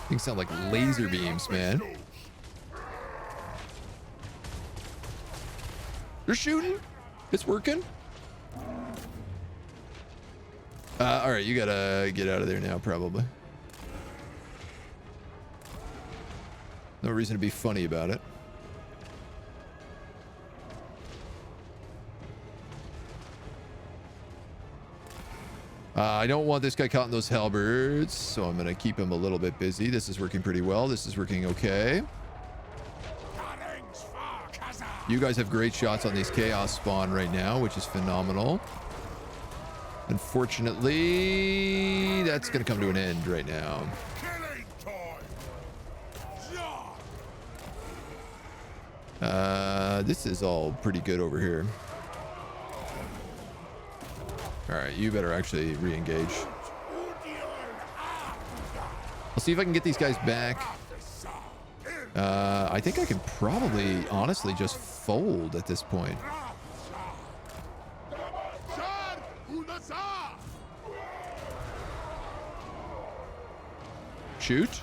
Things sound like laser beams, man. They're shooting. It's working. All right, you gotta get out of there now, probably. No reason to be funny about it. I don't want this guy caught in those halberds, so I'm gonna keep him a little bit busy. This is working pretty well. This is working okay. You guys have great shots on these chaos spawn right now, which is phenomenal. Unfortunately, that's going to come to an end right now. This is all pretty good over here. All right, you better actually re-engage. I'll see if I can get these guys back. I think I can probably, honestly, just fold at this point. Shoot.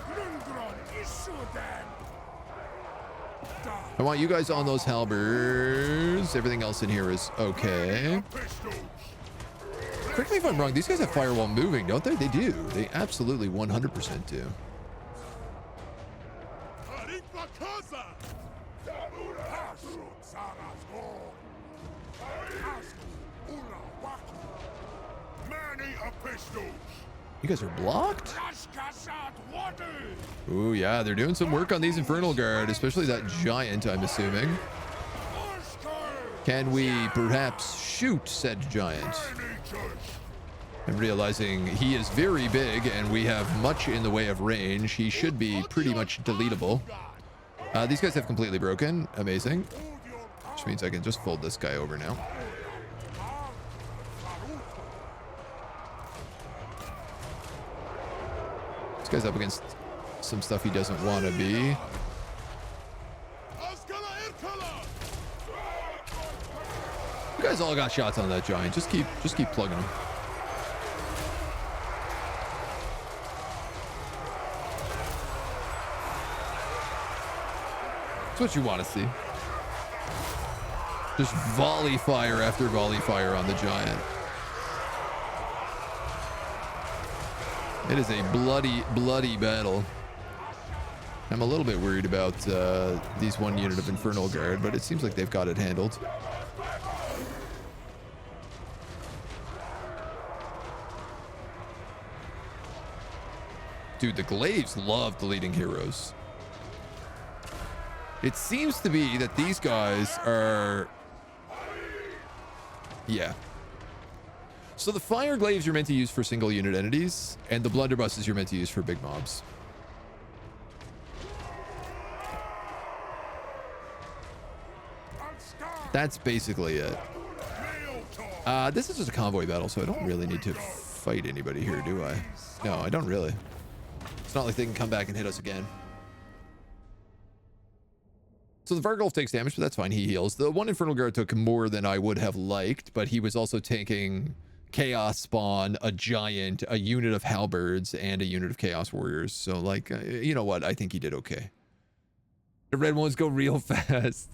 I want you guys on those halberds. Everything else in here is okay. Correct me if I'm wrong. These guys have firewall moving, don't they? They do. They absolutely 100% do. You guys are blocked? Ooh, yeah, they're doing some work on these Infernal Guard, especially that giant, I'm assuming. Can we perhaps shoot said giant? I'm realizing he is very big and we have much in the way of range. He should be pretty much deletable. These guys have completely broken. Amazing. Which means I can just fold this guy over now. This guy's up against some stuff he doesn't want to be. You guys all got shots on that giant. Just keep plugging them. That's what you want to see. Just volley fire after volley fire on the giant. It is a bloody, bloody battle. I'm a little bit worried about these one unit of Infernal Guard, but it seems like they've got it handled. Dude, the Glaives love deleting heroes. It seems to be that these guys are... Yeah. So the Fire Glaives you're meant to use for single unit entities, and the Blunderbusses you're meant to use for big mobs. That's basically it. This is just a convoy battle, so I don't really need to fight anybody here, do I? No, I don't really. It's not like they can come back and hit us again. So the Vargulf takes damage, but that's fine. He heals. The one Infernal Guard took more than I would have liked, but he was also taking Chaos Spawn, a Giant, a unit of Halberds, and a unit of Chaos Warriors. So, like, you know what? I think he did okay. The red ones go real fast.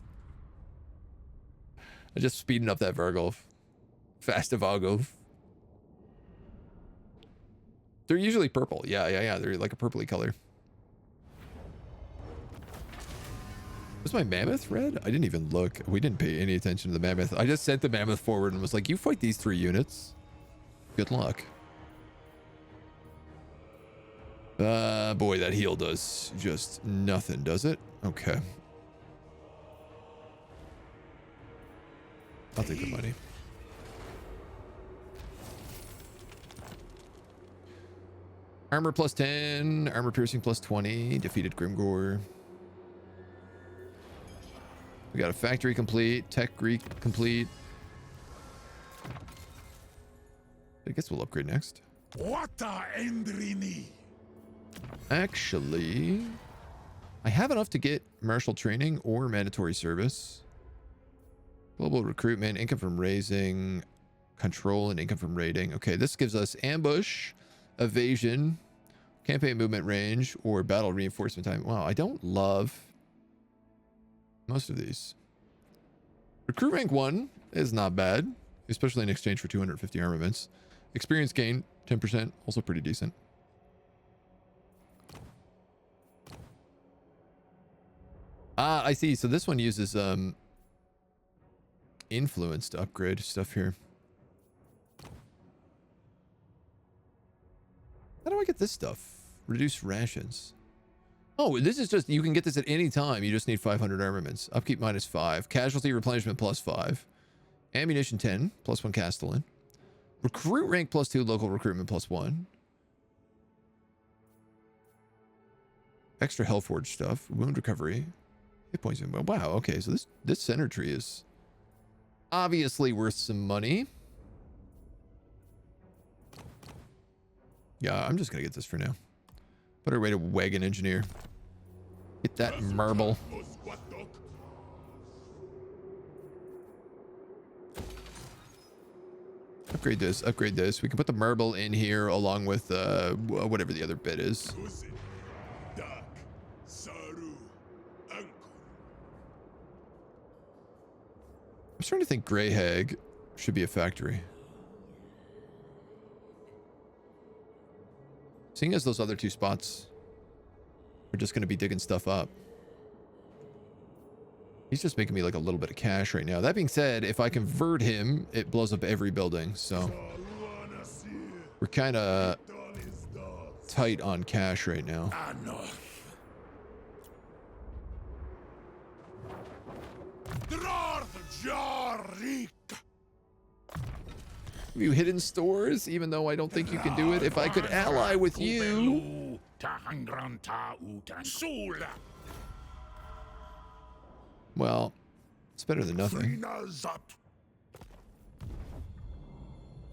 I'm just speeding up that Vargulf. Fast Vargulf. They're usually purple. Yeah. They're like a purpley color. Was my mammoth red? I didn't even look. We didn't pay any attention to the mammoth. I just sent the mammoth forward and was like, you fight these 3 units. Good luck. Boy, that heal does just nothing, does it? Okay. I'll take the money. Armor plus 10, armor piercing plus 20, defeated Grimgore. We got a factory complete, tech Greek complete. I guess we'll upgrade next. Actually, I have enough to get martial training or mandatory service. Global recruitment, income from raising, control, and income from raiding. Okay, this gives us ambush, evasion, campaign movement range, or battle reinforcement time. Wow, I don't love most of these. Recruit rank 1 is not bad, especially in exchange for 250 armaments. Experience gain 10%, also pretty decent. I see. So this one uses influence to upgrade stuff here. How do I get this stuff? Reduce rations. Oh, this is just, you can get this at any time. You just need 500 armaments. Upkeep -5. Casualty replenishment +5. Ammunition 10, +1 Castellan. Recruit rank +2, local recruitment +1. Extra Hellforge stuff. Wound recovery. Hit points. Wow, okay, so this center tree is obviously worth some money. Yeah, I'm just gonna get this for now. Better way to wagon engineer. Get that marble. Upgrade this, upgrade this. We can put the marble in here along with whatever the other bit is. I'm starting to think Grey Hag should be a factory. Seeing as those other 2 spots are just going to be digging stuff up. He's just making me like a little bit of cash right now. That being said, if I convert him, it blows up every building. So we're kind of tight on cash right now. Have you hidden stores, even though I don't think you can do it? If I could ally with you. Well, it's better than nothing. I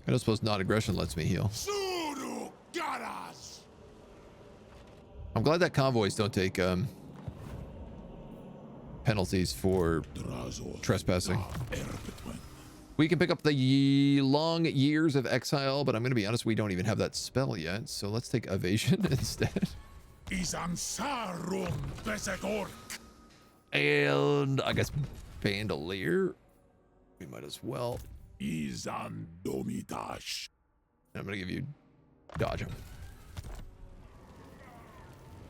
don't suppose non-aggression lets me heal. I'm glad that convoys don't take penalties for trespassing. We can pick up the long years of exile, but I'm going to be honest, we don't even have that spell yet. So let's take evasion instead. And I guess bandolier. We might as well. I'm going to give you dodge him.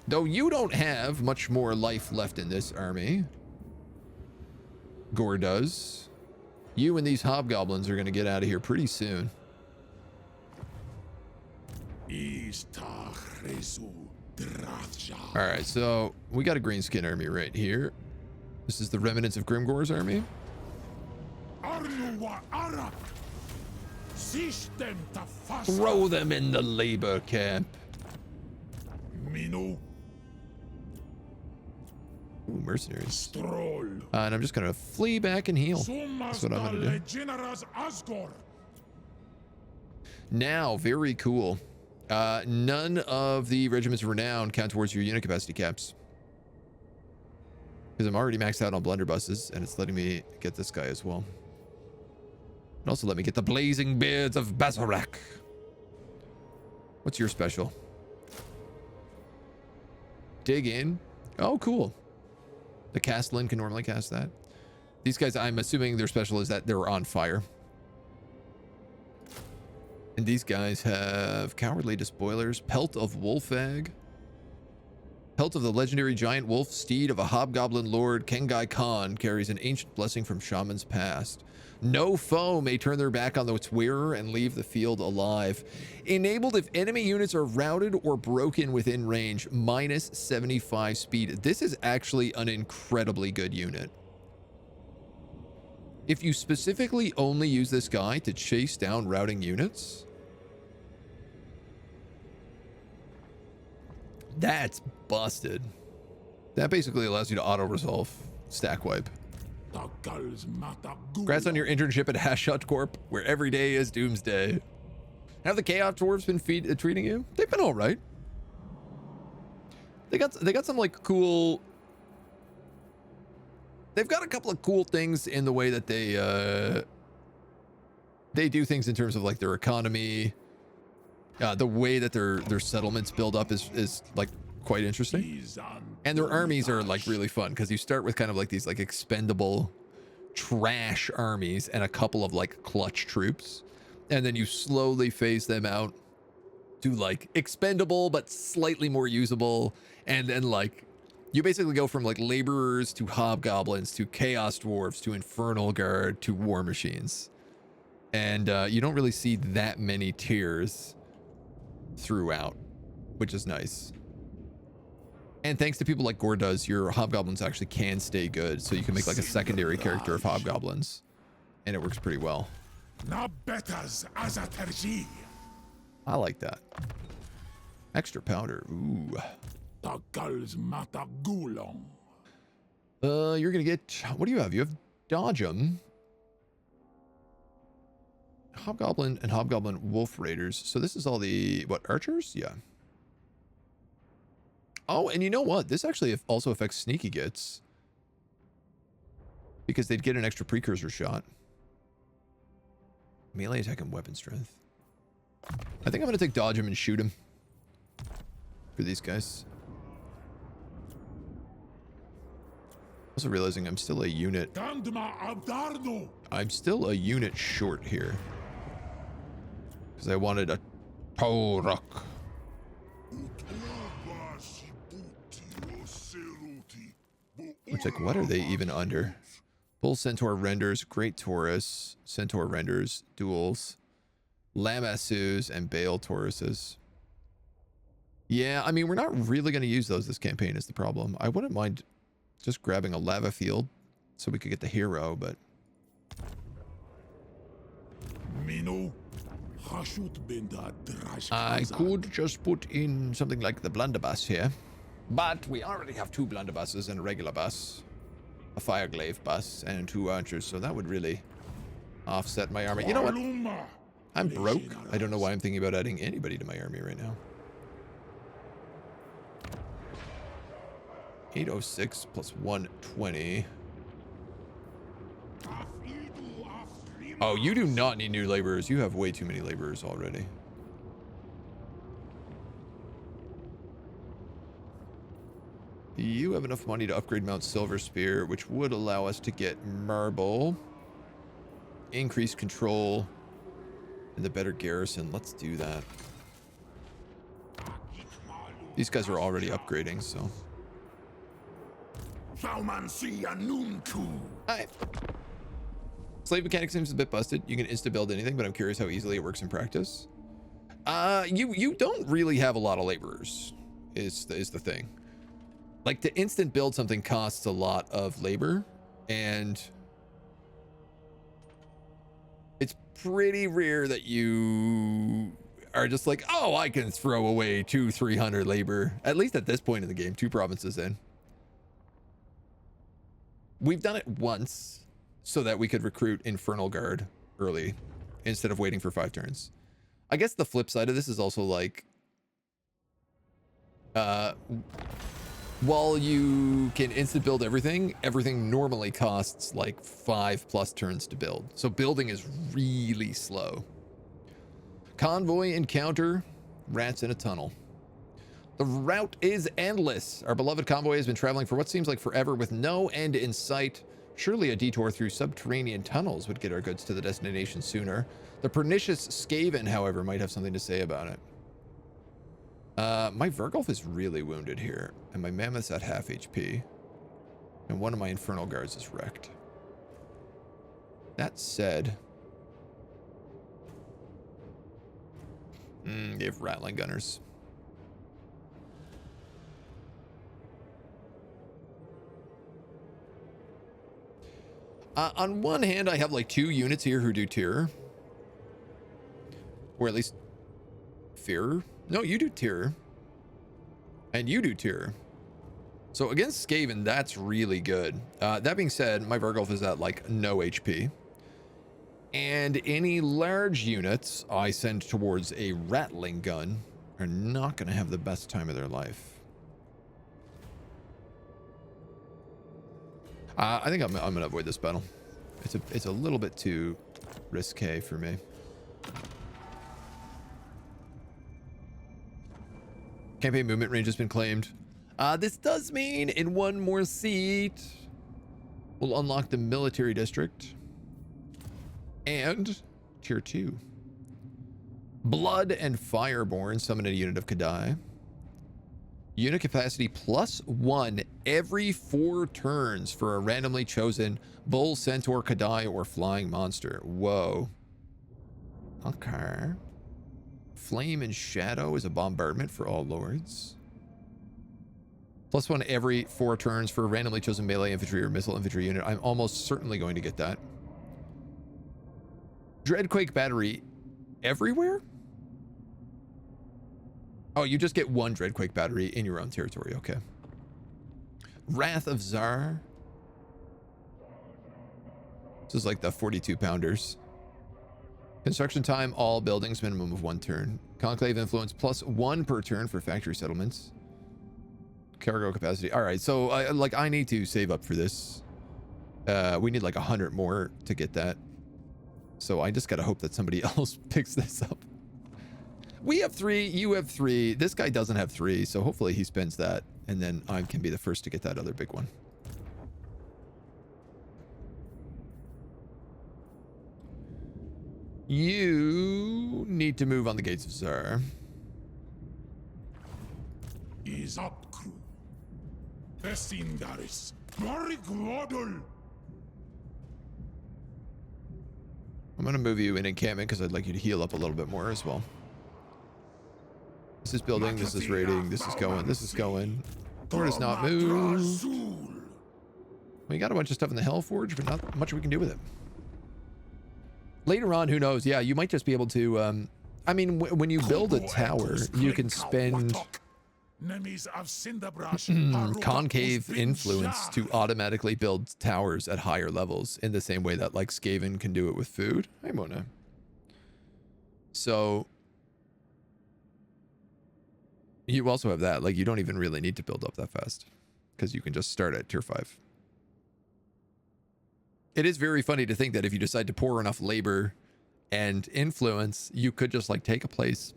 Though you don't have much more life left in this army. Gore does. You and these hobgoblins are going to get out of here pretty soon. Alright, so we got a greenskin army right here. This is the remnants of Grimgore's army. Throw them in the labor camp. Ooh, mercenaries. And I'm just gonna flee back and heal. That's what I'm gonna do. Now, very cool. None of the regiments of renown count towards your unit capacity caps. Because I'm already maxed out on blunderbusses, and it's letting me get this guy as well. And also let me get the blazing beards of Bazarak. What's your special? Dig in. Oh, cool. The Castellan can normally cast that. These guys, I'm assuming their special is that they're on fire. And these guys have Cowardly Despoilers, Pelt of Wolfag, Pelt of the legendary giant wolf, steed of a hobgoblin lord, Kengai Khan, carries an ancient blessing from shamans past. No foe may turn their back on its wearer and leave the field alive. Enabled if enemy units are routed or broken within range, minus 75 speed. This is actually an incredibly good unit. If you specifically only use this guy to chase down routing units, that's busted. That basically allows you to auto-resolve stack wipe. Congrats on your internship at Hashut Corp, where every day is doomsday. Have the Chaos Dwarves been treating you? They've been all right. They got some like cool. They've got a couple of cool things in the way that they do things in terms of like their economy. The way that their settlements build up is like quite interesting. And their armies are like really fun because you start with kind of like these like expendable trash armies and a couple of like clutch troops. And then you slowly phase them out to like expendable but slightly more usable. And then like you basically go from like laborers to hobgoblins to chaos dwarves to infernal guard to war machines. And you don't really see that many tiers throughout, which is nice. And thanks to people like Gore does, your hobgoblins actually can stay good, so you can make like a secondary character of hobgoblins, and it works pretty well. I like that. Extra powder. Ooh. You're gonna get, what do you have? You have Dodge 'em, Hobgoblin and Hobgoblin Wolf Raiders. So this is all the, what, archers? Yeah. Oh, and you know what? This actually also affects sneaky gits, because they'd get an extra precursor shot. Melee attack and weapon strength. I think I'm going to take dodge him and shoot him for these guys. Also realizing I'm still a unit. I'm still a unit short here, because I wanted a Torok. Which, like, what are they even under? Bull Centaur renders, Great Taurus, Centaur renders, duels, Lamassus, and Bale Tauruses. Yeah, I mean, we're not really going to use those this campaign is the problem. I wouldn't mind just grabbing a lava field so we could get the hero, but... I could just put in something like the blunderbuss here. But we already have 2 blunderbusses and a regular bus, a fireglaive bus, and 2 archers, so that would really offset my army. You know what? I'm broke. I don't know why I'm thinking about adding anybody to my army right now. 806 plus 120. Oh, you do not need new laborers. You have way too many laborers already. You have enough money to upgrade Mount Silver Spear, which would allow us to get marble, increased control, and the better garrison. Let's do that. These guys are already upgrading, so. Alright. Slave mechanic seems a bit busted. You can insta-build anything, but I'm curious how easily it works in practice. You don't really have a lot of laborers, is the thing. Like, to instant build something costs a lot of labor, and it's pretty rare that you are just like, oh, I can throw away 200-300 labor, at least at this point in the game, 2 provinces in. We've done it once so that we could recruit Infernal Guard early instead of waiting for 5 turns. I guess the flip side of this is also like, while you can instant build everything, everything normally costs like 5+ turns to build. So building is really slow. Convoy encounter, rats in a tunnel. The route is endless. Our beloved convoy has been traveling for what seems like forever with no end in sight. Surely a detour through subterranean tunnels would get our goods to the destination sooner. The pernicious Skaven, however, might have something to say about it. My Vergulf is really wounded here, and my Mammoth's at half HP. And one of my Infernal Guards is wrecked. That said... they have Rattling Gunners. On one hand, I have like 2 units here who do Terror. Or at least... Fear? No, you do Terror. And you do Terror. So against Skaven, that's really good. That being said, my Vergulf is at like no HP. And any large units I send towards a Rattling Gun are not going to have the best time of their life. I think I'm going to avoid this battle. It's a little bit too risque for me. Campaign movement range has been claimed. This does mean in 1 more seat, we'll unlock the military district and tier 2. Blood and Fireborn summon a unit of Kadai. Unit capacity +1 every 4 turns for a randomly chosen Bull, Centaur, Kadai, or Flying Monster. Whoa. Okay. Flame and Shadow is a bombardment for all lords. +1 every 4 turns for a randomly chosen melee infantry or missile infantry unit. I'm almost certainly going to get that. Dreadquake Battery everywhere? Oh, you just get 1 Dreadquake Battery in your own territory. Okay. Wrath of Tsar. This is like the 42 pounders. Construction time, all buildings, minimum of 1 turn. Conclave influence +1 per turn for factory settlements. Cargo capacity. All right, so I need to save up for this. We need like 100 more to get that. So I just gotta hope that somebody else picks this up. We have 3, you have 3. This guy doesn't have 3, so hopefully he spends that, and then I can be the first to get that other big one. You need to move on the Gates of Tsar. Is up, crew. Vecindaris. Mariglodal. I'm going to move you in encampment because I'd like you to heal up a little bit more as well. This is building, this is raiding, this is going, this is going. Thor does not move. We got a bunch of stuff in the Hellforge, but not much we can do with it. Later on, who knows? Yeah, you might just be able to... I mean, when you build a tower, you can spend concave influence to automatically build towers at higher levels in the same way that like Skaven can do it with food. Hey, Mona. So you also have that. Like, you don't even really need to build up that fast because you can just start at tier 5. It is very funny to think that if you decide to pour enough labor and influence, you could just like take a place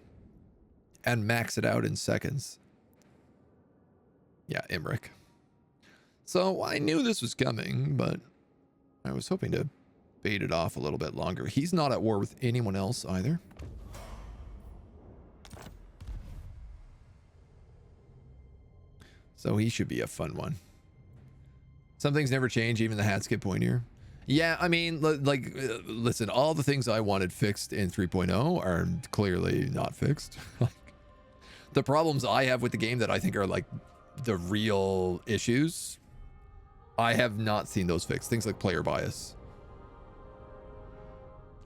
and max it out in seconds. Yeah, Imric. So I knew this was coming, but I was hoping to bait it off a little bit longer. He's not at war with anyone else either. So he should be a fun one. Some things never change, even the hats get pointier. Yeah, I mean, listen, all the things I wanted fixed in 3.0 are clearly not fixed. The problems I have with the game that I think are like the real issues, I have not seen those fixed. Things like player bias.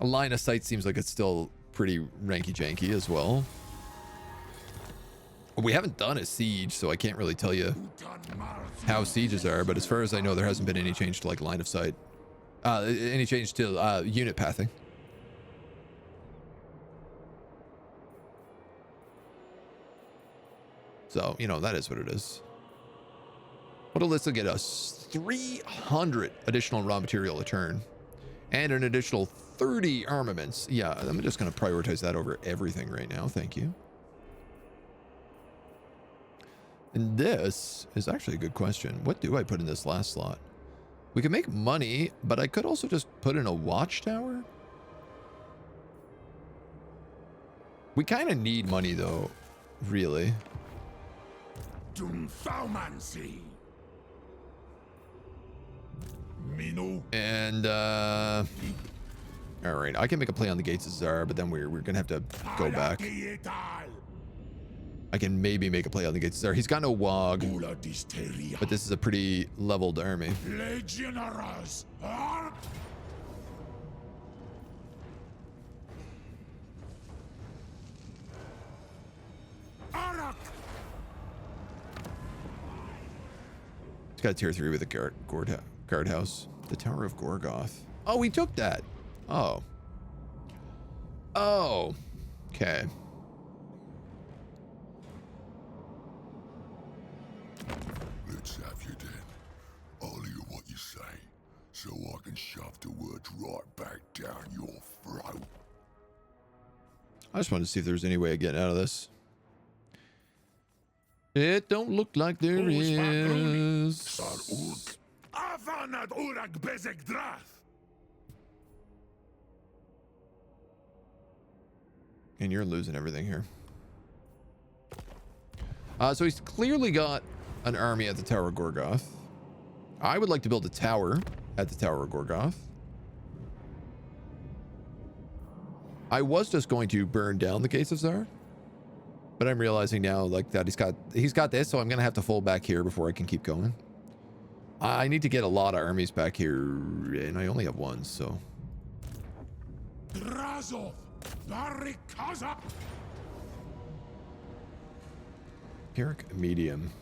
A line of sight seems like it's still pretty ranky-janky as well. We haven't done a siege, so I can't really tell you how sieges are, but as far as I know, there hasn't been any change to like line of sight. Any change to unit pathing. So, you know, that is what it is. What'll this get us? 300 additional raw material a turn. And an additional 30 armaments. Yeah, I'm just going to prioritize that over everything right now. Thank you. And this is actually a good question. What do I put in this last slot? We can make money, but I could also just put in a watchtower. We kind of need money, though, really. Dunfaumancy. Mino. And, all right, I can make a play on the Gates of Zar, but then we're going to have to go back. I can maybe make a play on the Gates of Zar. He's got no Wog, but this is a pretty leveled army. Legionaries. It's got a tier 3 with a guardhouse. The Tower of Gorgoth. Oh, we took that. Oh. Oh. Okay. Let's have you then. I'll hear what you say, so I can shove the words right back down your throat. I just wanted to see if there's any way of getting out of this. It don't look like there is. And you're losing everything here. So he's clearly got an army at the Tower of Gorgoth. I would like to build a tower at the Tower of Gorgoth. I was just going to burn down the Gates of Zar, but I'm realizing now, like, that he's got this, so I'm gonna have to fold back here before I can keep going. I need to get a lot of armies back here, and I only have one, so. Drazov, Barikaza. Pyrrhic medium.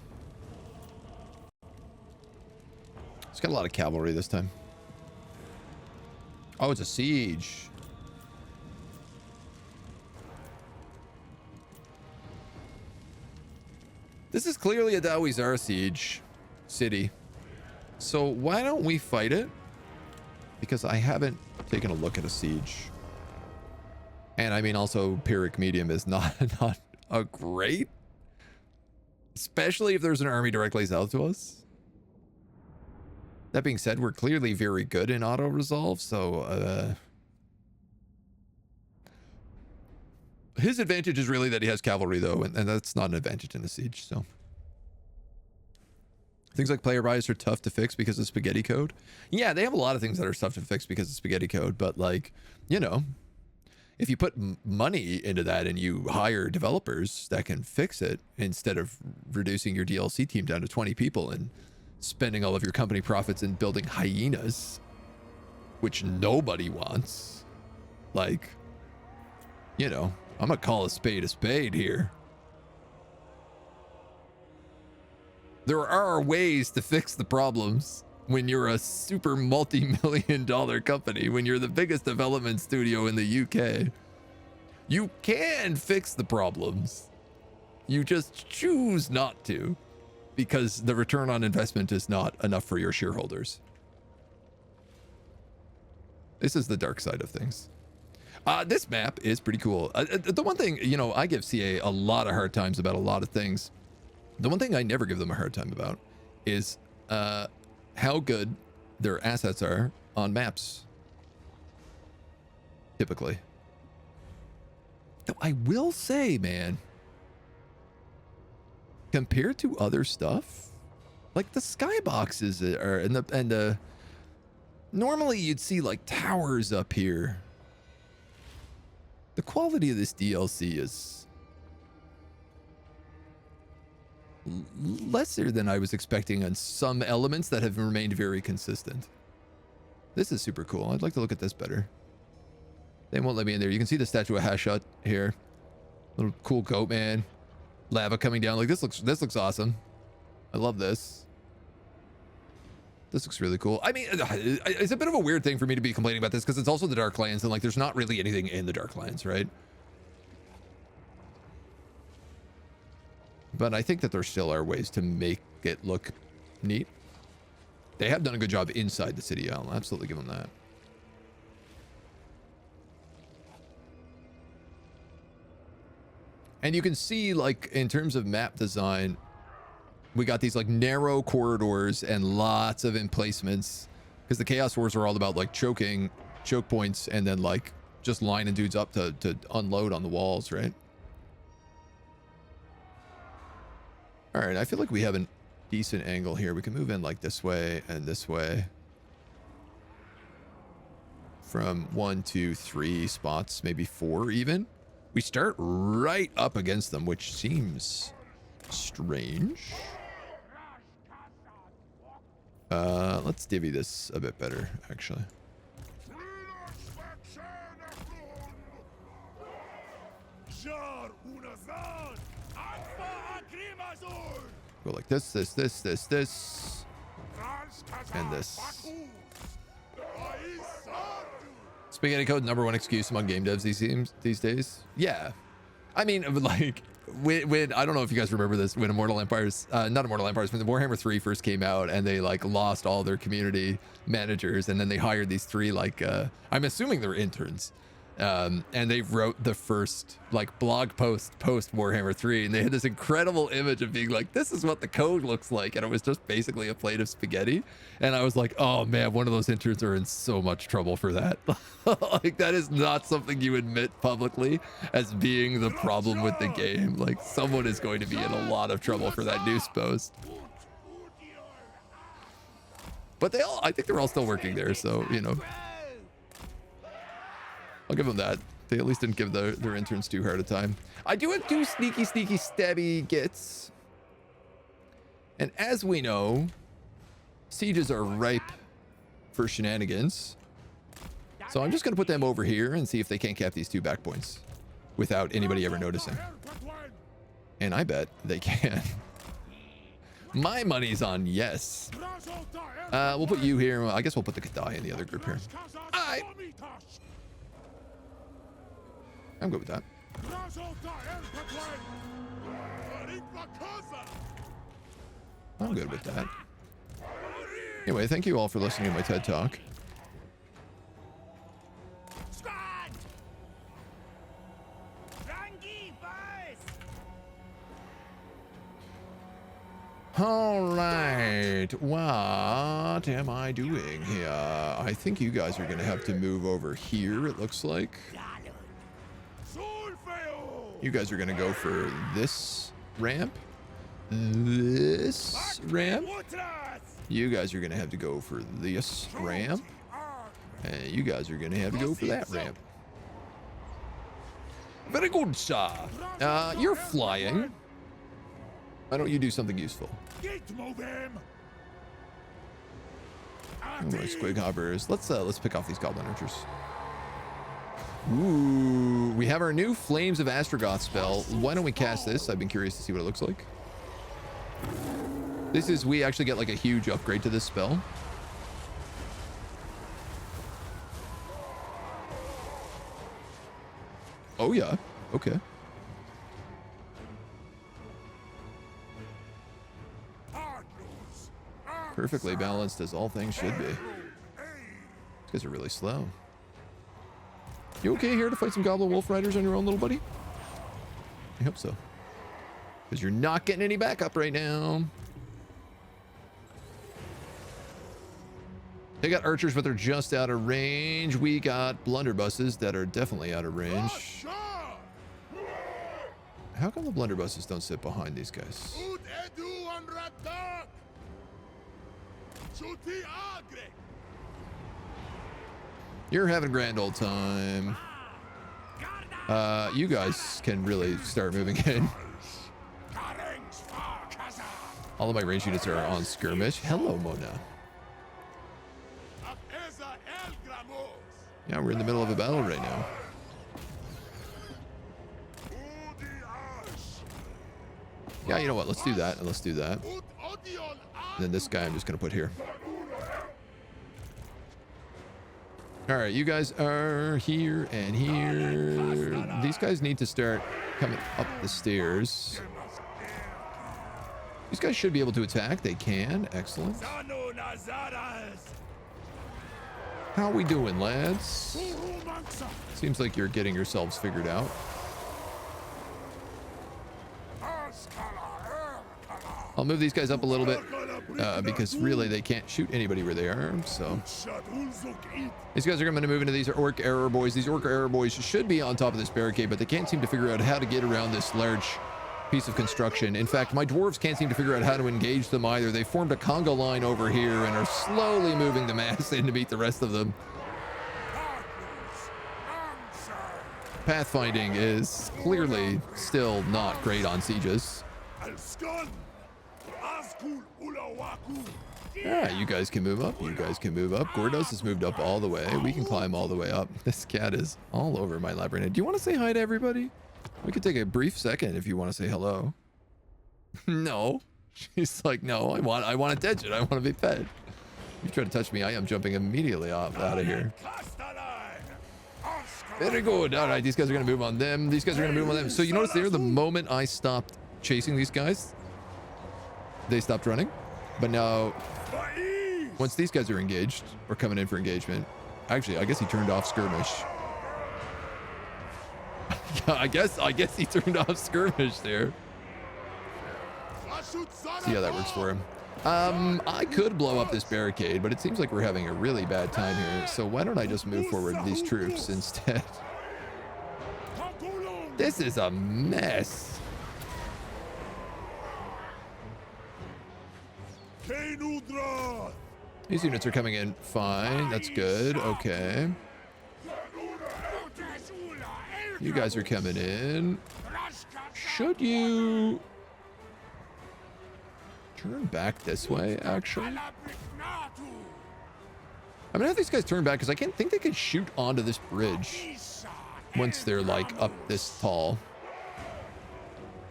It's got a lot of cavalry this time. Oh, it's a siege. This is clearly a Dawizar siege city. So why don't we fight it? Because I haven't taken a look at a siege. And I mean, also Pyrrhic medium is not a great, especially if there's an army directly south to us. That being said, we're clearly very good in auto resolve, so his advantage is really that he has cavalry, though, and that's not an advantage in a siege, so. Things like player bias are tough to fix because of spaghetti code. Yeah, they have a lot of things that are tough to fix because of spaghetti code, but, like, you know, if you put money into that and you hire developers that can fix it instead of reducing your DLC team down to 20 people and spending all of your company profits in building hyenas, which nobody wants, like, you know, I'm gonna call a spade here. There are ways to fix the problems when you're a super multi-million-dollar company, when you're the biggest development studio in the UK. You can fix the problems. You just choose not to, because the return on investment is not enough for your shareholders. This is the dark side of things. This map is pretty cool. The one thing, you know, I give CA a lot of hard times about a lot of things. The one thing I never give them a hard time about is how good their assets are on maps. Typically. Though I will say, man, compared to other stuff, like the skyboxes are and normally you'd see like towers up here. The quality of this DLC is lesser than I was expecting on some elements that have remained very consistent. This is super cool. I'd like to look at this better. They won't let me in there. You can see the statue of Hashut here. Little cool goat man. Lava coming down. Like this looks awesome. I love this. This looks really cool. I mean, it's a bit of a weird thing for me to be complaining about this because it's also the Darklands and like there's not really anything in the Darklands, right? But I think that there still are ways to make it look neat. They have done a good job inside the city. I'll absolutely give them that. And you can see, like, in terms of map design, we got these, like, narrow corridors and lots of emplacements. Because the Chaos Wars are all about, like, choke points, and then, like, just lining dudes up to unload on the walls, right? All right, I feel like we have a decent angle here. We can move in, like, this way and this way. From 1, 2, 3 spots, maybe 4 even. We start right up against them, which seems strange. Let's divvy this a bit better, actually. Go like this, and this. Spaghetti code #1 excuse among game devs these days. Yeah, I mean, like, when I don't know if you guys remember this, when Immortal Empires, not Immortal Empires, when the Warhammer 3 first came out, and they, like, lost all their community managers, and then they hired these 3, like, I'm assuming they're interns. And they wrote the first, like, blog post Warhammer 3, and they had this incredible image of being like, this is what the code looks like, and it was just basically a plate of spaghetti. And I was like, oh man, one of those interns are in so much trouble for that. Like, that is not something you admit publicly as being the problem with the game. Like, someone is going to be in a lot of trouble for that news post. But I think they're all still working there, so, you know, I'll give them that. They at least didn't give their interns too hard a time. I do have 2 sneaky stabby gets. And as we know, sieges are ripe for shenanigans. So I'm just going to put them over here and see if they can't cap these 2 back points without anybody ever noticing. And I bet they can. My money's on yes. We'll put you here. I guess we'll put the Cathay in the other group here. I'm good with that. I'm good with that. Anyway, thank you all for listening to my TED Talk. All right, what am I doing here? I think you guys are going to have to move over here, it looks like. You guys are going to go for this ramp. This ramp. You guys are going to have to go for this ramp. And you guys are going to have to go for that ramp. Very good, sir. You're flying. Why don't you do something useful? More squig hoppers. Let's pick off these goblin archers. Ooh, we have our new Flames of Astrogoth spell. Why don't we cast this? I've been curious to see what it looks like. We actually get like a huge upgrade to this spell. Oh yeah, okay. Perfectly balanced as all things should be. These guys are really slow. You okay here to fight some Goblin Wolf Riders on your own, little buddy? I hope so. Because you're not getting any backup right now. They got archers, but they're just out of range. We got blunderbusses that are definitely out of range. How come the blunderbusses don't sit behind these guys? You're having a grand old time. You guys can really start moving in. All of my range units are on skirmish. Hello, Mona. Yeah, we're in the middle of a battle right now. Yeah, you know what? Let's do that, and let's do that. And then this guy I'm just going to put here. All right, you guys are here and here. These guys need to start coming up the stairs. These guys should be able to attack. They can. Excellent. Sano Nazaras. How we doing, lads? Seems like you're getting yourselves figured out. I'll move these guys up a little bit because really they can't shoot anybody where they are. So these guys are going to move into these orc arrow boys. These orc arrow boys should be on top of this barricade, but they can't seem to figure out how to get around this large piece of construction. In fact, my dwarves can't seem to figure out how to engage them either. They formed a conga line over here and are slowly moving the mass in to meet the rest of them. Pathfinding is clearly still not great on sieges. Yeah, you guys can move up. You guys can move up. Gordos has moved up all the way. We can climb all the way up. This cat is all over my labyrinth. Do you want to say hi to everybody? We could take a brief second if you want to say hello. No. She's like, no, I want attention. I want to be fed. You try to touch me, I am jumping immediately out of here. Very good. All right, these guys are going to move on them. These guys are going to move on them. So you notice there, the moment I stopped chasing these guys, they stopped running. But now, once these guys are engaged or coming in for engagement, actually, I guess he turned off skirmish. I guess he turned off skirmish there. See how that works for him. I could blow up this barricade, but it seems like we're having a really bad time here. So why don't I just move forward these troops instead? This is a mess. These units are coming in fine. That's good. Okay. You guys are coming in. Should you turn back this way, actually? I'm gonna have these guys turn back because I can't think they can shoot onto this bridge once they're like up this tall.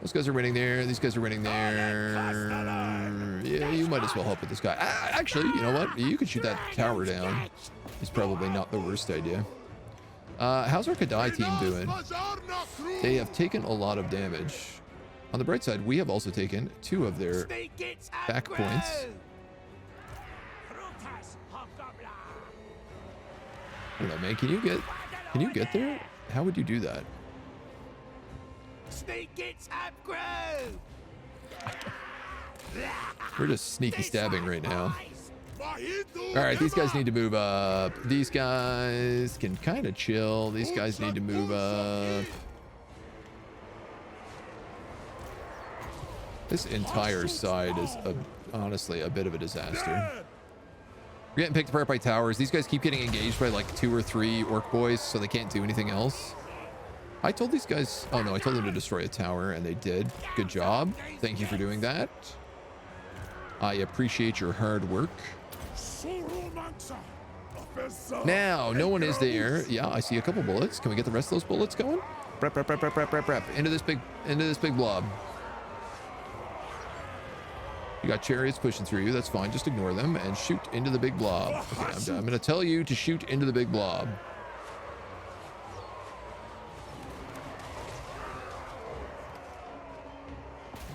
Those guys are winning there. These guys are winning there. Yeah, you might as well help with this guy. Actually, you know what? You could shoot that tower down. It's probably not the worst idea. How's our Kadai team doing? They have taken a lot of damage. On the bright side, we have also taken 2 of their back points. I don't know, man. Can you get there? How would you do that? We're just sneaky stabbing right now. All right, these guys need to move up. These guys can kind of chill. These guys need to move up. This entire side is honestly a bit of a disaster. We're getting picked apart by towers. These guys keep getting engaged by like 2 or 3 orc boys, so they can't do anything else. I told these guys, oh no, I told them to destroy a tower, and they did. Good job. Thank you for doing that. I appreciate your hard work. Now, no one is there. Yeah, I see a couple bullets. Can we get the rest of those bullets going? Prep. Into this big blob. You got chariots pushing through you. That's fine. Just ignore them and shoot into the big blob. Okay, I'm going to tell you to shoot into the big blob.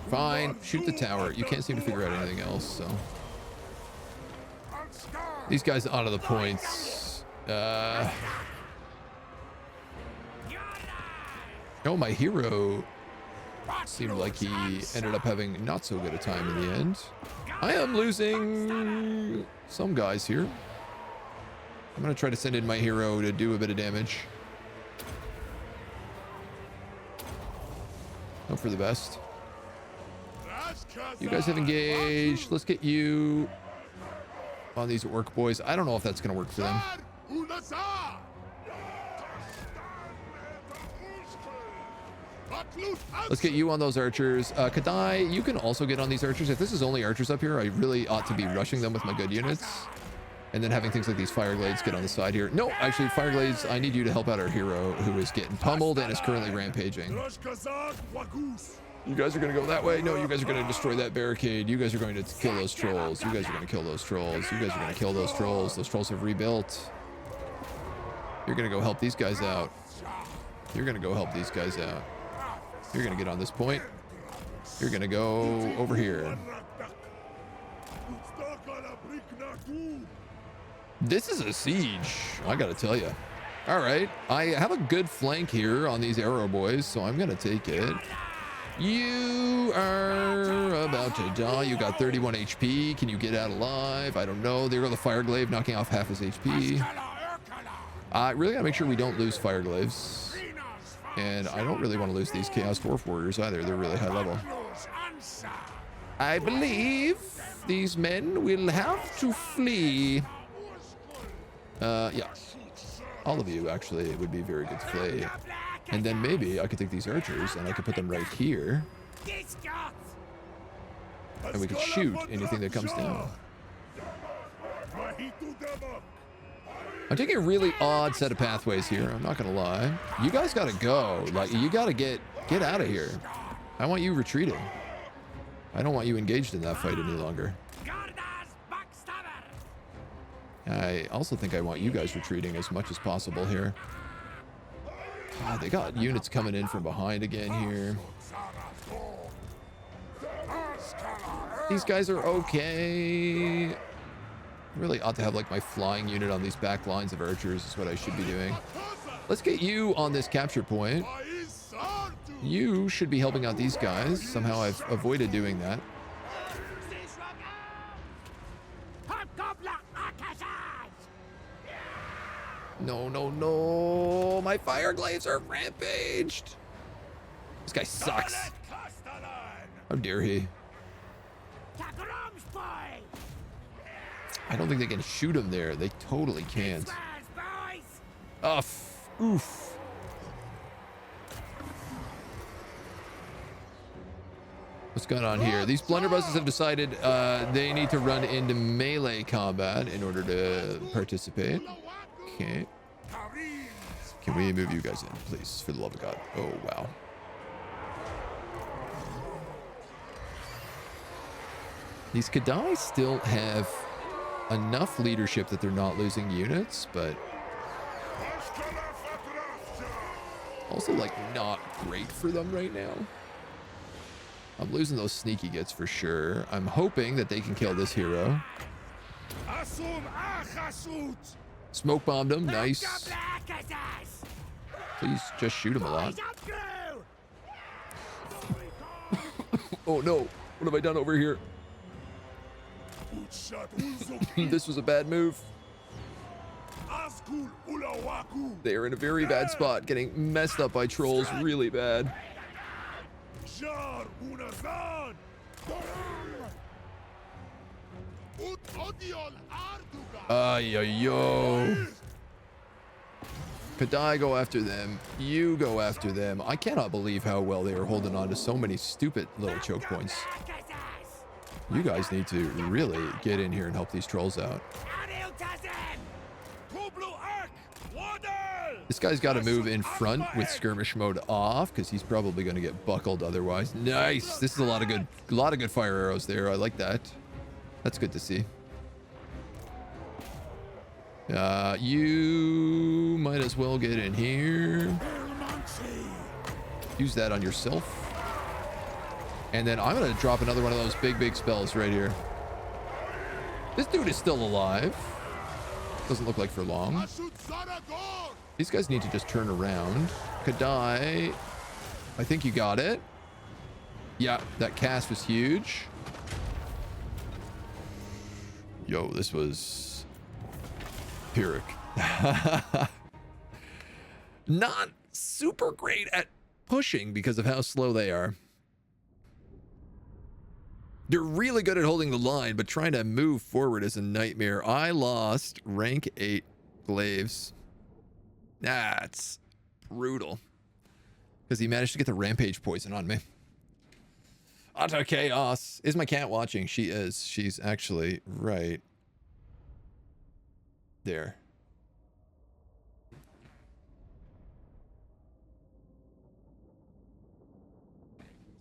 Fine. Shoot the tower. You can't seem to figure out anything else, so. These guys out of the points. Oh, my hero seemed like he ended up having not so good a time in the end. I am losing some guys here. I'm going to try to send in my hero to do a bit of damage. Hope for the best. You guys have engaged. Let's get you on these orc boys. I don't know if that's going to work for them. Let's get you on those archers. Kadai, you can also get on these archers. If this is only archers up here, I really ought to be rushing them with my good units. And then having things like these fireglades get on the side here. No, actually, fireglades, I need you to help out our hero who is getting pummeled and is currently rampaging. You guys are going to go that way? No, you guys are going to destroy that barricade. You guys are going to kill those trolls. You guys are going to kill those trolls. You guys are going to kill those trolls. Those trolls have rebuilt. You're going to go help these guys out. You're going to go help these guys out. You're going to get on this point. You're gonna go over here. This is a siege, I gotta tell you. All right, I have a good flank here on these arrow boys, so I'm gonna take it. You are about to die. You got 31 HP. Can you get out alive? I don't know. There go the fire glaive, knocking off half his HP. Really gotta make sure we don't lose fire glaives. And I don't really want to lose these Chaos Dwarf warriors either. They're really high level. I believe these men will have to flee. Yeah. All of you, actually, it would be very good to flee. And then maybe I could take these archers and I could put them right here. And we could shoot anything that comes down. I'm taking a really odd set of pathways here. I'm not gonna lie. You guys gotta go. Like, you gotta get out of here. I want you retreating. I don't want you engaged in that fight any longer. I also think I want you guys retreating as much as possible here. Oh, they got units coming in from behind again here. These guys are okay. Really ought to have like my flying unit on these back lines of archers is what I should be doing. Let's get you on this capture point. You should be helping out these guys. Somehow I've avoided doing that. No, no, no. My fire glaives are rampaged. This guy sucks. How dare he? I don't think they can shoot him there. They totally can't. Oof. What's going on here? These blunderbusses have decided they need to run into melee combat in order to participate. Okay. Can we move you guys in, please, for the love of God? Oh, wow. These Kadai still have enough leadership that they're not losing units, but also, like, not great for them right now. I'm losing those sneaky gets for sure. I'm hoping that they can kill this hero. Smoke bombed him. Nice. Please just shoot him a lot. Oh no. What have I done over here? This was a bad move. They are in a very bad spot, getting messed up by trolls really bad. Yo. Kadai, go after them. You go after them. I cannot believe how well they are holding on to so many stupid little choke points. You guys need to really get in here and help these trolls out. This guy's got to move in front with skirmish mode off because he's probably going to get buckled otherwise. Nice. This is a lot of good fire arrows there. I like that. That's good to see. You might as well get in here. Use that on yourself. And then I'm going to drop another one of those big spells right here. This dude is still alive. Doesn't look like for long. These guys need to just turn around. Kadai, I think you got it. Yeah, that cast was huge. Yo, this was Pyrrhic. Not super great at pushing because of how slow they are. They're really good at holding the line, but trying to move forward is a nightmare. I lost rank 8 glaives. That's brutal. Because he managed to get the rampage poison on me. Utter chaos. Is my cat watching? She is. She's actually right there.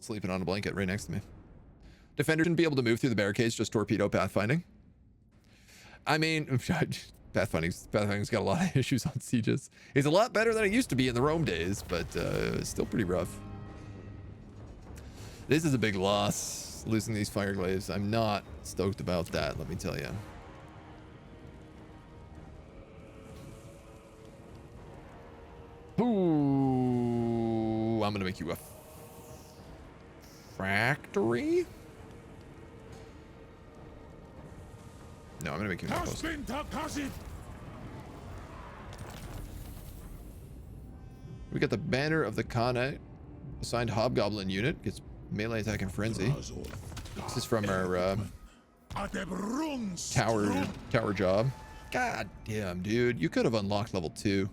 Sleeping on a blanket right next to me. Defender shouldn't be able to move through the barricades, just torpedo pathfinding. I mean, pathfinding's got a lot of issues on sieges. It's a lot better than it used to be in the Rome days, but still pretty rough. This is a big loss, losing these Fireglaves. I'm not stoked about that, let me tell you. Ooh, I'm gonna make you a factory? No, I'm gonna make you an outpost. We got the Banner of the Khorne, assigned Hobgoblin unit, gets melee attack and frenzy. This is from our tower job. God damn, dude, you could have unlocked level 2.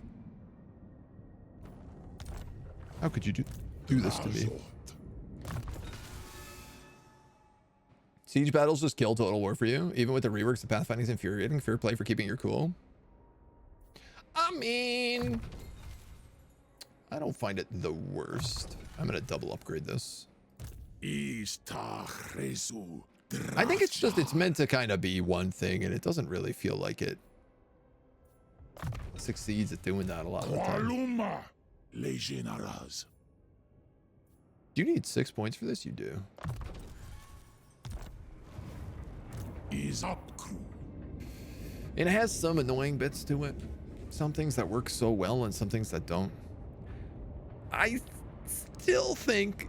How could you do this to me? Siege battles just kill Total War for you. Even with the reworks, the pathfinding is infuriating. Fair play for keeping your cool. I mean, I don't find it the worst. I'm gonna double upgrade this. I think it's meant to kind of be one thing, and it doesn't really feel like it succeeds at doing that a lot of the time. Do you need 6 points for this? You do. And it has some annoying bits to it. Some things that work so well and some things that don't. I still think,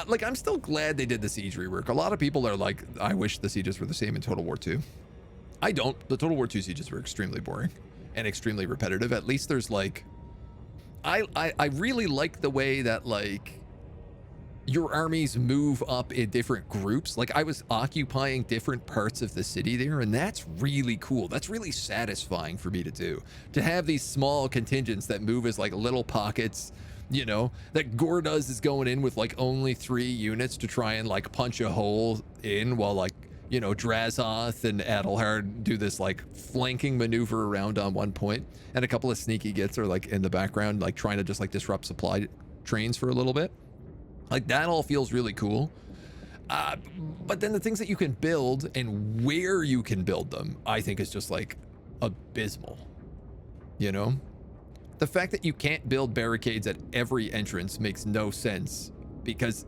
like, I'm still glad they did the siege rework. A lot of people are like, I wish the sieges were the same in Total War 2. I don't. The Total War 2 sieges were extremely boring and extremely repetitive. At least there's like, I really like the way that, like, your armies move up in different groups. Like, I was occupying different parts of the city there, and that's really cool. That's really satisfying for me to do. To have these small contingents that move as, like, little pockets, you know, that Gordoz is going in with, like, only 3 units to try and, like, punch a hole in while, like, you know, Drazoth and Adelhard do this, like, flanking maneuver around on one point, and a couple of sneaky gits are, like, in the background, like, trying to just, like, disrupt supply trains for a little bit. Like, that all feels really cool. But then the things that you can build and where you can build them, I think is just, like, abysmal. You know? The fact that you can't build barricades at every entrance makes no sense, because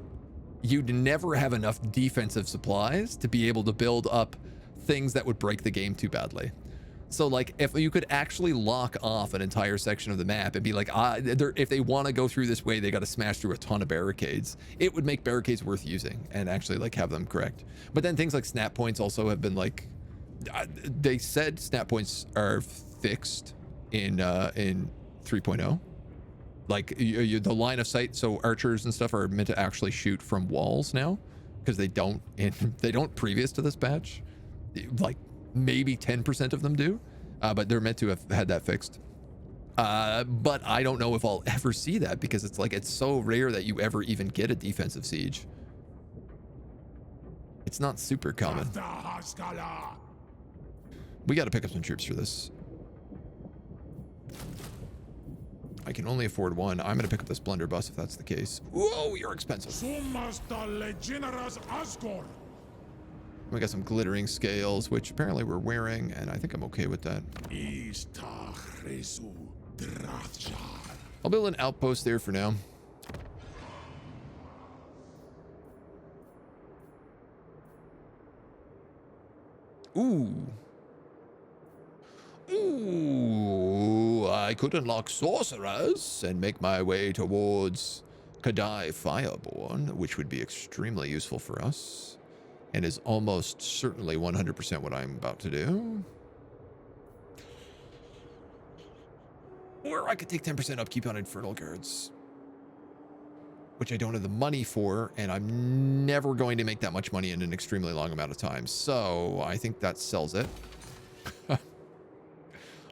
you'd never have enough defensive supplies to be able to build up things that would break the game too badly. So, like, if you could actually lock off an entire section of the map and be like, if they want to go through this way, they got to smash through a ton of barricades, it would make barricades worth using and actually, like, have them correct. But then things like snap points also have been, like, they said snap points are fixed in 3.0. Like, the line of sight, so archers and stuff are meant to actually shoot from walls now, because they don't previous to this patch. Like, maybe 10% of them do, but they're meant to have had that fixed. But I don't know if I'll ever see that, because it's like, it's so rare that you ever even get a defensive siege. It's not super common. We got to pick up some troops for this. I can only afford one. I'm gonna pick up this blunderbuss if that's the case. Whoa, you're expensive. We got some glittering scales, which apparently we're wearing, and I think I'm okay with that. I'll build an outpost there for now. Ooh. Ooh, I could unlock sorcerers and make my way towards Cathay Fireborn, which would be extremely useful for us, and is almost certainly 100% what I'm about to do. Or I could take 10% upkeep on Infernal Guards, which I don't have the money for, and I'm never going to make that much money in an extremely long amount of time. So I think that sells it.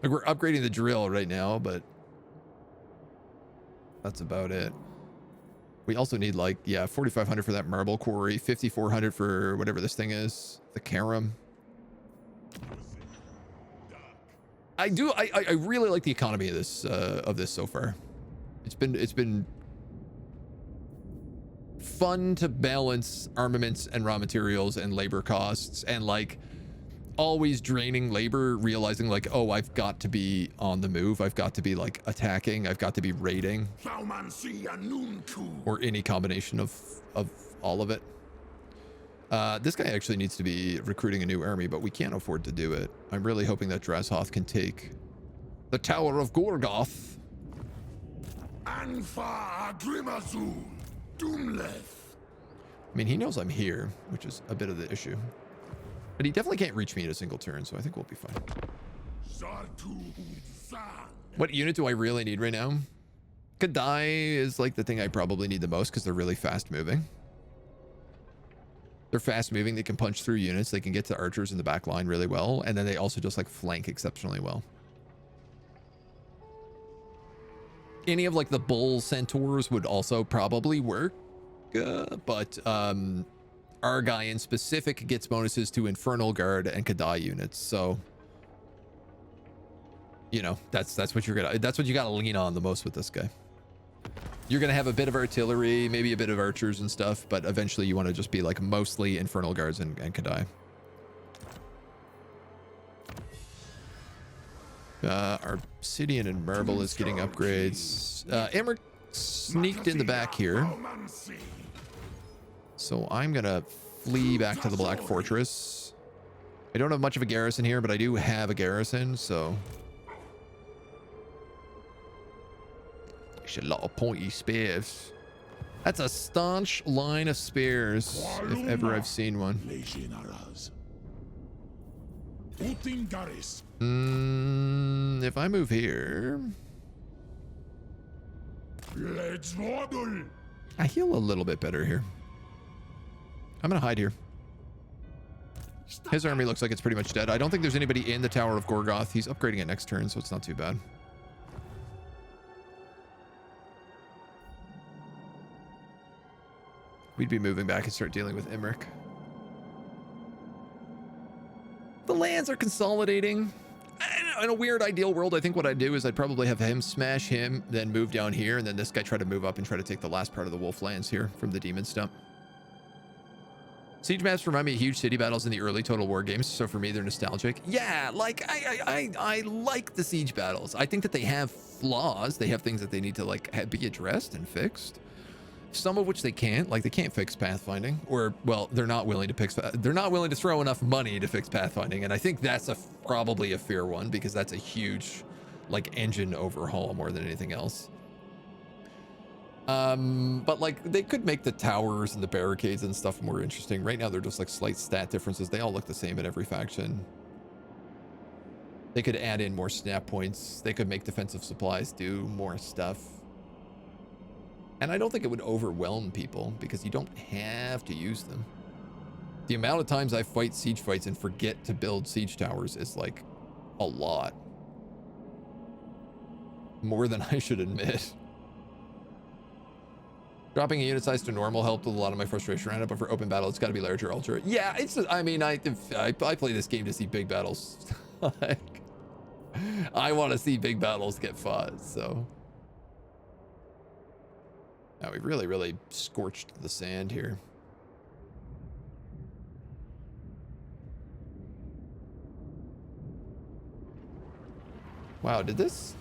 Like, we're upgrading the drill right now, but that's about it. We also need, like, yeah, 4,500 for that marble quarry, 5,400 for whatever this thing is, the carom. I really like the economy of this so far. It's been fun to balance armaments and raw materials and labor costs, and, like, always draining labor, realizing like, oh, I've got to be on the move. I've got to be like attacking. I've got to be raiding, or any combination of all of it. This guy actually needs to be recruiting a new army, but we can't afford to do it. I'm really hoping that Drashoth can take the Tower of Gorgoth. I mean, he knows I'm here, which is a bit of the issue. But he definitely can't reach me in a single turn, so I think we'll be fine. What unit do I really need right now? Cathay is like the thing I probably need the most because they're really fast moving. They're fast moving. They can punch through units. They can get to archers in the back line really well. And then they also just like flank exceptionally well. Any of like the bull centaurs would also probably work. But our guy in specific gets bonuses to Infernal Guard and Cathay units. So, you know, that's what you gotta lean on the most with this guy. You're gonna have a bit of artillery, maybe a bit of archers and stuff, but eventually you want to just be like mostly Infernal Guards and Cathay. Our Obsidian and Marble is getting upgrades. Emmerich sneaked in the back here. So I'm gonna flee back to the Black Fortress. I don't have much of a garrison here, but I do have a garrison, so... There's a lot of pointy spears. That's a staunch line of spears, if ever I've seen one. If I move here... I heal a little bit better here. I'm gonna hide here. His army looks like it's pretty much dead. I don't think there's anybody in the Tower of Gorgoth. He's upgrading it next turn, so it's not too bad. We'd be moving back and start dealing with Emmerich. The lands are consolidating. In a weird ideal world, I think what I'd do is I'd probably have him smash him, then move down here, and then this guy try to move up and try to take the last part of the Wolf lands here from the Demon Stump. Siege maps remind me of huge city battles in the early Total War games, so for me they're nostalgic. Yeah, like I like the siege battles. I think that they have flaws. They have things that they need to like be addressed and fixed. Some of which they can't, like they can't fix pathfinding, or well, they're not willing to fix. They're not willing to throw enough money to fix pathfinding, and I think that's probably a fair one because that's a huge, like engine overhaul more than anything else. But like they could make the towers and the barricades and stuff more interesting. Right now they're just like slight stat differences. They all look the same in every faction. They could add in more snap points. They could make defensive supplies do more stuff. And I don't think it would overwhelm people because you don't have to use them. The amount of times I fight siege fights and forget to build siege towers is like a lot. More than I should admit. Dropping a unit size to normal helped with a lot of my frustration around it, but for open battle, it's got to be larger ultra. Yeah, it's. I mean, I play this game to see big battles. Like, I want to see big battles get fought. So now we've really scorched the sand here. Wow, did this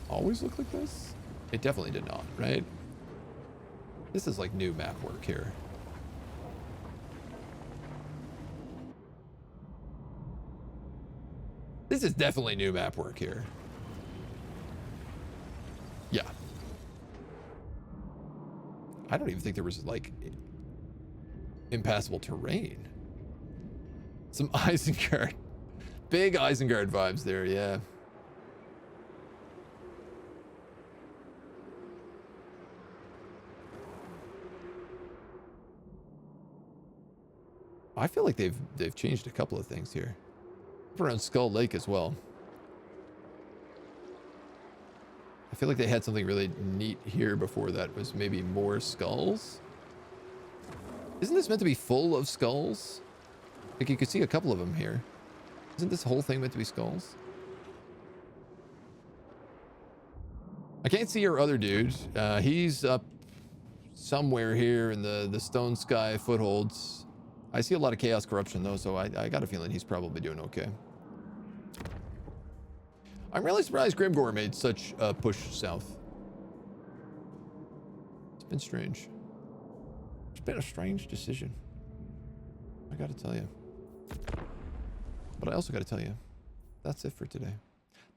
always look like this? It definitely did not, right? This is like new map work here. This is definitely new map work here. Yeah. I don't even think there was like impassable terrain. Some Isengard. Big Isengard vibes there, yeah. I feel like they've changed a couple of things here. Around Skull Lake as well. I feel like they had something really neat here before that was maybe more skulls. Isn't this meant to be full of skulls? Like you could see a couple of them here. Isn't this whole thing meant to be skulls? I can't see our other dude. He's up somewhere here in the Stone Sky footholds. I see a lot of chaos corruption though, so I got a feeling he's probably doing okay. I'm really surprised Grimgor made such a push south. It's been strange. It's been a strange decision. I gotta tell you. But I also gotta tell you, that's it for today.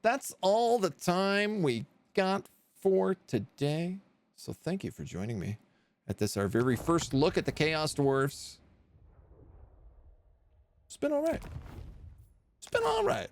That's all the time we got for today. So thank you for joining me at this, our very first look at the Chaos Dwarves. It's been all right. It's been all right.